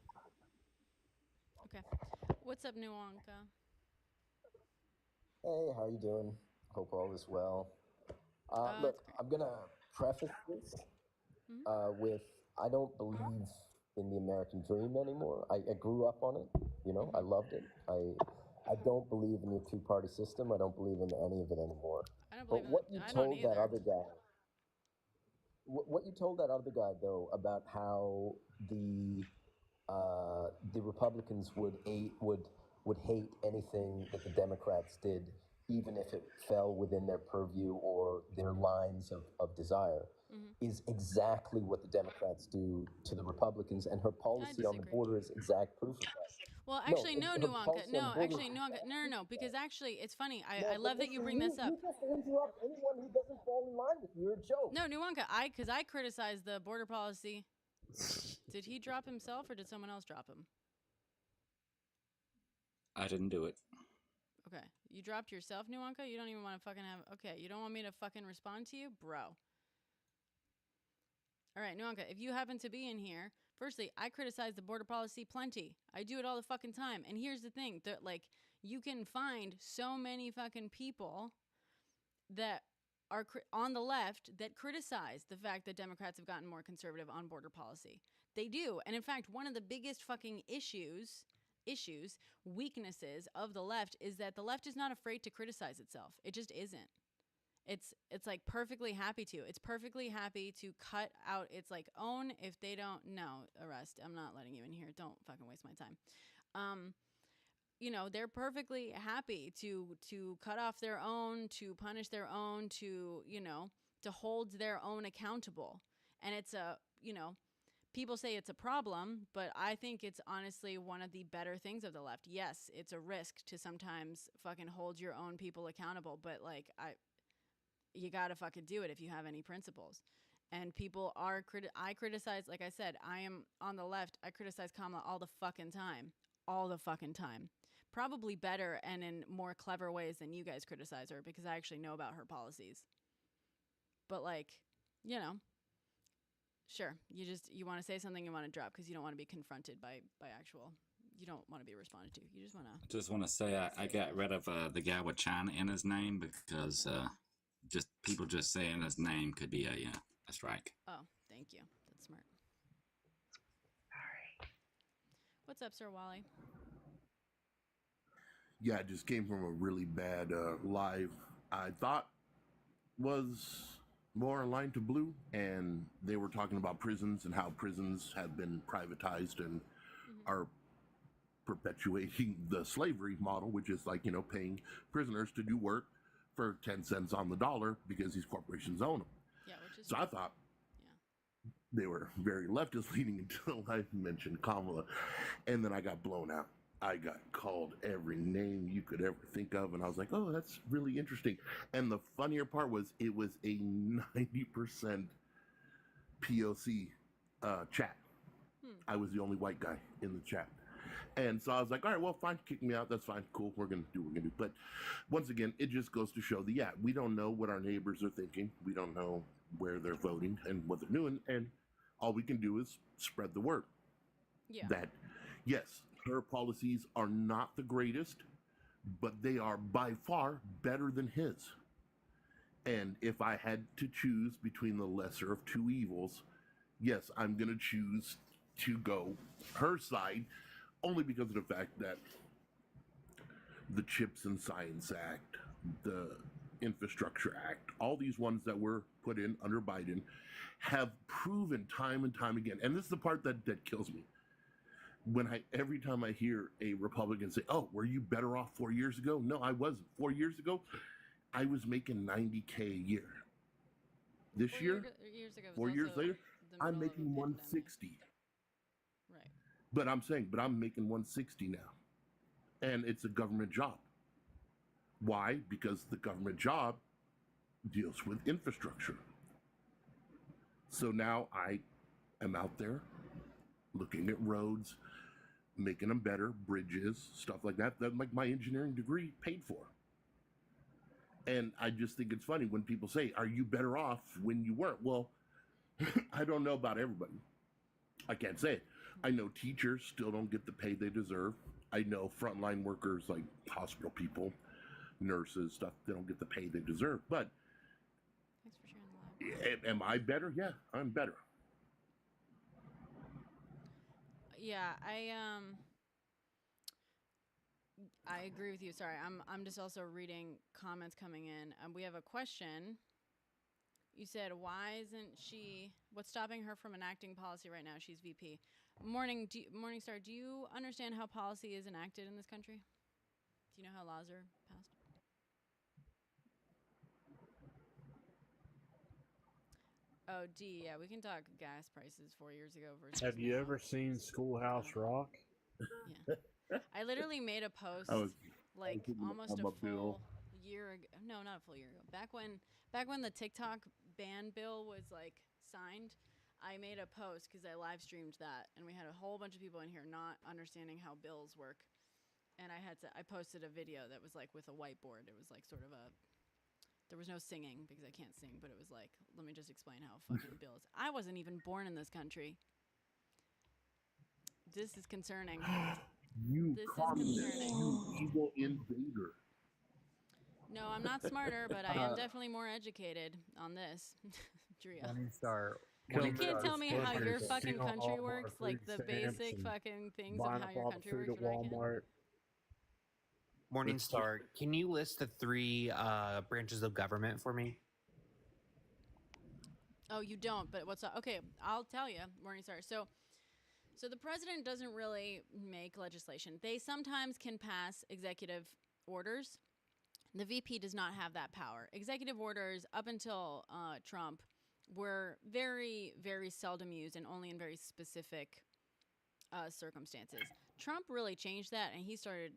Okay. What's up, Nuanka? Hey, how you doing? Hope all is well. Look, I'm gonna preface this with I don't believe in the American dream anymore. I grew up on it, you know, I loved it. I don't believe in the two-party system. I don't believe in any of it anymore. I don't But believe what in you I don't told that either. other guy, what you told that other guy though about how the Republicans would hate anything that the Democrats did, even if it fell within their purview or their lines of desire, is exactly what the Democrats do to the Republicans, and her policy on the border is exact proof of that. Well, actually, no, her Nuanka. policy on No, the border- actually, Nuanka. No. Because actually, it's funny. I but love that you listen, bring this up. You just interrupt anyone who doesn't fall in line with you. You're a joke. No, Nuanka. Because I criticized the border policy. Did he drop himself or did someone else drop him? I didn't do it. Okay. You dropped yourself, Nuanka? You don't even want to fucking have... Okay, you don't want me to fucking respond to you? Bro. All right, Nuanka, if you happen to be in here, firstly, I criticize the border policy plenty. I do it all the fucking time. And here's the thing. That, like, you can find so many fucking people that are on the left that criticize the fact that Democrats have gotten more conservative on border policy. They do. And in fact, one of the biggest fucking weaknesses of the left is that the left is not afraid to criticize itself. It just isn't. It's like perfectly happy to. It's perfectly happy to cut out its like own if they don't Arrest. I'm not letting you in here. Don't fucking waste my time. You know, they're perfectly happy to cut off their own, to punish their own, to, you know, to hold their own accountable. And it's a, you know, people say it's a problem, but I think it's honestly one of the better things of the left. Yes, it's a risk to sometimes fucking hold your own people accountable, but like you gotta fucking do it if you have any principles. And people are I criticize, like I said, I am on the left. I criticize Kamala all the fucking time. Probably better and in more clever ways than you guys criticize her, because I actually know about her policies. But like, you know, sure, you want to say something, you want to drop because you don't want to be confronted by actual. You don't want to be responded to. You just want to. I just want to say I got rid of the guy with China in his name because just people just saying his name could be a strike. Oh, thank you. That's smart. All right. What's up, Sir Wally? Yeah, I just came from a really bad live I thought was more aligned to Blue, and they were talking about prisons and how prisons have been privatized and are perpetuating the slavery model, which is like, paying prisoners to do work for 10 cents on the dollar because these corporations own them. Yeah, which is so I thought they were very leftist leaning until I mentioned Kamala, and then I got blown out. I got called every name you could ever think of, and I was like, oh, that's really interesting. And the funnier part was it was a 90% POC chat. I was the only white guy in the chat. And so I was like, all right, well, fine, kick me out. That's fine. Cool. We're going to do what we're going to do. But once again, it just goes to show that, yeah, we don't know what our neighbors are thinking. We don't know where they're voting and what they're doing. And all we can do is spread the word. Yeah. That, yes, her policies are not the greatest, but they are by far better than his. And if I had to choose between the lesser of two evils, yes, I'm going to choose to go her side, only because of the fact that the Chips and Science Act, the Infrastructure Act, all these ones that were put in under Biden have proven time and time again. And this is the part that kills me. Every time I hear a Republican say, oh, were you better off 4 years ago? No, I wasn't. 4 years ago, I was making $90K a year. This year, 4 years later, I'm making 160. Right. But I'm making 160 now. And it's a government job. Why? Because the government job deals with infrastructure. So now I am out there looking at roads, making them better, bridges, stuff like that, like my engineering degree paid for. And I just think it's funny when people say, are you better off when you weren't? Well, I don't know about everybody. I can't say it. I know teachers still don't get the pay they deserve. I know frontline workers like hospital people, nurses, stuff, they don't get the pay they deserve. But thanks for sharing that. Am I better? Yeah, I'm better. Yeah, I agree with you. Sorry, I'm just also reading comments coming in. We have a question. You said, why isn't she? What's stopping her from enacting policy right now? She's VP. Morningstar, do you understand how policy is enacted in this country? Do you know how laws are passed? Oh, D, yeah, we can talk gas prices 4 years ago versus Have you now. ever seen Schoolhouse Rock? Yeah. I literally made a post almost a full year ago. No, not a full year ago. Back when the TikTok ban bill was signed, I made a post because I live streamed that, and we had a whole bunch of people in here not understanding how bills work. And I posted a video that was with a whiteboard. It was sort of there was no singing because I can't sing, but it was let me just explain how fucking bills. I wasn't even born in this country. This is concerning. You this communist, is concerning. you evil invader. No, I'm not smarter, but I am definitely more educated on this. Drea. Morningstar. You can't tell me how your fucking country works, the basic fucking things of how your country works. But I can. Morningstar, can you list the 3 branches of government for me? Oh, you don't, but what's up? Okay, I'll tell you, Morningstar. So the president doesn't really make legislation. They sometimes can pass executive orders. The VP does not have that power. Executive orders, up until Trump, were very, very seldom used and only in very specific circumstances. Trump really changed that, and he started,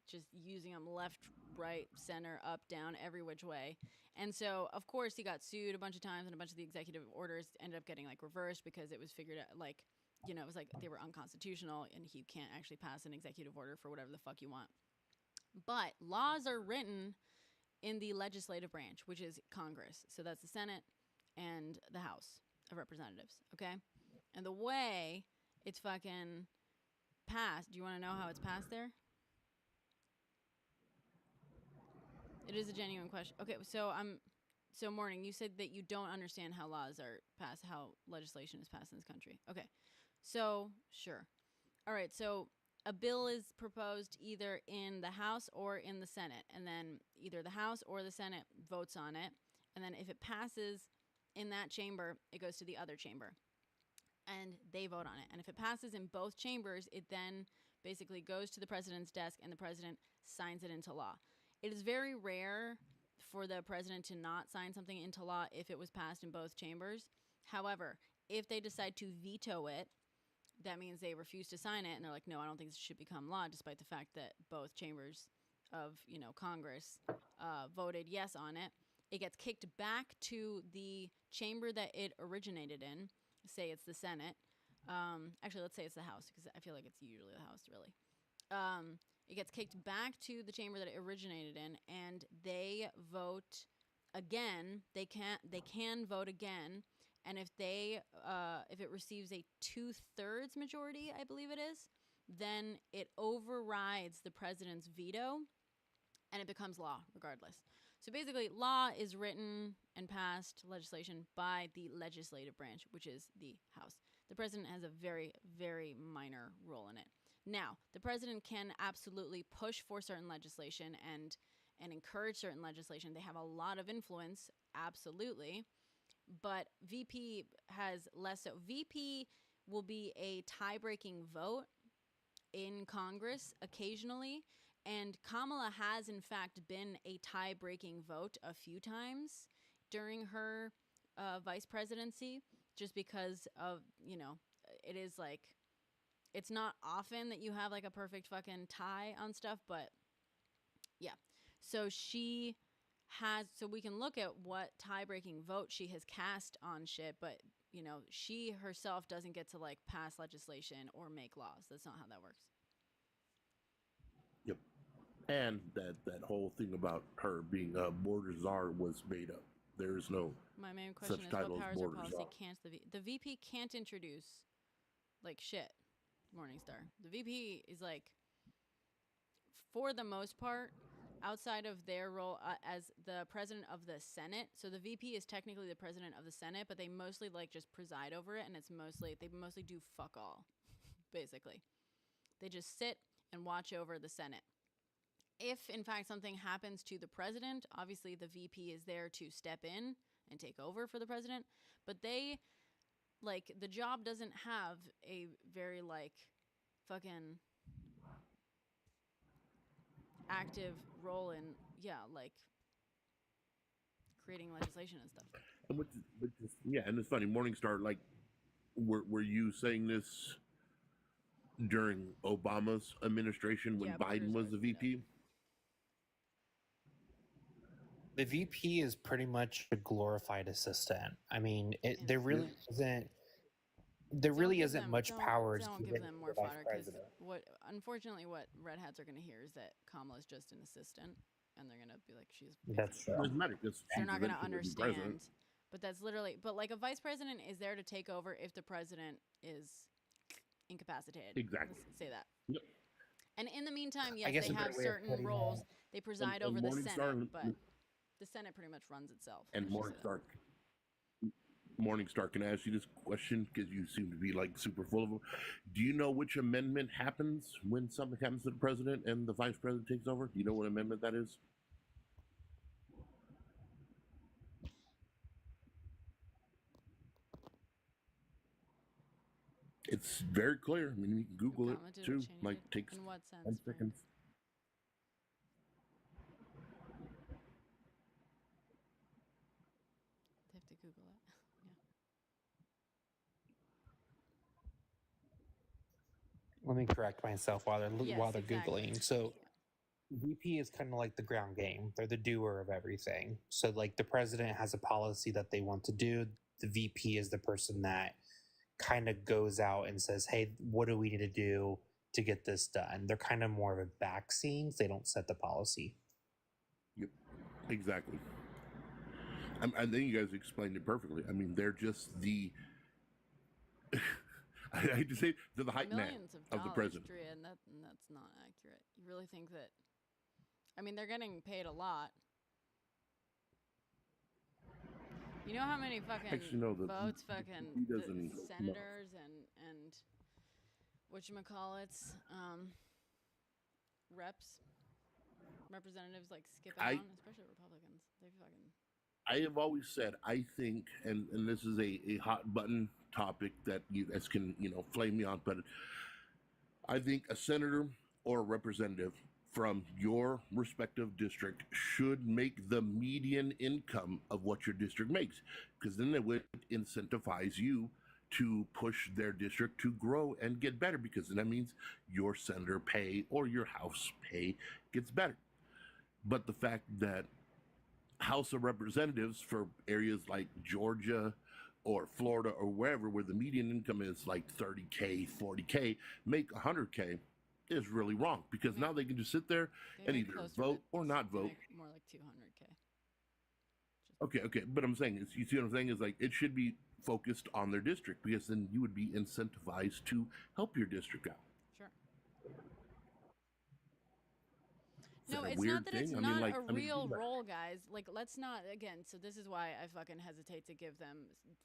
just using them left, right, center, up, down, every which way. And so, of course, he got sued a bunch of times, and a bunch of the executive orders ended up getting reversed because it was figured out it was they were unconstitutional, and you can't actually pass an executive order for whatever the fuck you want. But laws are written in the legislative branch, which is Congress. So that's the Senate and the House of Representatives, okay? And the way it's fucking passed, do you want to know how it's passed there? It is a genuine question. Okay, so Morning, you said that you don't understand how laws are passed, how legislation is passed in this country. Okay, so sure. All right, so a bill is proposed either in the House or in the Senate, and then either the House or the Senate votes on it, and then if it passes in that chamber, it goes to the other chamber, and they vote on it. And if it passes in both chambers, it then basically goes to the president's desk and the president signs it into law. It is very rare for the president to not sign something into law if it was passed in both chambers. However, if they decide to veto it, that means they refuse to sign it, and they're like, no, I don't think this should become law, despite the fact that both chambers of Congress voted yes on it. It gets kicked back to the chamber that it originated in. Say it's the Senate. Actually, let's say it's the House, because I feel like it's usually the House, really. It gets kicked back to the chamber that it originated in, and they vote again. They can vote again, and if it receives a 2/3 majority, I believe it is, then it overrides the president's veto, and it becomes law regardless. So basically, law is written and passed legislation by the legislative branch, which is the House. The president has a very, very minor role in it. Now, the president can absolutely push for certain legislation and encourage certain legislation. They have a lot of influence, absolutely. But VP has less so. VP will be a tie-breaking vote in Congress occasionally. And Kamala has, in fact, been a tie-breaking vote a few times during her vice presidency, just because of, it is like, it's not often that you have like a perfect fucking tie on stuff, but yeah. So we can look at what tie-breaking vote she has cast on shit, but, she herself doesn't get to like pass legislation or make laws. That's not how that works. Yep. And that whole thing about her being a border czar was made up. There is no My main question such is title what as powers or border policy czar. can't the VP can't introduce like shit. Morningstar. The VP is like, for the most part, outside of their role as the president of the Senate. So the VP is technically the president of the Senate, but they mostly like just preside over it, and they mostly do fuck all, basically. They just sit and watch over the Senate. If, in fact, something happens to the president, obviously the VP is there to step in and take over for the president. But the job doesn't have a very, fucking active role in, creating legislation and stuff. And and it's funny. Morningstar, were you saying this during Obama's administration when Biden was the VP? The VP is pretty much a glorified assistant. I mean, there really isn't much power. Don't give them more fodder, because unfortunately what Red Hats are going to hear is that Kamala's just an assistant, and they're going to be like, she's. That's true. Doesn't matter, because they're not going to understand. But that's literally. But like a vice president is there to take over if the president is incapacitated. Exactly. Let's say that. Yep. And in the meantime, yes, they have certain roles. They preside over the Senate, but the Senate pretty much runs itself. And Morningstar, can I ask you this question, because you seem to be super full of them? Do you know which amendment happens when something happens to the president and the vice president takes over? Do you know what amendment that is? It's very clear. I mean, you can Google it too. Takes in what sense? 10 seconds. They have to Google it. Yeah. Let me correct myself while they're Exactly. Googling. So VP is kind of like the ground game. They're the doer of everything. So the president has a policy that they want to do. The VP is the person that kind of goes out and says, hey, what do we need to do to get this done? They're kind of more of a back scenes. They don't set the policy. Yep, exactly. I think you guys explained it perfectly. I mean, they're just the I hate to say they're the hype man of the president. And that's not accurate. You really think that? I mean, they're getting paid a lot. You know how many fucking votes fucking the senators and whatchamacallits, representatives skip out on, especially Republicans. They fucking. I have always said, I think, and this is a hot button topic that you guys can, flame me on, but I think a senator or a representative from your respective district should make the median income of what your district makes, because then it would incentivize you to push their district to grow and get better, because then that means your senator pay or your House pay gets better. But the fact that House of Representatives for areas like Georgia or Florida or wherever, where the median income is like 30K, 40K, make 100K is really wrong, because now they can just sit there and either vote or not vote. More like 200K. Okay, but I'm saying, you see what I'm saying, is like it should be focused on their district, because then you would be incentivized to help your district out. Sure. No, it's not that it's not a real role, guys. Like, let's not, again, so this is why I fucking hesitate to give them,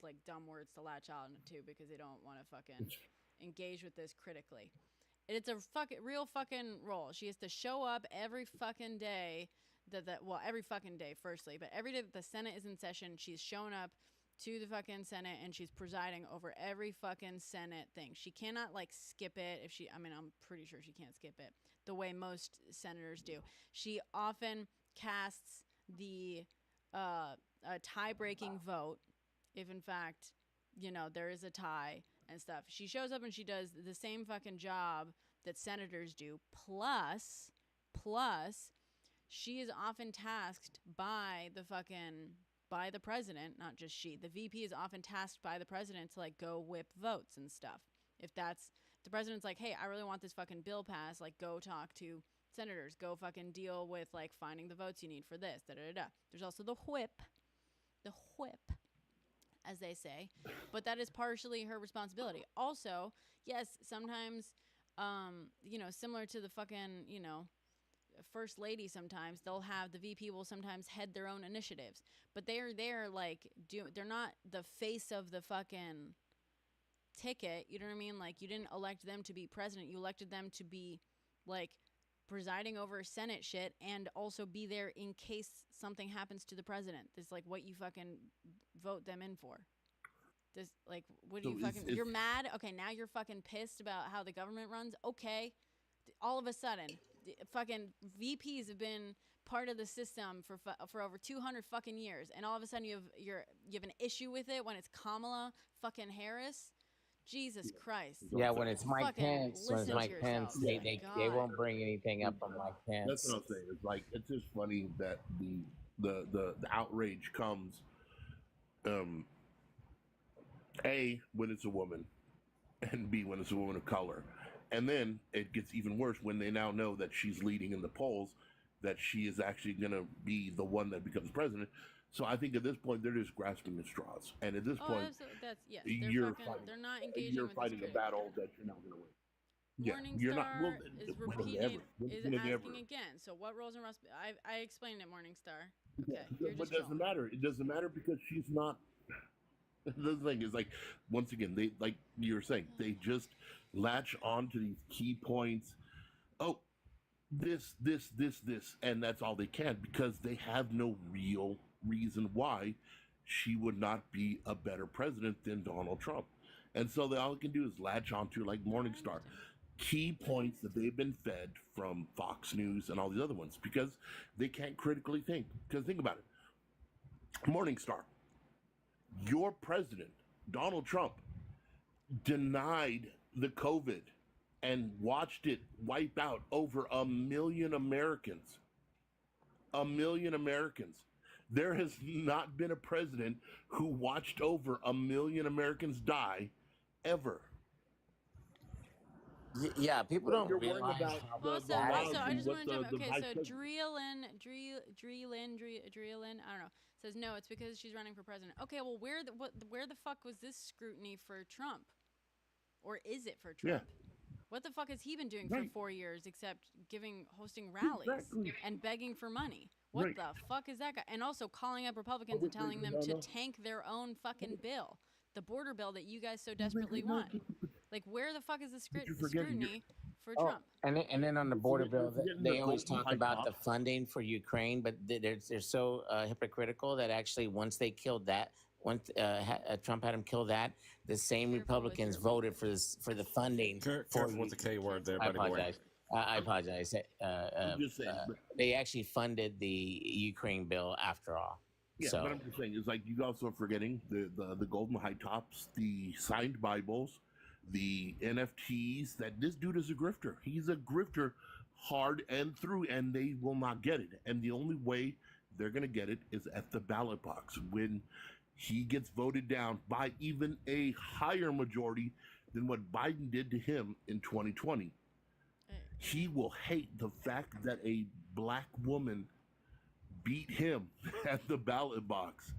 like, dumb words to latch on to, because they don't want to fucking engage with this critically. It's a real fucking role. She has to show up every fucking day, every fucking day, firstly, but every day that the Senate is in session, she's showing up to the fucking Senate, and she's presiding over every fucking Senate thing. She cannot, like, skip it I'm pretty sure she can't skip it the way most senators do. She often casts the tie-breaking vote if, in fact, there is a tie and stuff. She shows up and she does the same fucking job that senators do, plus she is often tasked by the president, not just she. The VP is often tasked by the president to, like, go whip votes and stuff. If the president's like, hey, I really want this fucking bill passed, like, go talk to senators, go fucking deal with, like, finding the votes you need for this, da-da-da-da. There's also the whip, as they say, but that is partially her responsibility. Also, yes, sometimes, similar to the fucking, first lady, sometimes they'll have the VP will sometimes head their own initiatives, but they're like they're not the face of the fucking ticket. You know what I mean? Like, you didn't elect them to be president. You elected them to be, like, presiding over Senate shit and also be there in case something happens to the president. That's like what you fucking vote them in for. This, like, what do you fucking? You're mad? Okay, now you're fucking pissed about how the government runs. Okay, all of a sudden, fucking VPs have been part of the system for over 200 fucking years, and all of a sudden you have an issue with it when it's Kamala fucking Harris. Jesus Christ. Yeah, when it's Mike Pence, they won't bring anything up on Mike Pence. That's what I'm saying. It's like, it's just funny that the outrage comes, A, when it's a woman, and B, when it's a woman of color. And then it gets even worse when they now know that she's leading in the polls, that she is actually going to be the one that becomes president. So I think at this point they're just grasping at straws, and at this point, they're not engaging. You're fighting a battle that you're not going to win. Yeah, you're not. Well, is repeating, is asking again. So what roles and I explained it, Morningstar. Okay, but it doesn't matter. It doesn't matter because she's not. The thing is, like, once again, they, like you were saying, they just latch on to these key points. Oh, this, and that's all they can, because they have no real reason why she would not be a better president than Donald Trump. And so all they can do is latch onto, like Morningstar, key points that they've been fed from Fox News and all these other ones, because they can't critically think. Because think about it. Morningstar, your president, Donald Trump, denied the COVID and watched it wipe out over 1 million Americans. 1 million Americans. There has not been a president who watched over 1 million Americans die ever. Yeah, people don't realize. Also, I just want to jump. Okay, so Dreelin, I don't know, says no. It's because she's running for president. Okay, well, where the fuck was this scrutiny for Trump, or is it for Trump? Yeah. What the fuck has he been doing for 4 years except hosting rallies and begging for money? What the fuck is that guy? And also calling up Republicans and telling them to tank their own fucking bill, the border bill that you guys so desperately want. Like, where the fuck is the scrutiny for Trump? And then on the border bill, they always talk about the funding for Ukraine, but they're so hypocritical that actually once they killed that, once Trump had him kill that, the same Republicans voted for this for the funding. Careful with the K word there, buddy boy. I apologize. I apologize. I'm just saying, they actually funded the Ukraine bill after all. Yeah, so, but I'm just saying, it's like you also are forgetting the golden high tops, the signed Bibles, the NFTs. That this dude is a grifter. He's a grifter, hard and through, and they will not get it. And the only way they're gonna get it is at the ballot box when he gets voted down by even a higher majority than what Biden did to him in 2020. He will hate the fact that a black woman beat him at the ballot box.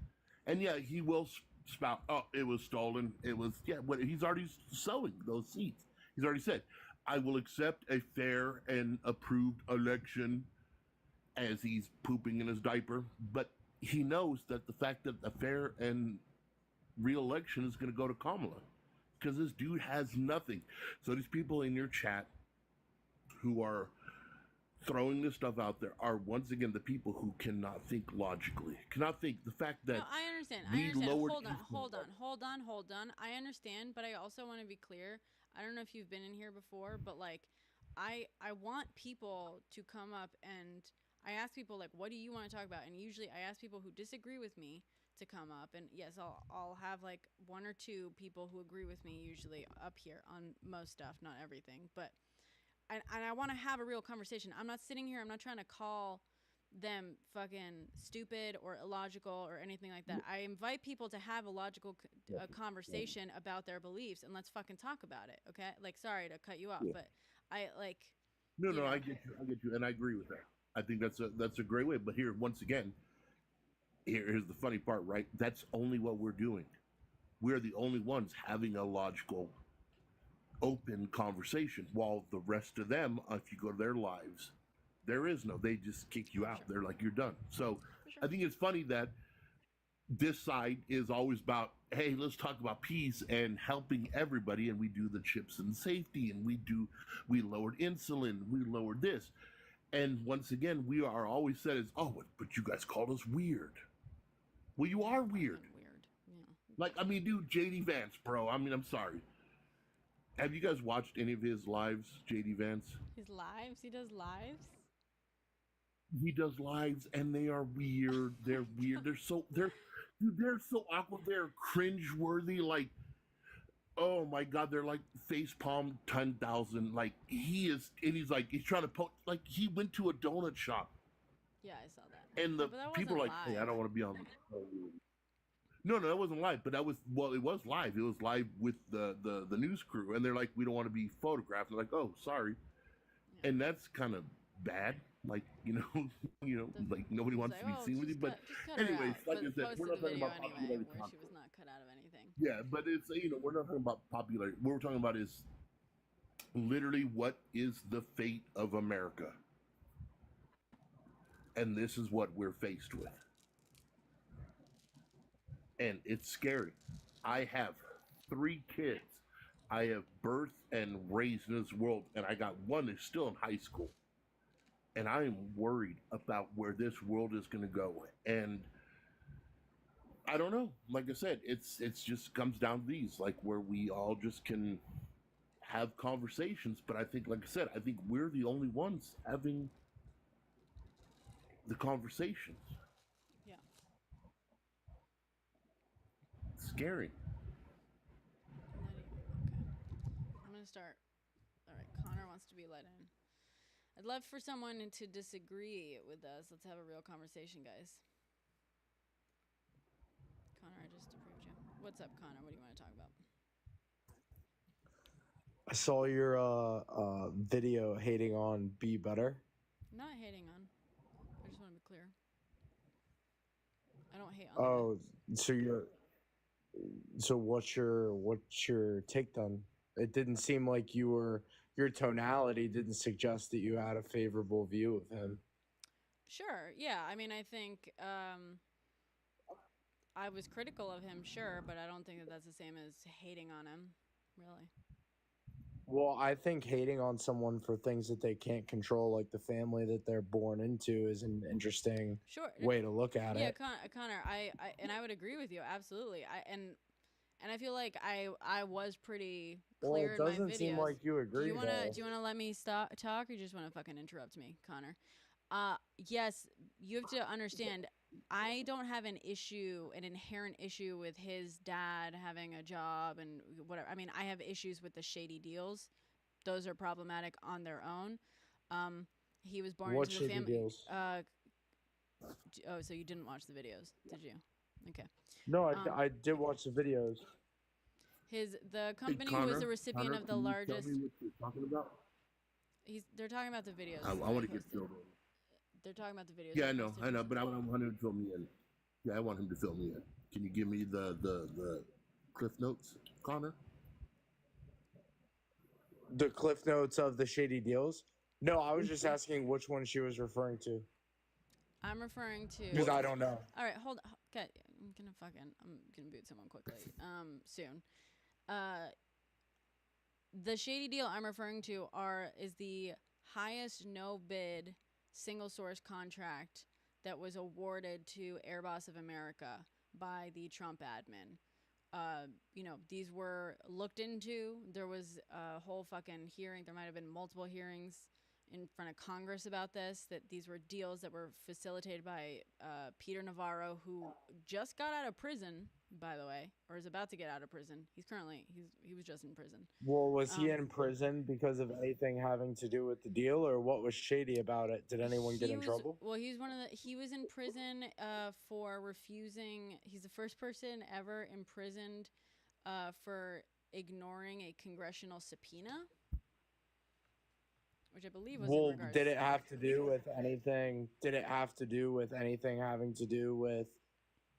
And yeah, he will spout, oh, it was stolen. It was, yeah, but he's already sowing those seeds. He's already said, I will accept a fair and approved election, as he's pooping in his diaper. But he knows that the fact that a fair and real election is going to go to Kamala, because this dude has nothing. So these people in your chat who are throwing this stuff out there are once again the people who cannot think logically, cannot think. The fact that no, I understand. Hold on. I understand, but I also want to be clear. I don't know if you've been in here before, but like, I want people to come up and I ask people like, what do you want to talk about? And usually I ask people who disagree with me to come up, and yes, I'll have like one or two people who agree with me usually up here on most stuff, not everything, but. And I want to have a real conversation. I'm not sitting here. I'm not trying to call them fucking stupid or illogical or anything like that. I invite people to have a logical conversation about their beliefs, and let's fucking talk about it. Okay? Like, sorry to cut you off, but I like. No, I get you, and I agree with that. I think that's a great way. But here, once again, here's the funny part, right? That's only what we're doing. We're the only ones having a logical, open conversation, while the rest of them, if you go to their lives, there is no, they just kick you out. They're like, you're done. So I think it's funny that this side is always about, hey, let's talk about peace and helping everybody, and we do the chips and safety, and we lowered insulin, we lowered this, and once again we are always said as, oh, but you guys called us weird. Well, you are weird. Like, I mean, dude, JD Vance, bro, I mean, I'm sorry. Have you guys watched any of his lives, JD Vance? His lives? He does lives? He does lives, and they are weird. They're weird. They're so awkward. They're cringe-worthy. Like, oh my God, they're like facepalm 10,000. Like, he's trying to poke. Like, he went to a donut shop. Yeah, I saw that. And the people are like, hey, I don't want to be on. No, that wasn't live, but it was live. It was live with the news crew, and they're like, we don't want to be photographed. They're like, oh, sorry. Yeah. And that's kind of bad. Like, like nobody wants to be seen with you. But anyways, like I said, we're not talking about popularity. Where she was not cut out of anything. Yeah, but it's, we're not talking about popularity. What we're talking about is literally what is the fate of America. And this is what we're faced with. And it's scary. I have 3 kids. I have birthed and raised in this world, and I got one that's still in high school. And I am worried about where this world is going to go. And I don't know. Like I said, it's just comes down to these, like where we all just can have conversations. But I think, like I said, I think we're the only ones having the conversations. Yeah. It's scary. I'm going to start. All right, Connor wants to be let in. I'd love for someone to disagree with us. Let's have a real conversation, guys. Connor, I just approved you. What's up, Connor? What do you want to talk about? I saw your video hating on Be Better. I'm not hating on. I just want to be clear. I don't hate on. Oh, so what's your take then? It didn't seem like your tonality didn't suggest that you had a favorable view of him. Sure. Yeah. I mean, I think I was critical of him, sure, but I don't think that that's the same as hating on him, really. Well, I think hating on someone for things that they can't control, like the family that they're born into, is an interesting way to look at Yeah, it. Connor, I would agree with you absolutely. And I feel like I was pretty clear Well, it in my doesn't videos. seem like you agree. Do you wanna let me talk, or you just wanna fucking interrupt me, Connor? Yes, you have to understand. I don't have an inherent issue with his dad having a job and whatever. I mean, I have issues with the shady deals. Those are problematic on their own. He was born What into the shady family. deals? Oh, so you didn't watch the videos, did you? Okay. No, I did watch the videos. The company Connor, was the recipient Connor, of the can you largest. Tell me what you're talking about. They're talking about the videos. I want to get filled in. They're talking about the videos. Yeah, I know, but I want him to fill me in. Yeah, I want him to fill me in. Can you give me the cliff notes, Connor? The cliff notes of the shady deals? No, I was just asking which one she was referring to. I'm referring to. Because I don't know. All right, hold on. Okay, I'm gonna boot someone quickly. Soon. The shady deal I'm referring to is the highest no bid single source contract that was awarded to Airbus of America by the Trump admin. These were looked into. There was a whole fucking hearing. There might have been multiple hearings in front of Congress about this, that these were deals that were facilitated by Peter Navarro, who just got out of prison, by the way, or is about to get out of prison. He was just in prison. Well, was he in prison because of anything having to do with the deal, or what was shady about it? Did anyone get in trouble? Well, he was in prison for refusing. He's the first person ever imprisoned for ignoring a congressional subpoena, which I believe was. Well, did it have to do with anything? Did it have to do with anything having to do with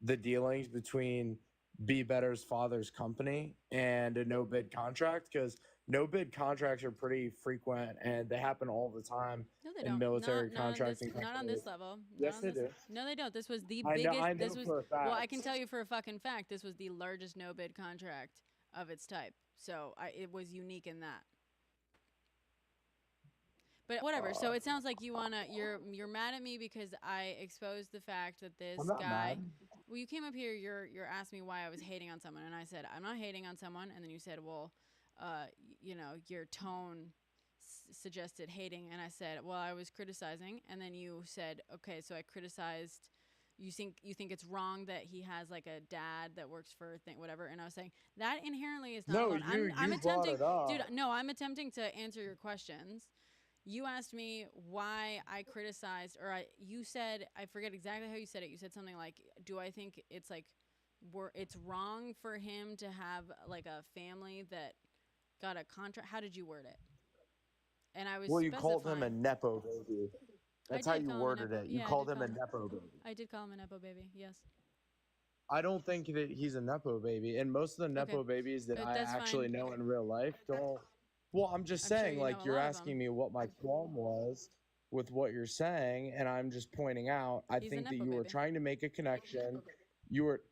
the dealings between Be Better's father's company and a no bid contract? Because no bid contracts are pretty frequent and they happen all the time in military contracting. Not on this level. Yes, they do. No, they don't. This was the I biggest. know for a fact. Well, I can tell you for a fucking fact, this was the largest no bid contract of its type. So it was unique in that. But whatever. So it sounds like you're mad at me because I exposed the fact that this I'm not guy. mad. Well, you came up here. You're asking me why I was hating on someone, and I said I'm not hating on someone, and then you said, well, your tone suggested hating, and I said, well, I was criticizing, and then you said, okay, so I criticized. You think it's wrong that he has like a dad that works for whatever, and I was saying that inherently is not. No, alone. I'm you brought attempting, it up. dude. No, I'm attempting to answer your questions. You asked me why I criticized, you said, I forget exactly how you said it. You said something like, do I think it's like, it's wrong for him to have like a family that got a contract? How did you word it? And I was. Well, you called him a nepo baby. That's how you worded it. You called him a nepo baby. I did call him a nepo baby. Yes. I don't think that he's a nepo baby, and most of the nepo babies that I actually know in real life don't. Well, I'm just saying, like, you're asking me what my qualm was with what you're saying, and I'm just pointing out, I think that you were trying to make a connection. You were.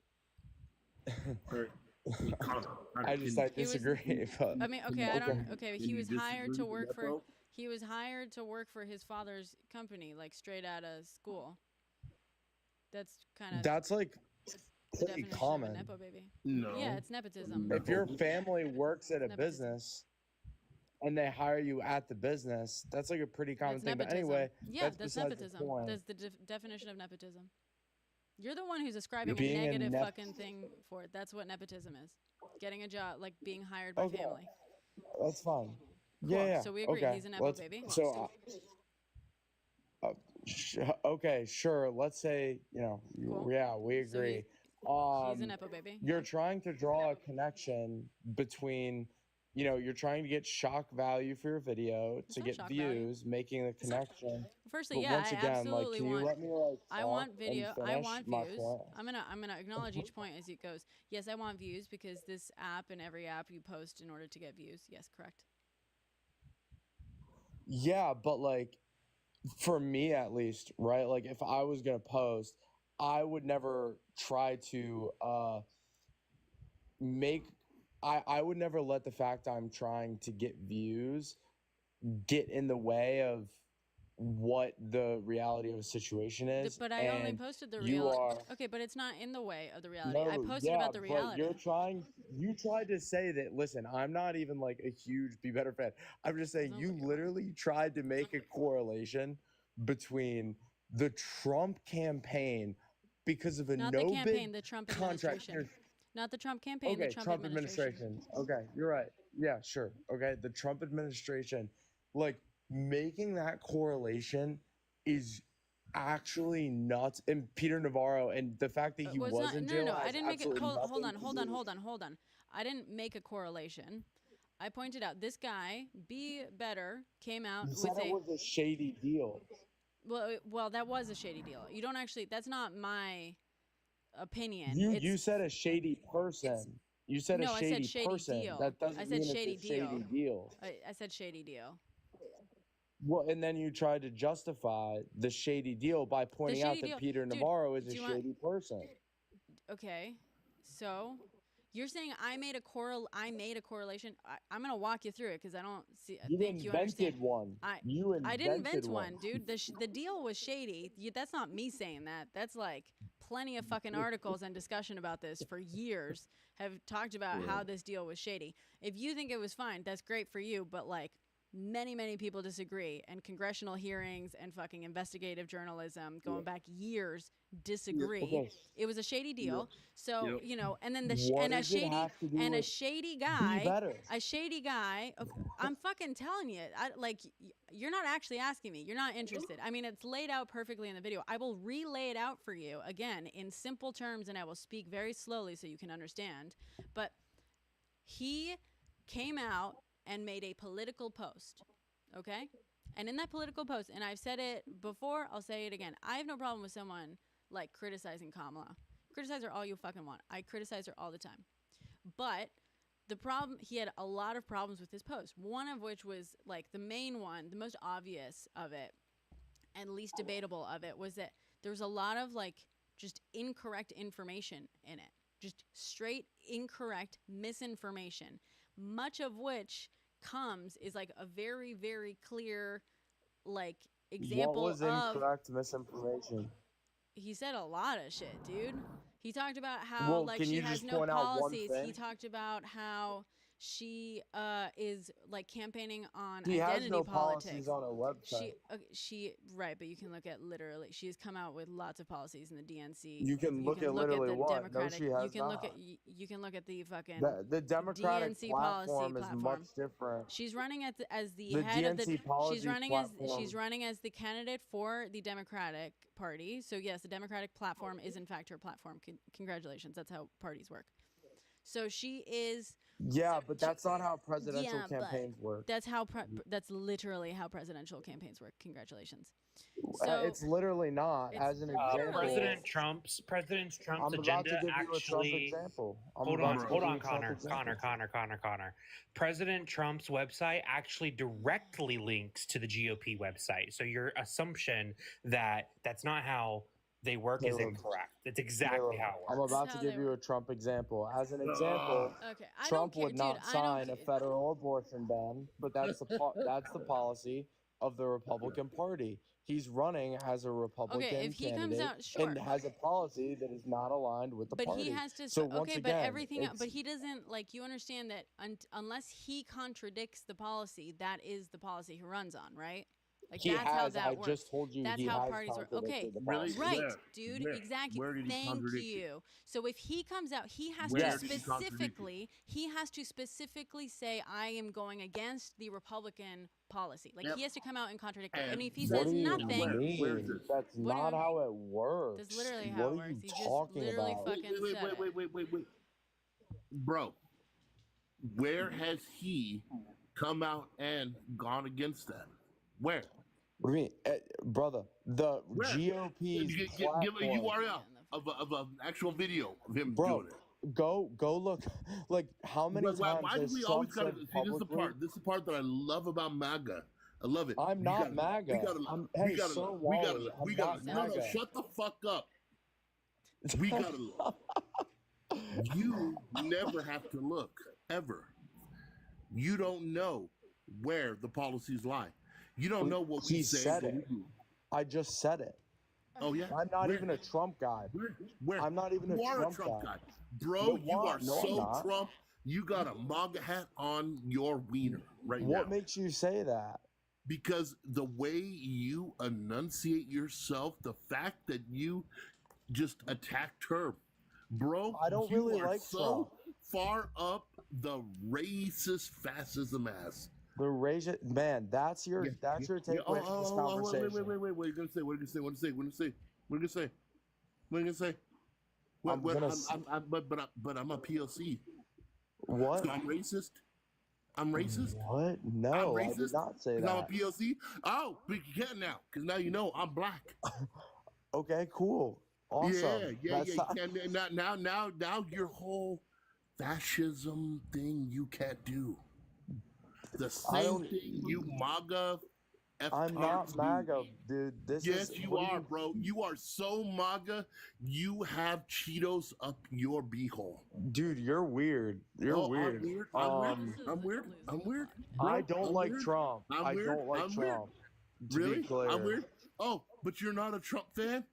I disagree. But I mean, okay, I don't. Okay, he was hired to work for. He was hired to work for his father's company, like straight out of school. That's kind of. That's like pretty common. Nepo baby. No. Yeah, it's nepotism. If your family works at a business and they hire you at the business, that's like a pretty common thing. But anyway, yeah, that's nepotism. That's the definition of nepotism. You're the one who's ascribing a negative fucking thing for it. That's what nepotism is. Getting a job, like being hired by family. That's fine. Cool. Yeah. So we agree. Okay. He's a nepo baby. So, okay, sure. Let's say, Cool. yeah, we agree. He's a nepo baby. You're trying to draw a connection between, you're trying to get shock value for your video to get views, making the connection. Firstly, but yeah, once I again, absolutely can want. you let me I want video. I finish want my views. point? I'm gonna acknowledge each point as it goes. Yes, I want views because this app and every app you post in order to get views. Yes, correct. Yeah, but like for me at least, right? Like if I was gonna post, I would never try to make I would never let the fact I'm trying to get views get in the way of what the reality of a situation is. But I only And posted the you reality. are Okay, but it's not in the way of the reality. I no, posted yeah, about the but reality. you tried to say that, listen, I'm not even like a huge Be Better fan. I'm just saying you literally tried to make a correlation between the Trump campaign because of a Not the no campaign, bid the Trump contract. administration. Not the Trump campaign, the Okay, Trump administration. Okay, you're right. Yeah, sure. Okay, the Trump administration, like making that correlation is actually nuts. And Peter Navarro and the fact that he Was was not, in no, no, jail no. I has didn't make it. absolutely Hold nothing on, to do. hold on. I didn't make a correlation. I pointed out this guy, Be Better, came out You with said it was a shady deal. Well, that was a shady deal. You don't actually. That's not my opinion. You said a shady person. You said No, a I shady said shady person. deal. That doesn't I said mean shady it's a shady deal. I said shady deal. Well, and then you tried to justify the shady deal by pointing out shady that deal- Peter dude, Navarro is a do you want- shady person. Okay, so you're saying I made a correlation. I'm gonna walk you through it because I don't see. You think you invented understand. one. I I didn't invent one, dude. The deal was shady. That's not me saying that. That's like plenty of fucking articles and discussion about this for years have talked about how this deal was shady. If you think it was fine, that's great for you. But like many people disagree, and congressional hearings and fucking investigative journalism going back years disagree. Okay. It was a shady deal. So you know, and then What does it have to do a with shady Be guy, Better? I'm fucking telling you, you're not actually asking me. You're not interested. I mean, it's laid out perfectly in the video. I will relay it out for you again in simple terms, and I will speak very slowly so you can understand. But he came out and made a political post, okay? And in that political post, and I've said it before, I'll say it again. I have no problem with someone like criticizing Kamala. Criticize her all you fucking want. I criticize her all the time. But the problem, he had a lot of problems with his post. One of which was like the main one, the most obvious of it, and least debatable of it, was that there was a lot of like just incorrect information in it. Just straight incorrect misinformation. Much of which is like a very, very clear like example What was incorrect misinformation? He said a lot of shit, dude. He talked about how Well, like can she you has just no point out one policies. thing? He talked about how she is like campaigning on He has identity no politics. policies on her website. She right, but you can look at literally. She has come out with lots of policies in the DNC. You can look at literally the what? No, Democratic. she has you can look not. at you can look at the fucking The Democratic DNC platform policy is much different. She's running as the The head of the. DNC policy She's running platform. she's running as the candidate for the Democratic Party. So yes, the Democratic platform is in fact her platform. Congratulations, that's how parties work. So she is. Yeah, but that's not how presidential Yeah, but campaigns work. That's how. That's literally how presidential campaigns work. Congratulations. So It's literally not. it's As an example, President Trump's I'm about to agenda give you a Trump actually. example. Hold on, Connor. President Trump's website actually directly links to the GOP website. So your assumption that that's not how they work is incorrect. It's exactly how it I'm works. about to give you a Trump example. As an example, Okay, I Trump don't care, would not dude, I don't sign a federal abortion ban, but that's that's the policy of the Republican Party. He's running as a Republican if he comes candidate out, sure. and has a policy that is not aligned with the But party. he has to. So once okay, again, but everything. it's- But he doesn't like. You understand that unless he contradicts the policy, that is the policy he runs on, right? Like He that's how has. that I works. just told you That's he how has parties work. contradicted Okay, the policy. right, Where? dude. Where? Exactly. Where did he Thank contradict you. So if he comes out, he has Where to did he contradict you? specifically say, "I am going against the Republican policy." Like Yep. he has to come out and contradict it. And And if he What says do you nothing, mean? That's What do you not how it works. that's literally how What it are you works. He just talking literally about? fucking said it. Wait. Bro, where has he come out and gone against that? Where? What do you mean, brother? The Where? GOP's Give a platform. URL of an actual video of him Bro, doing it. go look. Like how many times Why do has we Trump always gotta said see? This is the publicly? part. This is the part that I love about MAGA. I love it. I'm not MAGA. Hey, we so Wally, I'm not no, MAGA. shut the fuck up. We gotta look. You never have to look. ever. You don't know where the policies lie. You don't know what we He say. said What it. we do. I just said it. Oh yeah. I'm not Where? even a Trump guy. Where? I'm not even You a are Trump, a Trump guy. No, Bro, you why? are No, I'm so not. Trump. You got a MAGA hat on your wiener right now. What makes you say that? Because the way you enunciate yourself, the fact that you just attacked her, bro, I don't you really are like so Trump. far up the racist fascism ass. The racist man. That's your takeaway from this conversation. Wait. What are you gonna say? What are you gonna say? What are you gonna say? What are you gonna say? What are you gonna say? But I'm a POC. What? So I'm racist. I'm racist. What? No, I'm I racist. did not say 'Cause I'm a that. POC. Oh, but you can now, because now you know I'm black. Okay, cool, awesome. Yeah. That's not- And now your whole fascism thing you can't do. The same thing you MAGA. I'm not MAGA, dude. Yes, you are, bro. You are so MAGA. You have Cheetos up your beehole. Dude, you're weird. You're weird. I'm weird. Bro, I don't I'm like weird. Trump. I'm weird. I don't like I'm weird. Trump. To Really? be clear. I'm weird. Oh, but you're not a Trump fan?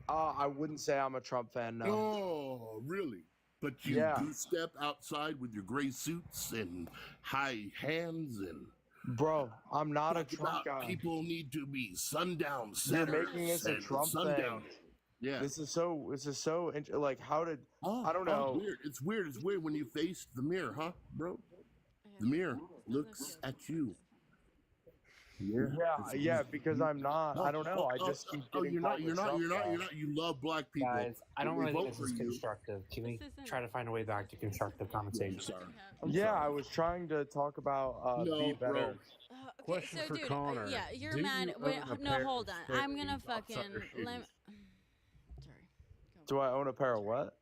I wouldn't say I'm a Trump fan. No. Oh, really? But you do step outside with your gray suits and high hands and. Bro, I'm not a talk Trump about guy. People need to be sundown You're sinners. making this a and Trump sundown. thing. Yeah. This is so like how did I don't know. Weird. It's weird when you face the mirror, huh, bro? The mirror looks at you. Yeah, because I'm not. I don't know. I just keep getting you're caught not. with Trump guys. You love black people. Guys, I don't We really think vote this is for you. constructive. Can we try to find a way back to constructive conversation? Yeah, I was trying to talk about be better. Bro. Okay, Question so for dude, Connor. yeah, you're Do mad. you Wait, own a no, pair hold of on. I'm gonna Stickies fucking outside your let. shoes? Do I own a pair of what?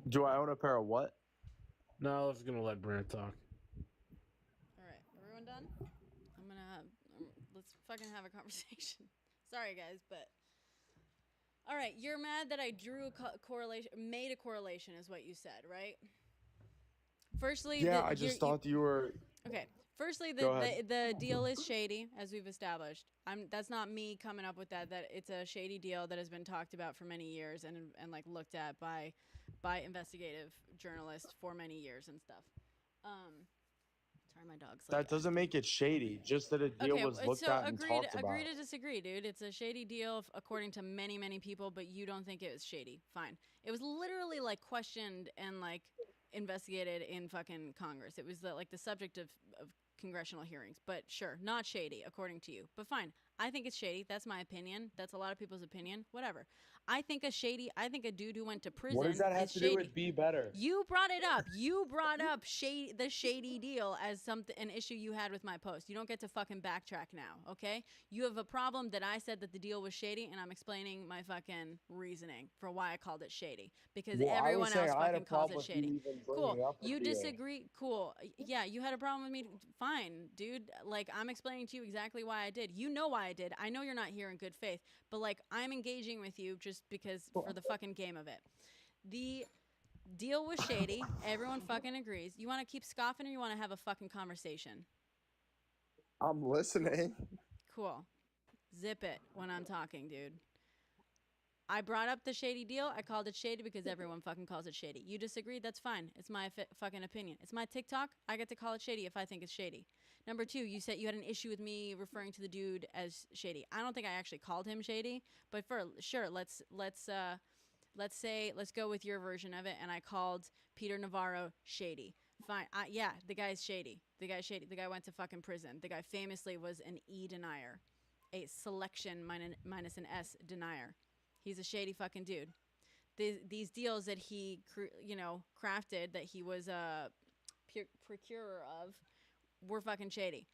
Do I own a pair of what? No, I was gonna let Brent talk. All right, everyone done? I'm gonna let's fucking have a conversation. Sorry, guys, but all right, you're mad that I drew a correlation, made a correlation, is what you said, right? Firstly, Yeah, I just thought you were. Okay. Firstly, Go ahead. the deal is shady, as we've established. That's not me coming up with that. That it's a shady deal that has been talked about for many years and like looked at by investigative journalists for many years and stuff. Sorry, my dog's. That doesn't make it shady. Just that a deal was looked at and talked about. Agree to disagree, dude. It's a shady deal according to many, many people, but you don't think it was shady. Fine. It was literally like questioned and like investigated in fucking Congress. It was like the subject of congressional hearings, but sure, not shady according to you, but fine. I think it's shady. That's my opinion. That's a lot of people's opinion. Whatever. I think a dude who went to prison. What does that have is to shady. do with be better? You brought it up. You brought up the shady deal as an issue you had with my post. You don't get to fucking backtrack now, okay? You have a problem that I said that the deal was shady, and I'm explaining my fucking reasoning for why I called it shady. Because everyone else fucking calls it shady. Cool. You disagree? Cool. Yeah, you had a problem with me. Fine, dude. Like, I'm explaining to you exactly why I did. You know why I did. I know you're not here in good faith, but like, I'm engaging with you just because for the fucking game of it. The deal was shady. Everyone fucking agrees. You want to keep scoffing or you want to have a fucking conversation? I'm listening. Cool. Zip it when I'm talking, dude. I brought up the shady deal. I called it shady because everyone fucking calls it shady. You disagreed? That's fine. It's my fucking opinion. It's my TikTok. I get to call it shady if I think it's shady. Number two, you said you had an issue with me referring to the dude as shady. I don't think I actually called him shady, but sure, let's go with your version of it, and I called Peter Navarro shady. Fine. Yeah, the guy's shady. The guy's shady. The guy went to fucking prison. The guy famously was an E denier, a selection minus an S denier. He's a shady fucking dude. These deals that he, crafted, that he was a procurer of, were fucking shady.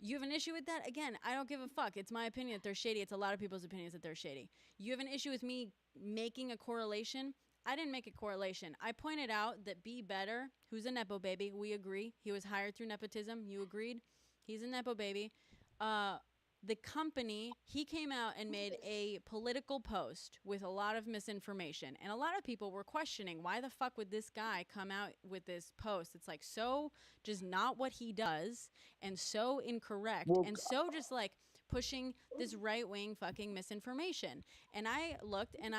You have an issue with that? Again, I don't give a fuck. It's my opinion that they're shady. It's a lot of people's opinions that they're shady. You have an issue with me making a correlation? I didn't make a correlation. I pointed out that Be Better, who's a Nepo baby, we agree. He was hired through nepotism. You agreed? He's a Nepo baby. the company, he came out and made a political post with a lot of misinformation. And a lot of people were questioning, why the fuck would this guy come out with this post? It's like so just not what he does and so incorrect and so just like pushing this right-wing fucking misinformation. And I looked and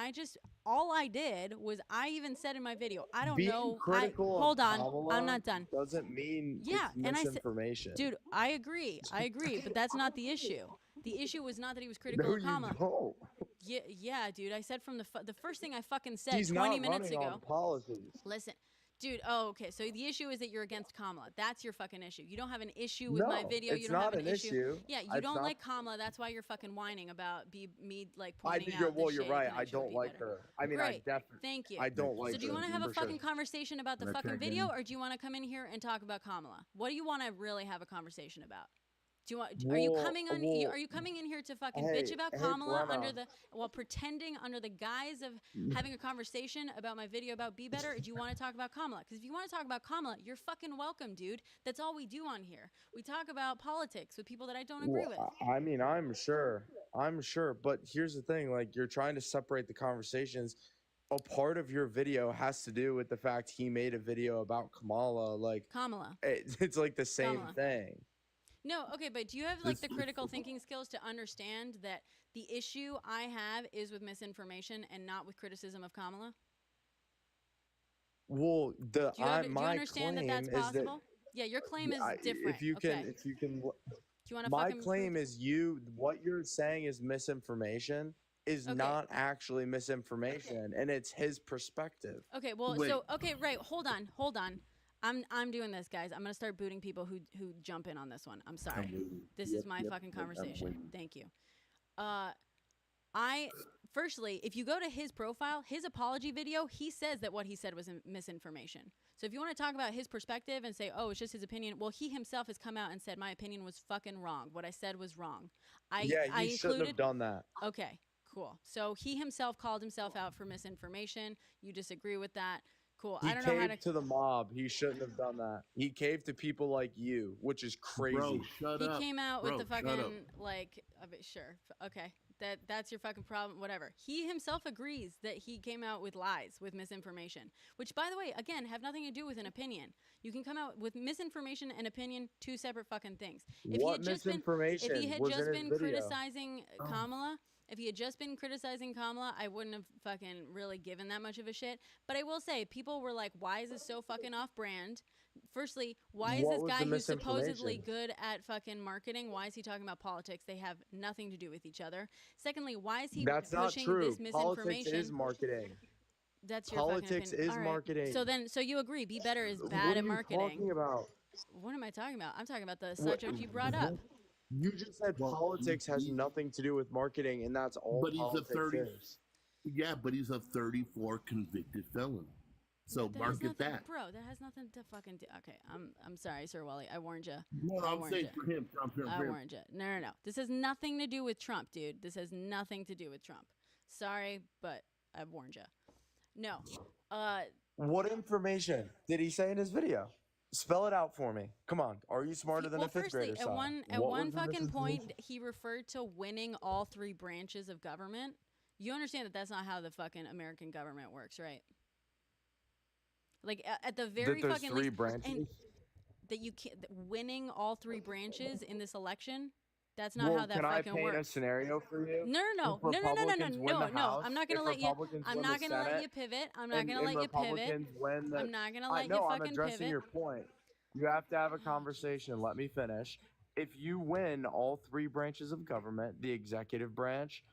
all I did was I even said in my video, I don't know. Hold on. I'm not done. Doesn't mean Yeah, it's and I said, misinformation. dude, I agree, but that's not the issue. The issue was not that he was critical of Kamala. No. Yeah, dude. I said from the first thing I fucking said He's 20 not minutes running ago. on policies. Listen, dude. Oh, okay. So the issue is that you're against Kamala. That's your fucking issue. You don't have an issue with my video. It's You don't not have an issue. Yeah, you It's don't not- like Kamala. That's why you're fucking whining about me like I pointing do. out. Well, the you're shade right. and I should don't be like better. her. I mean, Great. I definitely. Thank you. I don't like So do you her, want to have a for sure. fucking conversation about the Can I fucking check video, in? or do you want to come in here and talk about Kamala? What do you want to really have a conversation about? Do you want? Are you coming on? Are you coming in here to fucking bitch about Kamala while pretending under the guise of having a conversation about my video about Be Better? Or do you want to talk about Kamala? Because if you want to talk about Kamala, you're fucking welcome, dude. That's all we do on here. We talk about politics with people that I don't agree with. I mean, I'm sure. But here's the thing: like, you're trying to separate the conversations. A part of your video has to do with the fact he made a video about Kamala. Like Kamala. It's like the same Kamala. thing. No, okay, but do you have like the critical thinking skills to understand that the issue I have is with misinformation and not with criticism of Kamala? Well, Do you my understand that claim that's is that possible? Yeah, your claim is different. if you okay. can, Do you want to my fucking claim is what you're saying is misinformation is not actually misinformation, and it's his perspective. Okay, well, right, hold on. I'm doing this, guys. I'm gonna start booting people who jump in on this one. I'm sorry. This is my fucking conversation. Thank you. Firstly, if you go to his profile, his apology video, he says that what he said was misinformation. So if you want to talk about his perspective and say, oh, it's just his opinion, well, he himself has come out and said my opinion was fucking wrong. What I said was wrong. He shouldn't have done that. Okay, cool. So he himself called himself out for misinformation. You disagree with that. Cool. He I don't know how caved to the mob. He shouldn't have done that. He caved to people like you, which is crazy. Bro, shut he up. came out Bro, with the shut fucking up. sure. Okay. That's your fucking problem, whatever. He himself agrees that he came out with lies, with misinformation, which by the way, again, have nothing to do with an opinion. You can come out with misinformation and opinion, two separate fucking things. If What he had just misinformation been, if he had was just in his been video? criticizing Kamala, if he had just been criticizing Kamala, I wouldn't have fucking really given that much of a shit. But I will say, people were like, why is this so fucking off brand? Firstly, why is What this was guy the who's supposedly misinformation? good at fucking marketing, why is he talking about politics? They have nothing to do with each other. Secondly, why is he That's not pushing true. this misinformation? Politics is marketing. That's your Politics fucking opinion. is All right. marketing. So you agree, Be Better is What bad are at you marketing. talking about? What am I talking about? I'm talking about the What- subject you brought up. You just said politics has nothing to do with marketing, and that's all But he's a politics 30. is. Yeah, but he's a 34 convicted felon. So That has market nothing- that. Bro, that has nothing to fucking do. Okay, I'm sorry, Sir Wally. I warned you. No, I I'm warned saying ya. for him. I warned you. No. This has nothing to do with Trump, dude. This has nothing to do with Trump. Sorry, but I've warned you. No. What information did he say in his video? Spell it out for me. Come on. Are you smarter than Well, a fifth firstly, grader? at Sal? one What was the fucking point, misinformation? he referred to winning all three branches of government. You understand that that's not how the fucking American government works, right? Like at the very That there's fucking three least, branches? and that you can't winning all three branches in this election. That's not Well, how that can I fucking paint a works. scenario for you? No. If Republicans win the House, I'm not gonna if let you. Republicans I'm win not the gonna let Senate, you pivot. I'm not and- gonna and let you pivot. Republicans win the- I'm not gonna I let know, you I'm fucking addressing pivot. your point. You have to have a conversation. Let me finish. If you win all three branches of government, the executive branch,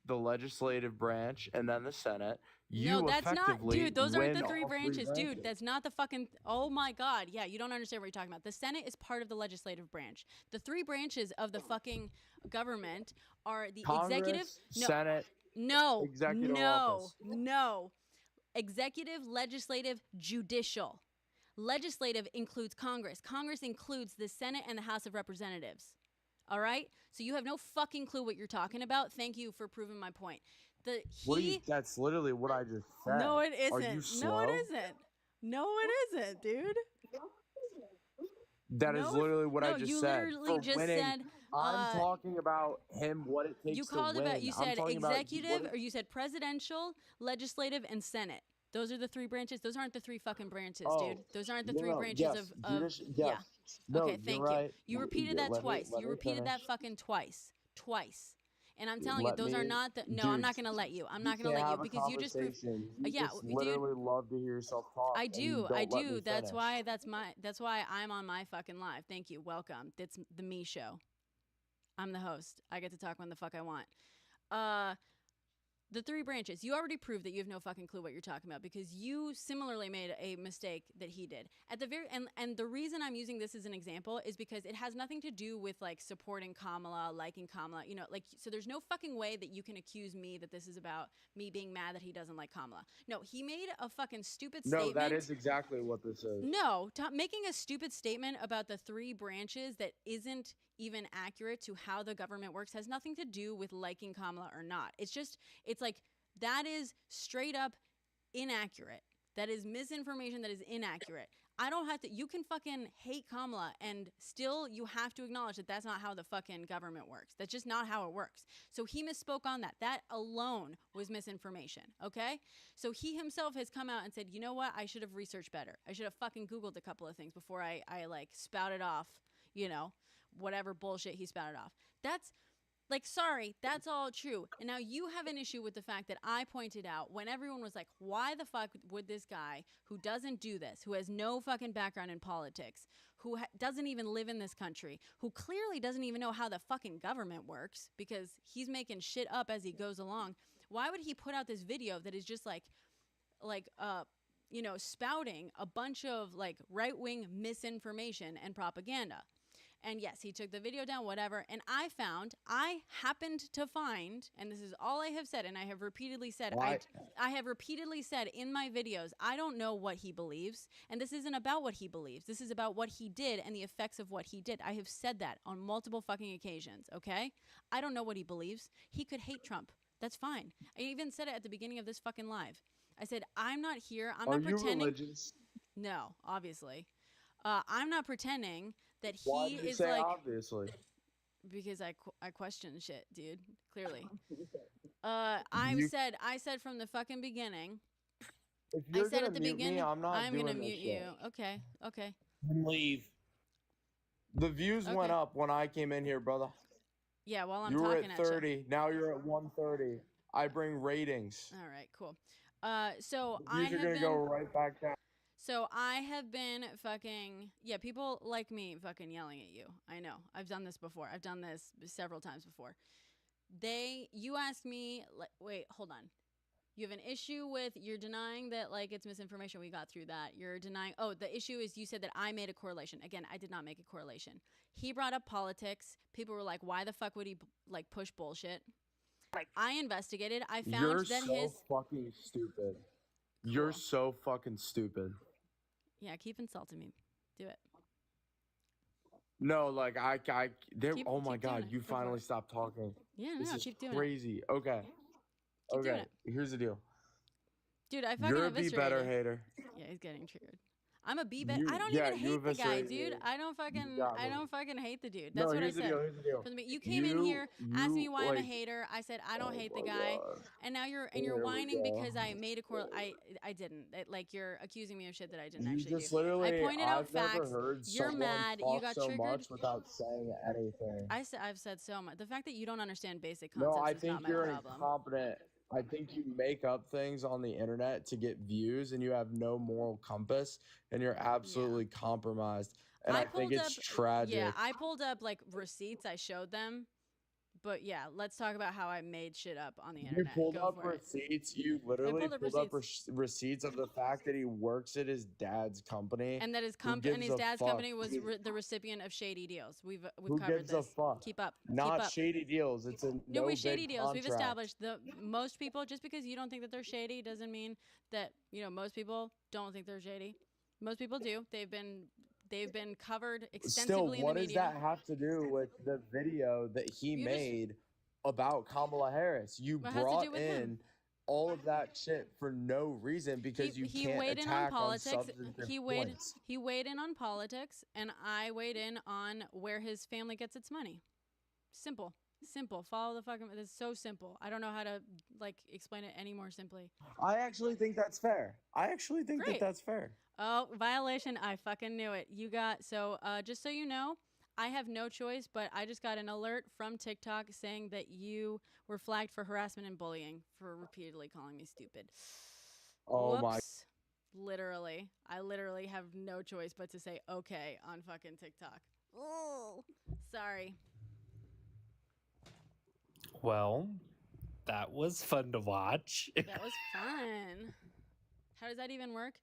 the legislative branch, and then the Senate, you No, that's not, effectively dude. Those aren't the win three all branches, dude. That's not the fucking. Oh my god, yeah, you don't understand what you're talking about. The Senate is part of the legislative branch. The three branches of the fucking government are the executive, Congress, Senate, no, executive no, office. no, executive, legislative, judicial. Legislative includes Congress. Congress includes the Senate and the House of Representatives. All right, so you have no fucking clue what you're talking about. Thank you for proving my point. That's literally what I just said. No, it Are you isn't. slow? No, it isn't. No, it isn't, dude. That is literally what I no, just you said. literally For just winning, said I'm talking about him. What it takes You called to win. about. You I'm said talking about executive, or you said presidential, legislative, and Senate. Those are the 3 branches. Those aren't the 3 fucking branches, dude. Those aren't the 3 branches yes, of yes. No, Okay, you're thank right. you. You repeated that twice. Let You me repeated finish. that fucking twice. And I'm telling you, Let those are me- not the. No, dude, I'm not gonna let you. I'm not you gonna can't let you have a because you just proved. conversation. You Yeah, just dude. literally love to hear yourself talk. I and you do. don't I let me do. That's finish. why that's why I'm on my fucking live. Thank you. Welcome. It's the me show. I'm the host. I get to talk when the fuck I want. The 3 branches. You already proved that you have no fucking clue what you're talking about because you similarly made a mistake that he did. At the very and the reason I'm using this as an example is because it has nothing to do with like supporting Kamala, liking Kamala, you know, like so there's no fucking way that you can accuse me that this is about me being mad that he doesn't like Kamala. No, he made a fucking stupid statement. No, that is exactly what this is. No, making a stupid statement about the 3 branches that isn't even accurate to how the government works has nothing to do with liking Kamala or not. It's like that is straight up inaccurate. That is misinformation that is inaccurate. I don't have to, you can fucking hate Kamala and still you have to acknowledge that that's not how the fucking government works. That's just not how it works. So he misspoke on that. That alone was misinformation, okay? So he himself has come out and said, you know what? I should have researched better. I should have fucking Googled a couple of things before I like spouted off, you know, whatever bullshit he spouted off. That's like, sorry, that's all true. And now you have an issue with the fact that I pointed out when everyone was like, why the fuck would this guy who doesn't do this, who has no fucking background in politics, who doesn't even live in this country, who clearly doesn't even know how the fucking government works because he's making shit up as he goes along, why would he put out this video that is just like, you know, spouting a bunch of like right-wing misinformation and propaganda? And yes, he took the video down, whatever. And I happened to find, and this is all I have said, and I have repeatedly said, I have repeatedly said in my videos, I don't know what he believes. And this isn't about what he believes. This is about what he did and the effects of what he did. I have said that on multiple fucking occasions, okay? I don't know what he believes. He could hate Trump. That's fine. I even said it at the beginning of this fucking live. I said, I'm not here. I'm not pretending. Are you religious? No, obviously. I'm not pretending that he Why did you is say like obviously? because I question shit, dude. Clearly, I said from the fucking beginning. If you're I said gonna at the mute beginning, me, I'm not I'm doing gonna this mute shit. you. Okay. Leave. The views Okay. went up when I came in here, brother. Yeah, while I'm You were talking at at 30. you. Now you're at 130. I bring ratings. All right, cool. So Views are gonna go right back down. So I have been fucking, people like me fucking yelling at you. I know. I've done this before. I've done this several times before. You asked me, like, wait, hold on. You have an issue with, you're denying that, like, it's misinformation. We got through that. You're denying, the issue is you said that I made a correlation. Again, I did not make a correlation. He brought up politics. People were like, why the fuck would he, like, push bullshit? I investigated. I found You're that so his... fucking stupid. You're so fucking stupid. Yeah, keep insulting me. Do it. No, like oh my keep doing god, it. you Go for finally it. stopped talking. Yeah, This no, is keep doing it. crazy. Okay. Keep doing Okay. it. Here's the deal. Dude, I fucking You're a be eviscerated. better hater. Yeah, he's getting triggered. I'm a be better. You- I don't yeah, even you hate the guy, eviscerated dude. me. I don't fucking hate the dude. No, That's what I here's the said. deal, here's the deal. You came in here, asked me why I'm a like- hater. I said I don't hate the my guy, God. and now you're Here we whining go. because I made a I didn't. Like you're accusing me of shit that I didn't You actually just do. literally, I pointed out I've never facts. heard You're someone mad. talk You got so triggered. much without saying anything. I've said so much. The fact that you don't understand basic concepts No, I is think not my you're problem. incompetent. I think you make up things on the internet to get views and you have no moral compass and you're absolutely compromised. And I think it's tragic. Yeah, I pulled up like receipts. I showed them. But yeah, let's talk about how I made shit up on the You internet. pulled Go up for it. receipts. You literally pulled up pulled up receipts of the fact that he works at his dad's company. And that his Who and gives his a dad's fuck? company was the recipient of shady deals. We've Who covered gives this. a fuck? Keep up. Not Keep up. shady deals. It's a No, we no-bid shady deals. We've contract. established most people, just because you don't think that they're shady doesn't mean that, most people don't think they're shady. Most people do. They've been covered extensively Still, what in the does media. that have to do with the video that he made about Kamala Harris? You What has to brought do with in him? all of that shit for no reason because you he can't weighed in on attack on politics. substantive He points. weighed in on politics, and I weighed in on where his family gets its money. Simple. Simple. Follow the fucking. It's so simple. I don't know how to like explain it any more simply. I actually think that's fair. I actually think Great. that that's fair. Oh, violation. I fucking knew it. You got, so just so you know, I have no choice, but I just got an alert from TikTok saying that you were flagged for harassment and bullying for repeatedly calling me stupid. Oh my. Whoops. Literally. I literally have no choice but to say okay on fucking TikTok. Oh, sorry. Well, that was fun to watch. That was fun. How does that even work?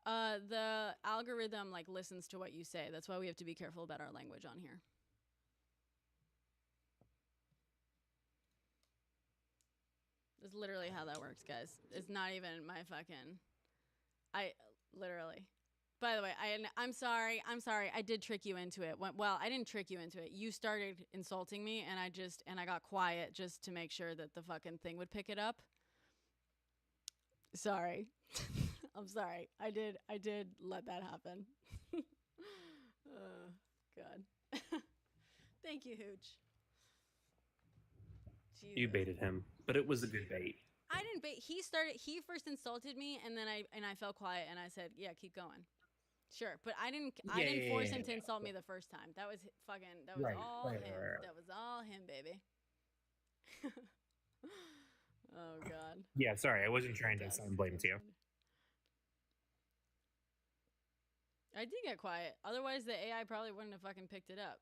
The algorithm like listens to what you say. That's why we have to be careful about our language on here. That's literally how that works, guys. It's not even my fucking. I literally. By the way, I'm sorry. I'm sorry. I did trick you into it. Well, I didn't trick you into it. You started insulting me, and I got quiet just to make sure that the fucking thing would pick it up. Sorry. I'm sorry. I did let that happen. God. Thank you, Hooch. Jesus. You baited him, but it was a good bait. I didn't bait. He first insulted me, and then I fell quiet, and I said, "Yeah, keep going." Sure, but I didn't force him to insult me the first time. That was all him. Right. That was all him, baby. Oh God. Yeah, sorry, I wasn't trying to assign blame to you. I did get quiet. Otherwise, the AI probably wouldn't have fucking picked it up.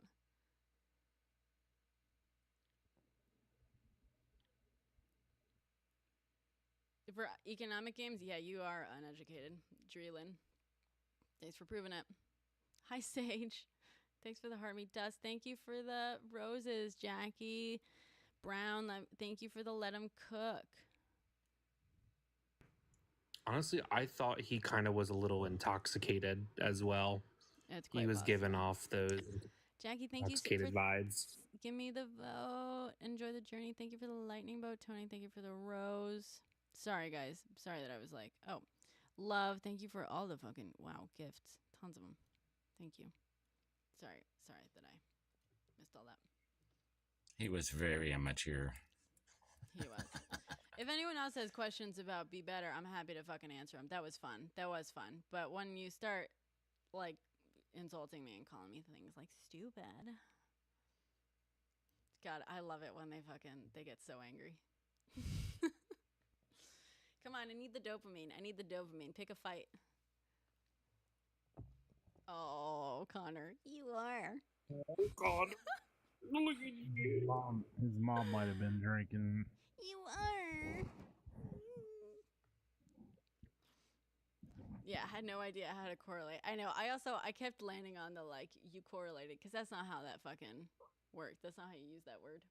For economic games, yeah, you are uneducated. Dreelin. Thanks for proving it. Hi, Sage. Thanks for the heartmeat dust. Thank you for the roses, Jackie Brown. Thank you for the let him cook. Honestly, I thought he kind of was a little intoxicated as well. It's quite he was possible. giving off those Jackie, thank you intoxicated vibes. Give me the vote. Enjoy the journey. Thank you for the lightning boat, Tony. Thank you for the rose. Sorry, guys. Sorry that I was like, oh. Love, thank you for all the fucking, wow, gifts. Tons of them. Thank you. Sorry that I missed all that. He was very immature. He was. If anyone else has questions about Be Better, I'm happy to fucking answer them. That was fun. But when you start, like, insulting me and calling me things like stupid. God, I love it when they get so angry. Come on, I need the dopamine. Pick a fight. Oh, Connor. You are. Oh, God. Look at you. His mom might have been drinking. You are. Yeah, I had no idea how to correlate. I know. I kept landing on the, like, you correlated, because that's not how that fucking worked. That's not how you use that word.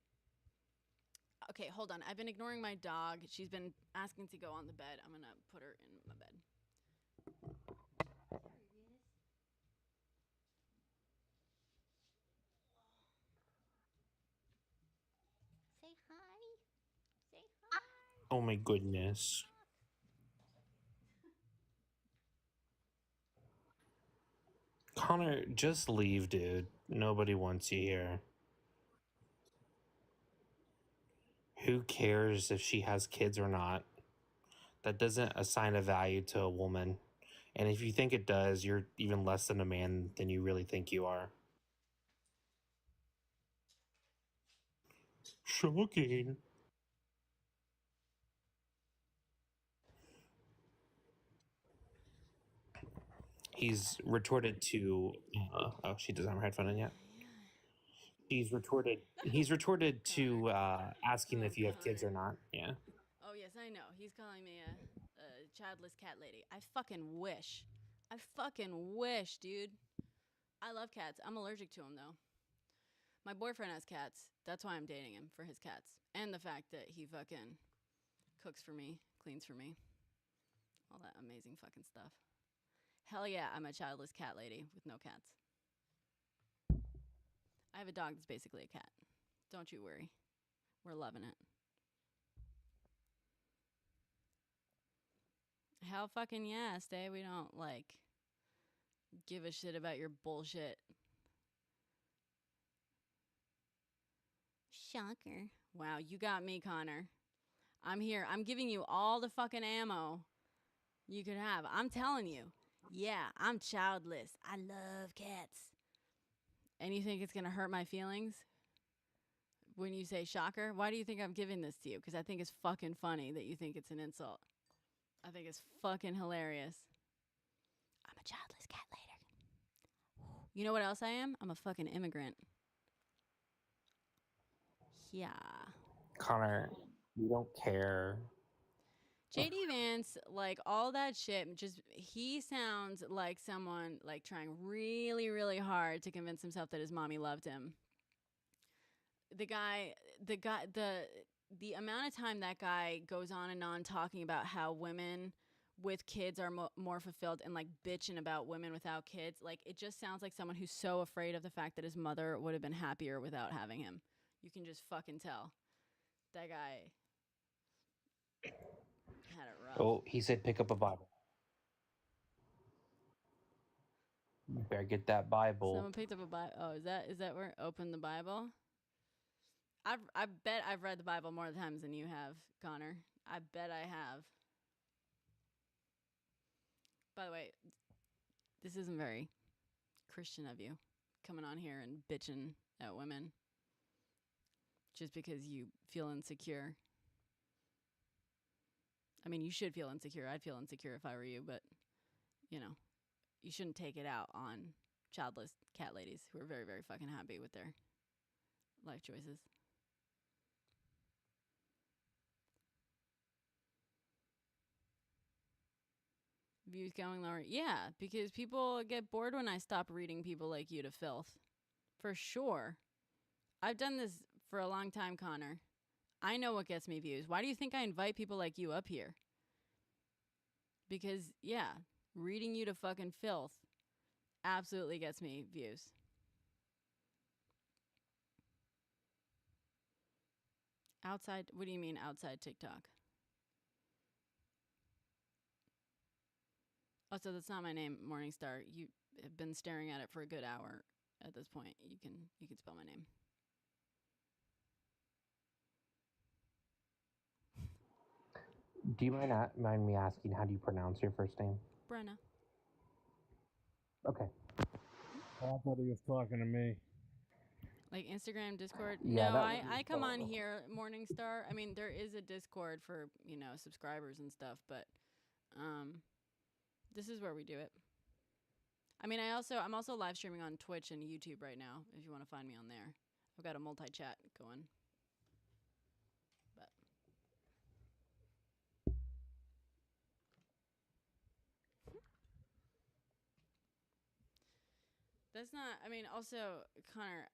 Okay, hold on. I've been ignoring my dog. She's been asking to go on the bed. I'm going to put her in my bed. Say hi. Say hi. Oh my goodness. Connor, just leave, dude. Nobody wants you here. Who cares if she has kids or not? That doesn't assign a value to a woman. And if you think it does, you're even less than a man than you really think you are. Shocking. He's retorted to. Oh, she doesn't have her headphone in yet. He's retorted to asking if you have kids or not. Yeah. Oh, yes, I know. He's calling me a childless cat lady. I fucking wish, dude. I love cats. I'm allergic to them, though. My boyfriend has cats. That's why I'm dating him, for his cats. And the fact that he fucking cooks for me, cleans for me. All that amazing fucking stuff. Hell yeah, I'm a childless cat lady with no cats. I have a dog that's basically a cat. Don't you worry. We're loving it. Hell fucking yeah, Stay. We don't, like, give a shit about your bullshit. Shocker. Wow, you got me, Connor. I'm here. I'm giving you all the fucking ammo you could have. I'm telling you. Yeah, I'm childless. I love cats. And you think it's going to hurt my feelings when you say shocker? Why do you think I'm giving this to you? Because I think it's fucking funny that you think it's an insult. I think it's fucking hilarious. I'm a childless cat later. You know what else I am? I'm a fucking immigrant. Yeah. Connor, you don't care. JD Vance, like all that shit, just he sounds like someone like trying really, really hard to convince himself that his mommy loved him. The amount of time that guy goes on and on talking about how women with kids are more fulfilled and like bitching about women without kids, like it just sounds like someone who's so afraid of the fact that his mother would have been happier without having him. You can just fucking tell. That guy had it rough. Oh, he said pick up a Bible. You better get that Bible. Someone picked up a Bible. Oh, is that where open the Bible? I bet I've read the Bible more times than you have, Connor. I bet I have. By the way, this isn't very Christian of you, coming on here and bitching at women just because you feel insecure. I mean, you should feel insecure. I'd feel insecure if I were you, but, you know, you shouldn't take it out on childless cat ladies who are very, very fucking happy with their life choices. Views going lower. Yeah, because people get bored when I stop reading people like you to filth. For sure. I've done this for a long time, Connor. I know what gets me views. Why do you think I invite people like you up here? Because, yeah, reading you to fucking filth absolutely gets me views. Outside, what do you mean outside TikTok? Also, that's not my name, Morningstar. You have been staring at it for a good hour at this point. You can spell my name. Do you mind me asking, how do you pronounce your first name? Brenna. Okay. Oh, I thought he was talking to me. Like Instagram, Discord? Yeah, No, that I was come on cool. here, Morningstar. I mean, there is a Discord for, subscribers and stuff, but this is where we do it. I mean, I'm also live streaming on Twitch and YouTube right now, if you want to find me on there. I've got a multi-chat going. But that's not, I mean, also, Connor,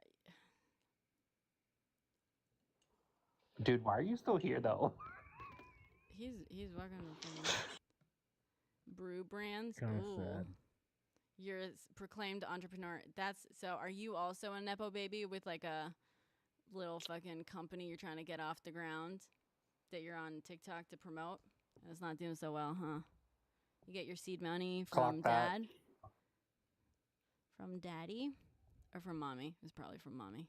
Dude, why are you still here though? he's working from Brew Brands. Kind of Ooh. sad. You're a proclaimed entrepreneur. So are you also a Nepo baby with like a little fucking company you're trying to get off the ground that you're on TikTok to promote? And it's not doing so well, huh? You get your seed money from Clock that. dad? From daddy? Or from mommy? It's probably from mommy.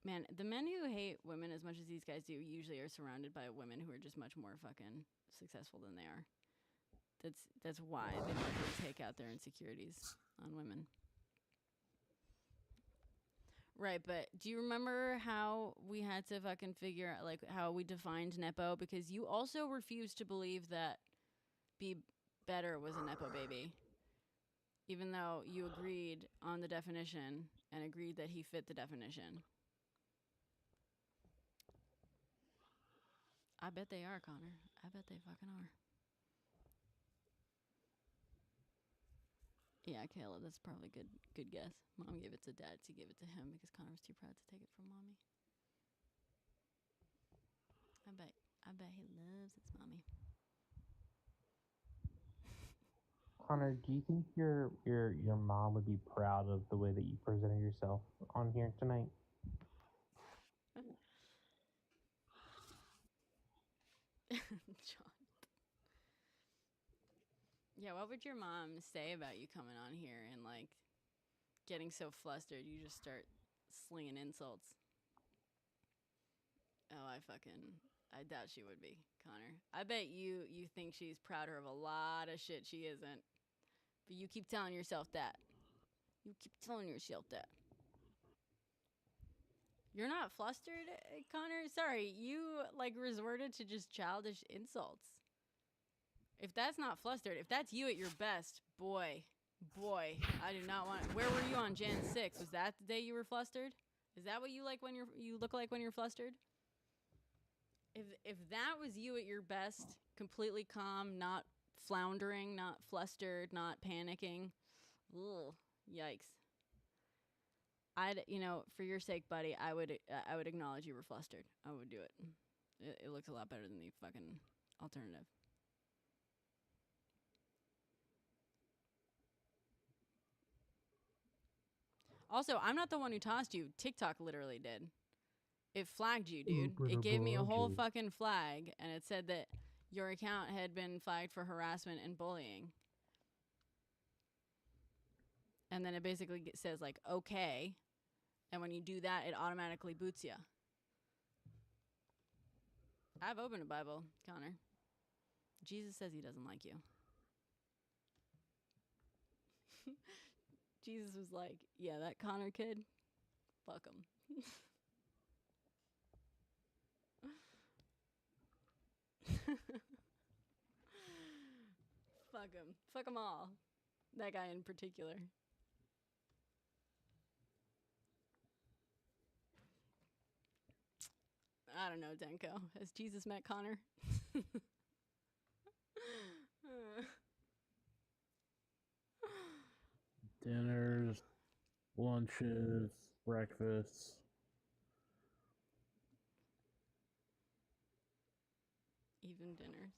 Man, the men who hate women as much as these guys do usually are surrounded by women who are just much more fucking successful than they are. That's why they like to take out their insecurities on women. Right, but do you remember how we had to fucking figure out, like, how we defined Nepo? Because you also refused to believe that Be Better was a Nepo baby. Even though you agreed on the definition and agreed that he fit the definition. I bet they are, Connor. I bet they fucking are. Yeah, Kayla, that's probably good guess. Mom gave it to dad to give it to him because Connor was too proud to take it from mommy. I bet he loves his mommy. Connor, do you think your mom would be proud of the way that you presented yourself on here tonight? John. Yeah, what would your mom say about you coming on here and like getting so flustered you just start slinging insults? Oh, I doubt she would be, Connor. I bet you think she's prouder of a lot of shit she isn't. But you keep telling yourself that. You keep telling yourself that. You're not flustered, Connor? Sorry, you resorted to just childish insults. If that's not flustered, if that's you at your best, boy, I do not want. Where were you on Jan 6? Was that the day you were flustered? Is that what you look like when you're flustered? If that was you at your best, completely calm, not floundering, not flustered, not panicking, ugh, yikes. For your sake, buddy, I would acknowledge you were flustered. I would do it. It looks a lot better than the fucking alternative. Also, I'm not the one who tossed you. TikTok literally did. It flagged you, dude. It gave me a whole fucking flag, and it said that your account had been flagged for harassment and bullying. And then it basically says, okay. And when you do that, it automatically boots you. I've opened a Bible, Connor. Jesus says he doesn't like you. Jesus was like, yeah, that Connor kid, fuck him. Fuck him. Fuck them all. That guy in particular. I don't know, Denko. Has Jesus met Connor? Dinners, lunches, breakfasts. Even dinners.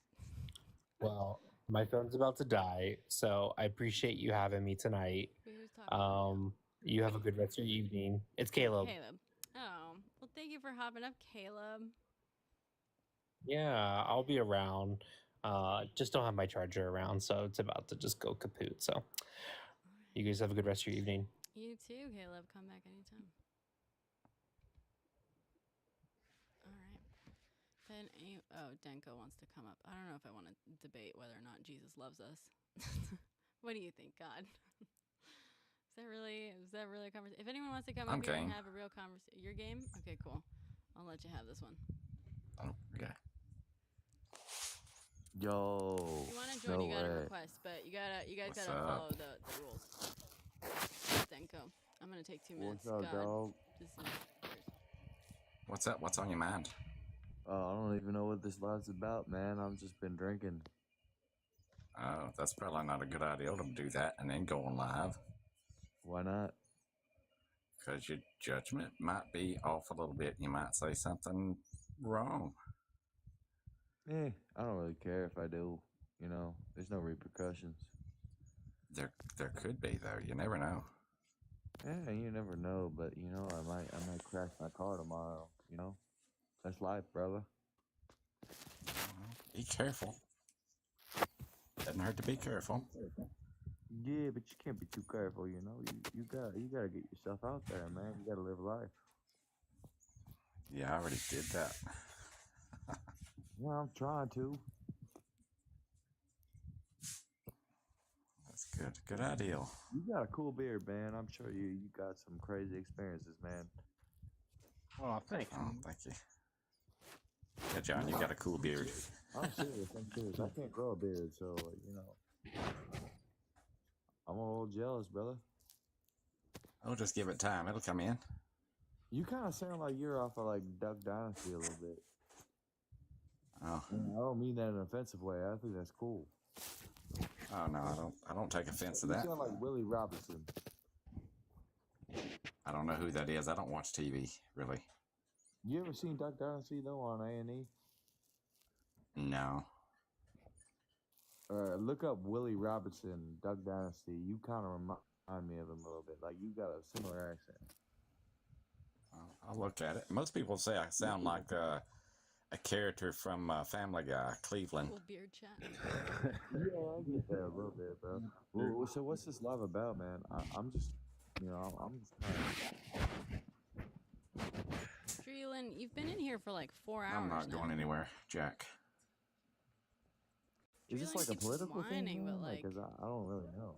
Well, my phone's about to die, so I appreciate you having me tonight. Who's talking? You have a good rest of your evening. It's Caleb. Oh, well, thank you for hopping up, Caleb. Yeah, I'll be around. Just don't have my charger around, so it's about to just go kaput. So, you guys have a good rest of your evening. You too, Caleb. Come back anytime. All right. Then, Denko wants to come up. I don't know if I want to debate whether or not Jesus loves us. What do you think, God? Is that really a conversation? If anyone wants to come up here and have a real conversation, your game? Okay, cool. I'll let you have this one. Oh, okay. Yo. If you want to join, you got to request, but you guys gotta follow the rules. Denko, I'm gonna take 2 minutes. What's up, dog? What's up? What's on your mind? I don't even know what this life's about, man. I've just been drinking. Oh, that's probably not a good idea to do that and then go on live. Why not? Because your judgment might be off a little bit. You might say something wrong. I don't really care if I do. There's no repercussions. There could be though. You never know. Yeah, you never know. But I might crash my car tomorrow. That's life, brother. Be careful. Doesn't hurt to be careful. Yeah, but you can't be too careful. You gotta get yourself out there, man. You gotta live life. Yeah, I already did that. Yeah, I'm trying to. That's good. Good idea. You got a cool beard, man. I'm sure you got some crazy experiences, man. Oh, thank you. Oh, thank you. Yeah, John, you got a cool beard. I'm serious. I can't grow a beard, so I'm a little jealous, brother. I'll just give it time. It'll come in. You kind of sound like you're off of Duck Dynasty a little bit. Oh. I don't mean that in an offensive way. I think that's cool. Oh no, I don't take offense to that. You sound like Willie Robinson. I don't know who that is. I don't watch TV really. You ever seen Duck Dynasty though on A&E? No. Look up Willie Robinson, Duck Dynasty. You kind of remind me of him a little bit. Like you got a similar accent. I'll look at it. Most people say I sound like a character from Family Guy, Cleveland. Cool beard chat. Yeah, I get that a little bit, bro. Well, so what's this live about, man? I'm just, I'm just trying. Streelan, you've been in here for like 4 hours I'm not now. going anywhere, Jack. Is this like a keeps political whining, thing? but, Man? like- 'Cause I don't really know.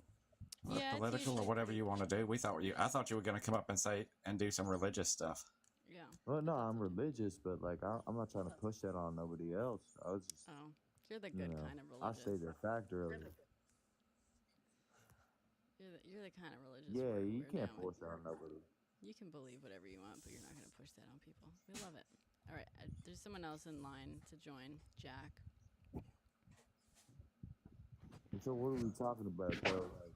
Yeah, it's Political or usually- whatever you want to do. I thought you were going to come up and say and do some religious stuff. Yeah. Well, no, I'm religious, but like I'm not trying to push that on nobody else. I was just. Oh, you're the good kind of I religious. say the factor of it. You're the kind of religious. Yeah, we're- you we're can't down force with. that on nobody. You can believe whatever you want, but you're not going to push that on people. We love it. All right, there's someone else in line to join. Jack. And so what are we talking about though? Like,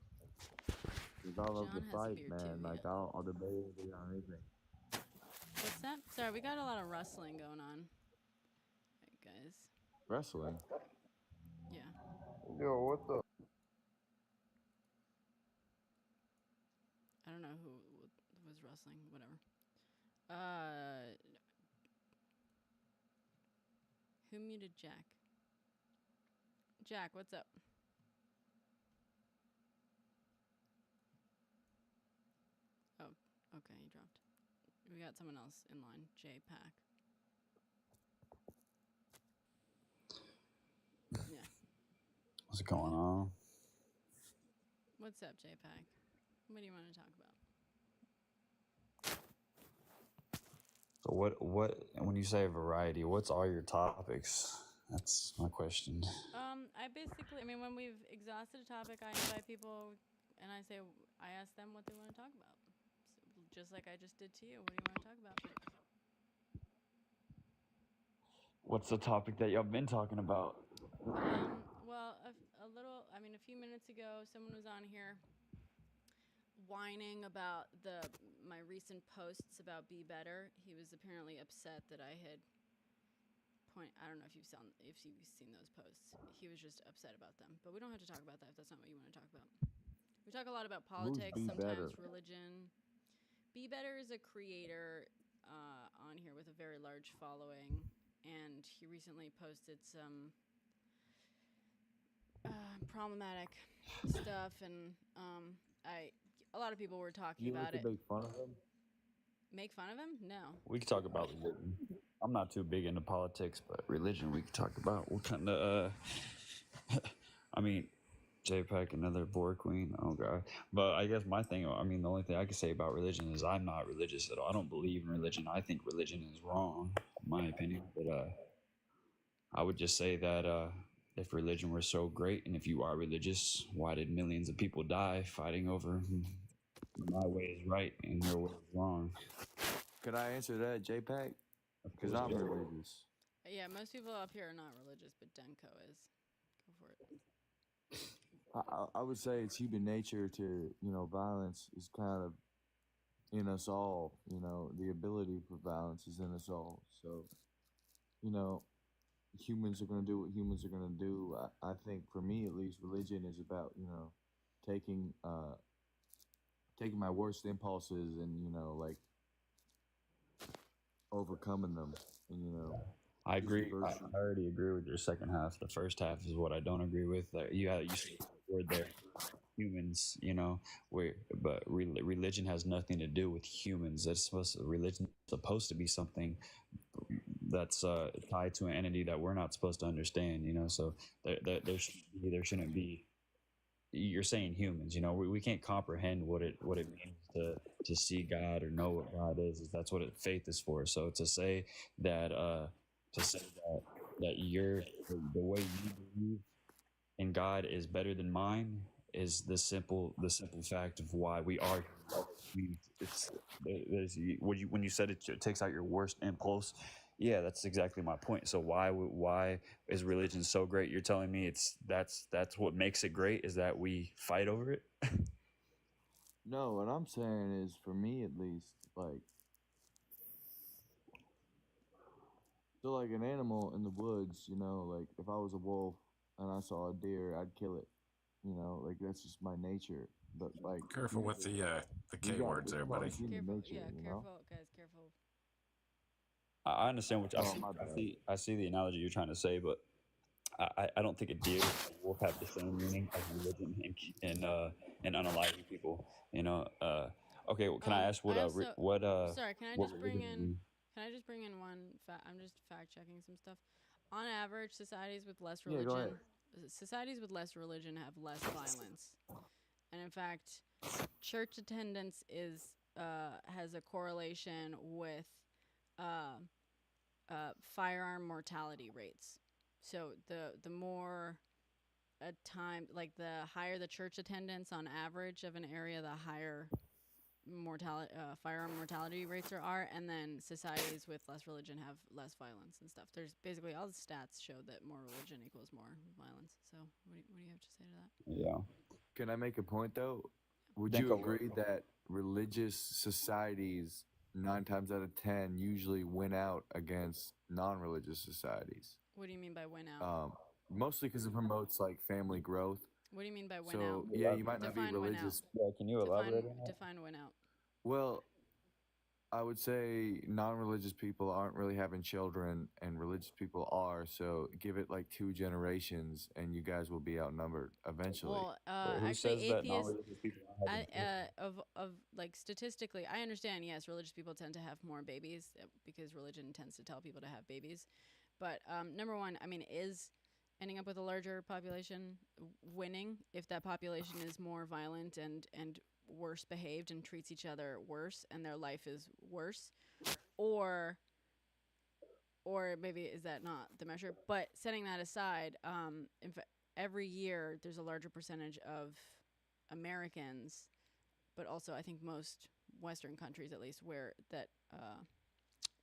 'cause I love John the has a fight, beard man. too, Like I'll debate with you on anything. What's that? Sorry, we got a lot of rustling going on. All right, guys. Wrestling. Yeah. Yo, what the? I don't know who was rustling. Whatever. Who muted Jack? Jack, what's up? Oh, okay, he dropped. We got someone else in line. J-Pack. Yeah. What's going on? What's up, J-Pack? What do you want to talk about? So what when you say variety, what's all your topics? That's my question. I mean, when we've exhausted a topic, I invite people and I ask them what they want to talk about. So, just like I just did to you. What do you want to talk about? What's the topic that y'all been talking about? Well, a few minutes ago, someone was on here whining about my recent posts about Be Better. He was apparently upset that I had I don't know if you've seen those posts. He was just upset about them. But we don't have to talk about that if that's not what you want to talk about. We talk a lot about politics, Be sometimes Better? religion. Be Better is a creator on here with a very large following, and he recently posted some problematic stuff, and a lot of people were talking You about like it. to make fun of them? Make fun of him? No. We could talk about religion. I'm not too big into politics, but religion we could talk about. What kind of I mean, JPEG, another board queen. Oh god. But I guess my thing, the only thing I can say about religion is I'm not religious at all. I don't believe in religion. I think religion is wrong, in my opinion. But I would just say that if religion were so great, and if you are religious, why did millions of people die fighting over my way is right and your way is wrong? Could I answer that, JPEG? Because I'm religious. Yeah, most people up here are not religious, but Denko is. Go for it. I would say it's human nature to, violence is kind of in us all. The ability for violence is in us all. So, humans are going to do what humans are going to do. I think for me, at least, religion is about, taking my worst impulses and, overcoming them. And, I agree. I already agree with your second half. The first half is what I don't agree with. You said the word there, humans. But religion has nothing to do with humans. Religion is supposed to be something that's tied to an entity that we're not supposed to understand. So there shouldn't be. You're saying humans. We can't comprehend what it means to see God or know what God is. That's what faith is for. So to say that that the way you believe in God is better than mine is the simple fact of why we are. When you said it takes out your worst impulse. Yeah, that's exactly my point. So why is religion so great? You're telling me that's what makes it great is that we fight over it? No, what I'm saying is, for me at least, like an animal in the woods, if I was a wolf and I saw a deer, I'd kill it. That's just my nature. But Careful with the K words there, buddy. Careful, guys, careful. I understand what I see the analogy you're trying to say, but I don't think a deer and a wolf have the same meaning as religion and unaliving people. Okay, well, can I ask what sorry, can I just bring in Can I just bring in one fact? I'm just fact checking some stuff. On average, societies with less Yeah, go ahead. religion have less violence, and in fact, church attendance has a correlation with firearm mortality rates. So the more a time, like the higher the church attendance on average of an area, the higher firearm mortality rates are, and then societies with less religion have less violence and stuff. There's basically all the stats show that more religion equals more violence. So what do you have to say to that? Yeah. Can I make a point though? Would Think you of- agree that religious societies 9 times out of 10 usually win out against non-religious societies? What do you mean by win out? Mostly because it promotes like family growth. What do you mean by win So out? yeah, you might not be Define win out. religious. Yeah, can you elaborate on that? Define win out. Well, I would say non-religious people aren't really having children, and religious people are. So give it like 2 generations, and you guys will be outnumbered eventually. Well, Who actually, says that atheists, non-religious people are having of like statistically, I understand. Yes, religious people tend to have more babies because religion tends to tell people to have babies. But number one, I mean, is ending up with a larger population winning if that population is more violent and worse behaved and treats each other worse and their life is worse, or maybe is that not the measure? But setting that aside, every year there's a larger percentage of Americans, but also I think most Western countries at least, where that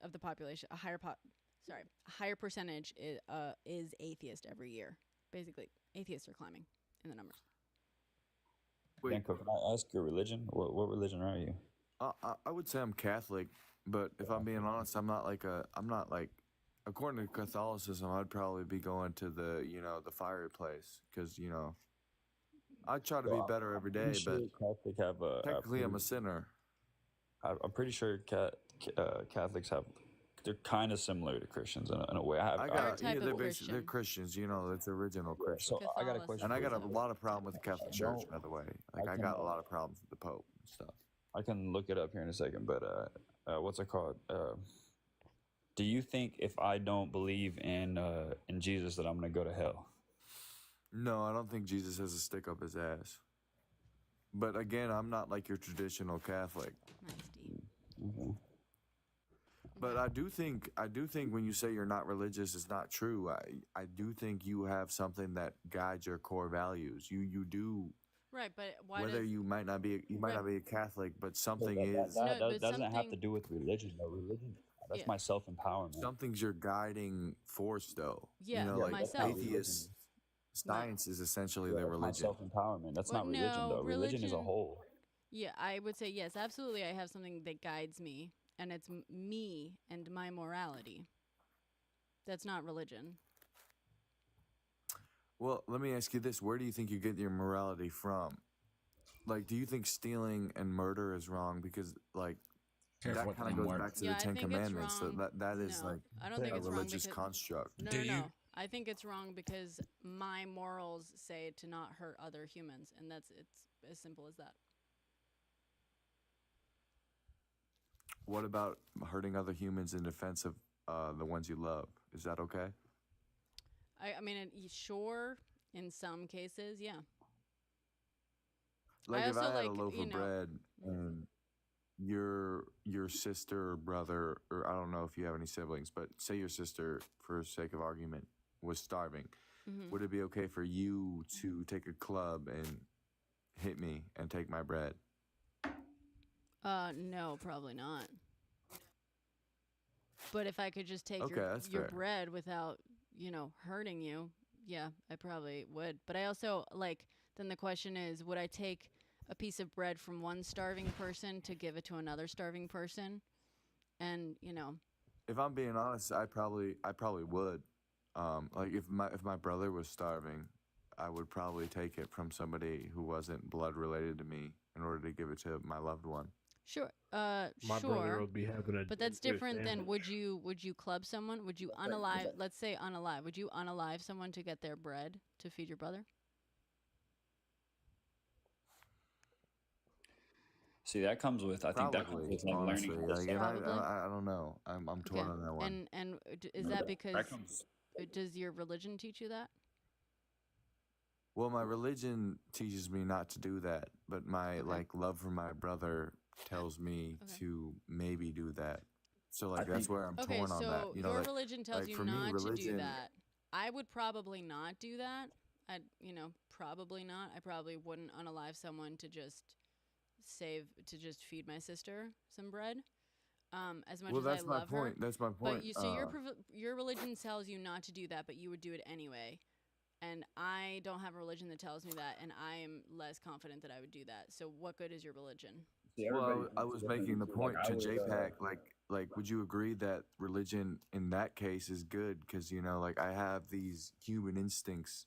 of the population, a higher percentage is atheist every year. Basically, atheists are climbing in the numbers. Danko, can I ask your religion? What religion are you? I would say I'm Catholic, but if I'm being honest, I'm not like according to Catholicism, I'd probably be going to the fireplace because I try to be better every day, but Catholic have technically I'm a sinner. I'm pretty sure Catholics have. They're kind of similar to Christians in a way. They're Christians, it's original Christian. So I got a question. And I got a lot of problem with the Catholic Church, by the way. Like I got a lot of problems with the Pope and stuff. I can look it up here in a second, but what's it called? Do you think if I don't believe in Jesus that I'm gonna go to hell? No, I don't think Jesus has a stick up his ass. But again, I'm not like your traditional Catholic. Okay. But I do think when you say you're not religious, it's not true. I do think you have something that guides your core values. You do. Right, but why? Whether you might not be a Catholic, but something is. That doesn't have to do with religion, though. Religion, that's my self-empowerment. Something's your guiding force, though. Yeah, myself. Atheist science is essentially their religion. Self-empowerment. That's not religion, though. Religion is a whole. Yeah, I would say yes, absolutely. I have something that guides me. And it's me and my morality. That's not religion. Well, let me ask you this. Where do you think you get your morality from? Like, do you think stealing and murder is wrong? Because, like, that kind of goes back to the 10 Commandments. So that is, like, I don't think a it's religious wrong construct. No. I think it's wrong because my morals say to not hurt other humans. And it's as simple as that. What about hurting other humans in defense of the ones you love? Is that okay? I mean, sure, in some cases, yeah. Like if I had a loaf of bread and your sister or brother, or I don't know if you have any siblings, but say your sister, for sake of argument, was starving, would it be okay for you to take a club and hit me and take my bread? No, probably not. But if I could just take your bread without, hurting you, yeah, I probably would. But I also, then the question is, would I take a piece of bread from one starving person to give it to another starving person? And, If I'm being honest, I probably would. Like if my brother was starving, I would probably take it from somebody who wasn't blood related to me in order to give it to my loved one. Sure. My brother would be having but that's different than would you club someone? Would you unalive? Let's say unalive. Would you unalive someone to get their bread to feed your brother? See, that comes with, I think that comes Probably, with like honestly. learning how to Like, and suffer. Probably. I don't know. I'm torn Okay. on that one. And is No, that that because comes. does your religion teach you that? Well, my religion teaches me not to do that, but my Okay. like love for my brother tells me Okay. to maybe do that. So I like that's think where I'm Okay, torn on that. so You know, your like religion tells you for me, not to do religion. that. I would probably not do that. I'd, probably not. I probably wouldn't unalive someone to just feed my sister some bread. As much Well, as I that's my love her. point. That's my point. But your religion tells you not to do that, but you would do it anyway. And I don't have a religion that tells me that, and I am less confident that I would do that. So what good is your religion? See, Well, everybody I thinks was different. making the Like point I to would, JPAC, like, would you agree that religion in that case is good? Because like I have these human instincts,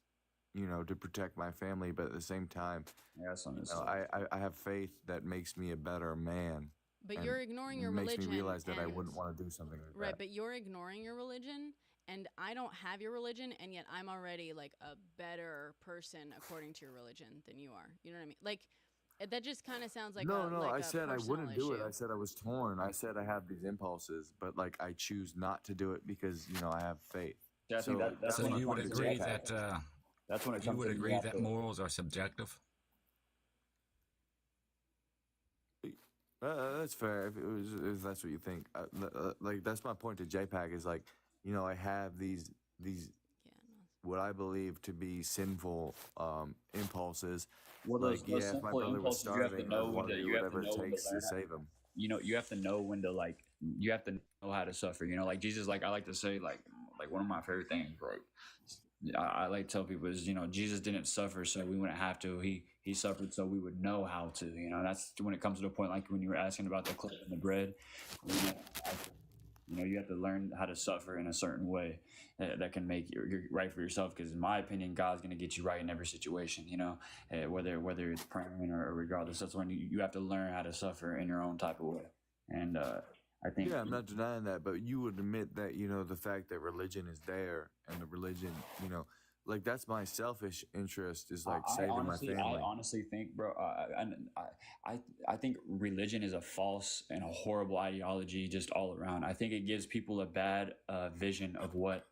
to protect my family, but at the same time, yeah, that's honest. I have faith that makes me a better man. But and you're ignoring your makes religion. me realize that I and- wouldn't want to do something like Right, that. but you're ignoring your religion, and I don't have your religion, and yet I'm already like a better person according to your religion than you are. You know what I mean? Like that just kind of sounds like No, like I a said I personal wouldn't do it. issue. I said I was torn. I said I have these impulses, but like I choose not to do it because I have faith. Yeah, I think that's So when it you would comes to agree JPAC. that That's when it you comes would to agree have that to- morals are subjective. That's fair. If that's what you think, like that's my point to JPAC is like, I have these what I believe to be sinful impulses. Well, like, those if my simple brother was impulses, you have to starving, know I'd want to do you have to whatever know it when to takes to learn save him. you have to know when to you have to know how to suffer. Like Jesus, like I like to say, like one of my favorite things, right? I like to tell people is, Jesus didn't suffer so we wouldn't have to. He suffered so we would know how to. That's when it comes to the point, like when you were asking about the clip and the bread. You have to learn how to suffer in a certain way that can make you right for yourself. Because in my opinion, God's going to get you right in every situation. Whether it's praying or regardless. That's when you have to learn how to suffer in your own type of way. And I think I'm not denying that, but you would admit that the fact that religion is there and the religion, like that's my selfish interest is like saving my family. I honestly think, bro, I think religion is a false and a horrible ideology just all around. I think it gives people a bad vision of what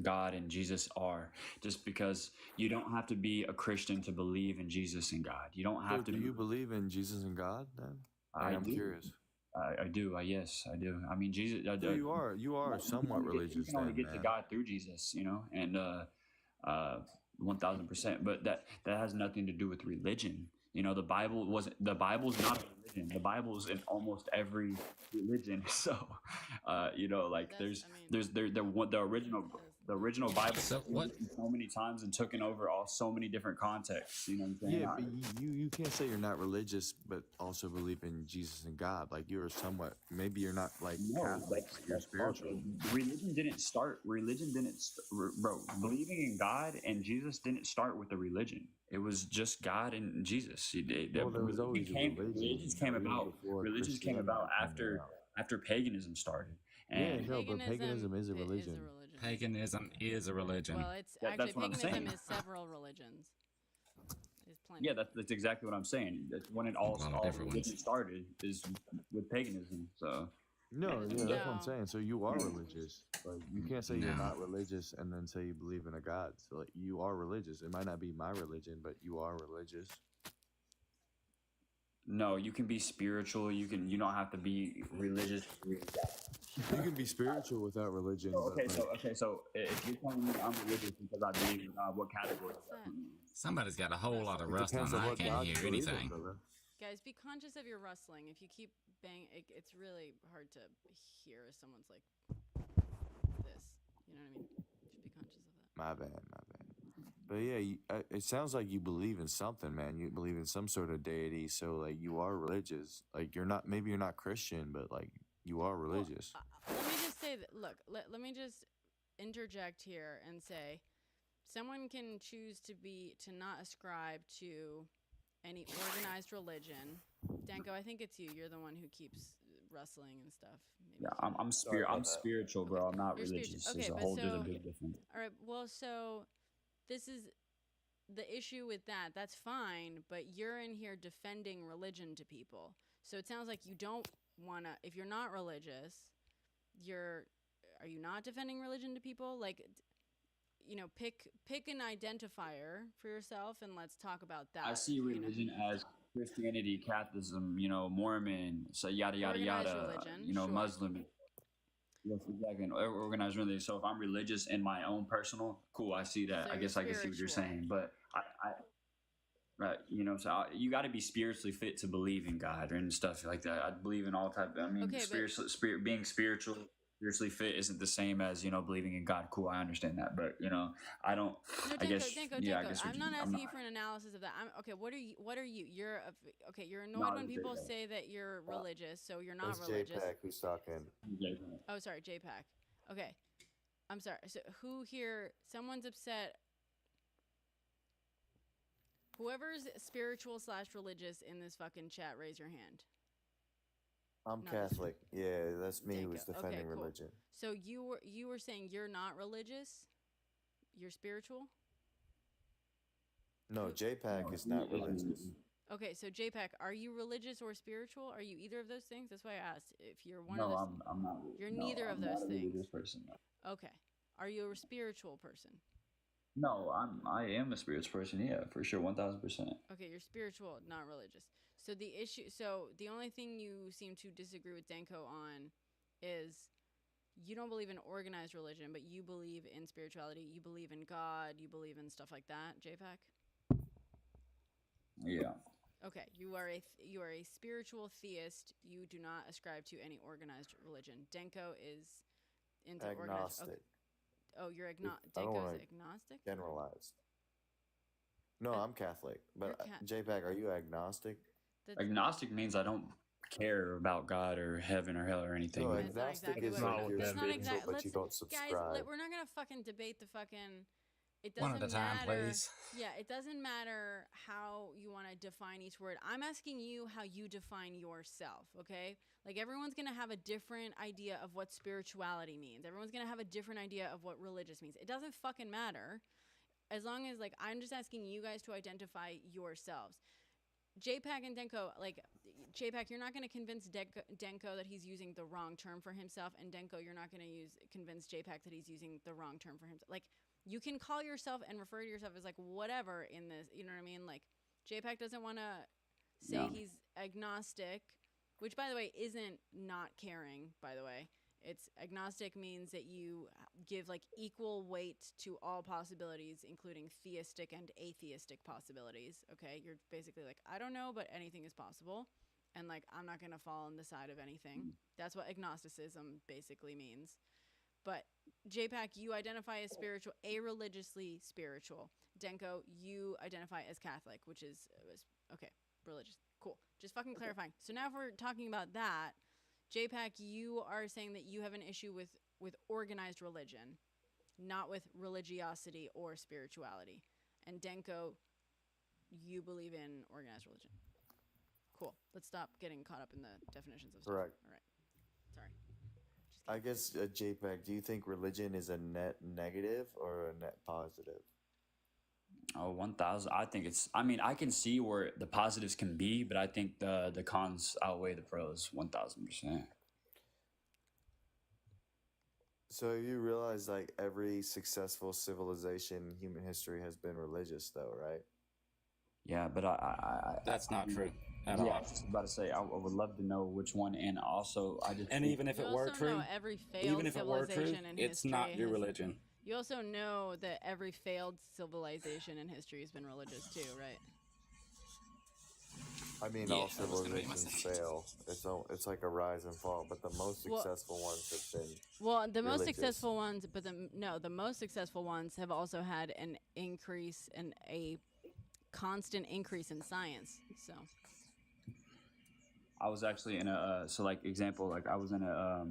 God and Jesus are, just because you don't have to be a Christian to believe in Jesus and God. You don't have to. Do you believe in Jesus and God then? I'm curious. I do. Yes, I do. I mean, Jesus. So you are somewhat religious. You can only then, get to man. God through Jesus, and 1000%. But that has nothing to do with religion. The Bible's not a religion. The Bible's in almost every religion. So, there's the original Bible So what? so many times and taken over so many different contexts. You know what I'm saying? Yeah, but you can't say you're not religious, but also believe in Jesus and God. Like you're somewhat. Maybe you're not like Catholic. But you're spiritual. Religion didn't start. Bro. Believing in God and Jesus didn't start with the religion. It was just God and Jesus. There was always a religion. Religions came about after paganism started. And but paganism is a religion. Paganism is a religion. Well, it's That's actually what I'm paganism saying. is several religions. There's plenty. Yeah, that's exactly what I'm saying. That's when it all religion started is with paganism. So No, that's what I'm saying. So you are religious. Like you can't say you're not religious and then say you believe in a God. So like you are religious. It might not be my religion, but you are religious. no, you can be spiritual. You don't have to be religious. You can be spiritual without religion. So if you're telling me I'm religious because I believe in God, what category? Somebody's got a whole lot of rust depends on. on I what can't God hear you believe in, anything. brother. Guys, be conscious of your rustling. If you keep banging, it's really hard to hear if someone's like this. You know what I mean? You should be conscious of that. My bad. But yeah, it sounds like you believe in something, man. You believe in some sort of deity. So like you are religious. Like maybe you're not Christian, but like you are religious. Let me just say that. Look, let me just interject here and say, someone can choose to not ascribe to any organized religion. Danko, I think it's you. You're the one who keeps rustling and stuff. Maybe I'm spiritual, bro. I'm not You're religious. spiritual. There's Okay, a whole but there's a big difference. All right. Well, so this is the issue with that, that's fine, but you're in here defending religion to people. So it sounds like you don't want to, if you're not religious, are you not defending religion to people? Like, you know, pick an identifier for yourself and let's talk about that. I see religion as Christianity, Catholicism, you know, Mormon, so yada yada Organized yada, religion, you know, sure. Muslim. Yes, exactly. Organized religion. So if I'm religious in my own personal, cool, I see that. So I guess I can see what you're spiritual. saying, but right, you know, so you got to be spiritually fit to believe in God and stuff like that. I believe in all type. I mean, Okay, but- being spiritually fit isn't the same as, you know, believing in God. Cool, I understand that, but you know, I don't. No, I guess. Denko, Yeah, I guess. I'm not asking you for an analysis of that. Okay. What are you? You're annoyed when people say that you're religious, so you're not It's religious. JPEG who's talking. Oh, sorry, JPAC. Okay, I'm sorry. So who here? Someone's upset. Whoever's spiritual / religious in this fucking chat, raise your hand. I'm No, Catholic. Yeah, that's me who's Danko. defending Okay, cool. religion. So you were saying you're not religious? You're spiritual? No, JPEG is not religious. Okay, so JPAC, are you religious or spiritual? Are you either of those things? That's why I asked if you're one of No, those. I'm not. You're no, neither I'm of those not a things. religious person. No. Okay. Are you a spiritual person? No, I am a spiritual person. Yeah, for sure, 1000%. Okay, you're spiritual, not religious. So the only thing you seem to disagree with Danko on is you don't believe in organized religion, but you believe in spirituality. You believe in God. You believe in stuff like that, JPAC? Yeah. Okay, you are a spiritual theist. You do not ascribe to any organized religion. Denko is into organized. Agnostic. Okay. Oh, you're I don't Denko's wanna agnostic? Generalized. No, I'm Catholic. But JPEG, are you agnostic? Agnostic means I don't care about God or heaven or hell or anything. No, like agnostic exactly is what like it you're is. That's not spiritual, exact- but you don't Guys, subscribe. we're not gonna fucking debate the fucking. It One doesn't at a time, matter. please. Yeah, it doesn't matter how you want to define each word. I'm asking you how you define yourself, okay? Like, everyone's going to have a different idea of what spirituality means. Everyone's going to have a different idea of what religious means. It doesn't fucking matter. As long as, like, I'm just asking you guys to identify yourselves. JPAC and Denko, like, JPAC, you're not going to convince Denko that he's using the wrong term for himself, and Denko, you're not going to convince JPAC that he's using the wrong term for himself. Like, you can call yourself and refer to yourself as like whatever in this, you know what I mean? Like, JPAC doesn't want to say he's agnostic, which, by the way, isn't not caring, by the way. It's agnostic means that you give like equal weight to all possibilities, including theistic and atheistic possibilities. Okay, you're basically like, I don't know, but anything is possible, and like, I'm not gonna fall on the side of anything. That's what agnosticism basically means. But JPAC, you identify as spiritual, a-religiously spiritual. Denko, you identify as Catholic, which is okay, religious. Cool. Just fucking clarifying. So now if we're talking about that, JPAC, you are saying that you have an issue with organized religion, not with religiosity or spirituality. And Denko, you believe in organized religion. Cool. Let's stop getting caught up in the definitions of stuff. Correct. All right. Sorry. I guess, JPEG, do you think religion is a net negative or a net positive? Oh, 1000. I think it's, I mean, I can see where the positives can be, but I think the cons outweigh the pros 1000%. So you realize, like, every successful civilization in human history has been religious, though, right? Yeah, but That's not true at yeah, all. I was just about to say, I would love to know which one, and also I just And even if You it were also true, know every failed even if it were true, civilization in it's history not your has- religion. You also know that every failed civilization in history has been religious too, right? I mean, Yeah, all that was gonna be my civilizations second. fail. It's like a rise and fall, but the most Well- successful ones have been Well, the most religious. successful ones, but the most successful ones have also had an increase and a constant increase in science. So I was actually in a so like example, like I was in a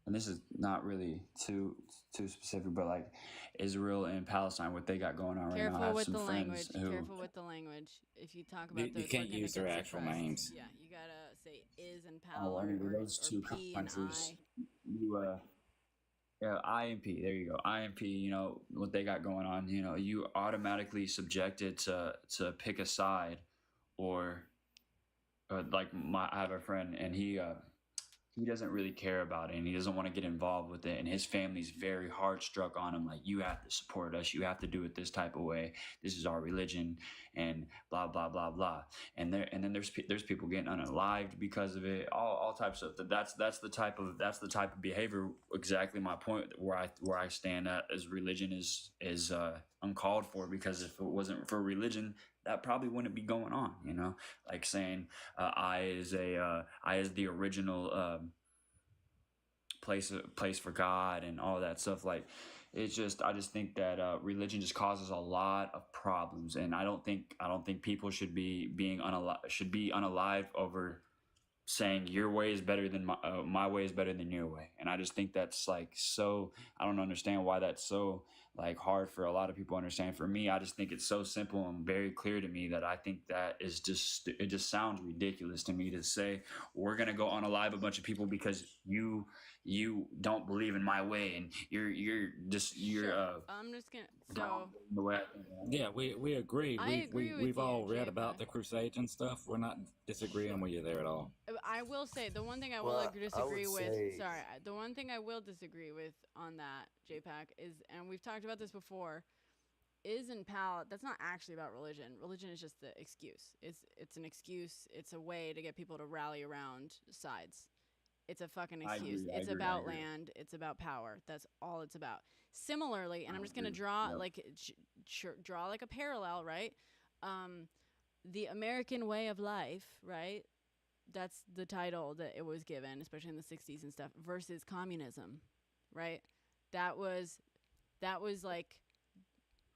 and this is not really too specific, but like Israel and Palestine, what they got going on right now. I careful have with some the language. friends who Careful with the language. If you talk about You those, can't we're gonna use their get actual suppressed. names. Yeah, you gotta say is and oh, pal I mean, or those two P and countries. I. You Yeah, IMP. There you go. IMP. You know what they got going on. You know, you automatically subjected to pick a side, or like I have a friend, and he doesn't really care about it, and he doesn't want to get involved with it, and his family's very hard struck on him, like, you have to support us, you have to do it this type of way, this is our religion, and blah blah blah blah. And then there's people getting unalived because of it, all types of that's the type of behavior. Exactly my point, where I stand at, as religion is uncalled for, because if it wasn't for religion, that probably wouldn't be going on, you know, like saying I is the original place for God and all that stuff. Like, I just think that religion just causes a lot of problems, and I don't think people should be unalived over saying your way is better than my way is better than your way. And I just think that's like, so I don't understand why that's so like hard for a lot of people to understand. For me, I just think it's so simple and very clear to me that I think that is it just sounds ridiculous to me to say we're gonna go unalive a bunch of people because you don't believe in my way, and you're I'm just gonna the way yeah, we agree. I agree with we've you, all read Jay, about the Crusades and stuff. We're not disagreeing with you there at all. I will say the one thing I will Well, disagree would with. say- Sorry, the one thing I will disagree with on that, JPAC, is, and we've talked about this before, is in PAL. That's not actually about religion. Religion is just the excuse. It's an excuse. It's a way to get people to rally around sides. It's a fucking I excuse. agree, I It's agree, I about agree. land. It's about power. That's all it's about. Similarly, and I'm just gonna agree. draw Yep. like draw like a parallel, right? The American way of life, right? That's the title that it was given, especially in the 60s and stuff, versus communism, right? That was like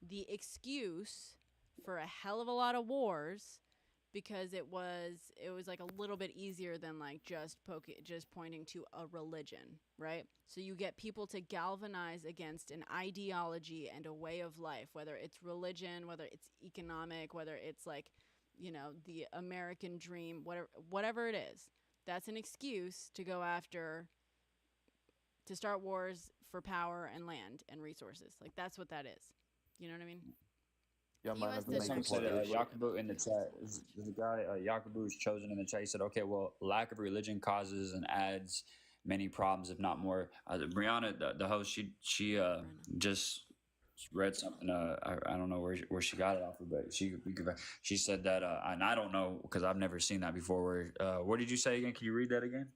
the excuse for a hell of a lot of wars, because it was like a little bit easier than like just pointing to a religion, right? So you get people to galvanize against an ideology and a way of life, whether it's religion, whether it's economic, whether it's like, you know, the American dream, whatever it is. That's an excuse to go after, to start wars for power and land and resources. Like, that's what that is. You know what I mean? Yeah, US mine did Someone said Yakubu in the chat. There's a guy, Yakubu is chosen in the chat. He said, "Okay, well, lack of religion causes and adds many problems, if not more." Brianna, the host, she just read something. I don't know where she got it off of, but she said that, and I don't know because I've never seen that before. What did you say again? Can you read that again?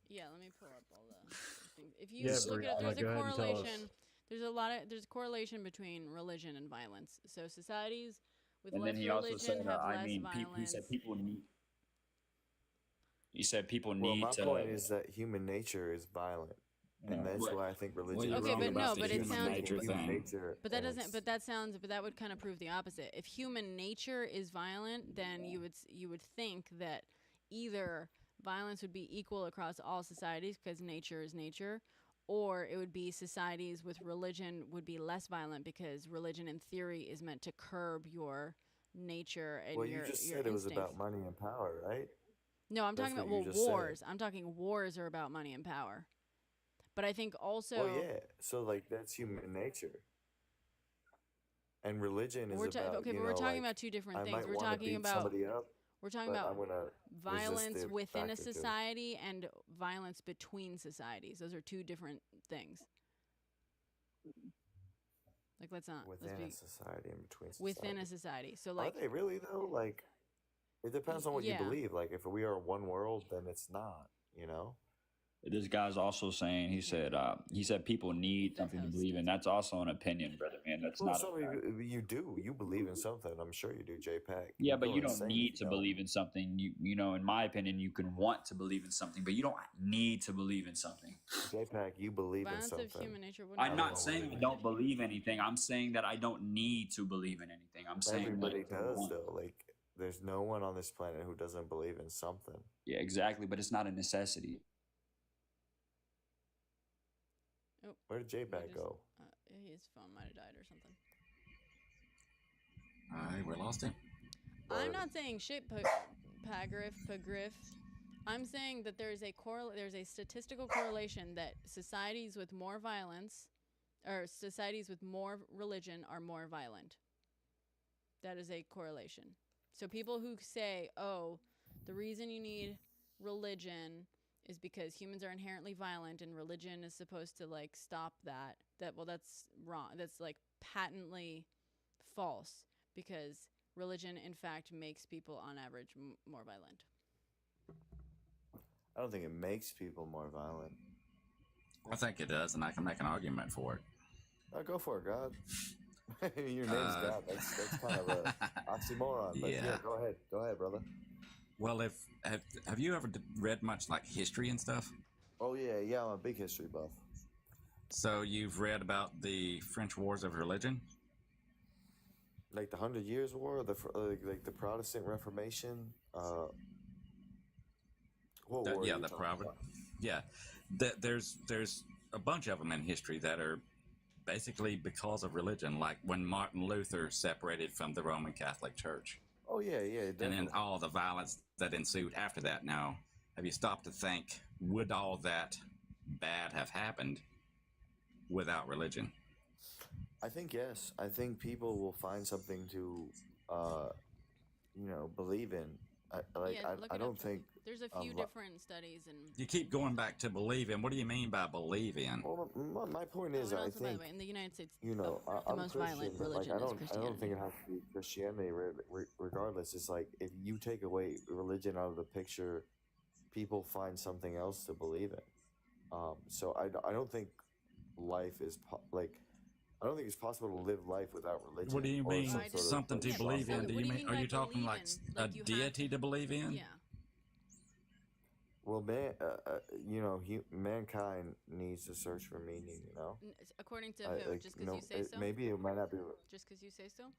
Yeah, let me pull up all the things. If you Yeah, look at it, Brianna, there's a go ahead and tell us. correlation. There's a correlation between religion and violence. So societies with And less then he also religion said, have I less mean, violence. he said people need. He said people Well, need my to. point is that human nature is violent, and that's Right. why I think Well, religion. you're Okay, wrong but about no, the but it human sounds- nature human thing. nature, But that and doesn't. it's- But that sounds. But that would kind of prove the opposite. If human nature is violent, then you would think that either violence would be equal across all societies because nature is nature, or it would be societies with religion would be less violent because religion, in theory, is meant to curb your nature and Well, your you just your said it was instincts. about money and power, right? No, I'm That's talking about what you just said. wars. I'm talking wars are about money and power. But I think also Well, yeah. So like that's human nature, and religion is we're about. okay, you but we're know, talking like, about two different I things. might We're wanna talking beat about somebody up, we're talking but about I'm gonna violence resist the within a fact that they're- society and violence between societies. Those are two different things. Like, let's within be a society and between society. within a society. So like, Are they really though? Like, it depends on what yeah. you believe. Like, if we are one world, then it's not. You know. This guy's also saying, he said people need something to believe in. That's also an opinion, brother, man. That's Well, not. some of you do. You believe in something. I'm sure you do, JPEG. Yeah, but you don't insane need if to you believe in something. You know, in my opinion, you can want to believe in something, but you don't need to believe in something. JPEG, you believe in violence something. of human nature. Wouldn't I'm be not wrong. saying I don't believe anything. I'm saying that I don't need to believe in anything. I'm saying Everybody that I does want. though. Like, there's no one on this planet who doesn't believe in something. Yeah, exactly, but it's not a necessity. Oh, Where did JPEG go? His phone might have died or something. All right, we lost him. I'm not saying shit, Pagriff. I'm saying that there's a statistical correlation that societies with more violence or societies with more religion are more violent. That is a correlation. So people who say, "Oh, the reason you need religion is because humans are inherently violent and religion is supposed to like stop that." That's wrong. That's like patently false because religion in fact makes people on average more violent. I don't think it makes people more violent. I think it does, and I can make an argument for it. Go for it, God. Your name's God. That's kind of a oxymoron. But yeah, go ahead, brother. Well, have you ever read much like history and stuff? Oh yeah, I'm a big history buff. So you've read about the French Wars of Religion? Like the 100 Years' War, like the Protestant Reformation. What war? Yeah, the Protestant. Yeah, there's a bunch of them in history that are basically because of religion, like when Martin Luther separated from the Roman Catholic Church. Oh yeah, definitely. And then all the violence that ensued after that. Now, have you stopped to think, would all that bad have happened without religion? I think yes. I think people will find something to, believe in. I don't think there's a few different studies and you keep going back to believe in. What do you mean by believe in? Well, my point is, I think, by the way, in the United States, the I'm most violent religion is Christianity. I don't think it has to be Christianity. Regardless, it's like if you take away religion out of the picture, people find something else to believe in. So I don't think life is I don't think it's possible to live life without religion. What do you mean? Something to believe in? Do you mean? Are you talking like a deity to believe in? Yeah. Well, mankind needs to search for meaning. According to who? Just because you say so? Maybe it might not be. Just because you say so?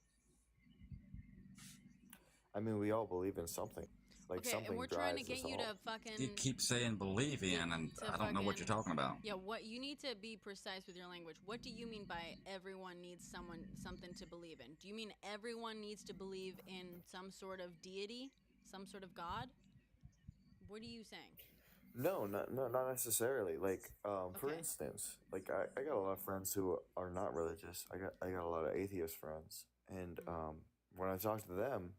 I mean, we all believe in something. Like okay, and we're trying to get you to fucking. You keep saying believe in, and I don't know what you're talking about. Yeah, what you need to be precise with your language. What do you mean by everyone needs something to believe in? Do you mean everyone needs to believe in some sort of deity, some sort of god? What are you saying? No, not necessarily. Like, for instance, like I got a lot of friends who are not religious. I got a lot of atheist friends, and when I talk to them,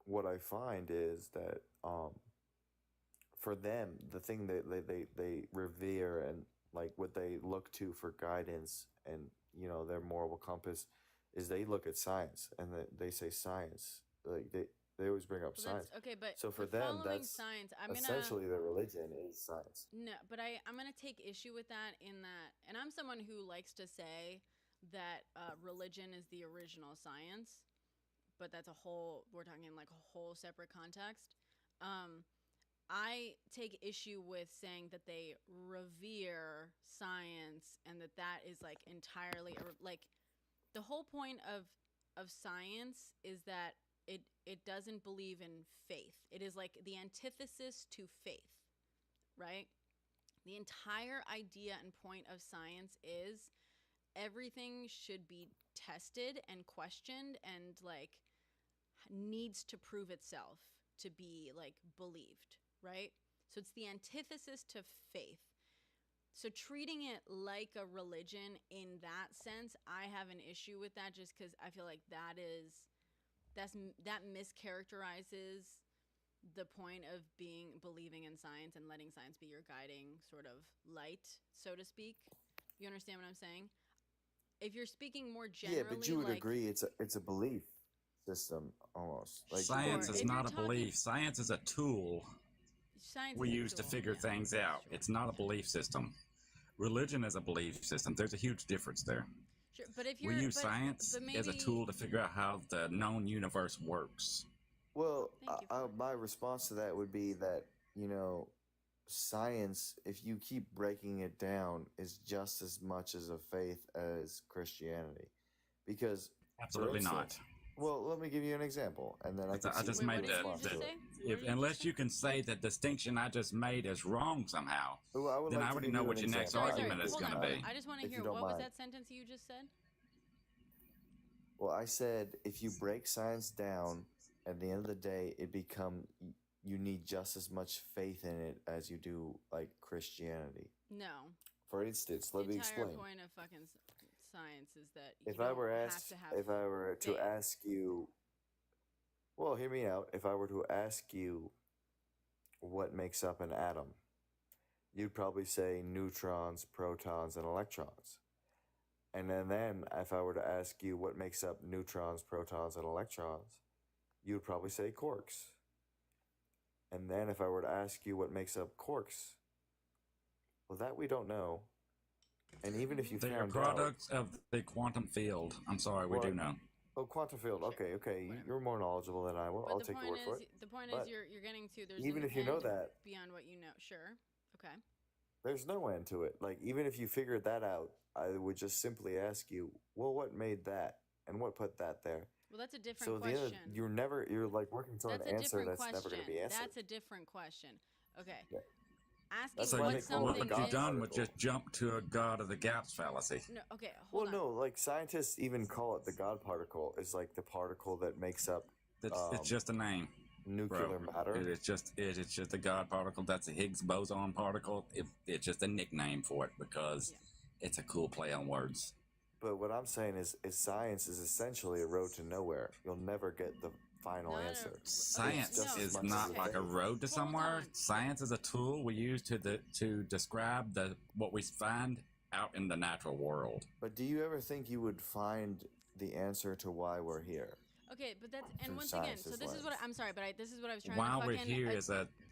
what I find is that for them, the thing that they revere and like what they look to for guidance and their moral compass is they look at science and they say science. Like they always bring up science. Okay, but so for them, that's science. essentially their religion is science. No, but I'm gonna take issue with that and I'm someone who likes to say that religion is the original science. But that's we're talking in like a whole separate context. I take issue with saying that they revere science and that is like entirely like the whole point of science is that it doesn't believe in faith. It is like the antithesis to faith, right? The entire idea and point of science is everything should be tested and questioned and like needs to prove itself to be like believed, right? So it's the antithesis to faith. So treating it like a religion in that sense, I have an issue with that just because I feel like that mischaracterizes the point of believing in science and letting science be your guiding sort of light, so to speak. You understand what I'm saying? If you're speaking more generally, yeah, but you would agree it's a belief system almost. Like science is not a belief. Science is a tool we use to figure things out. It's not a belief system. Religion is a belief system. There's a huge difference there. Sure, but if we use science as a tool to figure out how the known universe works. Well, my response to that would be that science, if you keep breaking it down, is just as much as a faith as Christianity, because absolutely not. Well, let me give you an example, and then I just made unless you can say the distinction I just made is wrong somehow, then I already know what your next argument is going to be. I just want to hear what was that sentence you just said? Well, I said if you break science down, at the end of the day, you need just as much faith in it as you do like Christianity. No. For instance, let me explain. The entire point of fucking science is that If you I don't were have asked, to have if I were to faith. ask you, well, hear me out. If I were to ask you what makes up an atom, you'd probably say neutrons, protons, and electrons. And then if I were to ask you what makes up neutrons, protons, and electrons, you'd probably say quarks. And then if I were to ask you what makes up quarks, well, that we don't know. And even if you They are found products of the quantum field. I'm sorry, we do know. Oh, quantum field. Okay. You're more knowledgeable than I will. But I'll the take point your word for is, it. the point But is, you're getting to there's even an if you know end that, beyond what you know. Sure. Okay. there's no end to it. Like, even if you figured that out, I would just simply ask you, well, what made that? And what put that there? Well, that's a different So at the end question. of, you're like working toward That's an a answer different that's never going to be question. answered. That's a different question. Okay. Yeah. Asking That's So why what they call it something the what God you've done was particle. just jump to a God of the gaps fallacy. No. Okay. Hold Well, no, like scientists even call it the God particle. Is like the particle that makes up. It's just a name. Nuclear Bro. matter. It's just a God particle. That's a Higgs boson particle. It's just a nickname for it because it's a cool play on words. But what I'm saying is science is essentially a road to nowhere. You'll never get the final answer. Science It's just as is much not as like a faith. road to somewhere. Science is a tool we use to describe what we find out in the natural world. But do you ever think you would find the answer to why we're here? Okay, but that's and Through once again, so science's this is what lens. I'm sorry, but this is what I was trying Why to we're fucking. here is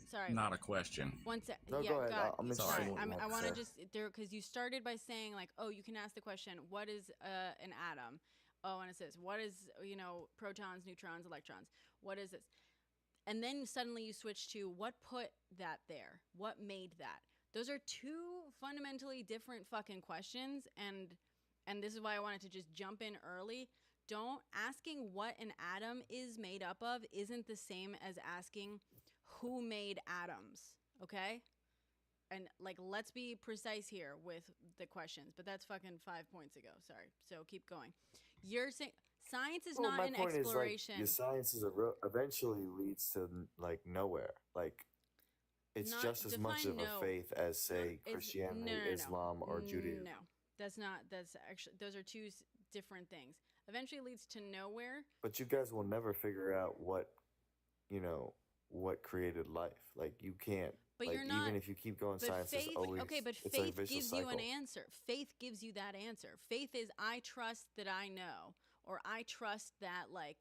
sorry. not a question. One sec. No, yeah, go ahead. God. I'm interested sorry. in what you I have want to to say. just there because you started by saying like, oh, you can ask the question, what is an atom? Oh, and it says, what is protons, neutrons, electrons? What is this? And then suddenly you switch to what put that there? What made that? Those are two fundamentally different fucking questions, and this is why I wanted to just jump in early. Asking what an atom is made up of isn't the same as asking who made atoms, okay? And like, let's be precise here with the questions, but that's fucking 5 points ago. Sorry. So keep going. You're saying science is Well, not my an point exploration. is like your science is eventually leads to like nowhere. Like it's Not just as much of define a faith as say Christianity, no. Islam, or Judaism. No, that's not. That's actually those are two different things. Eventually leads to nowhere. But you guys will never figure out what created life. Like you can't. But like, you're not. Even if you keep going, But science faith, is always okay. But it's a faith vicious gives cycle. you an answer. Faith gives you that answer. Faith is I trust that I know, or I trust that like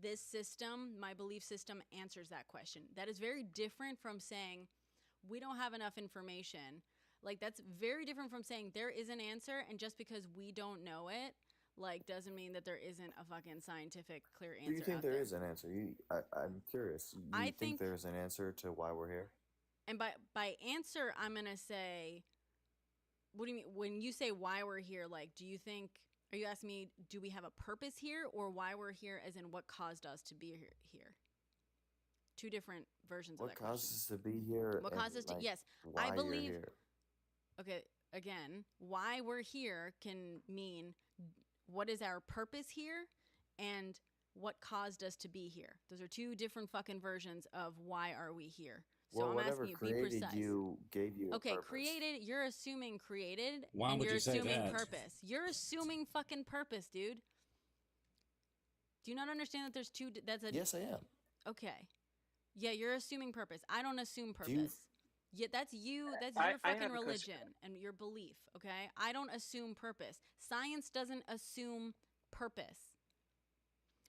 this system, my belief system, answers that question. That is very different from saying we don't have enough information. Like that's very different from saying there is an answer, and just because we don't know it, like doesn't mean that there isn't a fucking scientific clear answer. Do you think out there is an answer? I'm curious. I You think there's an answer to why we're here? And by answer, I'm gonna say, what do you mean when you say why we're here? Like, do you think? Are you asking me, do we have a purpose here, or why we're here, as in what caused us to be here? Two different versions of that question. What caused us to be here? What caused us to? Yes, why I you're believe. here. Okay, again, why we're here can mean what is our purpose here, and what caused us to be here. Those are two different fucking versions of why are we here. So Well, I'm whatever asking you, be created precise. you gave you a Okay, purpose. created, you're assuming created, Why and would you're you say assuming that? purpose. You're assuming fucking purpose, dude. Do you not understand that there's two, that's a... Yes, I am. Okay. Yeah, you're assuming purpose. I don't assume Do you- purpose. Yeah, that's you, that's I your have fucking a question. religion and your belief, okay? I don't assume purpose. Science doesn't assume purpose.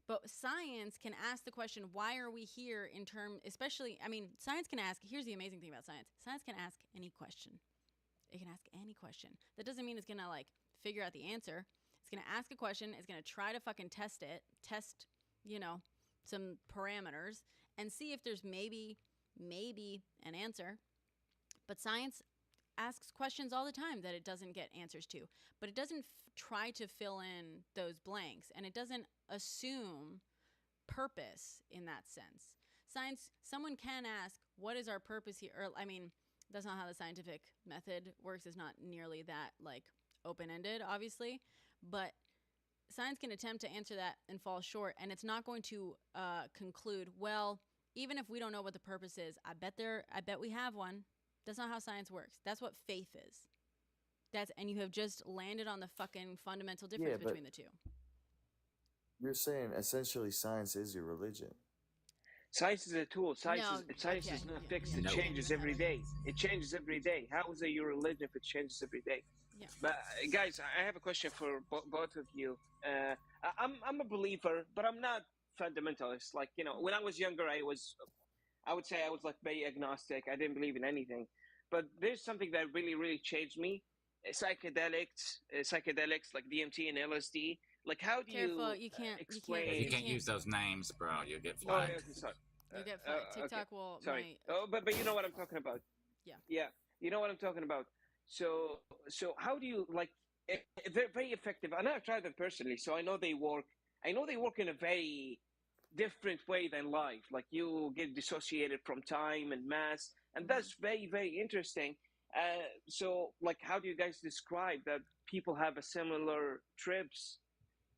But science can ask the question, why are we here in term, especially, I mean, science can ask, here's the amazing thing about science. Science can ask any question. It can ask any question. That doesn't mean it's going to like figure out the answer. It's going to ask a question. It's going to try to fucking test it, some parameters and see if there's maybe an answer. But science asks questions all the time that it doesn't get answers to. But it doesn't try to fill in those blanks, and it doesn't assume purpose in that sense. Science, someone can ask, what is our purpose here? Or, I mean, that's not how the scientific method works. It's not nearly that, like, open-ended, obviously. But science can attempt to answer that and fall short, and it's not going to conclude, well, even if we don't know what the purpose is, I bet we have one. That's not how science works. That's what faith is. And you have just landed on the fucking fundamental difference between the two. You're saying essentially science is your religion. Science is a tool. Science okay. is not fixed. It changes every day. It changes every day. How is it your religion if it changes every day? Yeah. But guys, I have a question for both of you. I'm a believer, but I'm not fundamentalist. Like, you know, when I was younger, I would say I was like very agnostic. I didn't believe in anything. But there's something that really, really changed me. Psychedelics like DMT and LSD. Like, how do you can't explain? You can't use those names, bro. You'll get Oh, flagged. okay, sorry. You get flagged. TikTok will. Sorry. But you know what I'm talking about. Yeah. Yeah. You know what I'm talking about. So how do you like? They're very effective, and I've tried them personally, so I know they work. I know they work in a very different way than life. Like, you get dissociated from time and mass, and that's very, very interesting. So, like, how do you guys describe that people have a similar trips,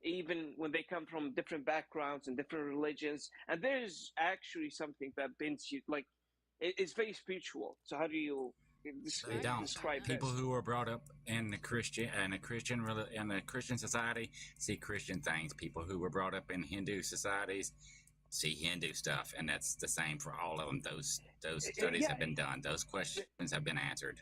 even when they come from different backgrounds and different religions? And there's actually something that binds you, like, it's very spiritual. So how do you They don't. describe People this? who are brought up in the Christian society see Christian things. People who were brought up in Hindu societies see Hindu stuff, and that's the same for all of them. Those studies have been done. Those questions have been answered.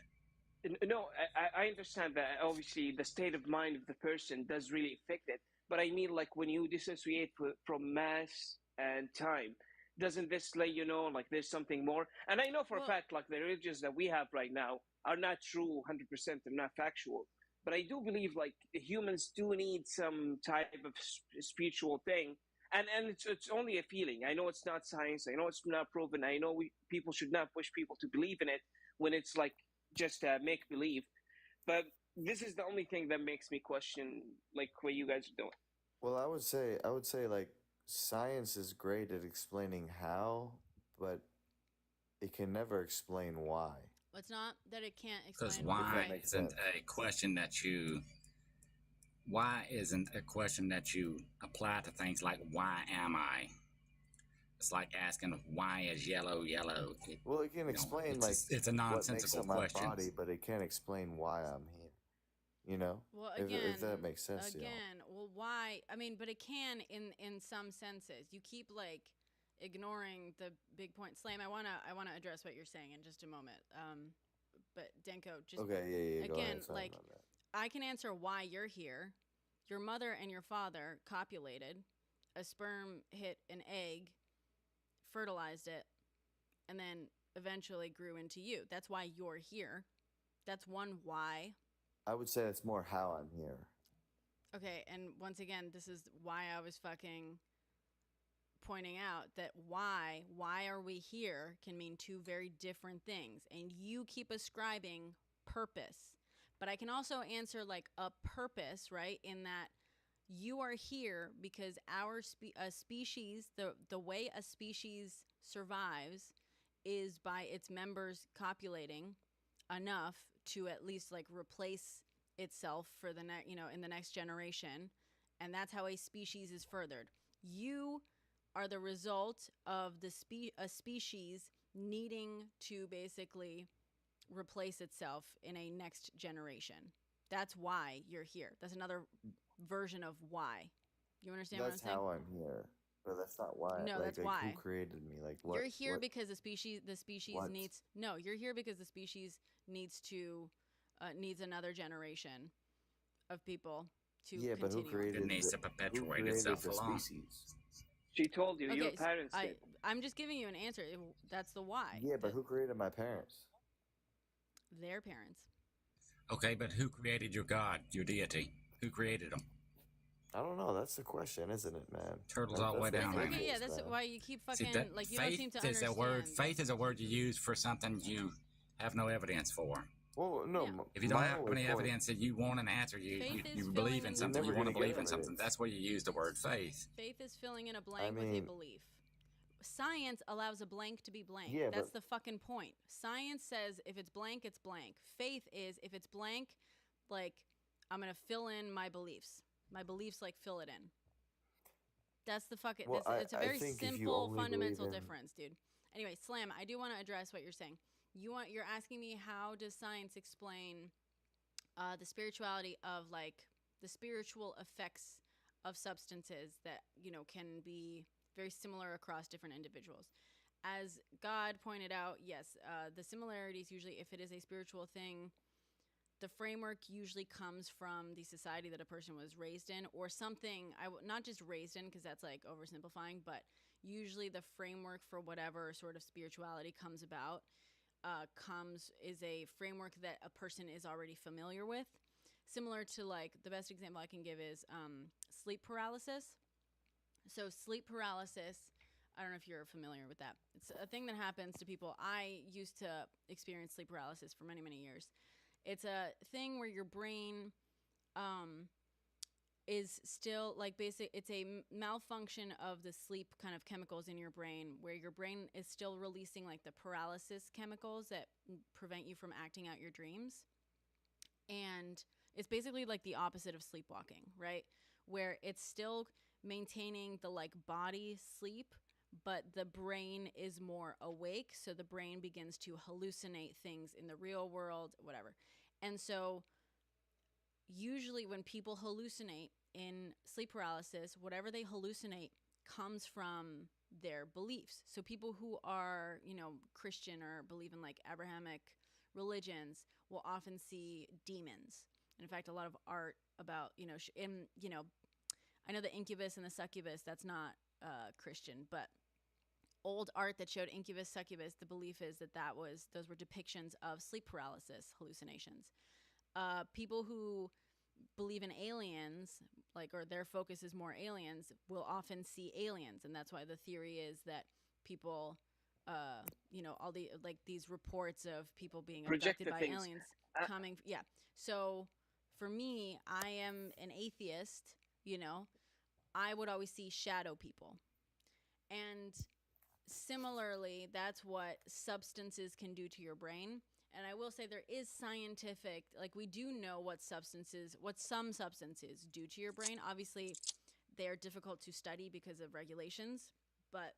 No, I understand that. Obviously, the state of mind of the person does really affect it. But I mean, like, when you dissociate from mass and time, doesn't this let you know, like, there's something more? And I know for a fact, like, the religions that we have right now are not true 100%. They're not factual. But I do believe, like, humans do need some type of spiritual thing. And it's only a feeling. I know it's not science. I know it's not proven. I know people should not push people to believe in it when it's, like, just make believe. But this is the only thing that makes me question, like, what you guys are doing. Well, I would say like science is great at explaining how, but it can never explain why. It's not that it can't explain. Because why isn't a question that you apply to things like why am I? It's like asking why is yellow yellow. Well, it can explain it's a nonsensical what makes question. up my body, but it can't explain why I'm here. You know, well, again, if that makes sense. Well, why? I mean, but it can in some senses. You keep like ignoring the big point. Slam, I wanna address what you're saying in just a moment. But Denko, just okay, yeah. Again, like, I can answer why you're here. Your mother and your father copulated. A sperm hit an egg, fertilized it, and then eventually grew into you. That's why you're here. That's one why. I would say it's more how I'm here. Okay, and once again, this is why I was fucking pointing out that why are we here can mean two very different things. And you keep ascribing purpose. But I can also answer like a purpose, right? In that you are here because our species, the way a species survives is by its members copulating enough to at least like replace itself for the in the next generation, and that's how a species is furthered. You are the result of a species needing to basically replace itself in a next generation. That's why you're here. That's another version of why. You understand what I'm saying? That's how I'm here. But that's not why. No, like, that's why. Who created me? Like, what? You're here because the species needs. No, you're here because the species needs another generation of people to. Yeah, but who created? It needs to perpetuate itself along. She told you. Okay, Your parents did. I'm just giving you an answer. That's the why. Yeah, but who created my parents? Their parents. Okay, but who created your God, your deity? Who created them? I don't know. That's the question, isn't it, man? Turtles all the way down. Okay, yeah, that's why you keep fucking like you don't seem to understand. Faith is a word you use for something you have no evidence for. Well, no. Yeah. If you don't have any evidence that you want an answer, you believe in something, you want to believe in something. That's where you use the word faith. Faith is filling in a blank with a belief. Science allows a blank to be blank. Yeah, that's the fucking point. Science says if it's blank, it's blank. Faith is if it's blank, like I'm gonna fill in my beliefs. My beliefs like fill it in. That's the fucking. Well, It's a I very think if you simple, only fundamental believe in difference, dude. Anyway, Slam, I do want to address what you're saying. You're asking me, how does science explain the spirituality of, like, the spiritual effects of substances that, you know, can be very similar across different individuals. As God pointed out, yes, the similarities usually, if it is a spiritual thing, the framework usually comes from the society that a person was raised in, or something. Not just raised in, because that's like oversimplifying, but usually the framework for whatever sort of spirituality comes about is a framework that a person is already familiar with. Similar to, like, the best example I can give is sleep paralysis. So sleep paralysis, I don't know if you're familiar with that. It's a thing that happens to people. I used to experience sleep paralysis for many, many years. It's a thing where your brain is still, like, it's a malfunction of the sleep kind of chemicals in your brain, where your brain is still releasing, like, the paralysis chemicals that prevent you from acting out your dreams. And it's basically like the opposite of sleepwalking, right? Where it's still maintaining the, like, body sleep, but the brain is more awake. So the brain begins to hallucinate things in the real world, whatever. And so usually when people hallucinate in sleep paralysis, whatever they hallucinate comes from their beliefs. So people who are, you know, Christian or believe in, like, Abrahamic religions will often see demons. And in fact, a lot of art about, you know, I know the incubus and the succubus, that's not Christian, but old art that showed incubus, succubus, the belief is that those were depictions of sleep paralysis hallucinations. People who believe in aliens, like, or their focus is more aliens, will often see aliens. And that's why the theory is that people, you know, all the, like, these reports of people being abducted by things. aliens coming. Yeah. So for me, I am an atheist, you know, I would always see shadow people. And similarly, that's what substances can do to your brain. And I will say there is scientific, like, we do know what some substances do to your brain. Obviously, they're difficult to study because of regulations, but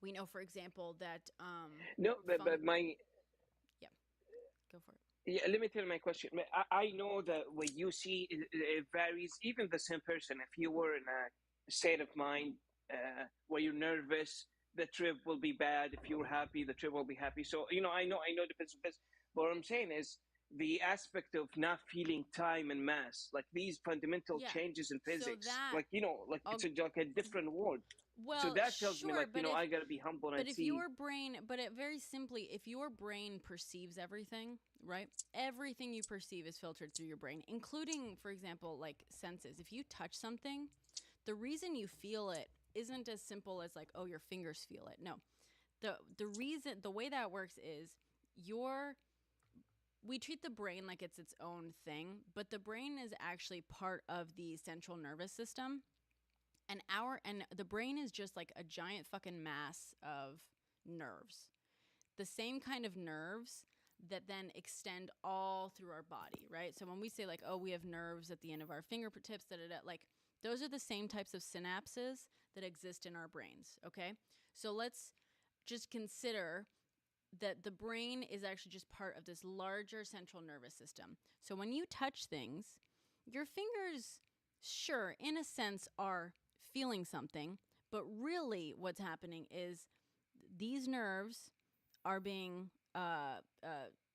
we know, for example, that no, but my yeah, go for it. Yeah, let me tell you my question. I know that what you see, it varies. Even the same person, if you were in a state of mind where you're nervous, the trip will be bad. If you're happy, the trip will be happy. So, you know, I know depends on this. But what I'm saying is the aspect of not feeling time and mass, like these fundamental changes in physics, like, you know, like it's like a different world. Well, so that tells me, like, you know, I got to be humble and see. But very simply, if your brain perceives everything, right? Everything you perceive is filtered through your brain, including, for example, like, senses. If you touch something, the reason you feel it isn't as simple as, like, oh, your fingers feel it. No. The way that works is we treat the brain like it's its own thing, but the brain is actually part of the central nervous system. And the brain is just like a giant fucking mass of nerves. The same kind of nerves that then extend all through our body, right? So when we say, like, oh, we have nerves at the end of our fingertips, like, those are the same types of synapses that exist in our brains, okay? So let's just consider that the brain is actually just part of this larger central nervous system. So when you touch things, your fingers, sure, in a sense, are feeling something, but really what's happening is these nerves are being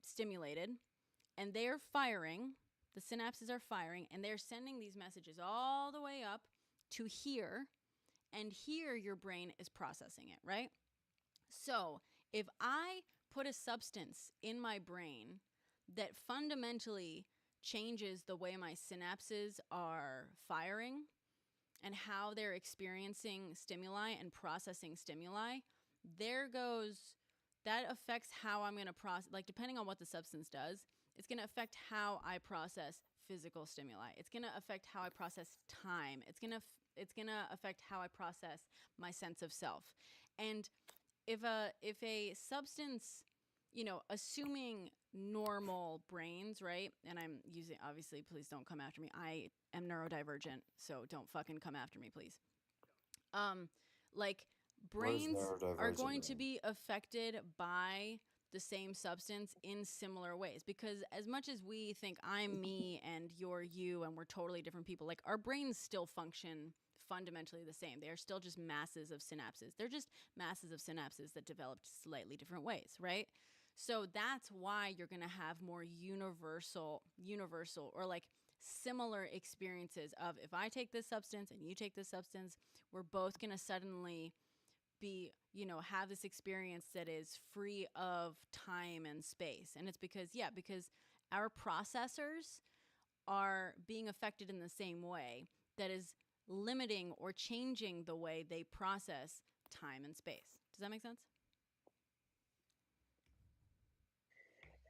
stimulated, and they're firing. The synapses are firing, and they're sending these messages all the way up to here, and here your brain is processing it, right? So if I put a substance in my brain that fundamentally changes the way my synapses are firing and how they're experiencing stimuli and processing stimuli, that affects how I'm going to process, like, depending on what the substance does, it's going to affect how I process physical stimuli. It's going to affect how I process time. It's going to affect how I process my sense of self. And if a substance, you know, assuming normal brains, right? And I'm using, obviously, please don't come after me. I am neurodivergent, so don't fucking come after me, please. Like brains are going to be affected by the same substance in similar ways, because as much as we think I'm me and you're you and we're totally different people, like our brains still function fundamentally the same. They are still just masses of synapses. They're just masses of synapses that developed slightly different ways, right? So that's why you're going to have more universal or like similar experiences of, if I take this substance and you take this substance, we're both going to suddenly be, have this experience that is free of time and space. And it's because our processors are being affected in the same way that is limiting or changing the way they process time and space. Does that make sense?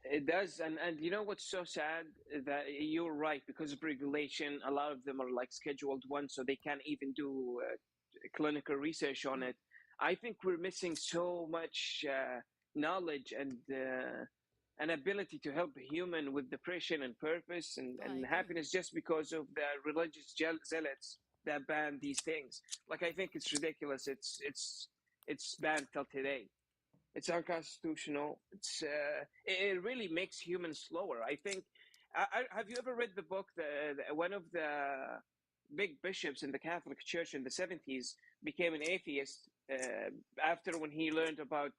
It does, and you know what's so sad? That you're right, because of regulation, a lot of them are like scheduled ones, so they can't even do clinical research on it. I think we're missing so much knowledge and an ability to help a human with depression and purpose and happiness, just because of the religious zealots that ban these things. Like, I think it's ridiculous. It's banned till today. It's unconstitutional. It really makes humans slower. I think. Have you ever read the book? One of the big bishops in the Catholic Church in the 70s became an atheist after when he learned about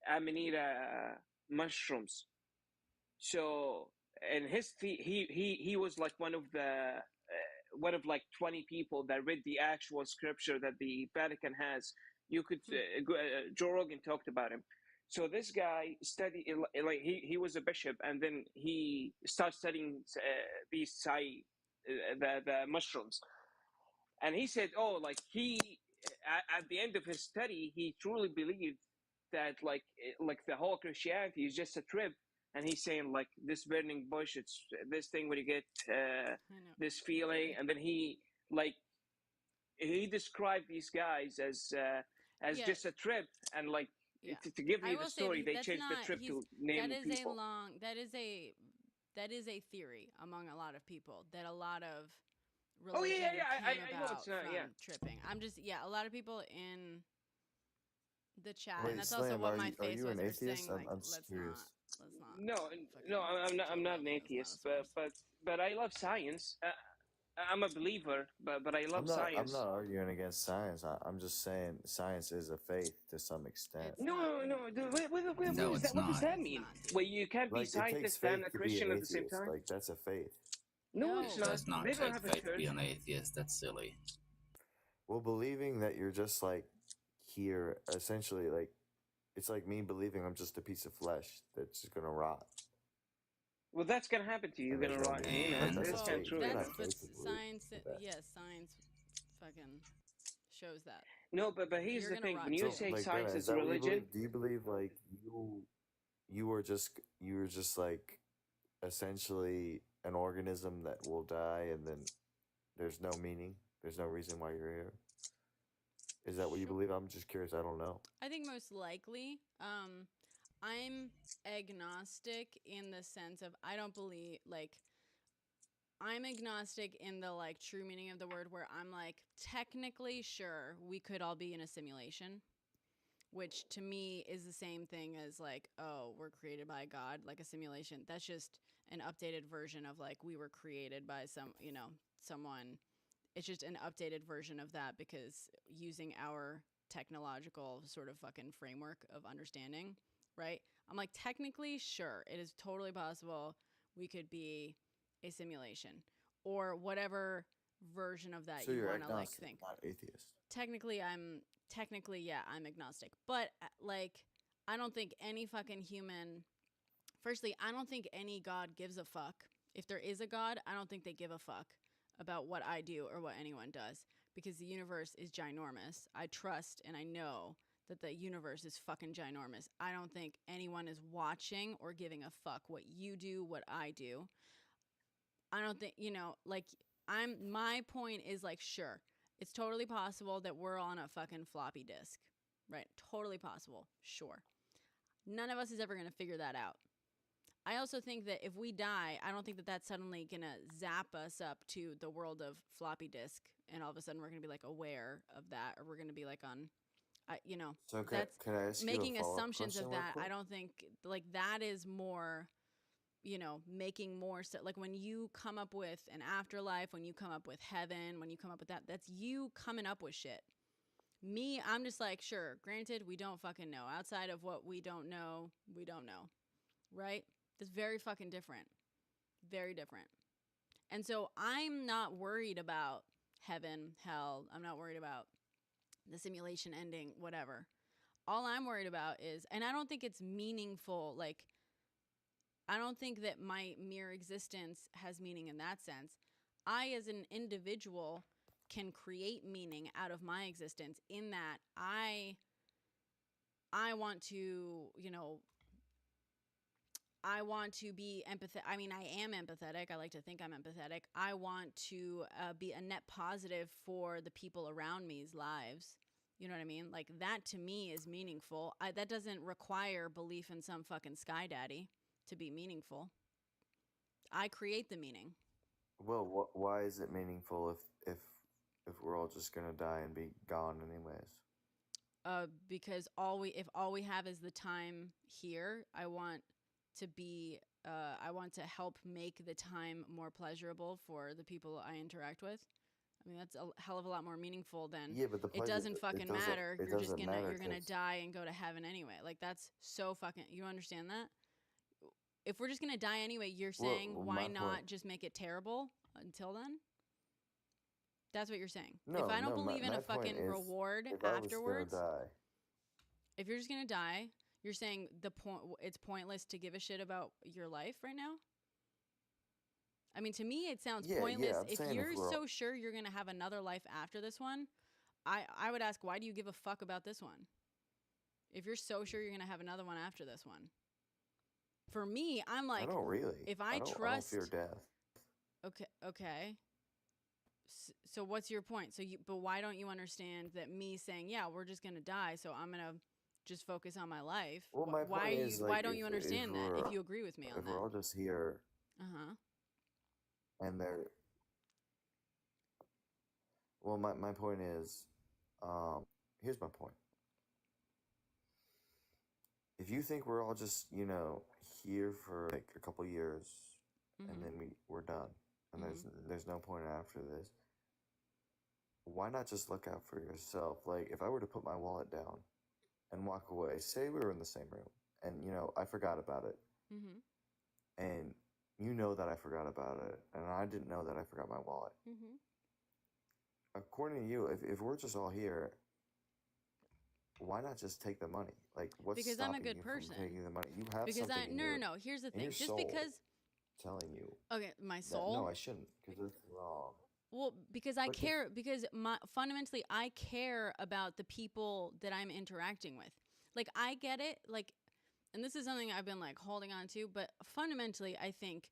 Amanita mushrooms. So, and he was like one of like 20 people that read the actual scripture that the Vatican has. You could Joe Rogan talked about him. So this guy studied, like he was a bishop, and then he started studying these the mushrooms, and he said, like he at the end of his study, he truly believed that like the whole Christianity is just a trip. And he's saying, like, this burning bush, it's this thing when you get this feeling, and then he described these guys as just a trip, and like to give you the story, they changed the trip to name people. That is a theory among a lot of people, that a lot of Oh religion I came know about it's not, from tripping. I'm just a lot of people in the chat, Wait, and that's Slam, also what my are face you was. an atheist? Saying, like, I'm just curious. No, I'm not an atheist, but I love science. I'm a believer, but I love I'm science. not arguing against science. I'm just saying science is a faith to some extent. No. What does that mean? Well, you can't be Like, it takes scientist and faith a to be an Christian at the same atheist. time. Like, that's a faith. No, it's It not. does not They don't take have a faith to church. be an atheist. That's silly. Well, believing that you're just like here, essentially, like, it's like me believing I'm just a piece of flesh that's just gonna rot. Well, that's gonna happen to you. You're gonna rot. That's kind of true. But science, science, fucking shows that. No, but here's the thing: when you say like, science is is that what you religion, believe? Do you believe like you were just like essentially an organism that will die, and then there's no meaning, there's no reason why you're here? Is that what you believe? I'm just curious. I don't know. I think most likely. I'm agnostic in the sense of I don't believe, like, I'm agnostic in the like true meaning of the word, where I'm like, technically sure we could all be in a simulation, which to me is the same thing as like, oh, we're created by God, like a simulation. That's just an updated version of like we were created by someone. It's just an updated version of that, because using our technological sort of fucking framework of understanding, right? I'm like, technically, sure, it is totally possible we could be a simulation, or whatever version of that So you you're want to like agnostic, think. not atheist. Technically, I'm agnostic, but like, I don't think any fucking human. Firstly, I don't think any God gives a fuck. If there is a God, I don't think they give a fuck about what I do or what anyone does, because the universe is ginormous. I trust and I know that the universe is fucking ginormous. I don't think anyone is watching or giving a fuck what you do, what I do. I don't think, like, my point is like, sure, it's totally possible that we're on a fucking floppy disk, right? Totally possible. Sure. None of us is ever going to figure that out. I also think that if we die, I don't think that that's suddenly going to zap us up to the world of floppy disk. And all of a sudden we're going to be like aware of that, or we're going to be like on, you know, So that's can I ask you a making follow-up assumptions question of real that. quick? I don't think like that is more, you know, making more stuff. Like when you come up with an afterlife, when you come up with heaven, when you come up with that, that's you coming up with shit. Me, I'm just like, sure, granted, we don't fucking know. Outside of what we don't know, we don't know. Right? That's very fucking different. Very different. And so I'm not worried about heaven, hell. I'm not worried about the simulation ending, whatever. All I'm worried about is, and I don't think it's meaningful, like, I don't think that my mere existence has meaning in that sense. I, as an individual, can create meaning out of my existence in that I want to, you know, I want to be empathetic. I mean, I am empathetic. I like to think I'm empathetic. I want to be a net positive for the people around me's lives. You know what I mean? Like, that to me is meaningful. That doesn't require belief in some fucking sky daddy to be meaningful. I create the meaning. Well, why is it meaningful if we're all just gonna die and be gone anyways? Because if all we have is the time here, I want to help make the time more pleasurable for the people I interact with. I mean, that's a hell of a lot more meaningful than But the it doesn't fucking matter. It You're just doesn't gonna matter you're gonna 'cause- die and go to heaven anyway. Like, that's so fucking, you understand that? If we're just gonna die anyway, you're saying Well, why my not point- just make it terrible until then? That's what you're saying. No, if I don't no, believe in my a fucking point is, reward if I was afterwards, gonna die, if you're just gonna die, you're saying it's pointless to give a shit about your life right now? I mean, to me, it sounds pointless. I'm If saying you're we're all- so sure you're gonna have another life after this one, I would ask, why do you give a fuck about this one? If you're so sure you're gonna have another one after this one. For me, I'm like, I don't really. if I don't fear death. Okay. So what's your point? But why don't you understand that me saying, yeah, we're just gonna die, so I'm gonna just focus on my life? Well, my point is, like, why don't you understand that? If you agree with me on if that, we're all just here, and they're, well, my point is, here's my point. If you think we're all just, you know, here for like a couple years, and then we're done, and there's no point after this, why not just look out for yourself? Like, if I were to put my wallet down and walk away, say we were in the same room, and, you know, I forgot about it, and you know that I forgot about it, and I didn't know that I forgot my wallet. According to you, if we're just all here, why not just take the money? Like, what's because I'm a stopping good you person. from taking the money? You have Because something in no. Here's the in thing. your Just soul because telling you. Okay, my that, soul. no, I shouldn't, because that's wrong. Well, because I But if- care, because fundamentally I care about the people that I'm interacting with. Like, I get it, like, and this is something I've been like holding on to, but fundamentally I think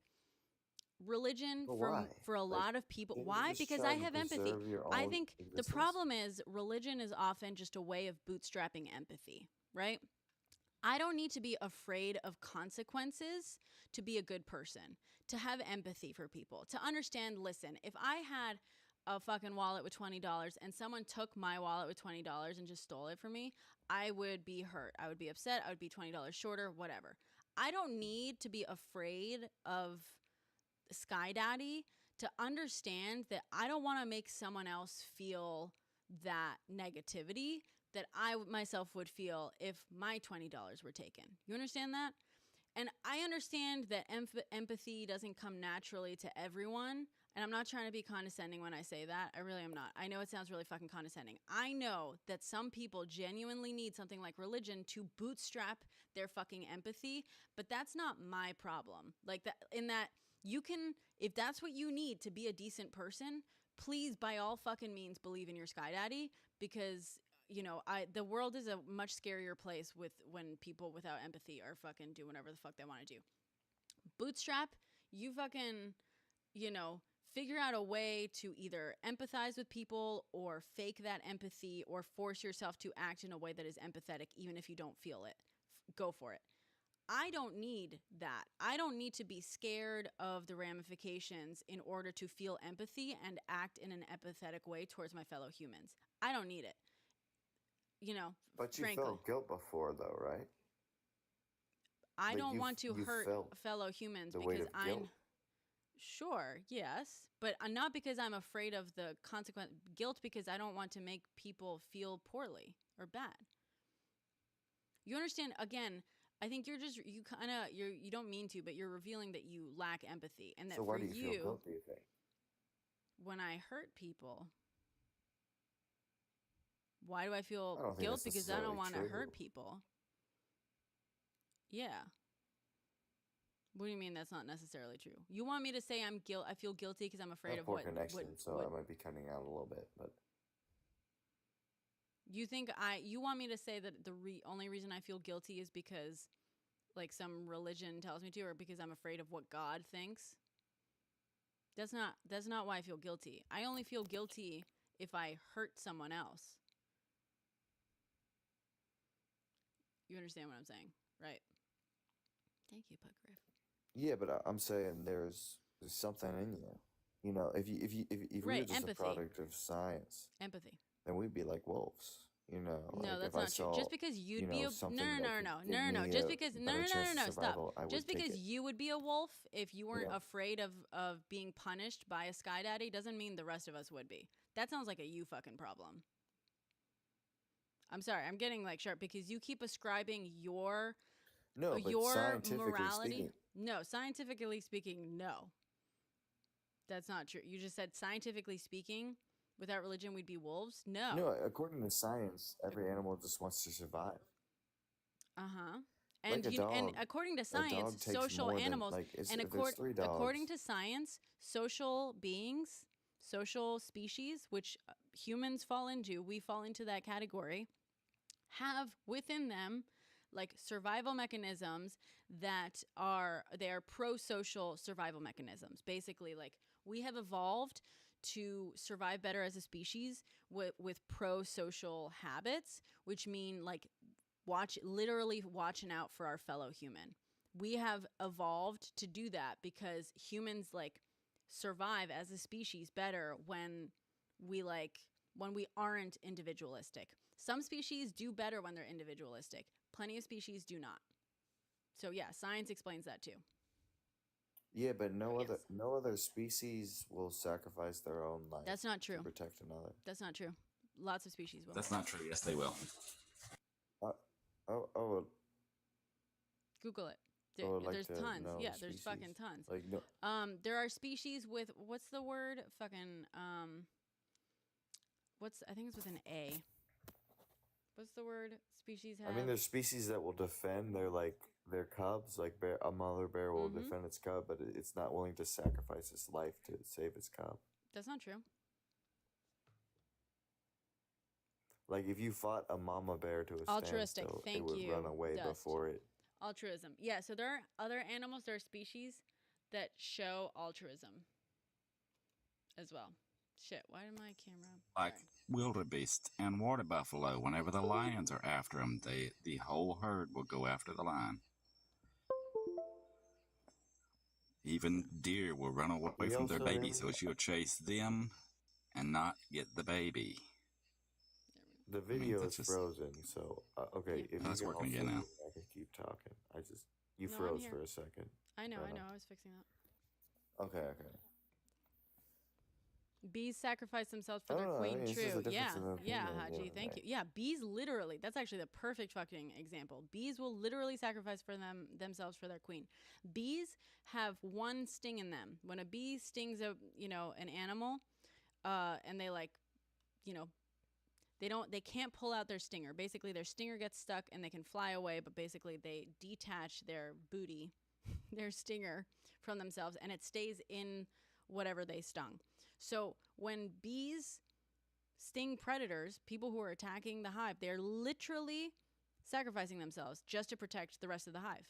religion But why? for a lot of people, Can't you why? just Because try I to have empathy. preserve your I own think the existence? problem is religion is often just a way of bootstrapping empathy, right? I don't need to be afraid of consequences to be a good person, to have empathy for people, to understand, listen, if I had a fucking wallet with $20 and someone took my wallet with $20 and just stole it from me, I would be hurt. I would be upset. I would be $20 shorter, whatever. I don't need to be afraid of Sky Daddy to understand that I don't want to make someone else feel that negativity that I myself would feel if my $20 were taken. You understand that? And I understand that empathy doesn't come naturally to everyone. And I'm not trying to be condescending when I say that. I really am not. I know it sounds really fucking condescending. I know that some people genuinely need something like religion to bootstrap their fucking empathy, but that's not my problem. Like, that, in that you can, if that's what you need to be a decent person, please, by all fucking means, believe in your Sky Daddy, because, you know, the world is a much scarier place when people without empathy are fucking do whatever the fuck they want to do. Bootstrap, you fucking, you know, figure out a way to either empathize with people or fake that empathy or force yourself to act in a way that is empathetic, even if you don't feel it. Go for it. I don't need that. I don't need to be scared of the ramifications in order to feel empathy and act in an empathetic way towards my fellow humans. I don't need it. You know, But you frankly. felt guilt before, though, right? I Like don't want to you hurt felt fellow humans the weight because of I'm guilt. sure, yes, but not because I'm afraid of the consequent guilt, because I don't want to make people feel poorly or bad. You understand? Again, I think you don't mean to, but you're revealing that you lack empathy, and that So for why do you feel guilt, do you think? when I hurt people, why do I feel I don't think guilt? that's Because I don't necessarily want to true. hurt people. Yeah. What do you mean that's not necessarily true? You want me to say I feel guilty because I'm I afraid have of poor what connection, so what I might be cutting out a little bit, but you think you want me to say that the only reason I feel guilty is because like some religion tells me to, or because I'm afraid of what God thinks? That's not why I feel guilty. I only feel guilty if I hurt someone else. You understand what I'm saying, right? Thank you, Pugriff. yeah, but I'm saying there's something in you. You know, if we were Right, just empathy. a product of science, Empathy. then we'd be like wolves. You know, No, like that's if I not true. saw, Just because you'd you be know, a something no, that no, could no, give no, no, no. me Just a because better chance to stop. survival, I would Just take because it. you would be a wolf if you weren't Yeah. afraid of being punished by a sky daddy doesn't mean the rest of us would be. That sounds like a you fucking problem. I'm sorry, I'm getting like sharp because you keep ascribing your No, but your scientifically morality. speaking, No, scientifically speaking, no. That's not true. You just said scientifically speaking, without religion we'd be wolves? No. no, according to science, every animal just wants to survive. Uh-huh. Like And a and dog. according to A science, dog takes social more than animals like and if there's three according dogs. to science, social beings, social species, which humans fall into, we fall into that category, have within them like survival mechanisms that are pro-social survival mechanisms. Basically, like we have evolved to survive better as a species with pro-social habits, which mean like literally watching out for our fellow human. We have evolved to do that because humans like survive as a species better when we aren't individualistic. Some species do better when they're individualistic. Plenty of species do not. So yeah, science explains that too. Yeah, but no other species will sacrifice their own life. That's not true. To protect another. That's not true. Lots of species will. That's not true. Yes, they will. Google it. I would like There's to tons. know Yeah, the there's species. fucking tons. Like no, There are species with what's the word? Fucking I think it's with an A. What's the word species have? I mean, there's species that will defend their cubs. Like a mother bear will defend its cub, but it's not willing to sacrifice its life to save its cub. That's not true. Like if you fought a mama bear to a Altruistic. standstill, Thank it would you. run away Dust. before it. Altruism. Yeah, so there are other animals, there are species that show altruism as well. Shit, why did my camera... Like wildebeest and water buffalo, whenever the lions are after them, the whole herd will go after the lion. Even deer will run away from their baby, so she'll chase them and not get the baby. The video is frozen, so okay. If That's you can working again now. I can keep talking. You No, I'm froze here. for a second. I know, I was fixing that. Okay. Bees sacrifice themselves for I their don't know, queen. I mean, it's just True. a difference in Yeah, opinion, Haji. yeah, Thank you. Yeah, bees literally. That's actually the perfect fucking example. Bees will literally sacrifice for themselves for their queen. Bees have one sting in them. When a bee stings an animal, and they they can't pull out their stinger. Basically, their stinger gets stuck and they can fly away, but basically they detach their booty, their stinger from themselves, and it stays in whatever they stung. So when bees sting predators, people who are attacking the hive, they're literally sacrificing themselves just to protect the rest of the hive.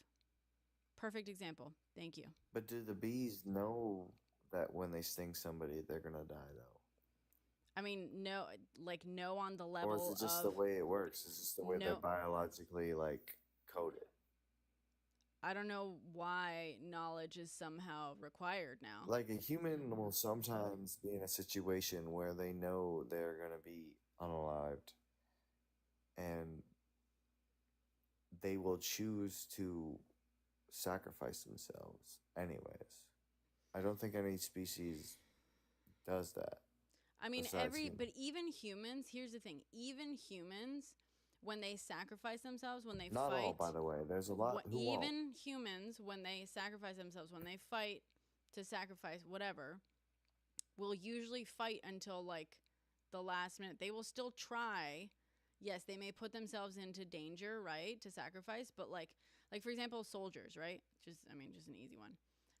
Perfect example. Thank you. But do the bees know that when they sting somebody, they're gonna die though? I mean, no on the level of... Or is it just the way it works? Is just the way they're biologically coded? I don't know why knowledge is somehow required now. Like a human will sometimes be in a situation where they know they're gonna be unalived, and they will choose to sacrifice themselves anyways. I don't think any species does that. I mean, besides humans. but even humans, here's the thing, even humans, when they sacrifice themselves, when they Not fight. all, by the way. There's a lot who won't. Even humans, when they sacrifice themselves, when they fight to sacrifice whatever, will usually fight until like the last minute. They will still try. Yes, they may put themselves into danger, right, to sacrifice, but like for example, soldiers, right? Just an easy one.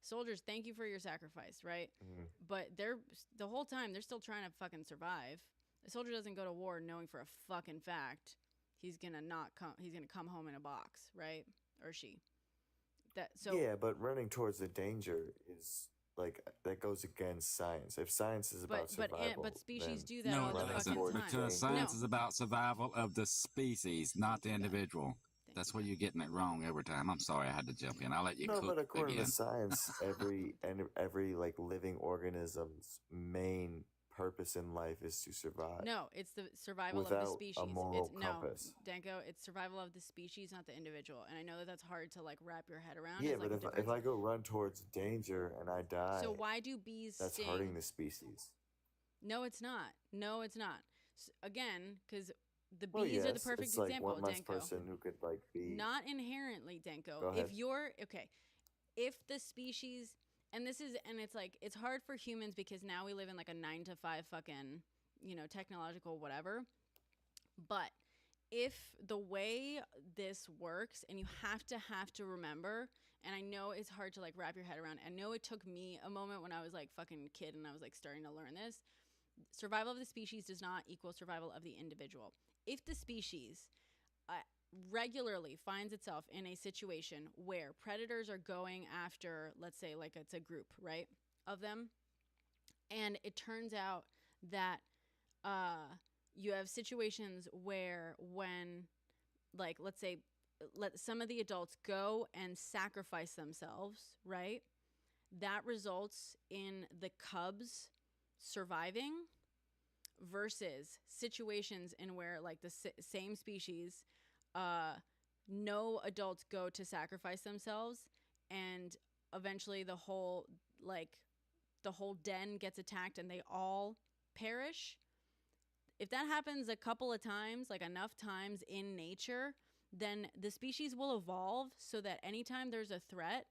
Soldiers, thank you for your sacrifice, right? But they're the whole time they're still trying to fucking survive. A soldier doesn't go to war knowing for a fucking fact he's gonna come home in a box, right? Or she. Yeah, but running towards the danger is like that goes against science. If science is about survival, but species do that No, all the it doesn't, fucking time. because science is about survival of the species, not the individual. That's where you're getting it wrong every time. I'm sorry I had to jump in. I'll let you No, cook but according again. to science, every like living organism's main purpose in life is to survive. No, it's the survival of the Without species. a moral it's compass. No, Danko, it's survival of the species, not the individual. And I know that that's hard to like wrap your head around. Yeah, It's, but like, if I go run towards danger and I die, so why do bees that's sting? hurting the species. No, it's not. No, it's not. Again, because the bees Well, are the yes, perfect it's like example, one less Danko. person who could like be. Not inherently, Danko. Go ahead. If you're okay, if the species, and it's like it's hard for humans because now we live in like a 9 to 5 fucking technological whatever. But if the way this works, and you have to remember, and I know it's hard to like wrap your head around. I know it took me a moment when I was like fucking kid and I was like starting to learn this. Survival of the species does not equal survival of the individual. If the species regularly finds itself in a situation where predators are going after, let's say, like it's a group, right, of them, and it turns out that you have situations where when, like, let's say, some of the adults go and sacrifice themselves, right, that results in the cubs surviving versus situations in where like the same species no adults go to sacrifice themselves and eventually the whole den gets attacked and they all perish. If that happens a couple of times, like enough times in nature, then the species will evolve so that anytime there's a threat,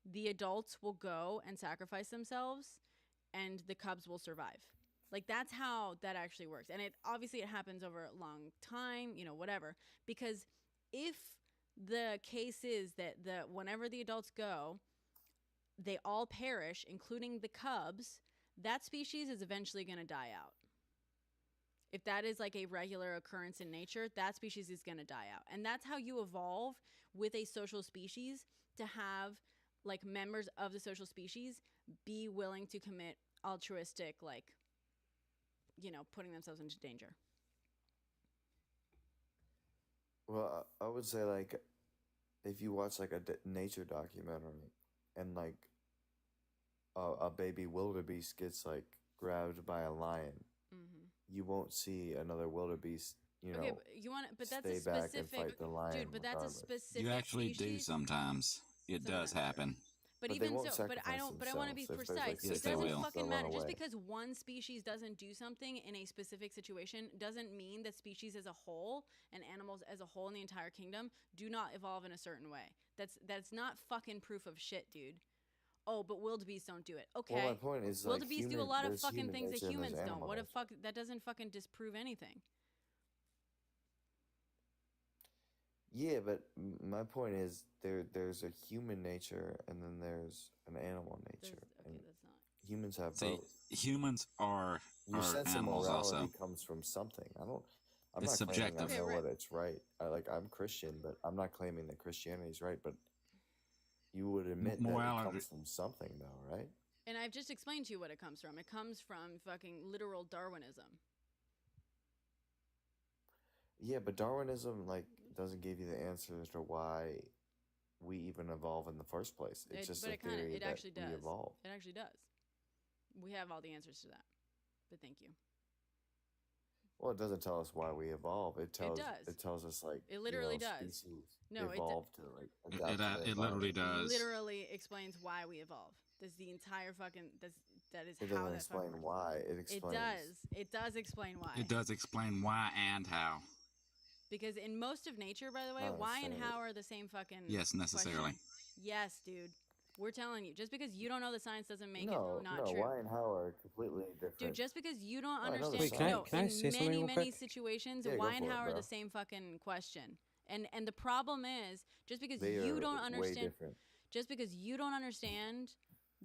the adults will go and sacrifice themselves and the cubs will survive. Like that's how that actually works. And it happens over a long time, whatever. Because if the case is that whenever the adults go, they all perish, including the cubs, that species is eventually going to die out. If that is like a regular occurrence in nature, that species is going to die out. And that's how you evolve with a social species, to have like members of the social species be willing to commit altruistic, like, putting themselves into danger. Well, I would say like if you watch like a nature documentary and like a baby wildebeest gets like grabbed by a lion, you won't see another wildebeest, okay, but that's stay a back and specific fight the lion. dude. But that's a regardless. specific. You actually do species. sometimes. It does happen. But they even won't so, but I sacrifice don't. But I want to be themselves. If there's, precise. like, It six doesn't will. fucking They'll matter. run Just away. because one species doesn't do something in a specific situation doesn't mean that species as a whole and animals as a whole in the entire kingdom do not evolve in a certain way. That's not fucking proof of shit, dude. Oh, but wildebeest don't do it. Okay. Well, my point is like wildebeest do a lot of there's fucking human things that nature and there's humans don't. animal What a nature. fuck? That doesn't fucking disprove anything. Yeah, but my point is there's a human nature and then there's an animal nature. And that's not. humans have See, both. humans are Your sense of animals morality also. comes from something. I'm It's not claiming subjective. I know Okay, what it's right. I'm Christian, but I'm not claiming that Christianity is right. But you would admit that it Morality. comes from something, though, right? And I've just explained to you what it comes from. It comes from fucking literal Darwinism. Yeah, but Darwinism like doesn't give you the answer as to why we even evolve in the first place. It's just a theory that we evolve. It actually does. We have all the answers to that. But thank you. Well, it doesn't tell us why we evolve. It tells us like it literally does. Species no, evolve to like adapt to it literally does. Literally explains why we evolve. That's the entire fucking. That is it how doesn't that explain why. It explains. It does explain why. It does explain why and how. Because in most of nature, by the way, why and how are the same fucking. Yes, necessarily. Question. Yes, dude. We're telling you, just because you don't know the science doesn't make it not true. true. Why and how are completely different. Dude, just because you don't understand, Wait, can I say something real quick? Many situations, why and how are the same fucking question. And the problem is, just because you don't understand, just because you don't understand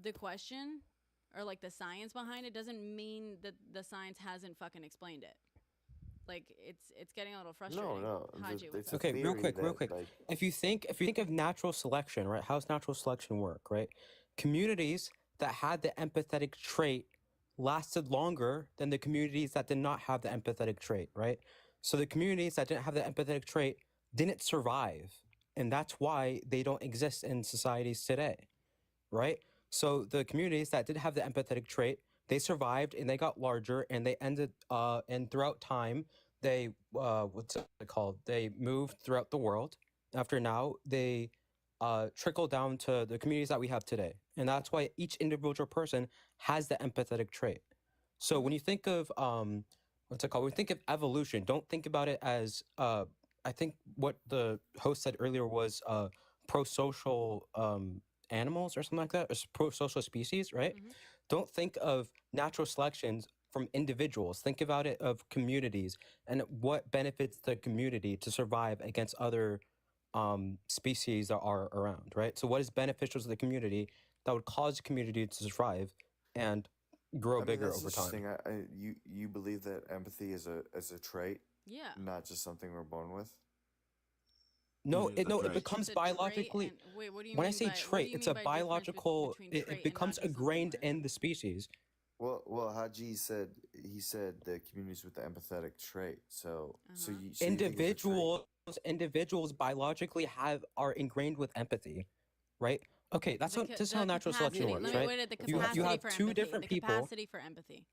the question or like the science behind it, doesn't mean that the science hasn't fucking explained it. Like it's getting a little frustrating. No. Haji, okay, real quick. Like, if you think of natural selection, right? How's natural selection work, right? Communities that had the empathetic trait lasted longer than the communities that did not have the empathetic trait, right? So the communities that didn't have the empathetic trait didn't survive, and that's why they don't exist in societies today, right? So the communities that did have the empathetic trait, they survived and they got larger and they ended and throughout time they what's it called? They moved throughout the world. After now, they trickle down to the communities that we have today. And that's why each individual person has the empathetic trait. So when you think of what's it called? When you think of evolution, don't think about it as I think what the host said earlier was pro-social animals or something like that, or pro-social species, right? Mm-hmm. Don't think of natural selections from individuals. Think about it of communities and what benefits the community to survive against other species that are around, right? So what is beneficial to the community that would cause the community to survive and grow bigger over time? You believe that empathy is a trait? Yeah. Not just something we're born with? No, it becomes biologically. Wait, what do you when mean I say trait, it's a biological. It becomes ingrained in the species. Well, Haji said the communities with the empathetic trait. So individuals biologically are ingrained with empathy, right? Okay, that's how natural selection works, right? You have two different people. The capacity for empathy.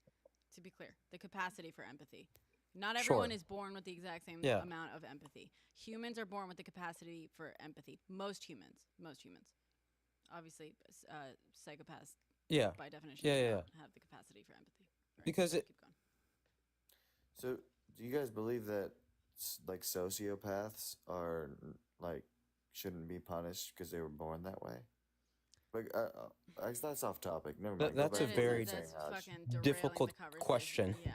To be clear, the capacity for empathy. Not everyone is born with the exact same amount of empathy. Humans are born with the capacity for empathy. Most humans. Obviously, psychopaths. Yeah. By definition, have the capacity for empathy. Right? Because keep going. So, do you guys believe that like sociopaths are like shouldn't be punished because they were born that way? Like, that's off topic. Never mind. That's a very difficult question. Yeah,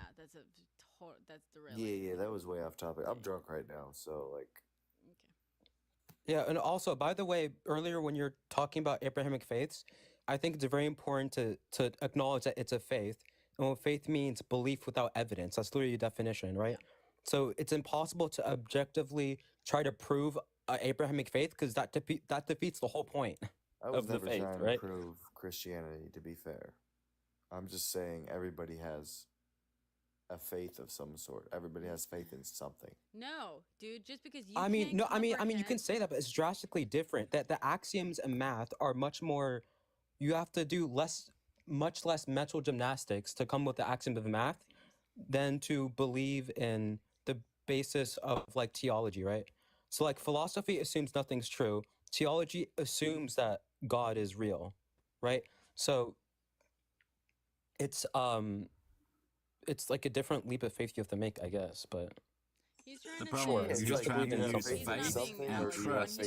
that's derailing. Yeah, that was way off topic. I'm drunk right now, so like. Okay. Yeah, and also, by the way, earlier when you're talking about Abrahamic faiths, I think it's very important to acknowledge that it's a faith, and what faith means belief without evidence. That's literally the definition, right? Yeah. So it's impossible to objectively try to prove Abrahamic faith because that defeats the whole point. I was never faith, trying right? to prove Christianity, to be fair. I'm just saying everybody has a faith of some sort. Everybody has faith in something. No, dude, just because you I mean you can say that, but it's drastically different. That the axioms in math are much more, you have to do much less mental gymnastics to come with the axioms of math than to believe in the basis of like theology, right? So like philosophy assumes nothing's true. Theology assumes that God is real, right? So it's like a different leap of faith you have to make, I guess. But he's trying the to problem is you're just trying to use faith and trust.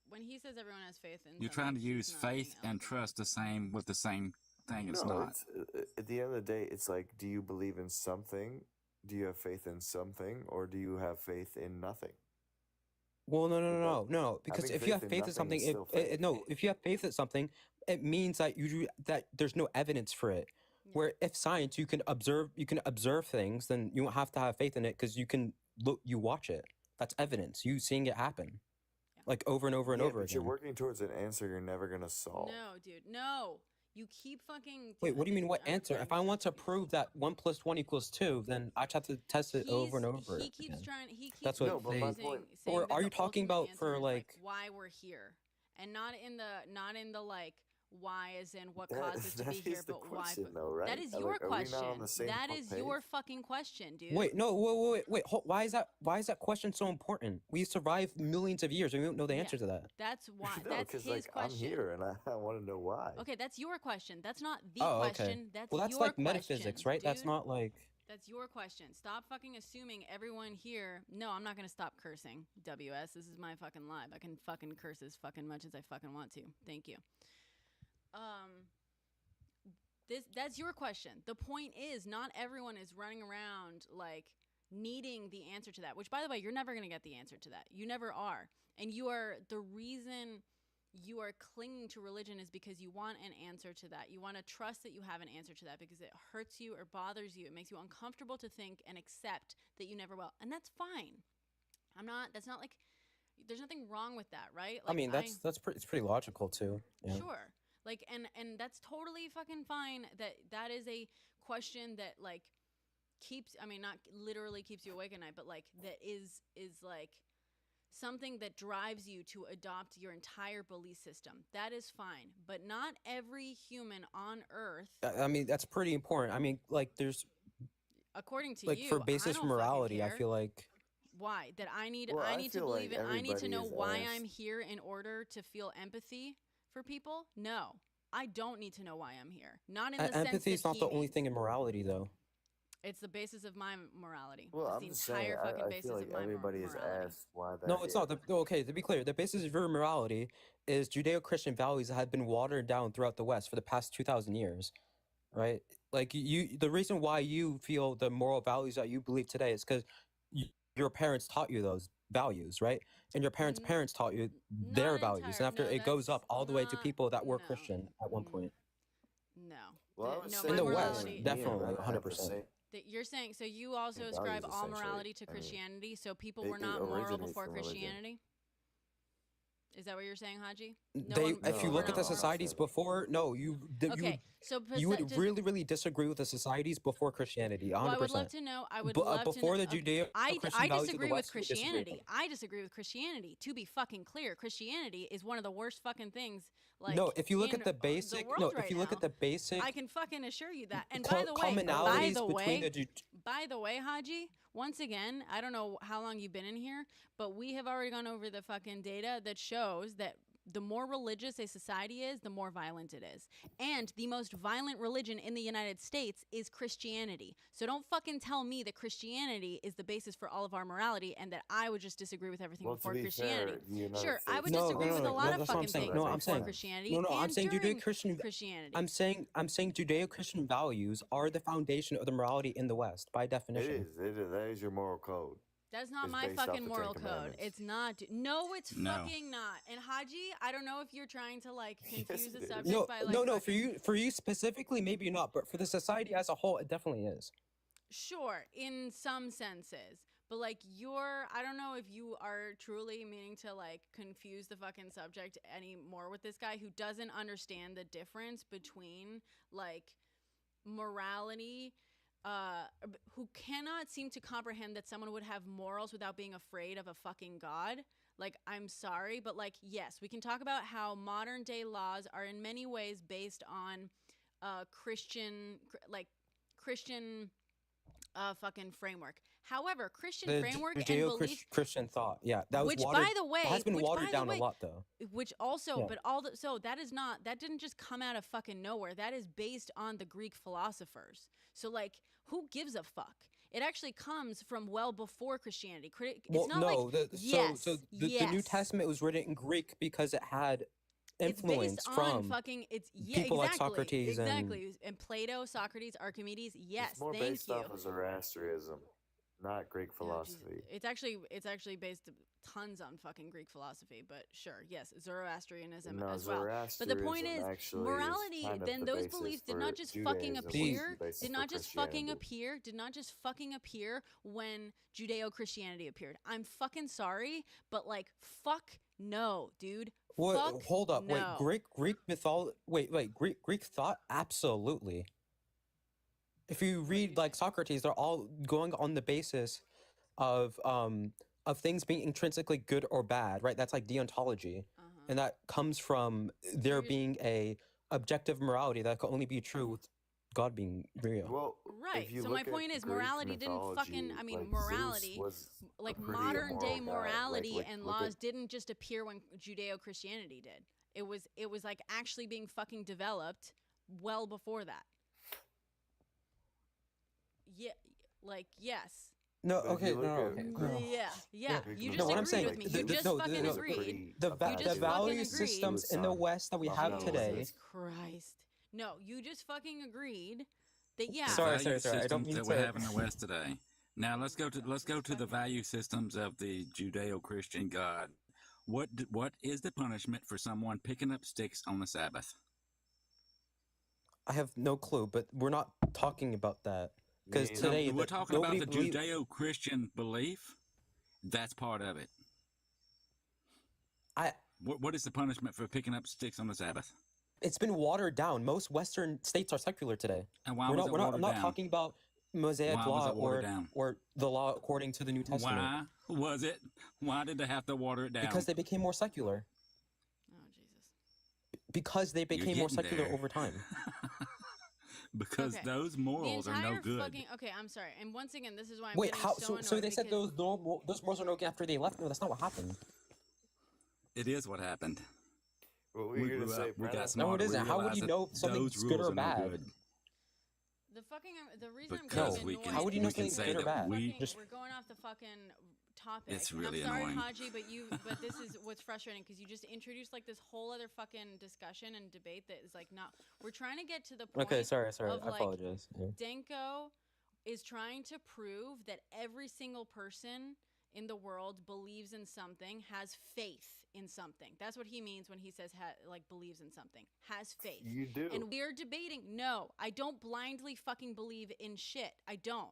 When he says everyone has faith in you're trying to use faith and trust the same thing. It's not. At the end of the day, it's like, do you believe in something? Do you have faith in something, or do you have faith in nothing? Well, no. Because if you have faith in something, if you have faith in something, it means that that there's no evidence for it. Yeah. Where if science, you can observe things, then you don't have to have faith in it because you watch it. That's evidence. You seeing it happen, like over and over and over again. You're working towards an answer you're never gonna solve. No, dude, no. You keep fucking. Wait, what do you mean? What answer? If I want to prove that 1 + 1 = 2, then I just have to test it over and over He keeps again. trying. He keeps That's what No, but my saying, point. saying Or that are the you talking ultimate about answer for is, like? why we're here, and not in the like why as in what That, caused us to that be here, is the but why. question, though, right? That is Like, your are we not question. on the same That is page? your fucking question, dude. Wait, no, wait. Why is that? Why is that question so important? We survived millions of years, and we don't know the answer to that. That's why. No, That's because his like question. I'm here and I want to know why. Okay, that's your question. That's not the Oh, question. okay. That's Well, that's your like question, metaphysics, right? That's dude. not like. That's your question. Stop fucking assuming everyone here. No, I'm not gonna stop cursing. WS, this is my fucking live. I can fucking curse as fucking much as I fucking want to. Thank you. That's your question. The point is, not everyone is running around like needing the answer to that. Which, by the way, you're never gonna get the answer to that. You never are. And you are the reason you are clinging to religion is because you want an answer to that. You want to trust that you have an answer to that because it hurts you or bothers you. It makes you uncomfortable to think and accept that you never will. And that's fine. That's not like, there's nothing wrong with that, right? Like, I mean, it's pretty logical too. Yeah. Sure. Like, and that's totally fucking fine. That is a question that like keeps, I mean, not literally keeps you awake at night, but like that is like something that drives you to adopt your entire belief system. That is fine. But not every human on Earth, I mean, that's pretty important. I mean, like, there's according to like you, for basis I don't morality, fucking I care. feel like. Why? That I need Well, I I need to feel believe like it. I need to everybody know is why asked- I'm here in order to feel empathy for people? No. I don't need to know why I'm here. Not in the sense Empathy is that not he the only means. thing in morality, though. It's the basis of my morality. Well, It's I'm the just saying, entire fucking I basis feel like of my everybody is morality. asked why that No, it's not. Okay, to be clear, the basis of your morality is Judeo-Christian values that have been watered down throughout the West for the past 2,000 years, right? Like the reason why you feel the moral values that you believe today is because your parents taught you those values, right? And your parents' parents taught you their values, and after it goes up all the way to people that were Christian at one point. No. Well, I would no, say In my the West, morality. definitely, have the 100%. same- That you're saying, so you also values, ascribe all essentially. morality to I mean, Christianity, so people it- were it not moral originates before from religion. Christianity? Is that what you're saying, Haji? If you look at the societies before, no, Okay, so you would really disagree with the societies before Christianity, 100%. Well, I would love to know. I would But, love before to know. the Judeo-Christian I values of the disagree with West, you would disagree with Christianity. I disagree with Christianity. To be fucking clear, Christianity is one of the worst fucking things. Like, no, if you look in at the basic, world no, right if you look now. at the basic, I can fucking assure you that. And co- by the way, commonalities between by the way, Haji, once again, I don't know how long you've been in here, but we have already gone over the fucking data that shows that the more religious a society is, the more violent it is. And the most violent religion in the United States is Christianity. So don't fucking tell me that Christianity is the basis for all of our morality and that I would just disagree with everything Well, to before be Christianity. fair, the United Sure, I would States disagree with a lot of that's what I'm fucking saying. things No, I'm before saying Christianity no, I'm and saying during Judeo-Christian. Christianity. I'm saying Judeo-Christian values are the foundation of the morality in the West by It definition. is. That is your moral code. That's not It's my based off fucking the moral Ten code. Commandments. It's not. No, it's No. fucking not. And Haji, I don't know if you're trying to like confuse the subject No, by like no. For you specifically, maybe not, but for the society as a whole, it definitely is. Sure, in some senses. But like I don't know if you are truly meaning to like confuse the fucking subject anymore with this guy who doesn't understand the difference between like morality, who cannot seem to comprehend that someone would have morals without being afraid of a fucking god. Like, I'm sorry, but like, yes, we can talk about how modern day laws are in many ways based on Christian fucking framework. However, Christian The framework and belief, Judeo-Christian thought, yeah, that was which watered, by the way, that has been which, watered by the down way, a lot, though. which also, Yeah. but so that didn't just come out of fucking nowhere. That is based on the Greek philosophers. So like, who gives a fuck? It actually comes from well before Christianity. It's Well, not no, like the New Testament was written in Greek because it had influence it's based from on fucking people like Socrates and Plato, Socrates, Archimedes. Yes, It's more thank based you. off of Zoroastrianism, not Greek philosophy. It's actually based tons on fucking Greek philosophy, but sure, yes, Zoroastrianism No, as well. But the point is, Zoroastrianism actually is morality. kind of Then the those basis beliefs did for not just fucking Judaism, appear. the basis Did for not just fucking Christianity. appear. Did not just fucking appear when Judeo-Christianity appeared. I'm fucking sorry, but like, fuck no, dude. What? Fuck Hold up. Wait. no. Greek mythology. Wait. Greek thought. Absolutely. If you read like Socrates, they're all going on the basis of things being intrinsically good or bad, right? That's like deontology, and that comes from there being a objective morality that can only be true with God being real. Well, Right. if you So my look at point is Greek morality didn't fucking mythology, like, morality Zeus was like a pretty modern day immoral guy. morality Like, and look laws at didn't just appear when Judeo-Christianity did. It was like actually being fucking developed well before that. Yeah, like yes. No, But if okay, you look no, at okay, Greek- no. Yeah. Greek You No, just what I'm agreed saying, with me. You just no, fucking no, agreed. the You just the fucking value agreed. systems in the West that we have today. Jesus Christ. No, you just fucking agreed that yeah. Sorry, value I don't systems mean that to. we have in the West today. Now let's go to the value systems of the Judeo-Christian God. What is the punishment for someone picking up sticks on the Sabbath? I have no clue, but we're not talking about that because today No, we're talking about nobody the believes. Judeo-Christian belief. That's part of it. What is the punishment for picking up sticks on the Sabbath? It's been watered down. Most Western states are secular today. And why we're was not, it we're not, I'm watered not down? talking about Mosaic Why was law it watered down? or the law according to the New Testament. Why was it? Why did they have to water it down? Because they became more secular. Oh Jesus. Because they became more getting secular there. over time. Because Okay. those morals the are entire no good. fucking okay. I'm sorry. And once again, this is why I'm Wait, getting how? so So annoyed they said because those morals are no good after they left? No, that's not what happened. It is what happened. What were We you gonna grew say, up, we Brennan? got No, smarter. it isn't. We How would realized you that know if something's those good rules or are no bad? good. the reason I'm Because getting we annoyed can, How would you know we can something's say good or that bad? we we're going off the fucking topic. It's And really I'm sorry, annoying. Haji, but this is what's frustrating because you just introduced like this whole other fucking discussion and debate that is like not. We're trying to get to the point. Okay, sorry. Of, I like, apologize. Yeah. Denko is trying to prove that every single person in the world believes in something, has faith in something. That's what he means when he says like believes in something. Has faith. You do. And we're debating. No, I don't blindly fucking believe in shit. I don't.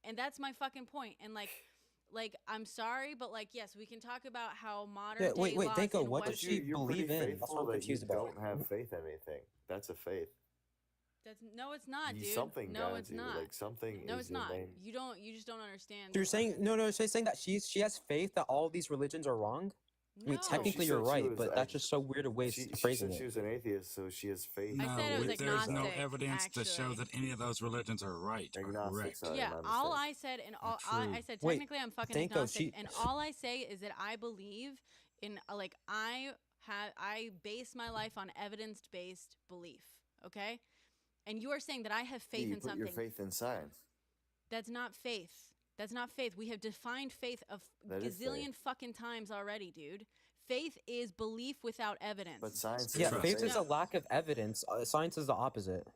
And that's my fucking point. And like I'm sorry, but like yes, we can talk about how modern day Wait, laws Denko, in what West- does she You're believe pretty in? That's faithful what I'm that you confused about. don't have faith in anything. That's a faith. No, it's not, dude. Something No, guides it's you. not. Like something No, is it's your not. main. You just don't understand. So you're saying no. So you're saying that she has faith that all these religions are wrong. I mean, No. technically She you're said she right, was but that's just so weird a way She of phrasing said she it. was an atheist, so she has faith. I said it was there's no agnostic, evidence to show actually. that any of those religions are right or correct. Agnostics are Yeah, my all mistake. I said, and all True. I said, Wait, technically, I'm fucking Danko, agnostic, and all I say is that I believe in, like, I base my life on evidence-based belief. Okay, and you are saying that I have faith you in put something. your faith in science. That's not faith. That's not faith. We have defined faith a That is gazillion faith. fucking times already, dude. Faith is belief without evidence. But science Yeah, is faith is a No. lack of evidence. Science is the opposite.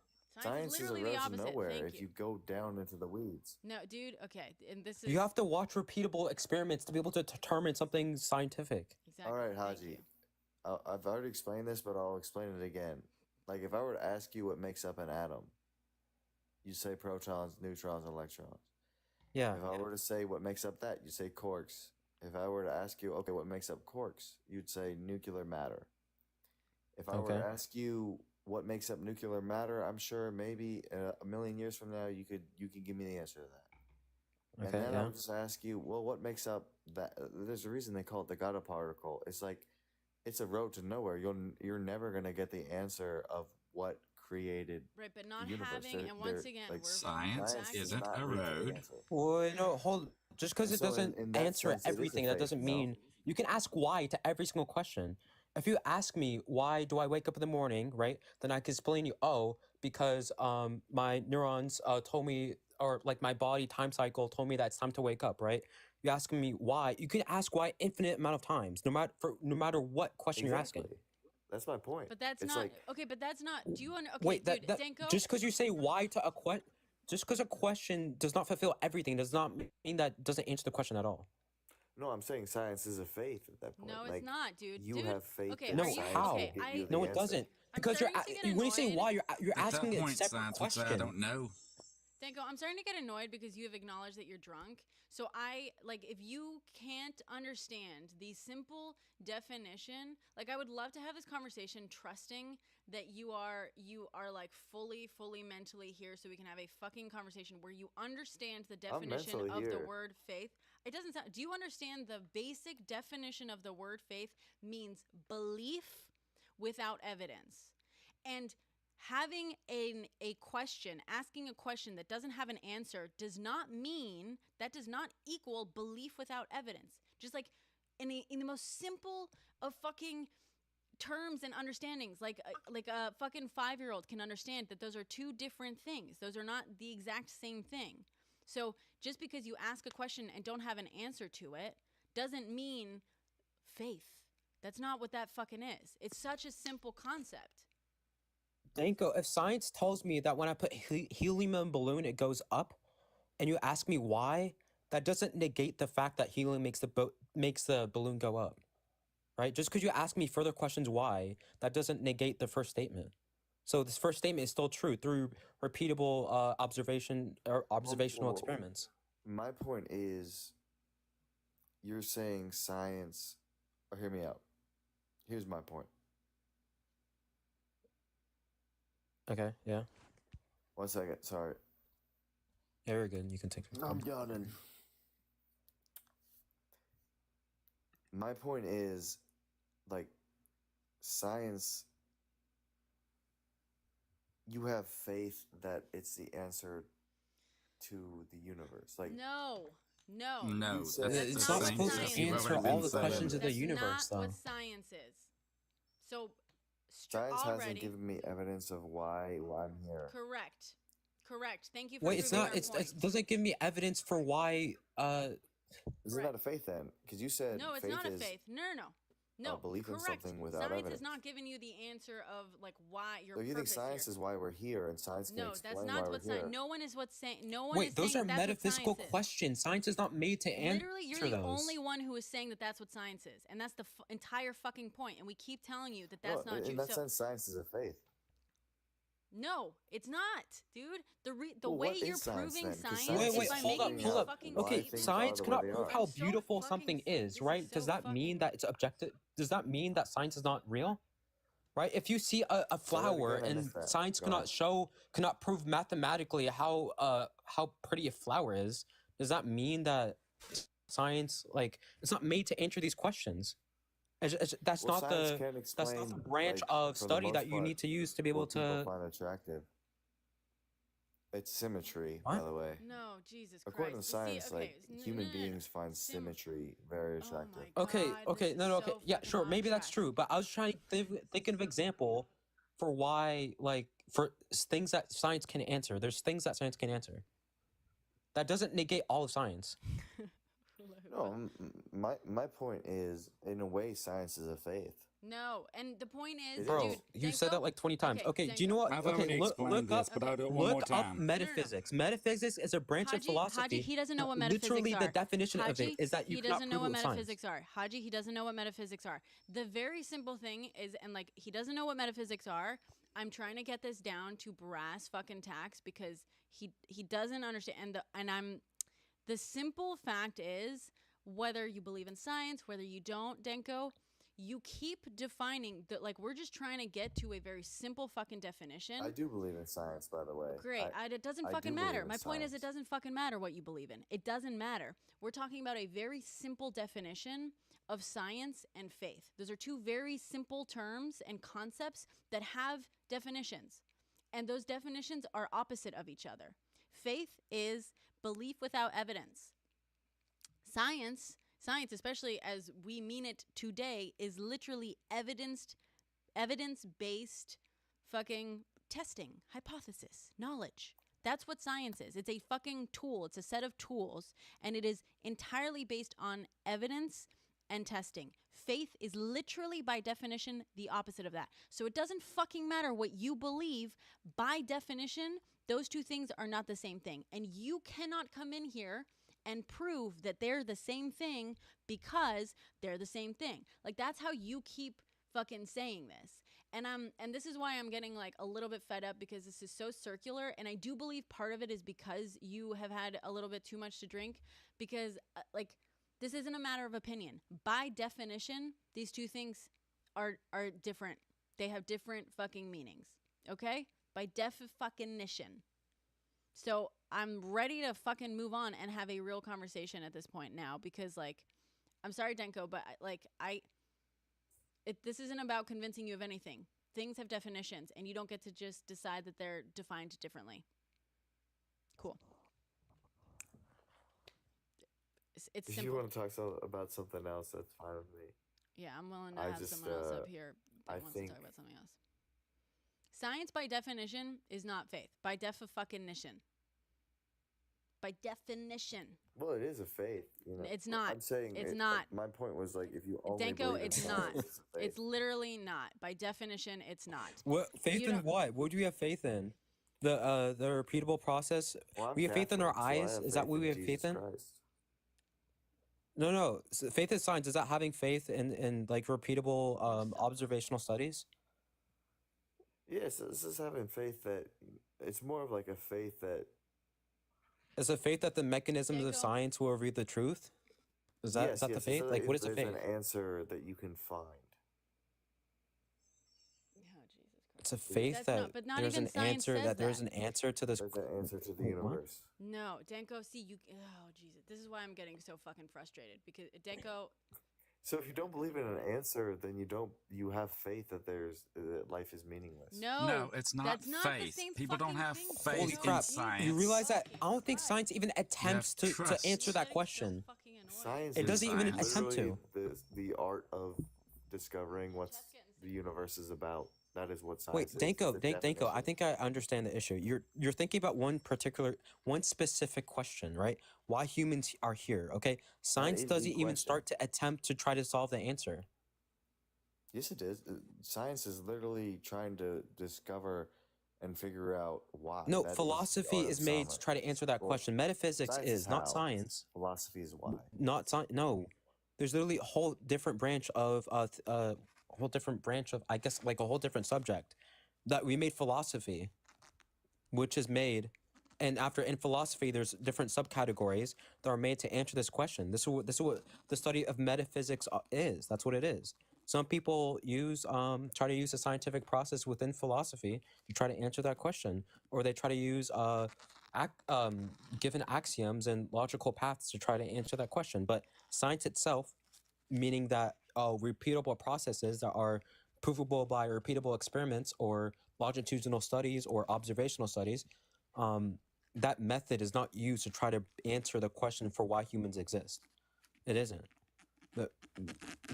Science is a literally road the to opposite. nowhere Thank if you go down into the weeds. No, dude. Okay, and this is You have to watch repeatable experiments to be able to determine something scientific. exactly. All right, thank Haji. you. I've already explained this, but I'll explain it again. Like if I were to ask you what makes up an atom, you say protons, neutrons, and electrons. Yeah. If I were to say what makes up that, you say quarks. If I were to ask you, okay, what makes up quarks, you'd say nuclear matter. If I were Okay. to ask you what makes up nuclear matter, I'm sure maybe a million years from now you could give me the answer to that. Okay, And then yeah. I'll just ask you, well, what makes up that? There's a reason they call it the God particle. It's like it's a road to nowhere. You're never gonna get the answer of what created Right, but not the universe. having, and once again, like, we're Science back to isn't not a really the road. answer. Well, no, hold. Just because it So doesn't in that answer sense, it is a everything, that faith, doesn't no? mean you can ask why to every single question. If you ask me why do I wake up in the morning, right? Then I can explain to you, oh, because my neurons told me, or like my body time cycle told me that it's time to wake up, right? You're asking me why. You can ask why infinite amount of times, no matter what question you're asking. Exactly. That's my point. But that's It's not like okay. But that's not. Do you okay, Wait, dude? that Denko. just because you say why to a question, just because a question does not fulfill everything, does not mean that doesn't answer the question at all. no, I'm saying science is a faith at that point. No, it's like, not, dude. You Dude, have faith okay, that No, are you science how? will okay? get you the No, it answer. doesn't. I'm Because starting to get when you say annoyed. why, you're At asking that a point, separate science would say, I question. don't know. Danko, I'm starting to get annoyed because you have acknowledged that you're drunk. So if you can't understand the simple definition, like I would love to have this conversation trusting that you are like fully mentally here so we can have a fucking conversation where you understand the definition of the word faith. It doesn't sound, do you understand the basic definition of the word faith means belief without evidence? And having asking a question that doesn't have an answer does not equal belief without evidence. Just like in the most simple of fucking terms and understandings, like a fucking 5-year-old can understand that those are two different things. Those are not the exact same thing. So just because you ask a question and don't have an answer to it doesn't mean faith. That's not what that fucking is. It's such a simple concept. Danko, if science tells me that when I put helium in a balloon, it goes up, and you ask me why, that doesn't negate the fact that helium makes the balloon go up, right? Just because you ask me further questions why, that doesn't negate the first statement. So this first statement is still true through repeatable observational experiments. My point is, you're saying science. Oh, hear me out. Here's my point. Okay, yeah. 1 second, sorry. Yeah, you're good. You can take it. I'm yawning. My point is, like, science, you have faith that it's the answer to the universe. Like, No, it's not supposed to answer all the questions of the universe, though. That's not what science is. So science hasn't given me evidence of why I'm here. Correct. Thank you for Wait, it's not. It doesn't give me evidence for why. Is it not a faith then? Because you said no, it's faith not a is faith. No, belief in something without science evidence. is not giving you the answer of like why your. So you think purpose science here. is why we're here, and science can explain that's why not we're what here. science. No one is what's saying. No one. Wait, is those saying are that's metaphysical what science questions. Science is not made to answer. Literally, you're the only one who is saying that that's what science is, and that's the entire fucking point. And we keep telling you that that's not true. In that sense, science is a faith. No, it's not, dude. The way you're proving science Wait, is by making hold up. fucking Okay, statements. science cannot prove how beautiful something is, right? Does that mean that it's objective? Does that mean that science is not real? Right? If you see a flower and science cannot prove mathematically how pretty a flower is, does that mean that science, like, it's not made to answer these questions? That's not the branch of study that you need to use to be able to find attractive. It's symmetry, by the way. No, Jesus Christ. According to science, human beings find symmetry very attractive. Okay, yeah, sure, maybe that's true, but I was trying to think of an example for why, like, for things that science can answer. There's things that science can answer. That doesn't negate all of science. No, my point is, in a way, science is a faith. No, and the point is, bro, dude, you said that like 20 times. Okay, do you know what? I've already explained this, but I'll do it one more time. Look up metaphysics. Metaphysics is a branch of philosophy. Haji, he doesn't know what metaphysics Literally, are. the definition of it is that you cannot doesn't know prove what it with metaphysics are. Haji, he doesn't know what metaphysics are. The very simple thing is, and like, he doesn't know what metaphysics are. I'm trying to get this down to brass fucking tacks because he doesn't understand. The simple fact is, whether you believe in science, whether you don't, Denko, you keep defining that, like, we're just trying to get to a very simple fucking definition. I do believe in science, by the way. Great. It doesn't fucking matter. My point is, it doesn't fucking matter what you believe in. It doesn't matter. We're talking about a very simple definition of science and faith. Those are two very simple terms and concepts that have definitions. And those definitions are opposite of each other. Faith is belief without evidence. Science, especially as we mean it today, is literally evidence-based fucking testing, hypothesis, knowledge. That's what science is. It's a fucking tool. It's a set of tools, and it is entirely based on evidence and testing. Faith is literally, by definition, the opposite of that. So it doesn't fucking matter what you believe. By definition, those two things are not the same thing. And you cannot come in here and prove that they're the same thing because they're the same thing. Like, that's how you keep fucking saying this. and this is why I'm getting like a little bit fed up, because this is so circular, and I do believe part of it is because you have had a little bit too much to drink, because like this isn't a matter of opinion. By definition, these two things are different. They have different fucking meanings. Okay? By definition. So I'm ready to fucking move on and have a real conversation at this point now, because like, I'm sorry, Denko, but this isn't about convincing you of anything. Things have definitions, and you don't get to just decide that they're defined differently. Cool. It's if simple. you want to talk about something else, that's fine with me. Yeah, I'm willing to have someone else up here that wants to talk about something else. Science, by definition, is not faith. By definition. By definition. Well, it is a faith. You know, it's not. I'm saying it's not. My point was like, if you only Denko, believe it's in not. science, It's literally not. By definition, it's not. What faith in what? What do we have faith in? The repeatable process. Well, we have faith in our Catholic, so I eyes. have Is that faith what we in have faith in? Jesus Christ. No. So faith in science, is that having faith in like repeatable observational studies? Yes, this is having faith that it's more of like a faith that. Is it faith that the mechanisms of science will reveal the truth? Is that yes, the faith? Like, what is a faith? There's an answer that you can find. It's a faith that there's an answer that there's an answer to this. There's an answer to the What? universe. No, Denko, see, oh, Jesus. This is why I'm getting so fucking frustrated, because Denko... So if you don't believe in an answer, then you have faith that that life is meaningless. No, it's not that's not faith. the same People don't have thing. faith Holy in crap! science. You realize that I don't think science even attempts to trust. answer that question. Science It doesn't is even attempt literally to. the art of discovering what the universe is about. That is what science Wait, is. Danko, the Danko, definition. I think I understand the issue. You're thinking about one specific question, right? Why humans are here, okay? Science is the doesn't even question. start to attempt to try to solve the answer. Yes, it is. Science is literally trying to discover and figure out why. No, That philosophy the art is of made to science. try to answer that Well, question. Metaphysics science is not how. science. Philosophy is why. Not science. No, there's literally a whole different branch of I guess like a whole different subject that we made philosophy, which is made, and after in philosophy there's different subcategories that are made to answer this question. This is what the study of metaphysics is. That's what it is. Some people try to use a scientific process within philosophy to try to answer that question, or they try to use given axioms and logical paths to try to answer that question. But science itself, meaning that repeatable processes that are provable by repeatable experiments or longitudinal studies or observational studies, that method is not used to try to answer the question for why humans exist. It isn't.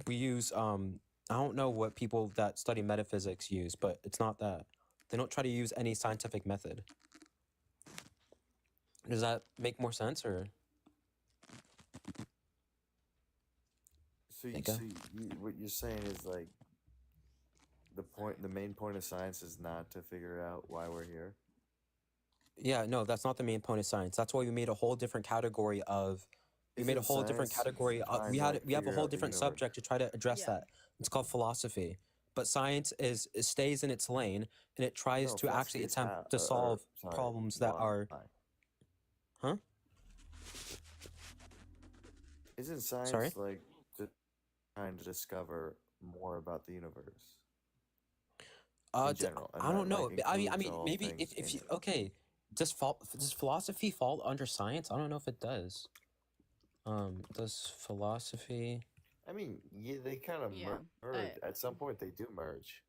We use I don't know what people that study metaphysics use, but it's not that. They don't try to use any scientific method. Does that make more sense, or? So what you're saying is like the main point of science is not to figure out why we're here. Yeah, no, that's not the main point of science. That's why we made a whole different category of. We made a whole different category. We have a whole different subject to try to address that. It's called philosophy. But science stays in its lane, and it tries to actually attempt to solve problems that are. Huh? Isn't science Sorry? like trying to discover more about the universe? In general, and I that, don't know. like, I mean, includes all maybe things if you in it. okay, does philosophy fall under science? I don't know if it does. Does philosophy? I mean, yeah, they kind of merge. At some point, they do merge.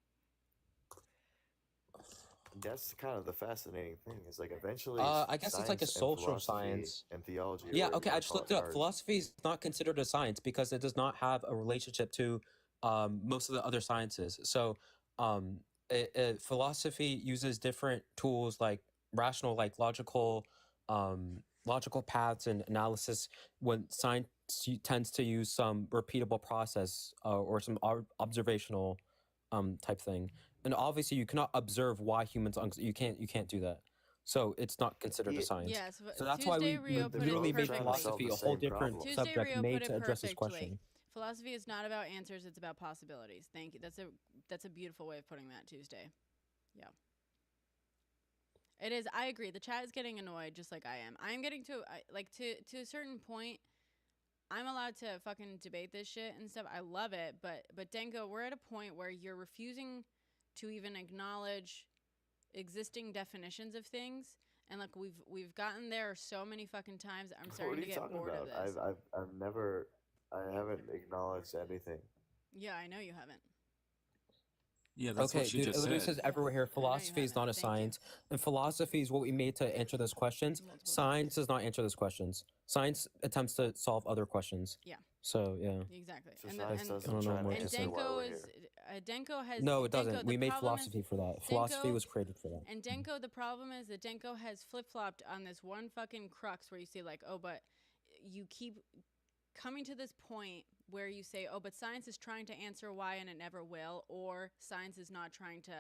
That's kind of the fascinating thing. Is like eventually. I guess it's like a science and social philosophy science. and theology. Yeah. Okay. I just looked it up. Philosophy is not considered a science because it does not have a relationship to most of the other sciences. So, philosophy uses different tools like rational, like logical paths and analysis, when science tends to use some repeatable process or some observational type thing. And obviously you cannot observe why humans you can't do that. So it's not considered a science. Yeah, so that's why we literally made philosophy a whole different subject made to address this question. Philosophy is not about answers, it's about possibilities. Thank you. That's a that's a beautiful way of putting that, Tuesday. Yeah. It is. I agree. The chat is getting annoyed just like I am. I'm getting to a certain point. I'm allowed to fucking debate this shit and stuff. I love it, but Denko, we're at a point where you're refusing to even acknowledge existing definitions of things, and like we've gotten there so many fucking times. I'm starting to get bored of this. I haven't acknowledged anything. Yeah, I know you haven't. Yeah, that's Okay, what she dude, it just literally said. says everywhere here, philosophy is not a science. And philosophy is what we made to answer those questions. Science does not answer those questions. Science attempts to solve other questions. Yeah. So, yeah. Exactly. So and science and, doesn't I don't know try to what to answer say. why Denko we're is here. Denko has No, it Denko, doesn't. We the made problem philosophy is, for that. Philosophy Denko, was created for that. And Denko, the problem is that Denko has flip-flopped on this one fucking crux where you say like, oh, but you keep coming to this point where you say, oh, but science is trying to answer why and it never will, or science is not trying to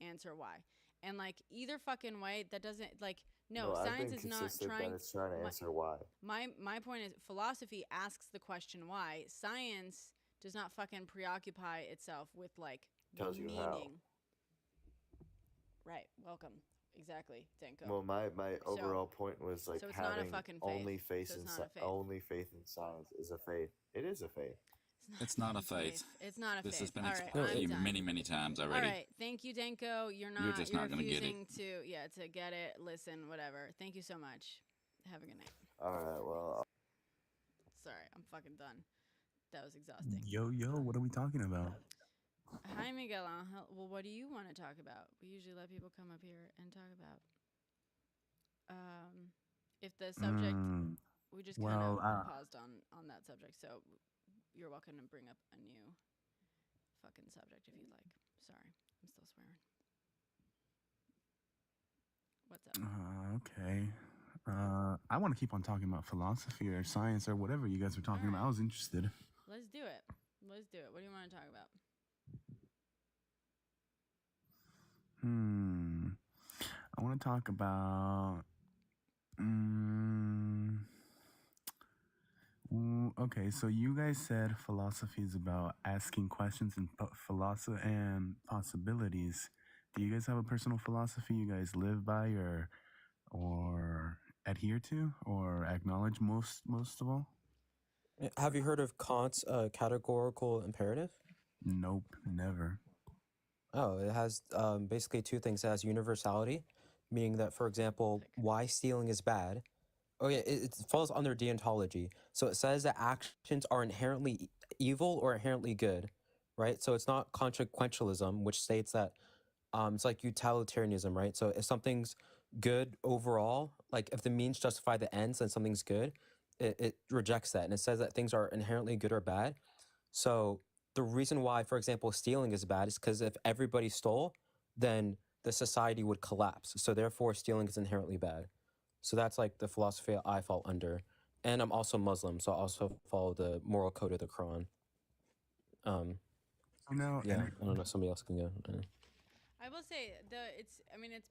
answer why. And like either fucking way, that doesn't like no, science is not trying. That it's trying to answer why. My point is philosophy asks the question why. Science does not fucking preoccupy itself with like Tells you meaning. how. Right. Welcome. Exactly, Denko. Well, my overall point was like so it's not a having fucking only faith. faith So in only faith in science is a faith. It is a faith. It's not a faith. It's not a faith. This has been All explained right, to you I'm done. many times already. All right, thank you, Denko. You're just not gonna get it. refusing to get it. Listen, whatever. Thank you so much. Have a good night. All right. Well. Sorry, I'm fucking done. That was exhausting. Yo, what are we talking about? Hi, Miguel Angel. Well, what do you want to talk about? We usually let people come up here and talk about. If the subject, we just kind of paused on that subject, so you're welcome to bring up a new fucking subject if you'd like. Sorry, I'm still swearing. What's up? Okay. I want to keep on talking about philosophy or science or whatever you guys were talking about. I was interested. Let's do it. Let's do it. What do you want to talk about? I want to talk about. Okay, so you guys said philosophy is about asking questions and philosophy and possibilities. Do you guys have a personal philosophy you guys live by or adhere to or acknowledge most of all? Have you heard of Kant's categorical imperative? Nope, never. Oh, it has basically two things. It has universality, meaning that, for example, why stealing is bad. Oh yeah, it falls under deontology. So it says that actions are inherently evil or inherently good, right? So it's not consequentialism, which states that it's like utilitarianism, right? So if something's good overall, like if the means justify the ends, then something's good. It rejects that, and it says that things are inherently good or bad. So the reason why, for example, stealing is bad is because if everybody stole, then the society would collapse. So therefore, stealing is inherently bad. So that's like the philosophy I fall under. And I'm also Muslim, so I also follow the moral code of the Quran. No, yeah, I don't know. Somebody else can go. I will say it's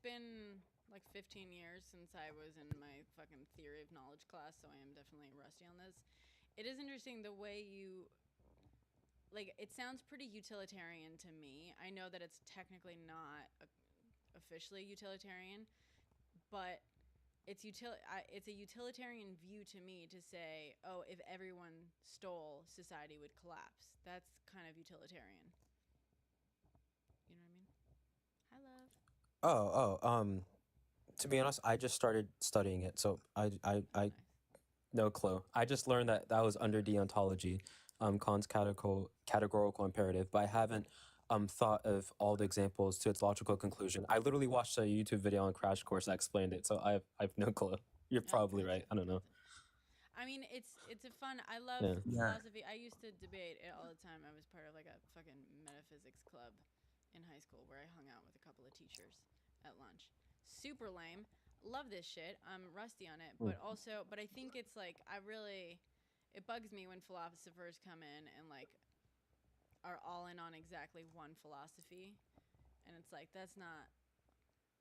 been like 15 years since I was in my fucking theory of knowledge class, so I am definitely rusty on this. It is interesting the way you like. It sounds pretty utilitarian to me. I know that it's technically not officially utilitarian, but it's a utilitarian view to me to say, oh, if everyone stole, society would collapse. That's kind of utilitarian. You know what I mean? Hi, love. To be honest, I just started studying it, so I no clue. I just learned that was under deontology, Kant's categorical imperative, but I haven't thought of all the examples to its logical conclusion. I literally watched a YouTube video on Crash Course that explained it, so I have no clue. You're probably right. I don't know. I mean, it's a fun. I love philosophy. I used to debate it all the time. I was part of like a fucking metaphysics club in high school where I hung out with a couple of teachers at lunch. Super lame. Love this shit. I'm rusty on it, but I think it's like it bugs me when philosophers come in and like are all in on exactly one philosophy, and it's like that's not.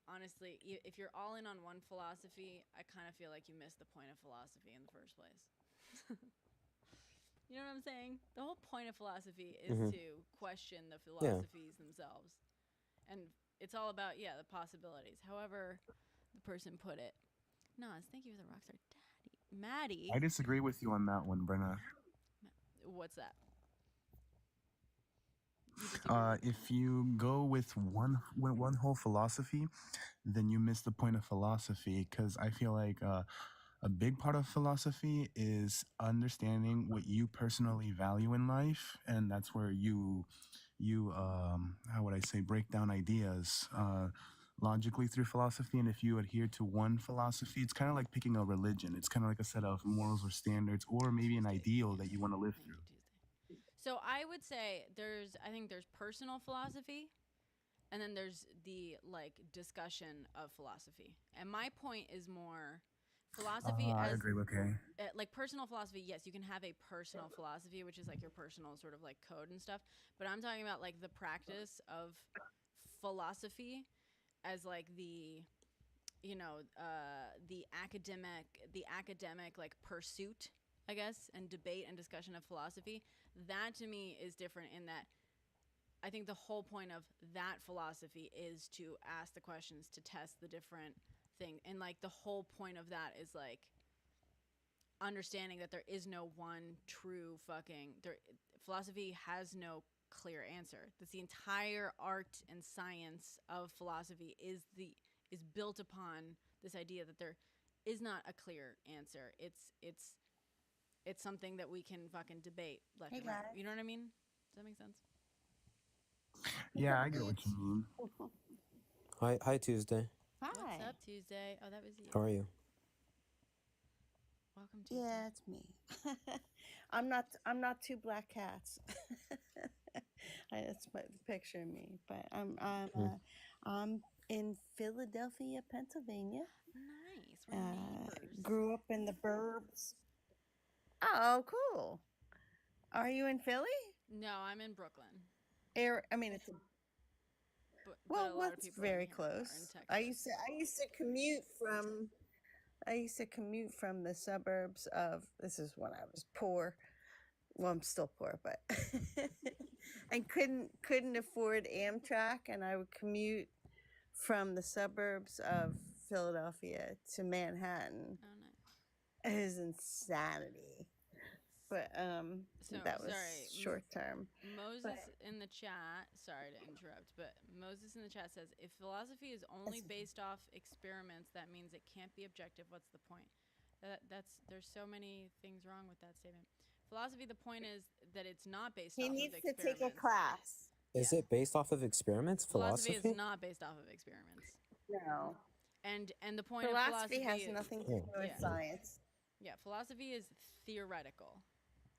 Honestly, if you're all in on one philosophy, I kind of feel like you missed the point of philosophy in the first place. You know what I'm saying? The whole point of philosophy is Mhm. to question the Yeah. philosophies themselves. And it's all about, the possibilities. However the person put it. Nas, thank you for the rockstar daddy. Maddie. I disagree with you on that one, Brenna. What's that? If you go with one whole philosophy, then you miss the point of philosophy. Because I feel like a big part of philosophy is understanding what you personally value in life, and that's where you how would I say, break down ideas logically through philosophy. And if you adhere to one philosophy, it's kind of like picking a religion. It's kind of like a set of morals or standards, or maybe an ideal that you want to live through. So I would say I think there's personal philosophy, and then there's the discussion of philosophy. And my point is more philosophy I as agree. Okay. like personal philosophy. Yes, you can have a personal philosophy, which is like your personal sort of like code and stuff. But I'm talking about like the practice of philosophy as like the academic like pursuit, I guess, and debate and discussion of philosophy. That to me is different in that I think the whole point of that philosophy is to ask the questions, to test the different things. And like the whole point of that is like understanding that there is no one true philosophy has no clear answer. That's the entire art and science of philosophy is built upon this idea that there is not a clear answer. It's something that we can fucking debate left Hey, and right. guys. You know what I mean? Does that make sense? Yeah, I get what you mean. Hi, Tuesday. What's up, Tuesday? Oh, that was you. How are you? Welcome, Tuesday. Yeah, it's me. I'm not two black cats. That's my picture of me. But I'm in Philadelphia, Pennsylvania. Nice. We're neighbors. Grew up in the burbs. Oh, cool. Are you in Philly? No, I'm in Brooklyn. It's but well, a lot of what's people very in here are in close. Texas. I used to commute from the suburbs of. This is when I was poor. Well, I'm still poor, but and couldn't afford Amtrak, and I would commute from the suburbs of Philadelphia to Manhattan. Oh, nice. It is insanity. But that was short term. Moses in the chat, sorry to interrupt, but Moses in the chat says, if philosophy is only based off experiments, that means it can't be objective. What's the point? There's so many things wrong with that statement. Philosophy, the point is that it's not based off of experiments. He needs to take a class. Is it based off of experiments? Philosophy is not based off of experiments. No. And the point philosophy of philosophy has nothing to do with science. Yeah, philosophy is theoretical.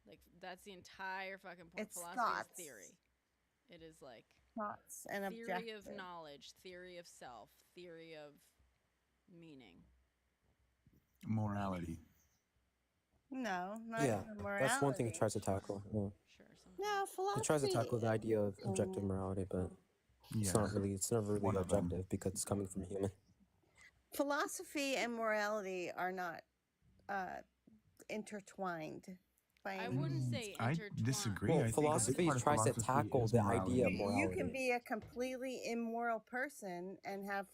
Like that's the entire fucking point. It's Philosophy thoughts. is theory. It is like thoughts and theory objective. of knowledge, theory of self, theory of meaning. Morality. No, not Yeah, even morality. that's one thing it tries to tackle. Yeah. No, philosophy. It tries to tackle the idea of objective morality, but it's never really objective because it's coming from a human. Philosophy and morality are not intertwined. I wouldn't say I disagree. Well, I think philosophy part of tries to philosophy tackle is the morality. idea of You morality. can be a completely immoral person and have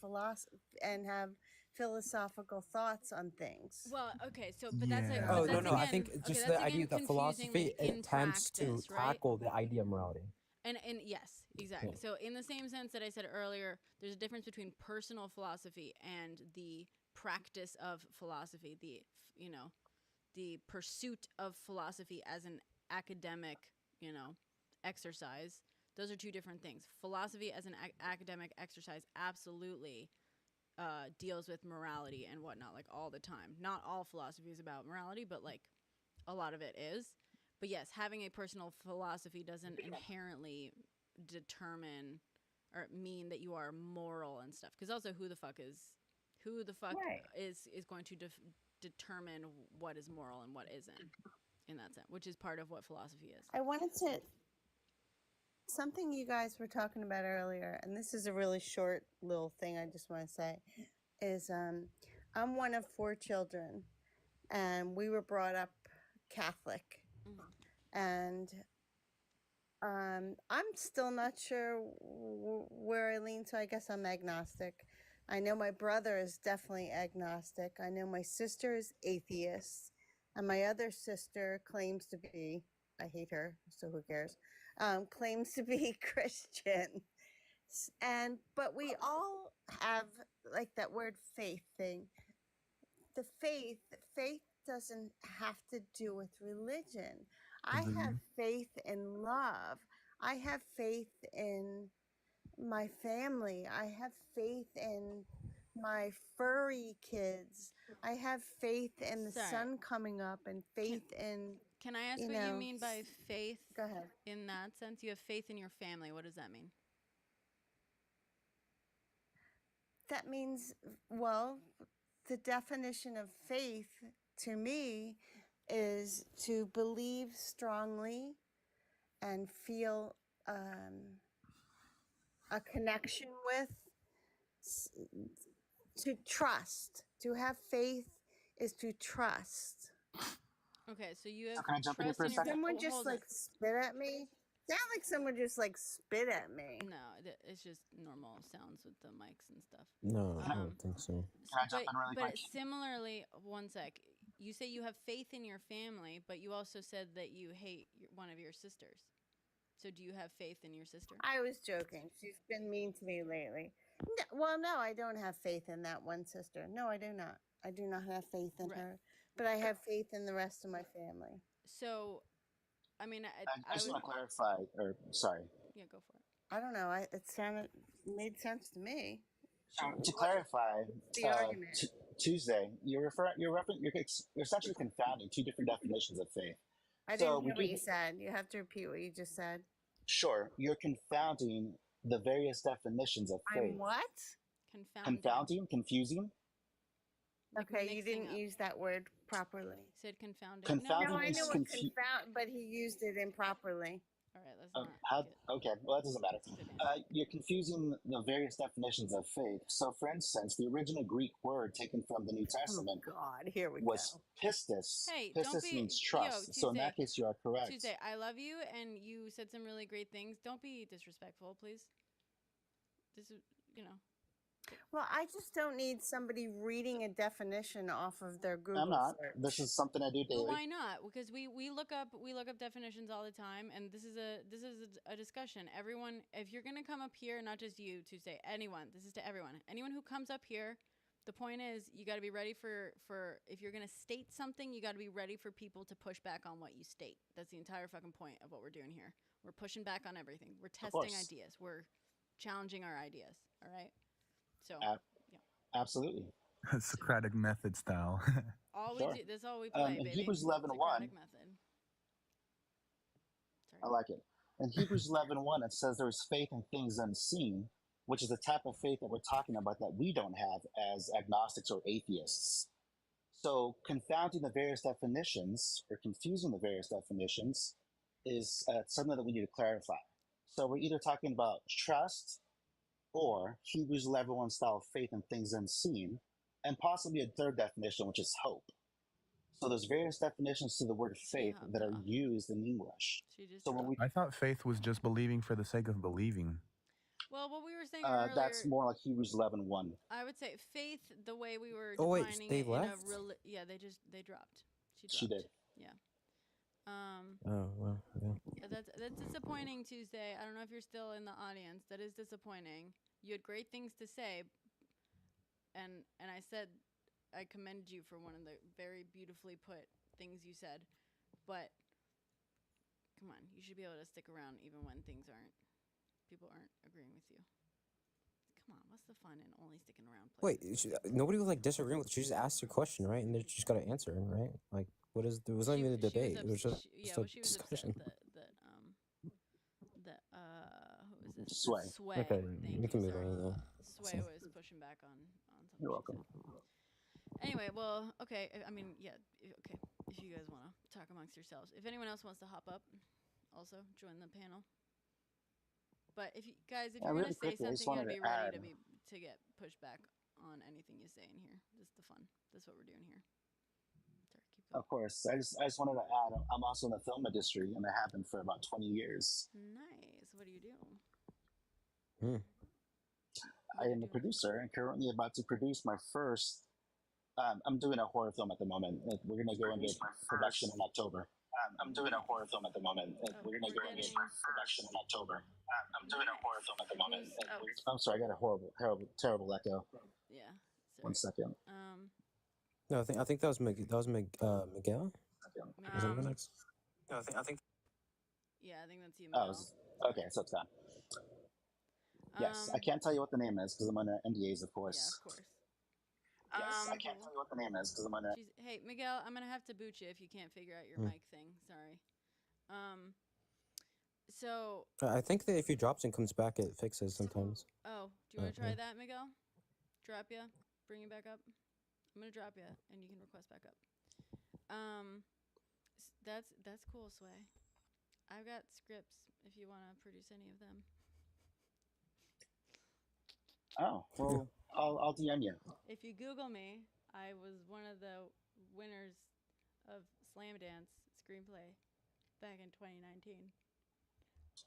philosophical thoughts on things. Well, okay, so but that's like Oh, but no, that's I again- think it's just okay, the that's idea again that philosophy confusing, like, in attempts to practice, right? tackle the idea of morality. And yes, exactly. Yeah. So in the same sense that I said earlier, there's a difference between personal philosophy and the practice of philosophy, the pursuit of philosophy as an academic, exercise. Those are two different things. Philosophy as an academic exercise absolutely deals with morality and whatnot, like all the time. Not all philosophy is about morality, but like a lot of it is. But yes, having a personal philosophy doesn't inherently determine or mean that you are moral and stuff. Because also, who the fuck is going to determine what is moral and what isn't in that sense, which is part of what philosophy is. I wanted to something you guys were talking about earlier, and this is a really short little thing I just want to say, is I'm one of 4 children, and we were brought up Catholic. And I'm still not sure where I lean, so I guess I'm agnostic. I know my brother is definitely agnostic. I know my sister is atheist, and my other sister claims to be, I hate her, so who cares, claims to be Christian. But we all have like that word faith thing. The faith doesn't have to do with religion. I have faith in love. I have faith in my family. I have faith in my furry kids. I have faith in the sun coming up and faith in. Can I ask what you mean by faith? Go ahead. In that sense, you have faith in your family. What does that mean? That means, well, the definition of faith to me is to believe strongly and feel a connection with, to trust. To have faith is to trust. Okay, so you have can I jump in here for a second? Someone just like spit at me. Sound like someone just like spit at me. No, it's just normal sounds with the mics and stuff. No, I don't think so. Can I jump in really quick? But similarly, one sec. You say you have faith in your family, but you also said that you hate one of your sisters. So do you have faith in your sister? I was joking. She's been mean to me lately. No, I don't have faith in that one sister. No, I do not. I do not have faith in her. But I have faith in the rest of my family. So, I mean, I just want to clarify, or sorry. Yeah, go for it. I don't know. It made sense to me. To clarify, The argument. Tuesday, you're essentially confounding two different definitions of faith. I didn't hear what you said. You have to repeat what you just said. Sure, you're confounding the various definitions of faith. I'm what? Confounding, confusing. Okay, you didn't use that word properly. Said confounding. Confounding No, I is know what confound, but he used it improperly. All right, let's not. Okay, well, that doesn't matter. You're confusing the various definitions of faith. So, for instance, the original Greek word taken from the New Testament here we was pistis. Hey, pistis means trust. So, in that case, you are correct. Tuesday, I love you, and you said some really great things. Don't be disrespectful, please. This is, Well, I just don't need somebody reading a definition off of their Google I'm not. search. This is something I do daily. Well, why not? Because we look up definitions all the time, and this is a discussion. Everyone, if you're gonna come up here, not just you, Tuesday, anyone. This is to everyone. Anyone who comes up here, the point is you got to be ready for if you're gonna state something, you got to be ready for people to push back on what you state. That's the entire fucking point of what we're doing here. We're pushing back on everything. We're testing ideas. We're challenging our ideas. All right. So, absolutely. Socratic method style. All we do, that's all we play, in baby. Hebrews 11:1. I like it. In Hebrews 11:1, it says there is faith in things unseen, which is the type of faith that we're talking about that we don't have as agnostics or atheists. So, confounding the various definitions or confusing the various definitions is something that we need to clarify. So, we're either talking about trust, or Hebrews 11:1 style of faith in things unseen, and possibly a third definition, which is hope. So there's various definitions to the word faith that are used in English. So when I thought faith was just believing for the sake of believing. Well, what we were saying earlier, that's more like Hebrews 11:1. I would say faith, the way we were Oh, wait, defining they it left? yeah, they dropped. She did. Yeah. Oh, well, yeah. That's disappointing, Tuesday. I don't know if you're still in the audience. That is disappointing. You had great things to say, and I said I commended you for one of the very beautifully put things you said, but come on, you should be able to stick around even when people aren't agreeing with you. Come on, what's the fun in only sticking around? Wait, nobody was like disagreeing with. She just asked a question, right? And they just got to answer, right? Like, what is? There was not even a debate. It was just a discussion. Who is this? Sway. Okay, you can move on. Yeah. Sway was pushing back on something. You're welcome. Anyway, well, okay. I mean, yeah, okay. If you guys want to talk amongst yourselves, if anyone else wants to hop up, also join the panel. But if you guys, if you're really gonna say quickly, I just something, you gotta wanted be to ready to get pushed back on anything you say in here. This is the fun. That's what we're doing here. Sorry, keep Of course. I just wanted to add, I'm also in the film industry, and I have been for about 20 years. Nice. What do you do? I am a producer and currently about to produce my first. I'm doing a horror film at the moment. We're going to go into production in October. I'm doing a horror film at the moment. We're going to go into production in October. I'm doing a horror film at the moment. I'm sorry, I got a terrible echo. Yeah. One second. No, I think that was Miguel. Is anyone next? No, I think. Yeah, I think that's you, Oh, Miguel. okay, so it's gone. Yes, I can't tell you what the name is because I'm under NDAs, of course. Yeah, of course. Yes, I can't tell you what the name is because I'm under. Hey, Miguel, I'm gonna have to boot you if you can't figure out your mic thing. Sorry. So. I think that if you drops and comes back, it fixes sometimes. Oh, do you want to try that, Miguel? Drop ya, bring you back up. I'm gonna drop ya, and you can request back up. That's cool, Sway. I've got scripts if you want to produce any of them. Oh, well, I'll DM you. If you Google me, I was one of the winners of Slam Dance screenplay back in 2019,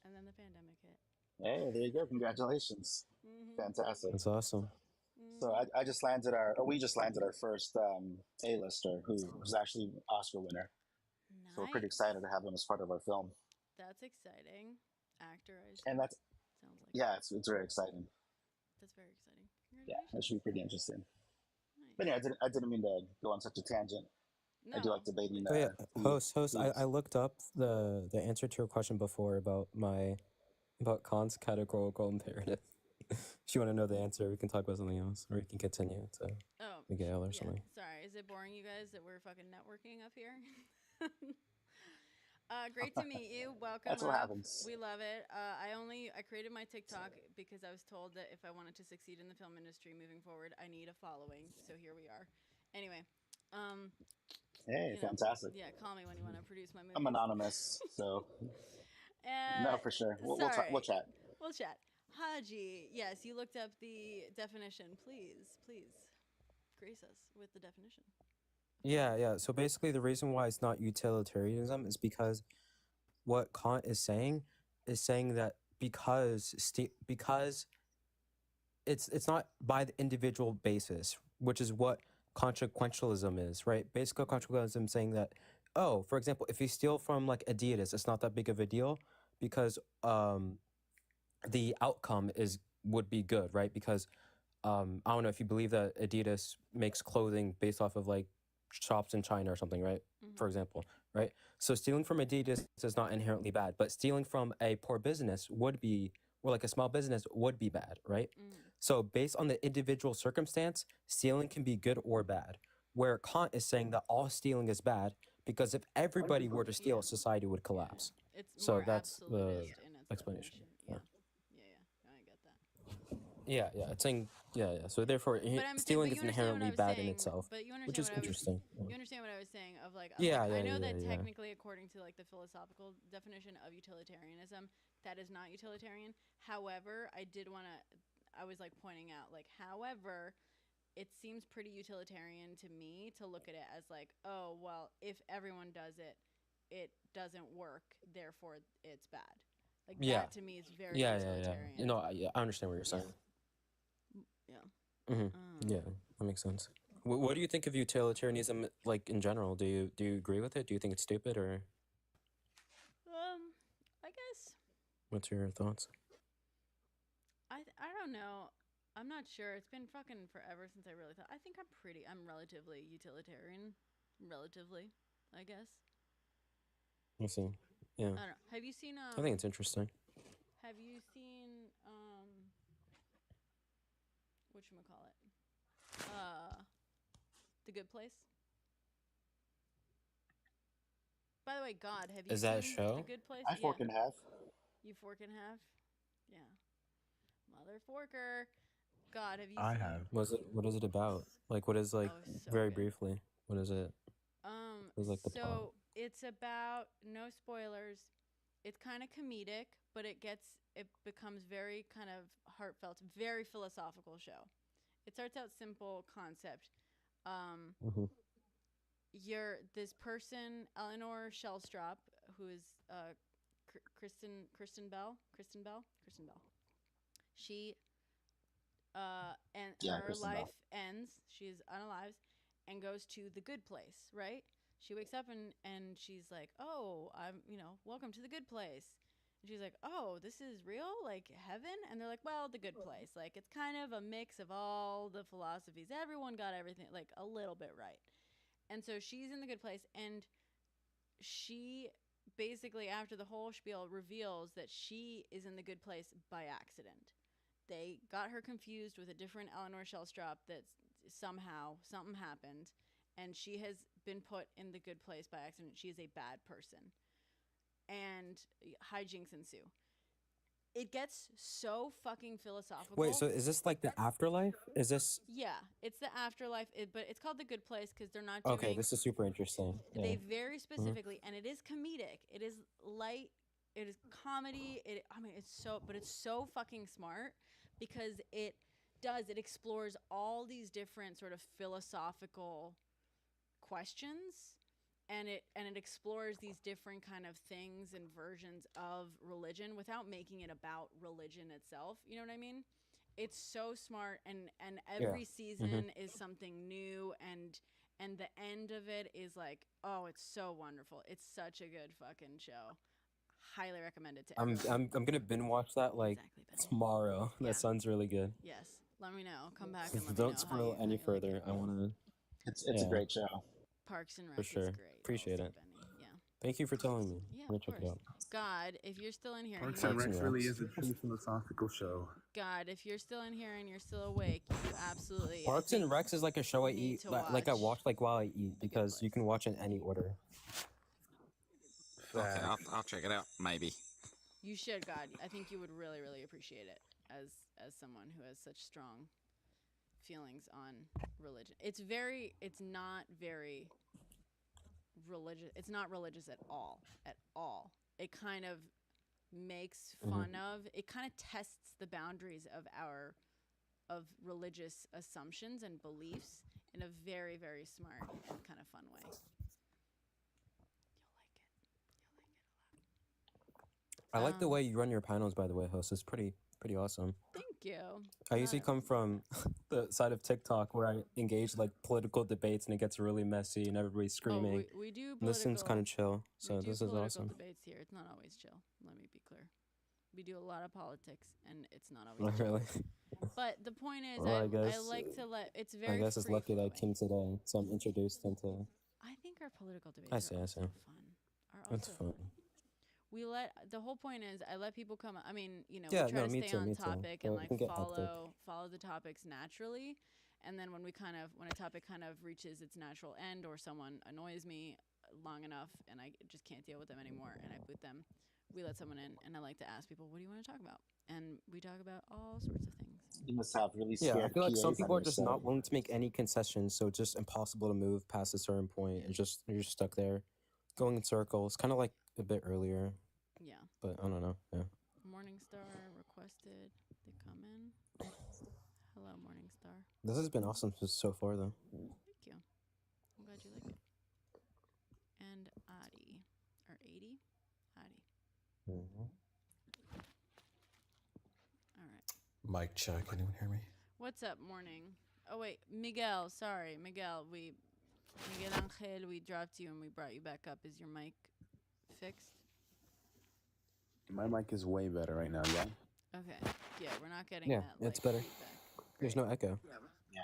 and then the pandemic hit. Hey, there you go. Congratulations. Fantastic. That's awesome. So we just landed our first A-lister who was actually an Oscar winner. Nice. So we're pretty excited to have him as part of our film. That's exciting. Actor, and that's sounds like. Yeah, it's very exciting. That's very exciting. Yeah, that should be pretty interesting. Nice. But yeah, I didn't mean to go on such a tangent. No. I do like debating. Oh yeah, host. I looked up the answer to your question before about Kant's categorical imperative. If you want to know the answer, we can talk about something else, or we can continue to Miguel or something. Sorry, is it boring, you guys, that we're fucking networking up here? Great to meet you. Welcome. That's what happens. We love it. I created my TikTok because I was told that if I wanted to succeed in the film industry moving forward, I need a following. So here we are. Anyway. Hey, fantastic. Yeah, call me when you want to produce my movie. I'm anonymous, so. No, for sure. We'll chat. We'll chat. Haji, yes, you looked up the definition. Please grace us with the definition. Yeah. So basically, the reason why it's not utilitarianism is because what Kant is saying that because it's not by the individual basis, which is what consequentialism is, right? Basically, consequentialism saying that, for example, if you steal from like Adidas, it's not that big of a deal because the outcome would be good, right? Because I don't know if you believe that Adidas makes clothing based off of like shops in China or something, right? For example, right? So stealing from Adidas is not inherently bad, but stealing from a poor business would be, or like a small business would be bad, right? So based on the individual circumstance, stealing can be good or bad. Where Kant is saying that all stealing is bad because if everybody were to steal, society would collapse. So that's the explanation. Yeah, it's saying, so therefore, stealing is inherently bad in itself, which is interesting. You understand what I was saying of like, I know that technically, according to like the philosophical definition of utilitarianism, that is not utilitarian. However, I was like pointing out, like, however, it seems pretty utilitarian to me to look at it as like, oh, well, if everyone does it, it doesn't work, therefore it's bad. Like that to me is very utilitarian. You know, I understand what you're saying. Yeah. Yeah, that makes sense. What do you think of utilitarianism, like in general? Do you agree with it? Do you think it's stupid or? I guess. What's your thoughts? I don't know. I'm not sure. It's been fucking forever since I really thought. I think I'm relatively utilitarian, I guess. I see. Yeah. I don't know. Have you seen? I think it's interesting. Have you seen whatchamacallit? The Good Place? By the way, God, have you Is that a seen show? The Good Place? I fork in half. You fork in half? Yeah. Mother forker. God, have you I seen have. What is it about? Like, what is like so very good. briefly? What is it? What is like the plot? So it's about, no spoilers, it's kind of comedic, but it becomes very kind of heartfelt, very philosophical show. It starts out simple concept. this person, Eleanor Shellstrop, who is Kristen Bell. She and Yeah, her Kristen life Bell. ends. She's unalive and goes to the good place, right? She wakes up and she's like, "Oh, I'm, welcome to the good place." And she's like, "Oh, this is real? Like heaven?" And they're like, "Well, the good place. Like it's kind of a mix of all the philosophies. Everyone got everything like a little bit right." And so she's in the good place, and she basically, after the whole spiel, reveals that she is in the good place by accident. They got her confused with a different Eleanor Shellstrop that somehow something happened, and she has been put in the good place by accident. She is a bad person, and hijinks ensue. It gets so fucking philosophical. Wait, so is this like the afterlife? Is this Yeah, it's the afterlife, but it's called the good place because they're not doing. okay? This is super interesting. Yeah. They very specifically, and it is comedic. It is light. It is comedy. It's so fucking smart because it explores all these different sort of philosophical questions, and it explores these different kind of things and versions of religion without making it about religion itself. You know what I mean? It's so smart, and every season is something new, and the end of it is like, oh, it's so wonderful. It's such a good fucking show. Highly recommend it to everyone. I'm gonna binge watch that like tomorrow. Yeah. That sounds really good. Yes, let me know. Come back and let me Don't know spoil any further. I want to. It's a great show. Parks and Rec For sure. is great. Appreciate it. Yeah. Thank you for telling me. Yeah, I'm gonna of check it out. God, if you're still in here, Parks you and need Rec to- really is a true philosophical show. God, if you're still in here and you're still awake, you absolutely. Parks and Recs is like a show I eat, to like I watch like while I eat because you can watch in any order. Okay, I'll check it out. Maybe. You should, God. I think you would really, really appreciate it as someone who has such strong feelings on religion. It's not very religious. It's not religious at all. At all. It kind of makes fun of. It kind of tests the boundaries of religious assumptions and beliefs in a very, very smart and kind of fun way. I like the way you run your panels, by the way, host. It's pretty awesome. Thank you. I usually come from the side of TikTok where I engage like political debates and it gets really messy and everybody's screaming. We do This seems kind of chill, so this is political awesome. debates here. It's not always chill. Let me be clear. We do a lot of politics, and it's not always chill. Really? But the point is, Well, I I guess like to let. It's very. I guess it's lucky that I came today, so I'm introduced into. I think our political debates I see. are also fun. It's fun. We let the whole point is I let people come. I mean, Yeah, we try no, to me stay too, on me too. topic Yeah, and we like can get hectic. follow the topics naturally, and then when a topic kind of reaches its natural end or someone annoys me long enough and I just can't deal with them anymore and I boot them, we let someone in, and I like to ask people, what do you want to talk about? And we talk about all sorts of things. You must have really Yeah, scared I feel like some PAs people on are just your not set. willing to make any concessions, so it's just impossible to move past a certain point. And you're just stuck there, going in circles. Kind of like a bit earlier. Yeah. But I don't know. Yeah. Morningstar requested they come in. Hello, Morningstar. This has been awesome so far, though. Thank you. I'm glad you like it. And Adi. Or 80? Adi. All right. Mic check. Anyone hear me? What's up, morning? Oh, wait. Miguel. Sorry. Miguel, Miguel Angel, we dropped you and we brought you back up. Is your mic fixed? My mic is way better right now, yeah? Okay. Yeah, we're not getting Yeah, that. it's better. There's no echo. Yeah.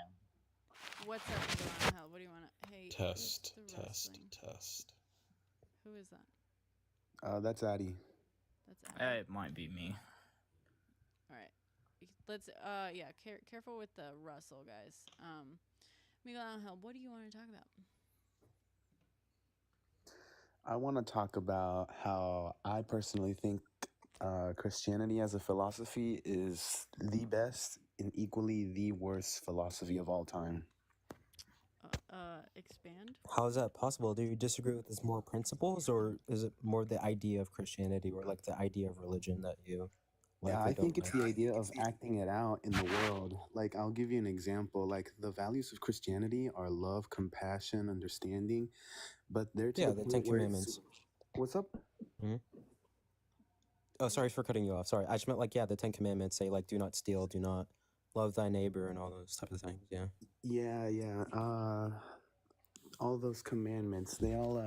What's up, Miguel Angel? What do you want to... Hey, Test, the test, wrestling. test. Who is that? That's Addy. That's Adi. It might be me. All right. Let's careful with the Russell, guys. Miguel Angel, what do you want to talk about? I want to talk about how I personally think Christianity as a philosophy is the best and equally the worst philosophy of all time. Expand? How is that possible? Do you disagree with its moral principles, or is it more the idea of Christianity or like the idea of religion that you like Yeah, they I don't think it's like. the idea of acting it out in the world. Like, I'll give you an example. Like, the values of Christianity are love, compassion, understanding, but they're to Yeah, the the Ten point where it's. Commandments. What's up? Hmm. Oh, sorry for cutting you off. Sorry, I just meant like, yeah, the Ten Commandments say like, do not steal, do not love thy neighbor, and all those type of things. Yeah. Yeah. All those commandments, they all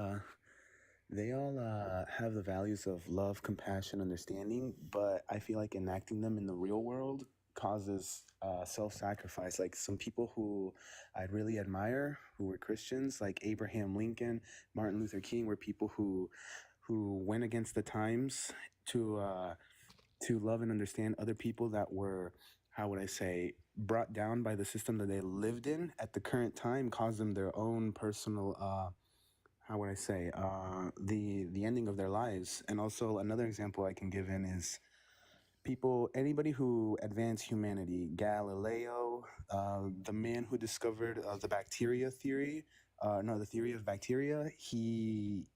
have the values of love, compassion, understanding, but I feel like enacting them in the real world causes self-sacrifice. Like some people who I really admire, who were Christians, like Abraham Lincoln, Martin Luther King, were people who went against the times to love and understand other people that were, how would I say, brought down by the system that they lived in at the current time, caused them their own personal how would I say, the ending of their lives. And also another example I can give in is anybody who advanced humanity, Galileo, the man who discovered the bacteria theory, the theory of bacteria, he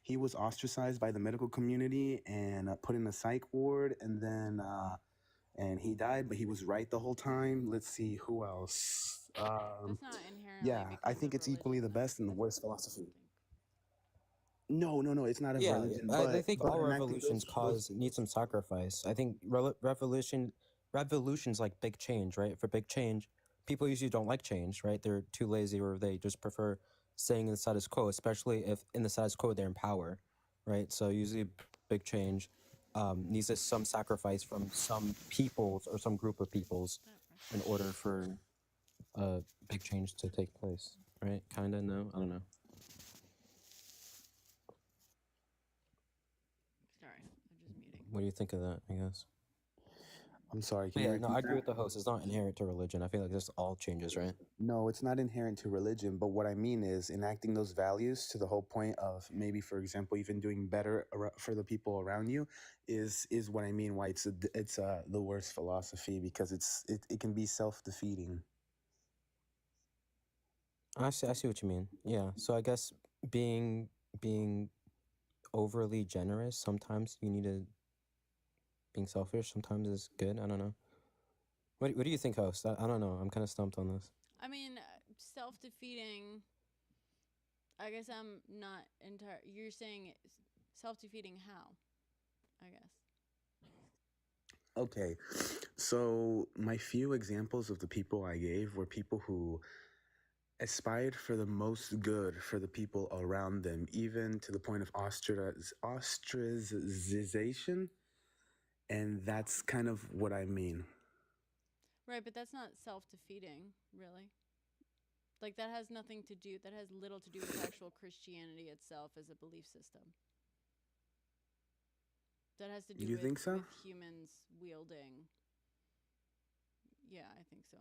was ostracized by the medical community and put in a psych ward, and then and he died, but he was right the whole time. Let's see who else. That's not inherently Yeah, I because think of it's equally religion, the though. best and the worst philosophy. No, it's not of Yeah, religion, I but think all enacting revolutions need some sacrifice. I think revolutions like big change, right? For big change, people usually don't like change, right? They're too lazy, or they just prefer staying in the status quo, especially if in the status quo they're in power, right? So usually big change needs some sacrifice from some peoples or some group of peoples in order for big change to take place, right? Kind of, no? I don't know. Sorry, I'm just muting. What do you think of that, I guess? I'm sorry, can But you yeah, no, repeat I agree that? with the host. It's not inherent to religion. I feel like this all changes, right? No, it's not inherent to religion, but what I mean is enacting those values to the whole point of maybe, for example, even doing better for the people around you is what I mean. Why it's the worst philosophy, because it can be self-defeating. I see what you mean. Yeah. So I guess being overly generous, sometimes you need to being selfish sometimes is good. I don't know. What do you think, host? I don't know. I'm kind of stumped on this. I mean, self-defeating. I guess I'm not entire. You're saying self-defeating how? I guess. Okay, so my few examples of the people I gave were people who aspired for the most good for the people around them, even to the point of ostracization. And that's kind of what I mean. Right, but that's not self-defeating, really. Like that has nothing to do. That has little to do with actual Christianity itself as a belief system. That has to do You think so? with humans wielding. Yeah, I think so.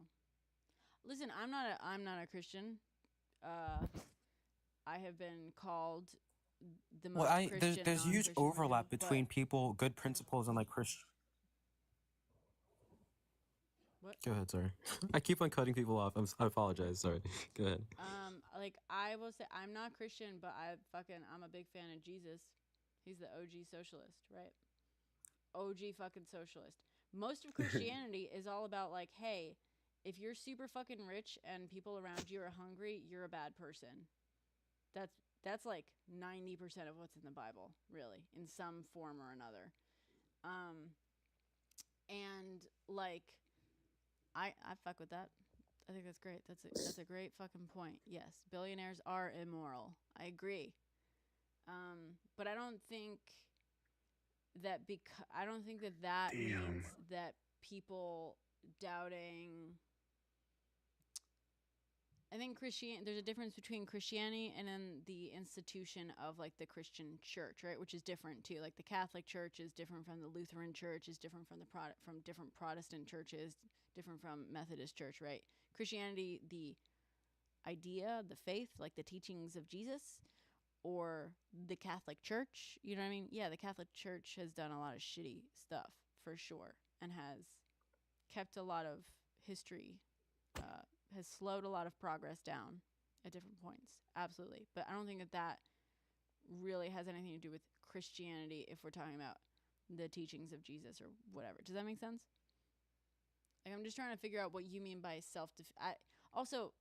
Listen, I'm not a Christian. I have been called the most Christian. There's huge non-Christian overlap religion, between people, good principles, and like Christian. What? Go ahead, sorry. I keep on cutting people off. I apologize. Sorry. Go ahead. Like I will say, I'm not Christian, but I'm a big fan of Jesus. He's the OG socialist, right? OG fucking socialist. Most of Christianity is all about like, hey, if you're super fucking rich and people around you are hungry, you're a bad person. That's like 90% of what's in the Bible, really, in some form or another. And like, I fuck with that. I think that's great. That's a great fucking point. Yes, billionaires are immoral. I agree. But I don't think that means that people doubting. I think there's a difference between Christianity and then the institution of like the Christian church, right? Which is different too. Like the Catholic Church is different from the Lutheran Church, is different from from different Protestant churches, different from Methodist Church, right? Christianity, the idea, the faith, like the teachings of Jesus, or the Catholic Church, you know what I mean? Yeah, the Catholic Church has done a lot of shitty stuff for sure, and has kept a lot of history. Has slowed a lot of progress down at different points. Absolutely. But I don't think that really has anything to do with Christianity if we're talking about the teachings of Jesus or whatever. Does that make sense? Like, I'm just trying to figure out what you mean by also,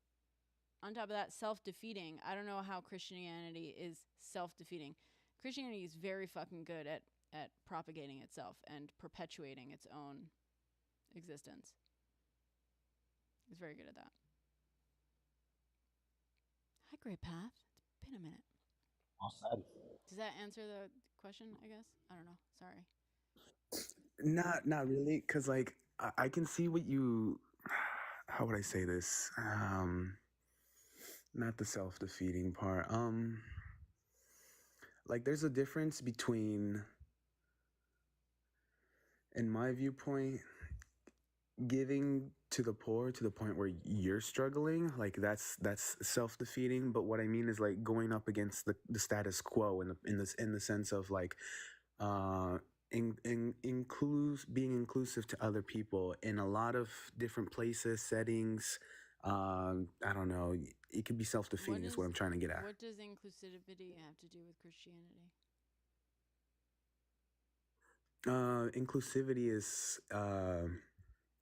on top of that, self-defeating. I don't know how Christianity is self-defeating. Christianity is very fucking good at propagating itself and perpetuating its own existence. It's very good at that. Hi, Great Path. It's been a minute. Awesome. Does that answer the question, I guess? I don't know. Sorry. Not really, because like I can see what you. How would I say this? Not the self-defeating part. Like there's a difference between, in my viewpoint, giving to the poor to the point where you're struggling, like that's self-defeating. But what I mean is like going up against the status quo in the sense of like being inclusive to other people in a lot of different places, settings. I don't know. It could be self-defeating is what I'm trying to get at. What does inclusivity have to do with Christianity? Inclusivity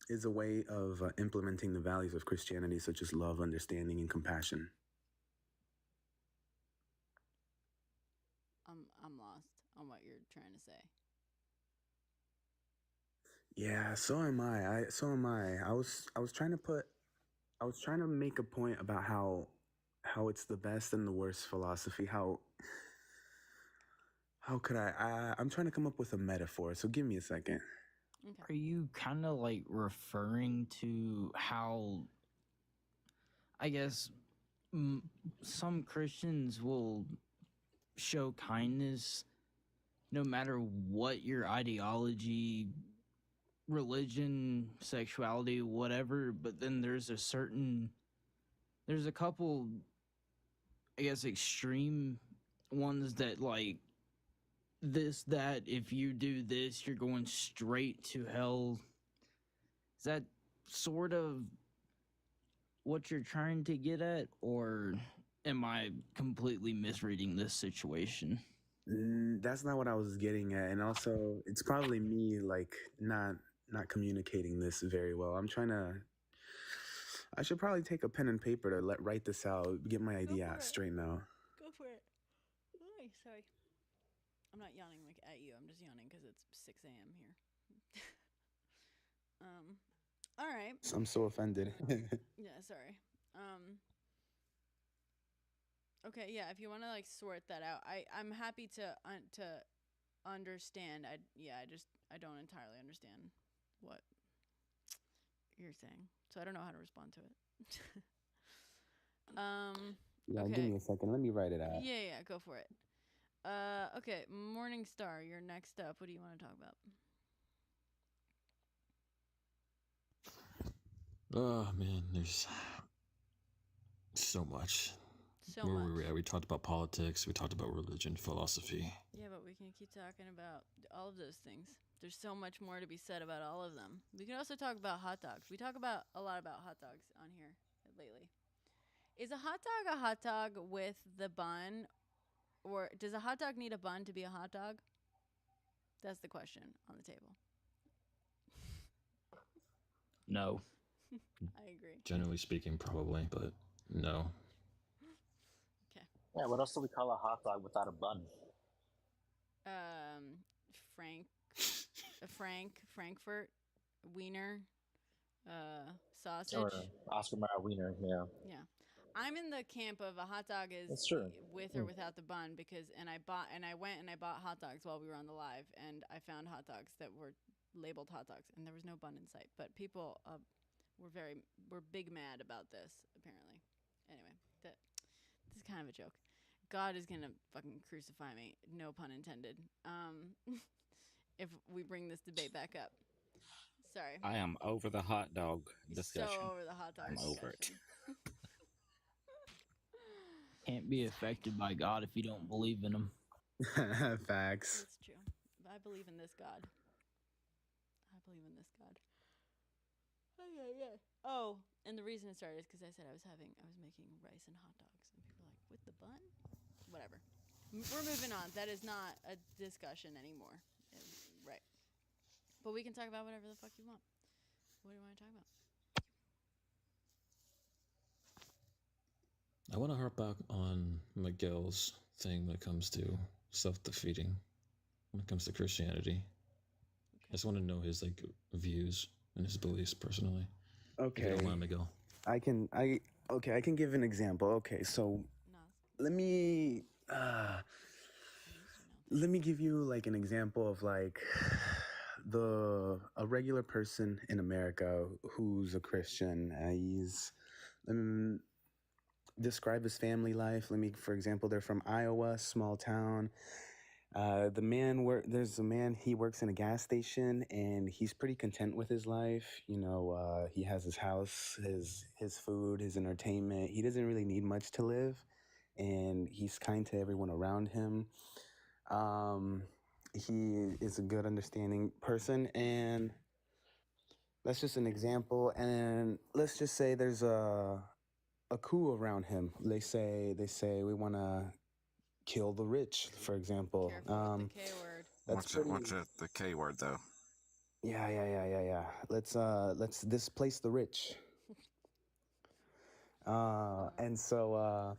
is a way of implementing the values of Christianity, such as love, understanding, and compassion. I'm lost on what you're trying to say. Yeah, so am I. I was trying to make a point about how it's the best and the worst philosophy. How could I'm trying to come up with a metaphor. So give me a second. Okay. Are you kind of like referring to how, I guess, some Christians will show kindness no matter what your ideology, religion, sexuality, whatever, but then there's a couple, I guess, extreme ones that like this, that if you do this, you're going straight to hell. Is that sort of what you're trying to get at, or am I completely misreading this situation? That's not what I was getting at, and also it's probably me like not communicating this very well. I should probably take a pen and paper to write this out, get my idea out straight now. Go for it. Oh, sorry. I'm not yawning like at you. I'm just yawning because it's 6 a.m. here. All right. I'm so offended. Yeah, sorry. Okay, yeah, if you want to like sort that out, I'm happy to understand. I don't entirely understand what you're saying, so I don't know how to respond to it. Yeah, okay. give me a second. Let me write it out. Yeah, go for it. Okay, Morning Star, you're next up. What do you want to talk about? Oh man, there's so much. Where were we at? We talked about politics. We talked about religion, philosophy. Yeah, but we can keep talking about all of those things. There's so much more to be said about all of them. We can also talk about hot dogs. We talk about a lot about hot dogs on here lately. Is a hot dog with the bun, or does a hot dog need a bun to be a hot dog? That's the question on the table. No. I agree. Generally speaking, probably, but no. Okay. Yeah, what else do we call a hot dog without a bun? Frankfurt, wiener, sausage. Or Oscar Mayer wiener, yeah. Yeah. I'm in the camp of a hot dog is That's true. with or without the bun, because I went and I bought hot dogs while we were on the live, and I found hot dogs that were labeled hot dogs and there was no bun in sight. But people were big mad about this, apparently. Anyway, this is kind of a joke. God is gonna fucking crucify me, no pun intended. If we bring this debate back up. Sorry. I am over the hot dog discussion. So over the hot dog I'm discussion. over it. Can't be affected by God if you don't believe in him. Facts. That's true. I believe in this God. Oh, and the reason it started is because I said I was making rice and hot dogs, and people were like, with the bun? Whatever. We're moving on. That is not a discussion anymore. Right. But we can talk about whatever the fuck you want. What do you want to talk about? I want to harp back on Miguel's thing when it comes to self-defeating, when it comes to Christianity. I just want to know his views and his beliefs personally. If you don't mind, Miguel. I can give an example. Okay, so let me give you like an example of like a regular person in America who's a Christian. Describe his family life. For example, they're from Iowa, small town. There's a man, he works in a gas station and he's pretty content with his life. He has his house, his food, his entertainment. He doesn't really need much to live, and he's kind to everyone around him. He is a good, understanding person, and that's just an example. And let's just say there's a coup around him. They say we want to kill the rich, for example. Careful with the K word. What's the K word though? Yeah. Let's displace the rich. And so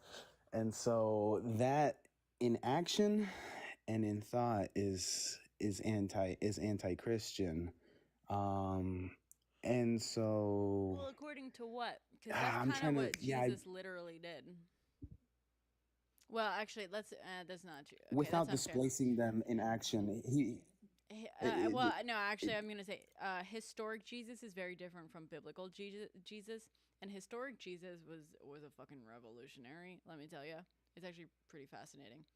that in action and in thought is anti-Christian. And so. Well, according to what? Because that's kind of what Jesus literally did. Well, actually, that's not true. Okay, without displacing them in action, no, actually, I'm gonna say historic Jesus is very different from biblical Jesus, and historic Jesus was a fucking revolutionary. Let me tell you, it's actually pretty fascinating.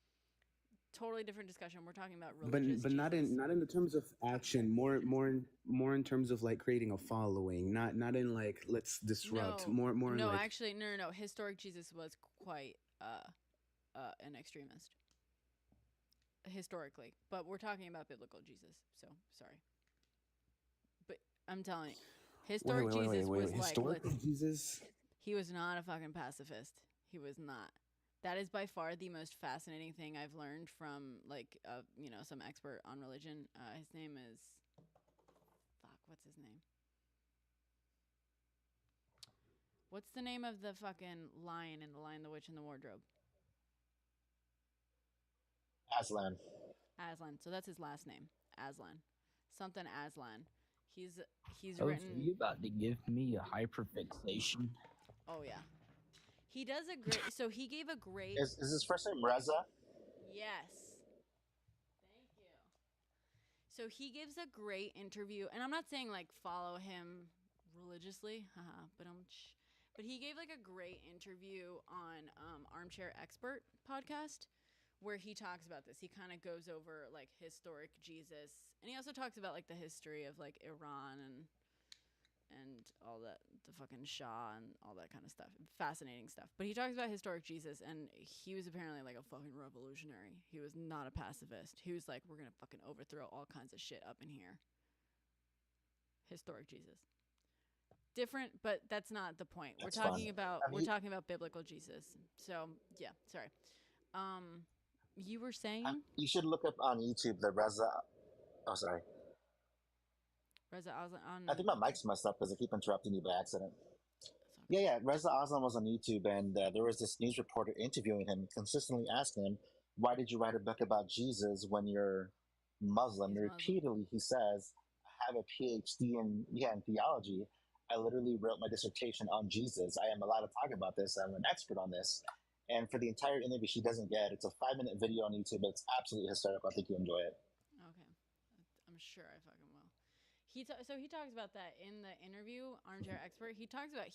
Totally different discussion. We're talking about religious, but not in the terms of action. More in terms of like creating a following. Not in like let's disrupt. No, more. No, in like, actually, no. Historic Jesus was quite an extremist historically, but we're talking about biblical Jesus, so sorry. But I'm telling you, historic Jesus was like historical Jesus. He was not a fucking pacifist. He was not. That is by far the most fascinating thing I've learned from some expert on religion. His name is what's his name? What's the name of the fucking lion in The Lion, the Witch, and the Wardrobe? Aslan. So that's his last name. Aslan. Something Aslan. He's Oh, written. so you about to give me a hyperfixation? Oh yeah. He does a great. So he gave a great. Is his first name Reza? Yes. Thank you. So he gives a great interview, and I'm not saying like follow him religiously, but he gave like a great interview on Armchair Expert podcast, where he talks about this. He kind of goes over like historic Jesus, and he also talks about like the history of like Iran and all that, the fucking Shah and all that kind of stuff. Fascinating stuff. But he talks about historic Jesus, and he was apparently like a fucking revolutionary. He was not a pacifist. He was like, we're gonna fucking overthrow all kinds of shit up in here. Historic Jesus. Different, but that's not the point. We're talking about biblical Jesus. So yeah, sorry. You were saying? You should look up on YouTube the Reza. Oh, sorry. Reza Aslan on. I think my mic's messed up because I keep interrupting you by accident. Yeah. Reza Aslan was on YouTube, and there was this news reporter interviewing him, consistently asking him, "Why did you write a book about Jesus when you're Muslim?" And repeatedly, he says, "I have a PhD in theology. I literally wrote my dissertation on Jesus. I am allowed to talk about this. I'm an expert on this." And for the entire interview, she doesn't get it. It's a 5-minute video on YouTube. It's absolutely hysterical. I think you enjoy it. Okay. I'm sure I fucking will. So he talks about that in the interview, Armchair Expert. He talks about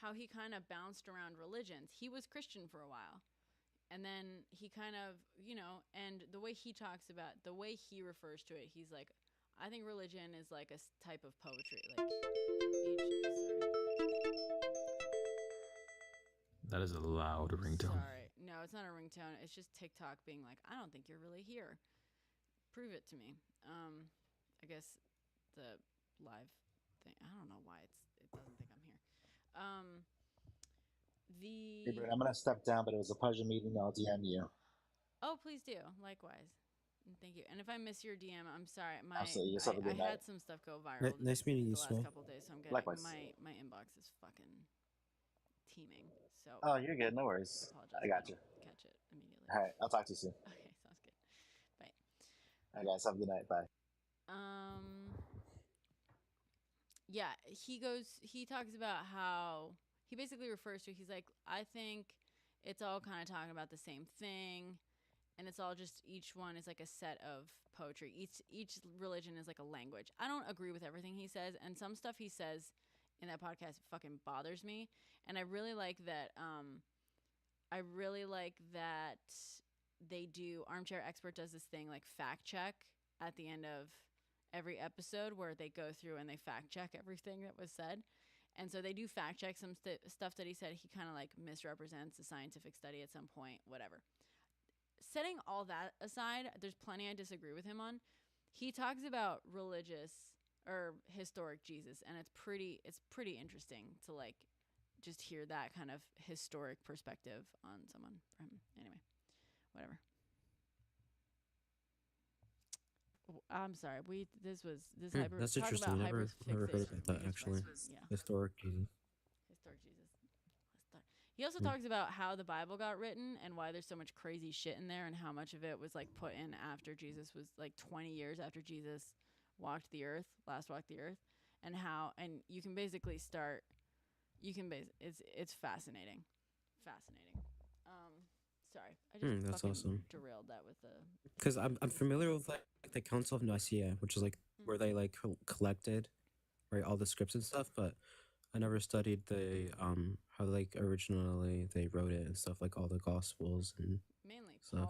how he kind of bounced around religions. He was Christian for a while. And then he kind of, and the way he talks about, the way he refers to it, he's like, I think religion is like a type of poetry. Like, That is a loud ringtone. Sorry. No, it's not a ringtone. It's just TikTok being like, I don't think you're really here. Prove it to me. I guess the live thing. I don't know why it doesn't think I'm here. Hey, Britt, I'm going to step down, but it was a pleasure meeting you. I'll DM you. Oh, please do. Likewise. Thank you. And if I miss your DM, I'm sorry. Absolutely. Just have a I good night. had some stuff go viral Nice meeting you, the last Sway. couple of days, so I'm getting Likewise. my inbox is fucking teeming. So Oh, you're good. No worries. apologize. I got you. Catch it immediately. All right. I'll talk to you soon. Okay, sounds good. Bye. All right, guys. Have a good night. Bye. Yeah, he talks about how he basically refers to, he's like, I think it's all kind of talking about the same thing, and it's all just, each one is like a set of poetry. Each religion is like a language. I don't agree with everything he says, and some stuff he says in that podcast fucking bothers me, and I really like that they do, Armchair Expert does this thing like fact check at the end of every episode where they go through and they fact check everything that was said. And so they do fact check some stuff that he said. He kind of like misrepresents a scientific study at some point, whatever. Setting all that aside, there's plenty I disagree with him on. He talks about religious or historic Jesus, and it's pretty interesting to like just hear that kind of historic perspective on someone from him. Anyway, whatever. I'm sorry. That's interesting. Never heard about that actually. Yeah. Historic Jesus. Historic Jesus. He also talks about how the Bible got written and why there's so much crazy shit in there, and how much of it was like put in after Jesus was like 20 years after Jesus last walked the earth, and you can basically it's fascinating. Sorry, I just That's fucking awesome. derailed that with the. Because I'm familiar with like the Council of Nicaea, which is like where they like collected, right, all the scripts and stuff, but I never studied the how like originally they wrote it and stuff, like all the Gospels and Mainly stuff.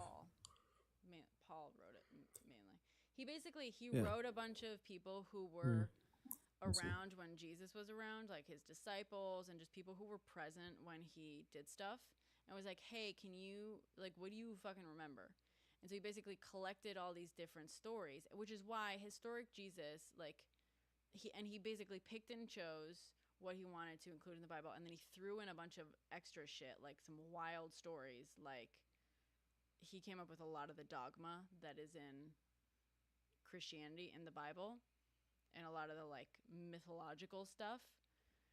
Paul wrote it mainly. He Yeah. wrote a bunch of people who were around when Jesus was around, like his disciples and just people who were present when he did stuff, and was like, hey, can you, like, what do you fucking remember? And so he basically collected all these different stories, which is why historic Jesus, like, he basically picked and chose what he wanted to include in the Bible, and then he threw in a bunch of extra shit, like some wild stories. Like, he came up with a lot of the dogma that is in Christianity in the Bible, and a lot of the like mythological stuff.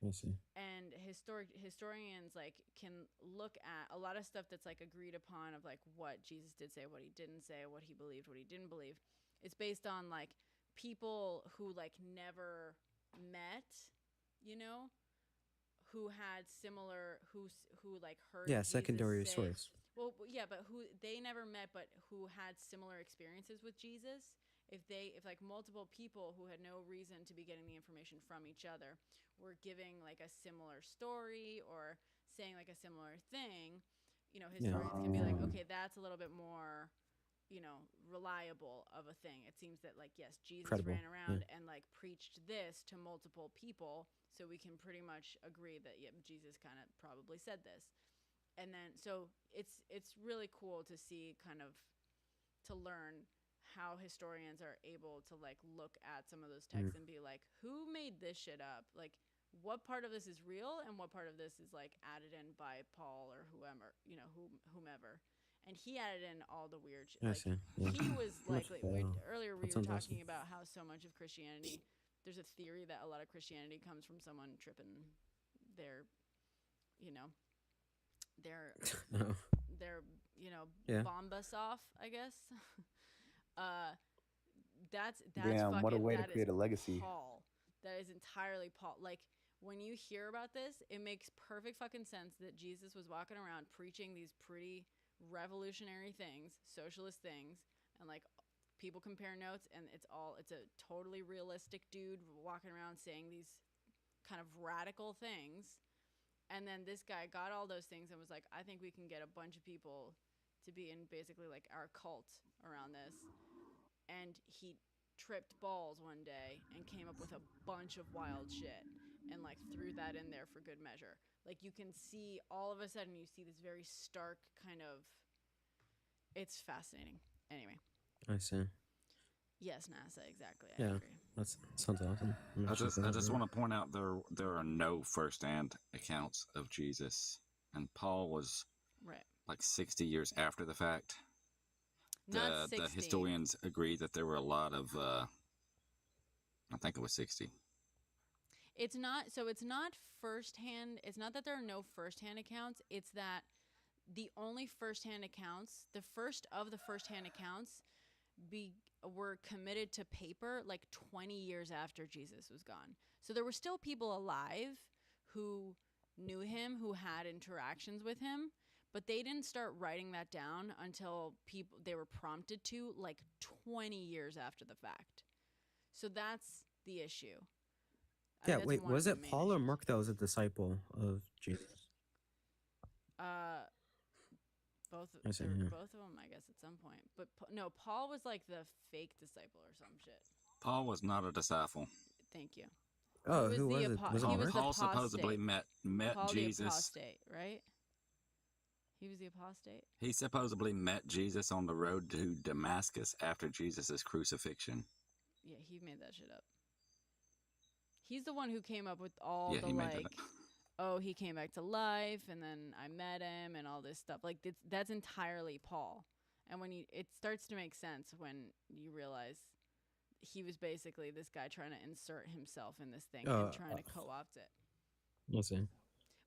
I see. And historians like can look at a lot of stuff that's like agreed upon of like what Jesus did say, what he didn't say, what he believed, what he didn't believe. It's based on like people who like never met, you know, who had similar, who like heard Jesus secondary say, source. Well, yeah, but who they never met, but who had similar experiences with Jesus. If like multiple people who had no reason to be getting the information from each other were giving like a similar story or saying like a similar thing, you know, historians can be like, okay, that's a little bit more, you know, reliable of a thing. It seems that like, yes, Jesus Credible, ran around and like preached this to multiple people, so we can pretty much agree that Jesus kind of probably said this. And then so it's really cool to see to learn how historians are able to like look at some of those texts and be like, who made this shit up? Like, what part of this is real and what part of this is like added in by Paul or whoever, you know, whomever. And he added in all the weird shit. I Like, see. Yeah. he was likely, earlier we That were sounds talking awesome. about how so much of Christianity, there's a theory that a lot of Christianity comes from someone tripping their, you know, their, you know, bombus off, I guess. That's Damn, fucking, what a way to that create is a legacy. Paul. That is entirely Paul. Like, when you hear about this, it makes perfect fucking sense that Jesus was walking around preaching these pretty revolutionary things, socialist things, and like people compare notes, and it's a totally realistic dude walking around saying these kind of radical things. And then this guy got all those things and was like, I think we can get a bunch of people to be in basically like our cult around this. And he tripped balls one day and came up with a bunch of wild shit and like threw that in there for good measure. Like, you can see all of a sudden you see this very stark kind of, it's fascinating. Anyway. I see. Yes, NASA, exactly. I Yeah, agree. that sounds awesome. I just want to point out there are no first-hand accounts of Jesus, and Paul was right like 60 years after the fact. Not the 60. historians agree that there were a lot of, I think it was 60. It's not firsthand. It's not that there are no firsthand accounts. It's that the only firsthand accounts, the first of the firsthand accounts, were committed to paper like 20 years after Jesus was gone. So there were still people alive who knew him, who had interactions with him, but they didn't start writing that down until they were prompted to, like 20 years after the fact. So that's the issue. Yeah, wait, was it Paul or Mark that was a disciple of Jesus? Both I see, of yeah. them, I guess, at some point. But no, Paul was like the fake disciple or some shit. Paul was not a disciple. Thank you. Oh, who was it? Was it He was Mark? the Paul apostate. supposedly met Paul Jesus. the apostate, right? He was the apostate. He supposedly met Jesus on the road to Damascus after Jesus' crucifixion. Yeah, he made that shit up. He's the one who came up with all Yeah, the he made that like, up. oh, he came back to life, and then I met him, and all this stuff. Like that's entirely Paul. And when it starts to make sense when you realize he was basically this guy trying to insert himself in this thing and trying to co-opt it. Let's see.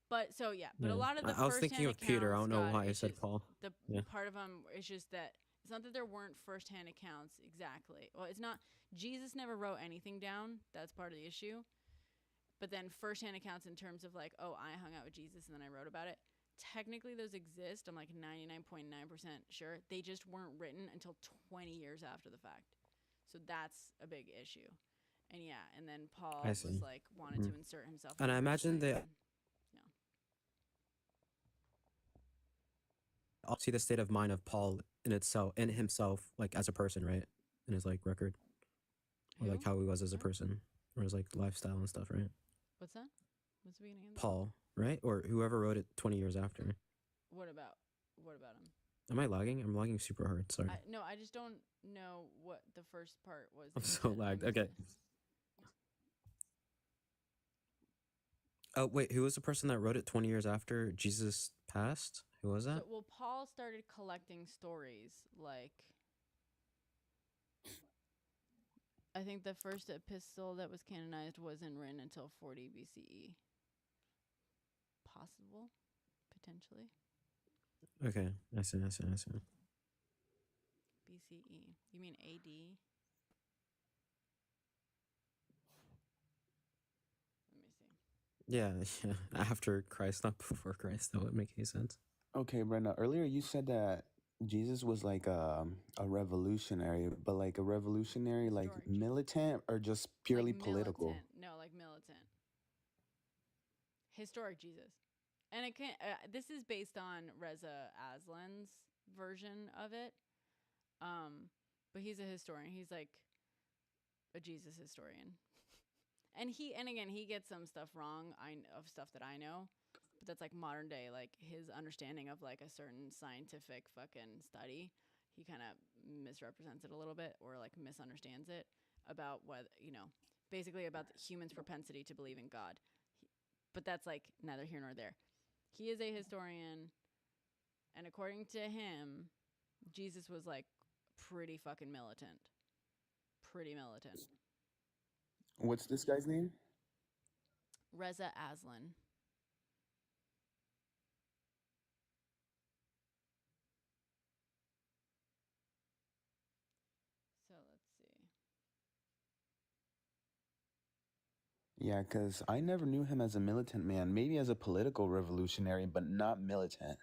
But so yeah, but Yeah. a lot of the I was thinking of Peter. I don't know accounts, why I it's said just Paul. The Yeah. part of them is just that it's not that there weren't firsthand accounts exactly. Well, it's not. Jesus never wrote anything down. That's part of the issue. But then firsthand accounts in terms of like, oh, I hung out with Jesus and then I wrote about it. Technically, those exist. I'm like 99.9% sure. They just weren't written until 20 years after the fact. So that's a big issue. And yeah, and then Paul I was see. like wanted to insert himself. And in I the whole imagine thing. they I'll see the state of mind of Paul in himself, like as a person, right? In his like record, or like how he was as a person, or his like lifestyle and stuff, right? What's that? What's the beginning of that? Paul, right? Or whoever wrote it 20 years after. What about him? Am I lagging? I'm lagging super hard. Sorry. No, I just don't know what the first part was. I'm that you so said. lagged. Okay. Oh wait, who was the person that wrote it 20 years after Jesus passed? Who was that? So, well, Paul started collecting stories. Like, I think the first epistle that was canonized wasn't written until 40 BCE. Possible, potentially. Okay, I see. BCE. You mean AD? Let me see. Yeah, after Christ, not before Christ. That would make any sense. Okay, Brenda. Earlier you said that Jesus was like a revolutionary, but like a revolutionary, like militant or just purely Like political. militant. No, like militant. Historic Jesus. And it can this is based on Reza Aslan's version of it. But he's a historian. He's like a Jesus historian. And again, he gets some stuff wrong of stuff that I know. But that's like modern day, like his understanding of like a certain scientific fucking study. He kind of misrepresents it a little bit or like misunderstands it about what, basically about the human's propensity to believe in God. But that's like neither here nor there. He is a historian. And according to him, Jesus was like pretty fucking militant. Pretty militant. What's this guy's name? Reza Aslan. So let's see. Yeah, because I never knew him as a militant man. Maybe as a political revolutionary, but not militant.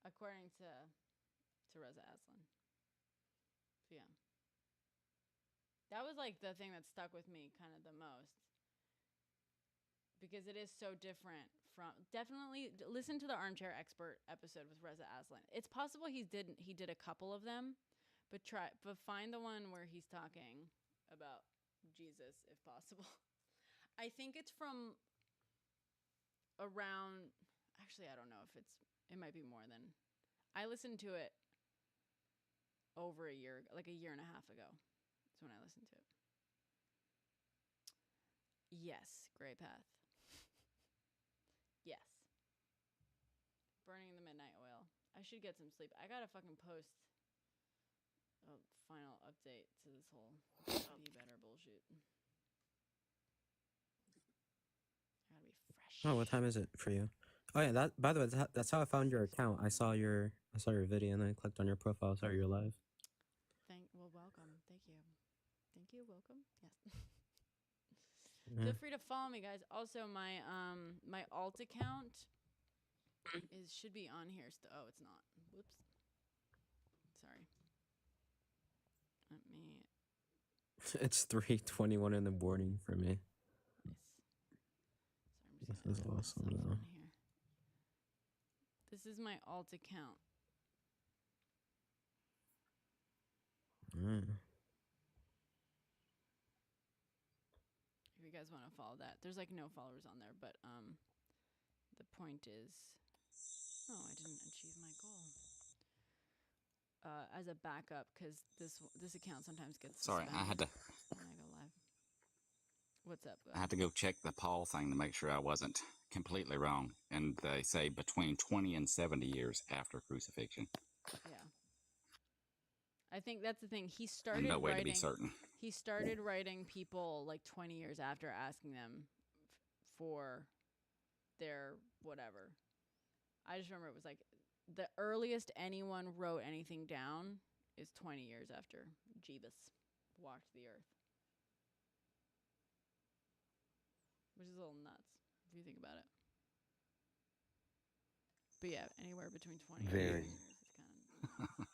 According to Reza Aslan. So yeah. That was like the thing that stuck with me kind of the most. Because it is so different from definitely listen to the Armchair Expert episode with Reza Aslan. It's possible he did a couple of them, but find the one where he's talking about Jesus if possible. I think it's from around actually I don't know if it might be more than I listened to it over a year, like a year and a half ago. That's when I listened to it. Yes, Gray Path. Yes. Burning the Midnight Oil. I should get some sleep. I gotta fucking post final update to this whole be better bullshit. I gotta be fresh. Oh, what time is it for you? Oh yeah, that by the way, that's how I found your account. I saw your video and then I clicked on your profile. Saw your live. Welcome. Thank you. Thank you. Welcome. Yes. Yeah. Feel free to follow me, guys. Also, my my alt account should be on here. Oh, it's not. Whoops. Sorry. Let me. It's 3:21 in the morning for me. Nice. This is awesome though. Here. This is my alt account. If you guys want to follow that, there's like no followers on there, but the point is, oh, I didn't achieve my goal. As a backup, because this account sometimes gets Sorry, I had to. When I go live. What's up? I had to go check the Paul thing to make sure I wasn't completely wrong. And they say between 20 and 70 years after crucifixion. Yeah. I think that's the thing. He started And no way writing, to be certain. He started writing people like 20 years after, asking them for their whatever. I just remember it was like the earliest anyone wrote anything down is 20 years after Jeebus walked the earth. Which is a little nuts if you think about it. But yeah, anywhere between 20 and 30 years is kind of wild.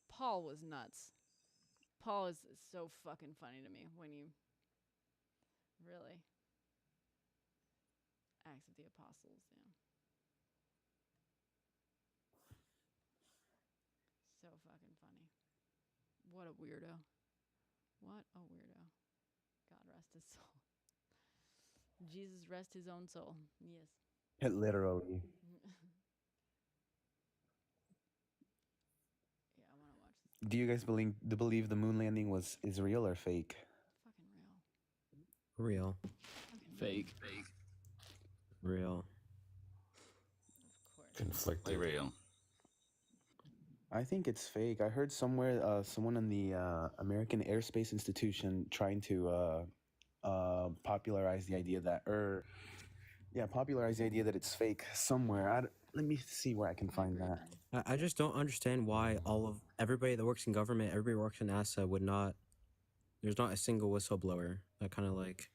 Paul was nuts. Paul is so fucking funny to me when you really Acts of the Apostles, yeah. So fucking funny. What a weirdo. What a weirdo. God rest his soul. Jesus rest his own soul. Yes. It literally. Yeah, I want to watch this. Do you guys believe the moon landing is real or fake? Fucking Real. Fake. Real. Conflicted. Real. I think it's fake. I heard somewhere someone in the American Airspace Institution trying to popularize the idea that it's fake somewhere. Let me see where I can find that. I just don't understand why everybody that works in government, everybody who works in NASA would not. There's not a single whistleblower that kind of like.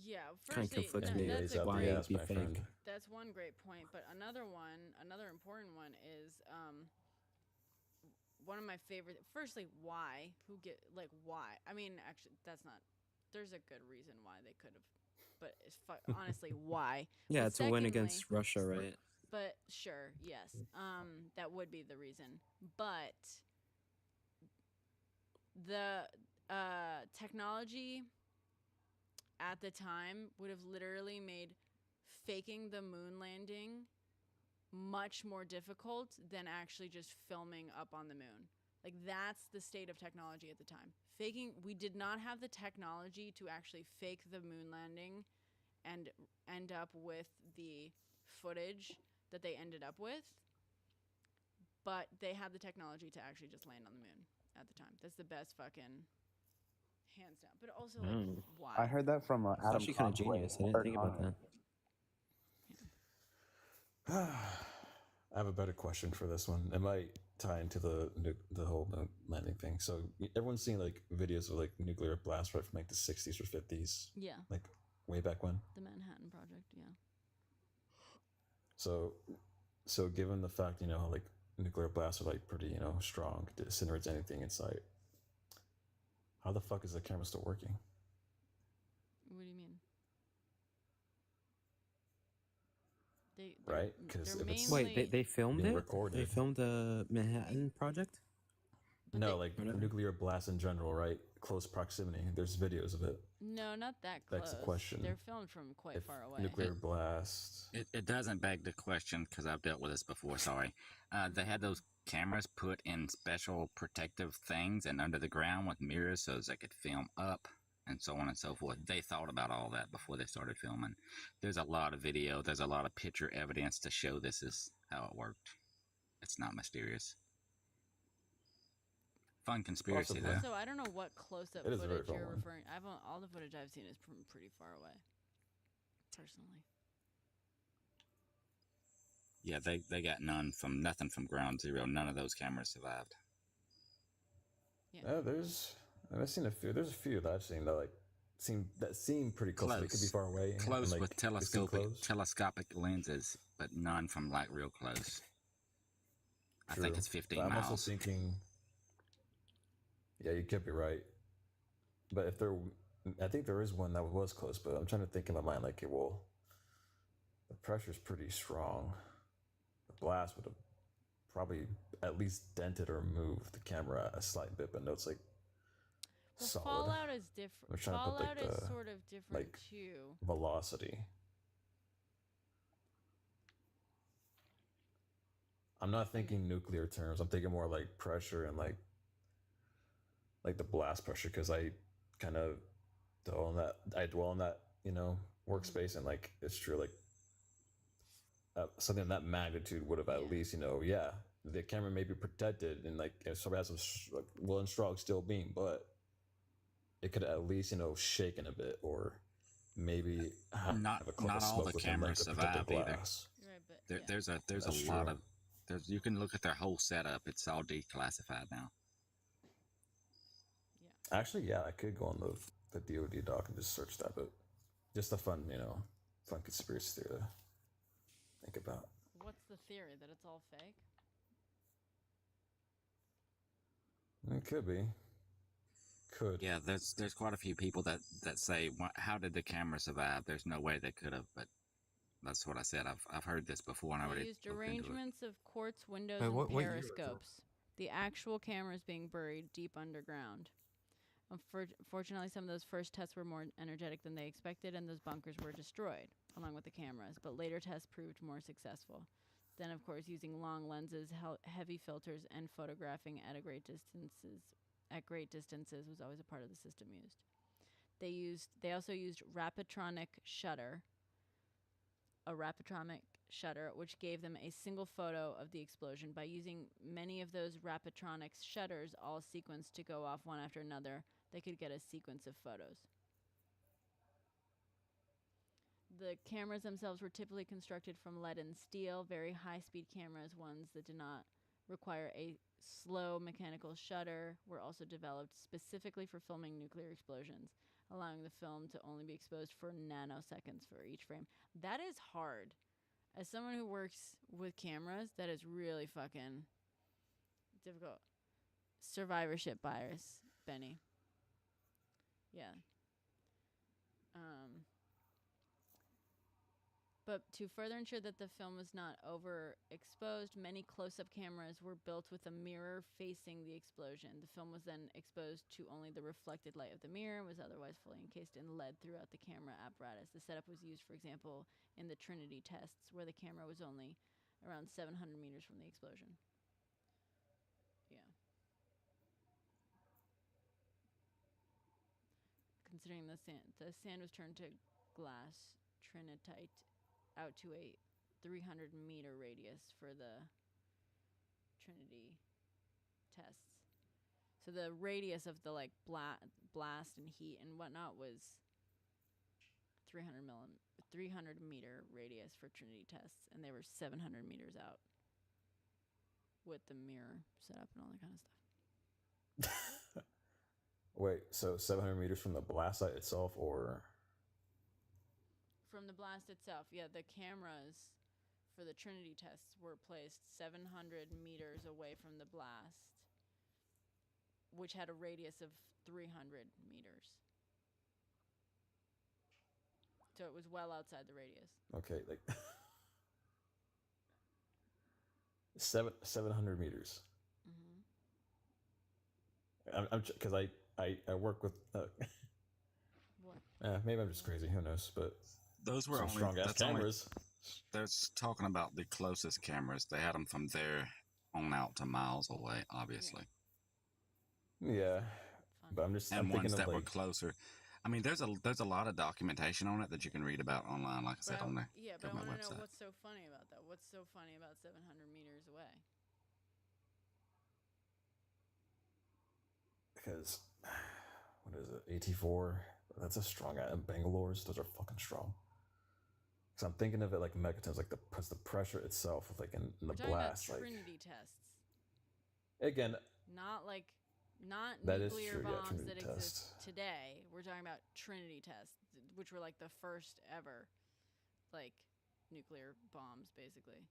Yeah, kind of conflicts me. Why it'd be fake. That's one great point, but another important one is one of my favorite. Firstly, why? Why? I mean, actually, that's not. There's a good reason why they could have, but honestly, why? Yeah, but it's a win against Russia, right? But sure, yes, that would be the reason. But the technology at the time would have literally made faking the moon landing much more difficult than actually just filming up on the moon. Like, that's the state of technology at the time. We did not have the technology to actually fake the moon landing and end up with the footage that they ended up with, but they had the technology to actually just land on the moon at the time. That's the best fucking hands down. But also, why? I heard that from Adam. It's actually kind of genius. I didn't think about that. I have a better question for this one. It might tie into the whole landing thing. So everyone's seen like videos of like nuclear blast right from like the 60s or 50s. Yeah. Like way back when. The Manhattan Project, yeah. So given the fact, like nuclear blasts are like pretty, strong, disintegrates anything in sight. How the fuck is the camera still working? What do you mean? Right? Because they filmed it. Recorded. They filmed the Manhattan Project. No, like nuclear blasts in general, right? Close proximity. There's videos of it. No, not that close. That's the question. They're filmed from quite far away. Nuclear blast. It doesn't beg the question because I've dealt with this before. Sorry. They had those cameras put in special protective things and under the ground with mirrors so they could film up and so on and so forth. They thought about all that before they started filming. There's a lot of video. There's a lot of picture evidence to show this is how it worked. It's not mysterious. Fun conspiracy Also, there. I don't know what close-up It is a very footage fun you're one. referring. All the footage I've seen is from pretty far away. Personally. Yeah, they got nothing from ground zero. None of those cameras survived. Yeah, I've seen a few. There's a few that I've seen that seem pretty close. They could be far away. Close and, like, with they seem close. telescopic lenses, but none from like real close. I think True. it's 15 But I'm miles. also thinking, yeah, you could be right. But I think there is one that was close. But I'm trying to think in my mind, like, well, the pressure's pretty strong. The blast would have probably at least dented or moved the camera a slight bit, but no, it's like Well, solid. Fallout is different. I'm trying to put, Fallout like, is the, sort of different like, too. velocity. I'm not thinking nuclear terms. I'm thinking more like pressure and like the blast pressure, because I kind of dwell on that, workspace, and like it's true, like something of that magnitude would have at least, the camera may be protected and like if somebody has some like, one strong steel beam, but it could at least shaken a bit, or maybe have a cloud Not of all smoke the within like cameras the protected survive either. glass. There's a That's lot true. of you can look at their whole setup. It's all declassified now. Actually, yeah, I could go on the DoD doc and just search that, but just a fun conspiracy theory to think about. What's the theory? That it's all fake? It could be. Yeah, there's quite a few people that say, how did the camera survive? There's no way they could have, but that's what I said. I've heard this before, and I They already used looked into it. arrangements of quartz windows Wait, and what year was periscopes. The actual cameras being buried deep underground. Fortunately, some of those first tests were more energetic than they expected, and those bunkers were destroyed, along with the cameras. But later tests proved more successful. Then, of course, using long lenses, heavy filters, and photographing at great distances was always a part of the system used. They also used a Rapitronic shutter, which gave them a single photo of the explosion. By using many of those Rapitronic shutters, all sequenced to go off one after another, they could get a sequence of photos. The cameras themselves were typically constructed from lead and steel, very high-speed cameras. Ones that did not require a slow mechanical shutter were also developed specifically for filming nuclear explosions, allowing the film to only be exposed for nanoseconds for each frame. That is hard. As someone who works with cameras, that is really fucking difficult. Survivorship bias, Benny. Yeah. But to further ensure that the film was not overexposed, many close-up cameras were built with a mirror facing the explosion. The film was then exposed to only the reflected light of the mirror and was otherwise fully encased in lead throughout the camera apparatus. The setup was used, for example, in the Trinity tests, where the camera was only around 700 meters from the explosion. Yeah. Considering the sand was turned to glass trinitite out to a 300-meter radius for the Trinity tests. So the radius of the blast and heat and whatnot was 300-meter radius for Trinity tests, and they were 700 meters out with the mirror set up and all that kind of stuff. Wait, so 700 meters from the blast site itself, or? From the blast itself, yeah, the cameras for the Trinity tests were placed 700 meters away from the blast, which had a radius of 300 meters. So it was well outside the radius. Okay, like 700 meters. Mm-hmm. I'm because I work with. What? Maybe I'm just crazy. Who knows? But those were some only strong ass cameras. That's talking about the closest cameras. They had them from there on out to miles away, obviously. Yeah, but I'm and thinking ones of that were like, closer. I mean, there's a lot of documentation on it that you can read about online, like I said, on the but I want government to know website. what's so funny about that. What's so funny about 700 meters away? because what is it, AT4? That's a strong at Bangalore's. Those are fucking strong. Because I'm thinking of it like megatons, like the pressure itself, like in the We're talking blast, about like Trinity tests, again. not That is nuclear true, yeah, bombs Trinity that test. exist today. We're talking about Trinity tests, which were like the first ever, like, nuclear bombs, basically.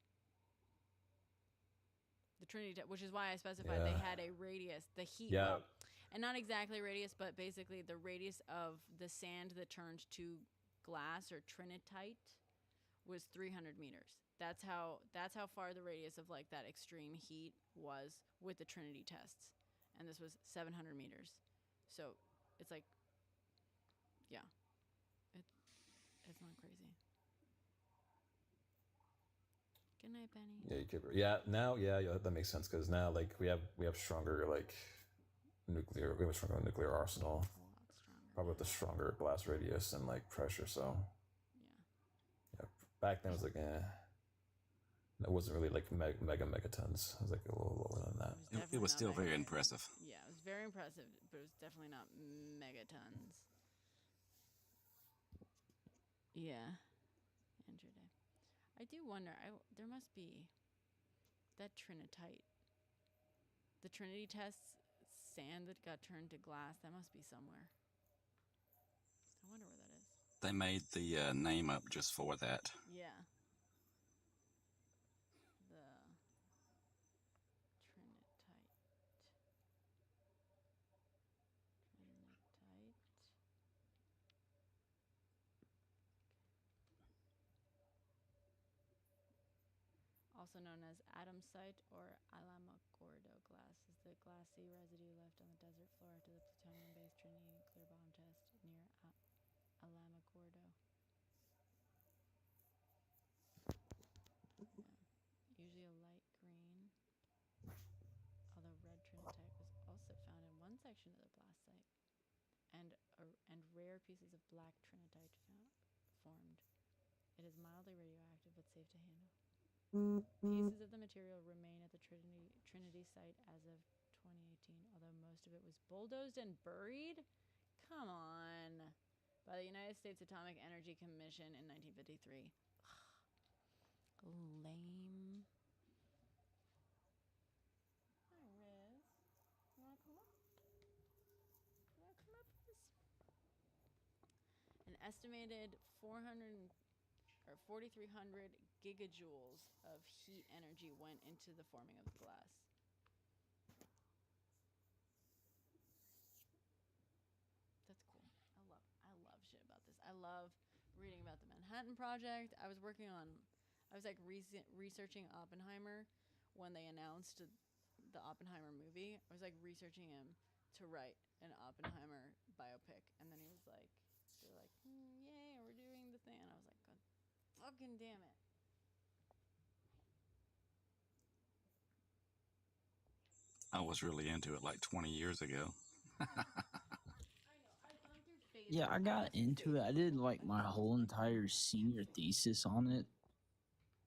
The Trinity test, which is why I specified they had a radius, the heat, well, and not exactly radius, but basically the radius of the sand that turned to glass or trinitite was 300 meters. That's how far the radius of like that extreme heat was with the Trinity tests, and this was 700 meters. So it's like, yeah, it's not crazy. Good night, Benny. Yeah, you could. Yeah, now, yeah, that makes sense because now, like, we have stronger like nuclear. We have a stronger nuclear arsenal. Probably with a stronger blast radius and like pressure. So yeah, back then it was like, it wasn't really like megatons. It was like a little lower than that. It was still very impressive. Yeah, it was very impressive, but it was definitely not megatons. Yeah, Andrew Day. I do wonder. There must be that trinitite, the Trinity tests, sand that got turned to glass. That must be somewhere. I wonder where that is. They made the name up just for that. Yeah. The trinitite. Also known as Adamsite or Alamogordo glass, is the glassy residue left on the desert floor after the plutonium-based Trinity nuclear bomb test near Alamogordo. Yeah. Usually a light green, although red trinitite was also found in one section of the blast site, and rare pieces of black trinitite formed. It is mildly radioactive but safe to handle. Pieces of the material remain at the Trinity site as of 2018, although most of it was bulldozed and buried? Come on. By the United States Atomic Energy Commission in 1953. Lame. Hi, Riz. You want to come up? Riz? An estimated 4,300 gigajoules of heat energy went into the forming of the glass. That's cool. I love shit about this. I love reading about the Manhattan Project. I was like researching Oppenheimer when they announced the Oppenheimer movie. I was like researching him to write an Oppenheimer biopic, and then they're like, yay, we're doing the thing, and I was like, God fucking damn it. I was really into it like 20 years ago. Yeah, I got into it. I did like my whole entire senior thesis on it.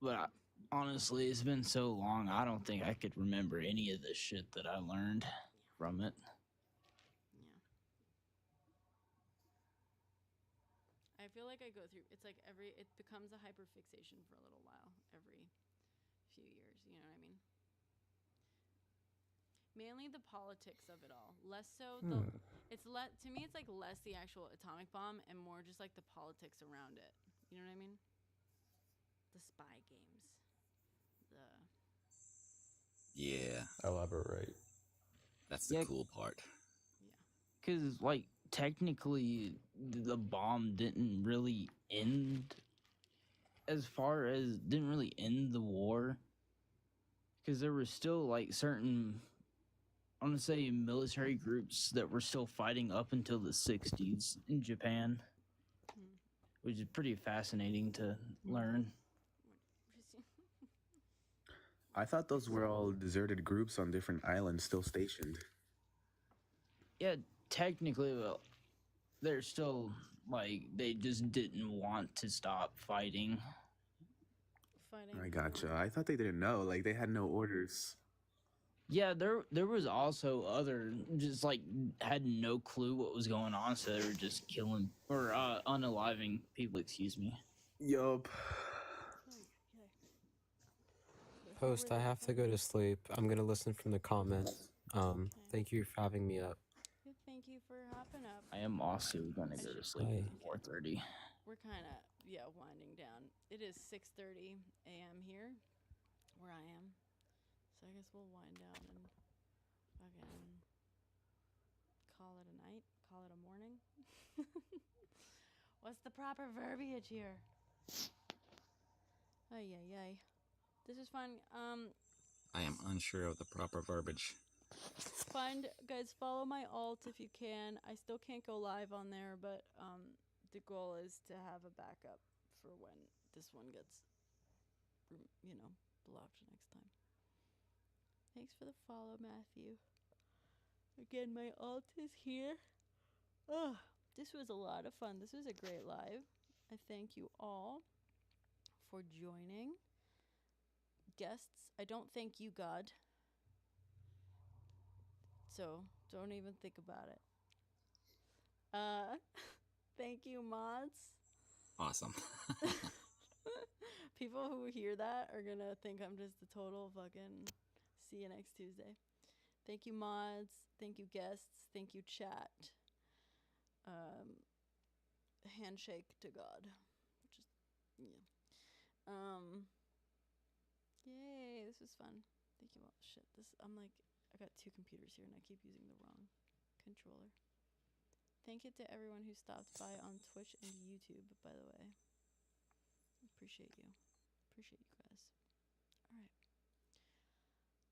But honestly, it's been so long, I don't think I could remember any of the shit that I learned from it. I feel like I go through, it's like it becomes a hyperfixation for a little while, every few years, you know what I mean? Mainly the politics of it all, less so to me it's like less the actual atomic bomb and more just like the politics around it, you know what I mean? The spy games, Yeah. Elaborate. That's the cool part. Because, like, technically, the bomb didn't really end the war. Because there were still, like, certain, I want to say, military groups that were still fighting up until the 60s in Japan. Which is pretty fascinating to learn. I thought those were all deserted groups on different islands still stationed. Yeah, technically, well, they're still, like, they just didn't want to stop fighting. I gotcha. I thought they didn't know. Like, they had no orders. Yeah, there was also other just like had no clue what was going on, so they were just killing or unaliving people. Excuse me. Yup. Host, I have to go to sleep. I'm gonna listen from the comments. Thank you for having me up. Thank you for hopping up. I am also gonna go to sleep Bye. at 4:30. We're kind of winding down. It is 6:30 a.m. here, where I am. So I guess we'll wind down and fucking call it a night, call it a morning. What's the proper verbiage here? Ay ay ay. This is fun. I am unsure of the proper verbiage. Guys, follow my alt if you can. I still can't go live on there, but the goal is to have a backup for when this one gets, blocked next time. Thanks for the follow, Matthew. Again, my alt is here. Ugh, this was a lot of fun. This was a great live. I thank you all for joining. Guests, I don't thank you, God. So don't even think about it. Thank you, mods. Awesome. People who hear that are gonna think I'm just a total fucking see you next Tuesday. Thank you, mods. Thank you, guests. Thank you, chat. Handshake to God. Yay, this was fun. Thank you all. Shit, I got two computers here and I keep using the wrong controller. Thank you to everyone who stopped by on Twitch and YouTube, by the way. Appreciate you. Appreciate you guys. Alright.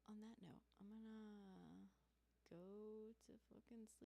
On that note, I'm gonna go to fucking sleep.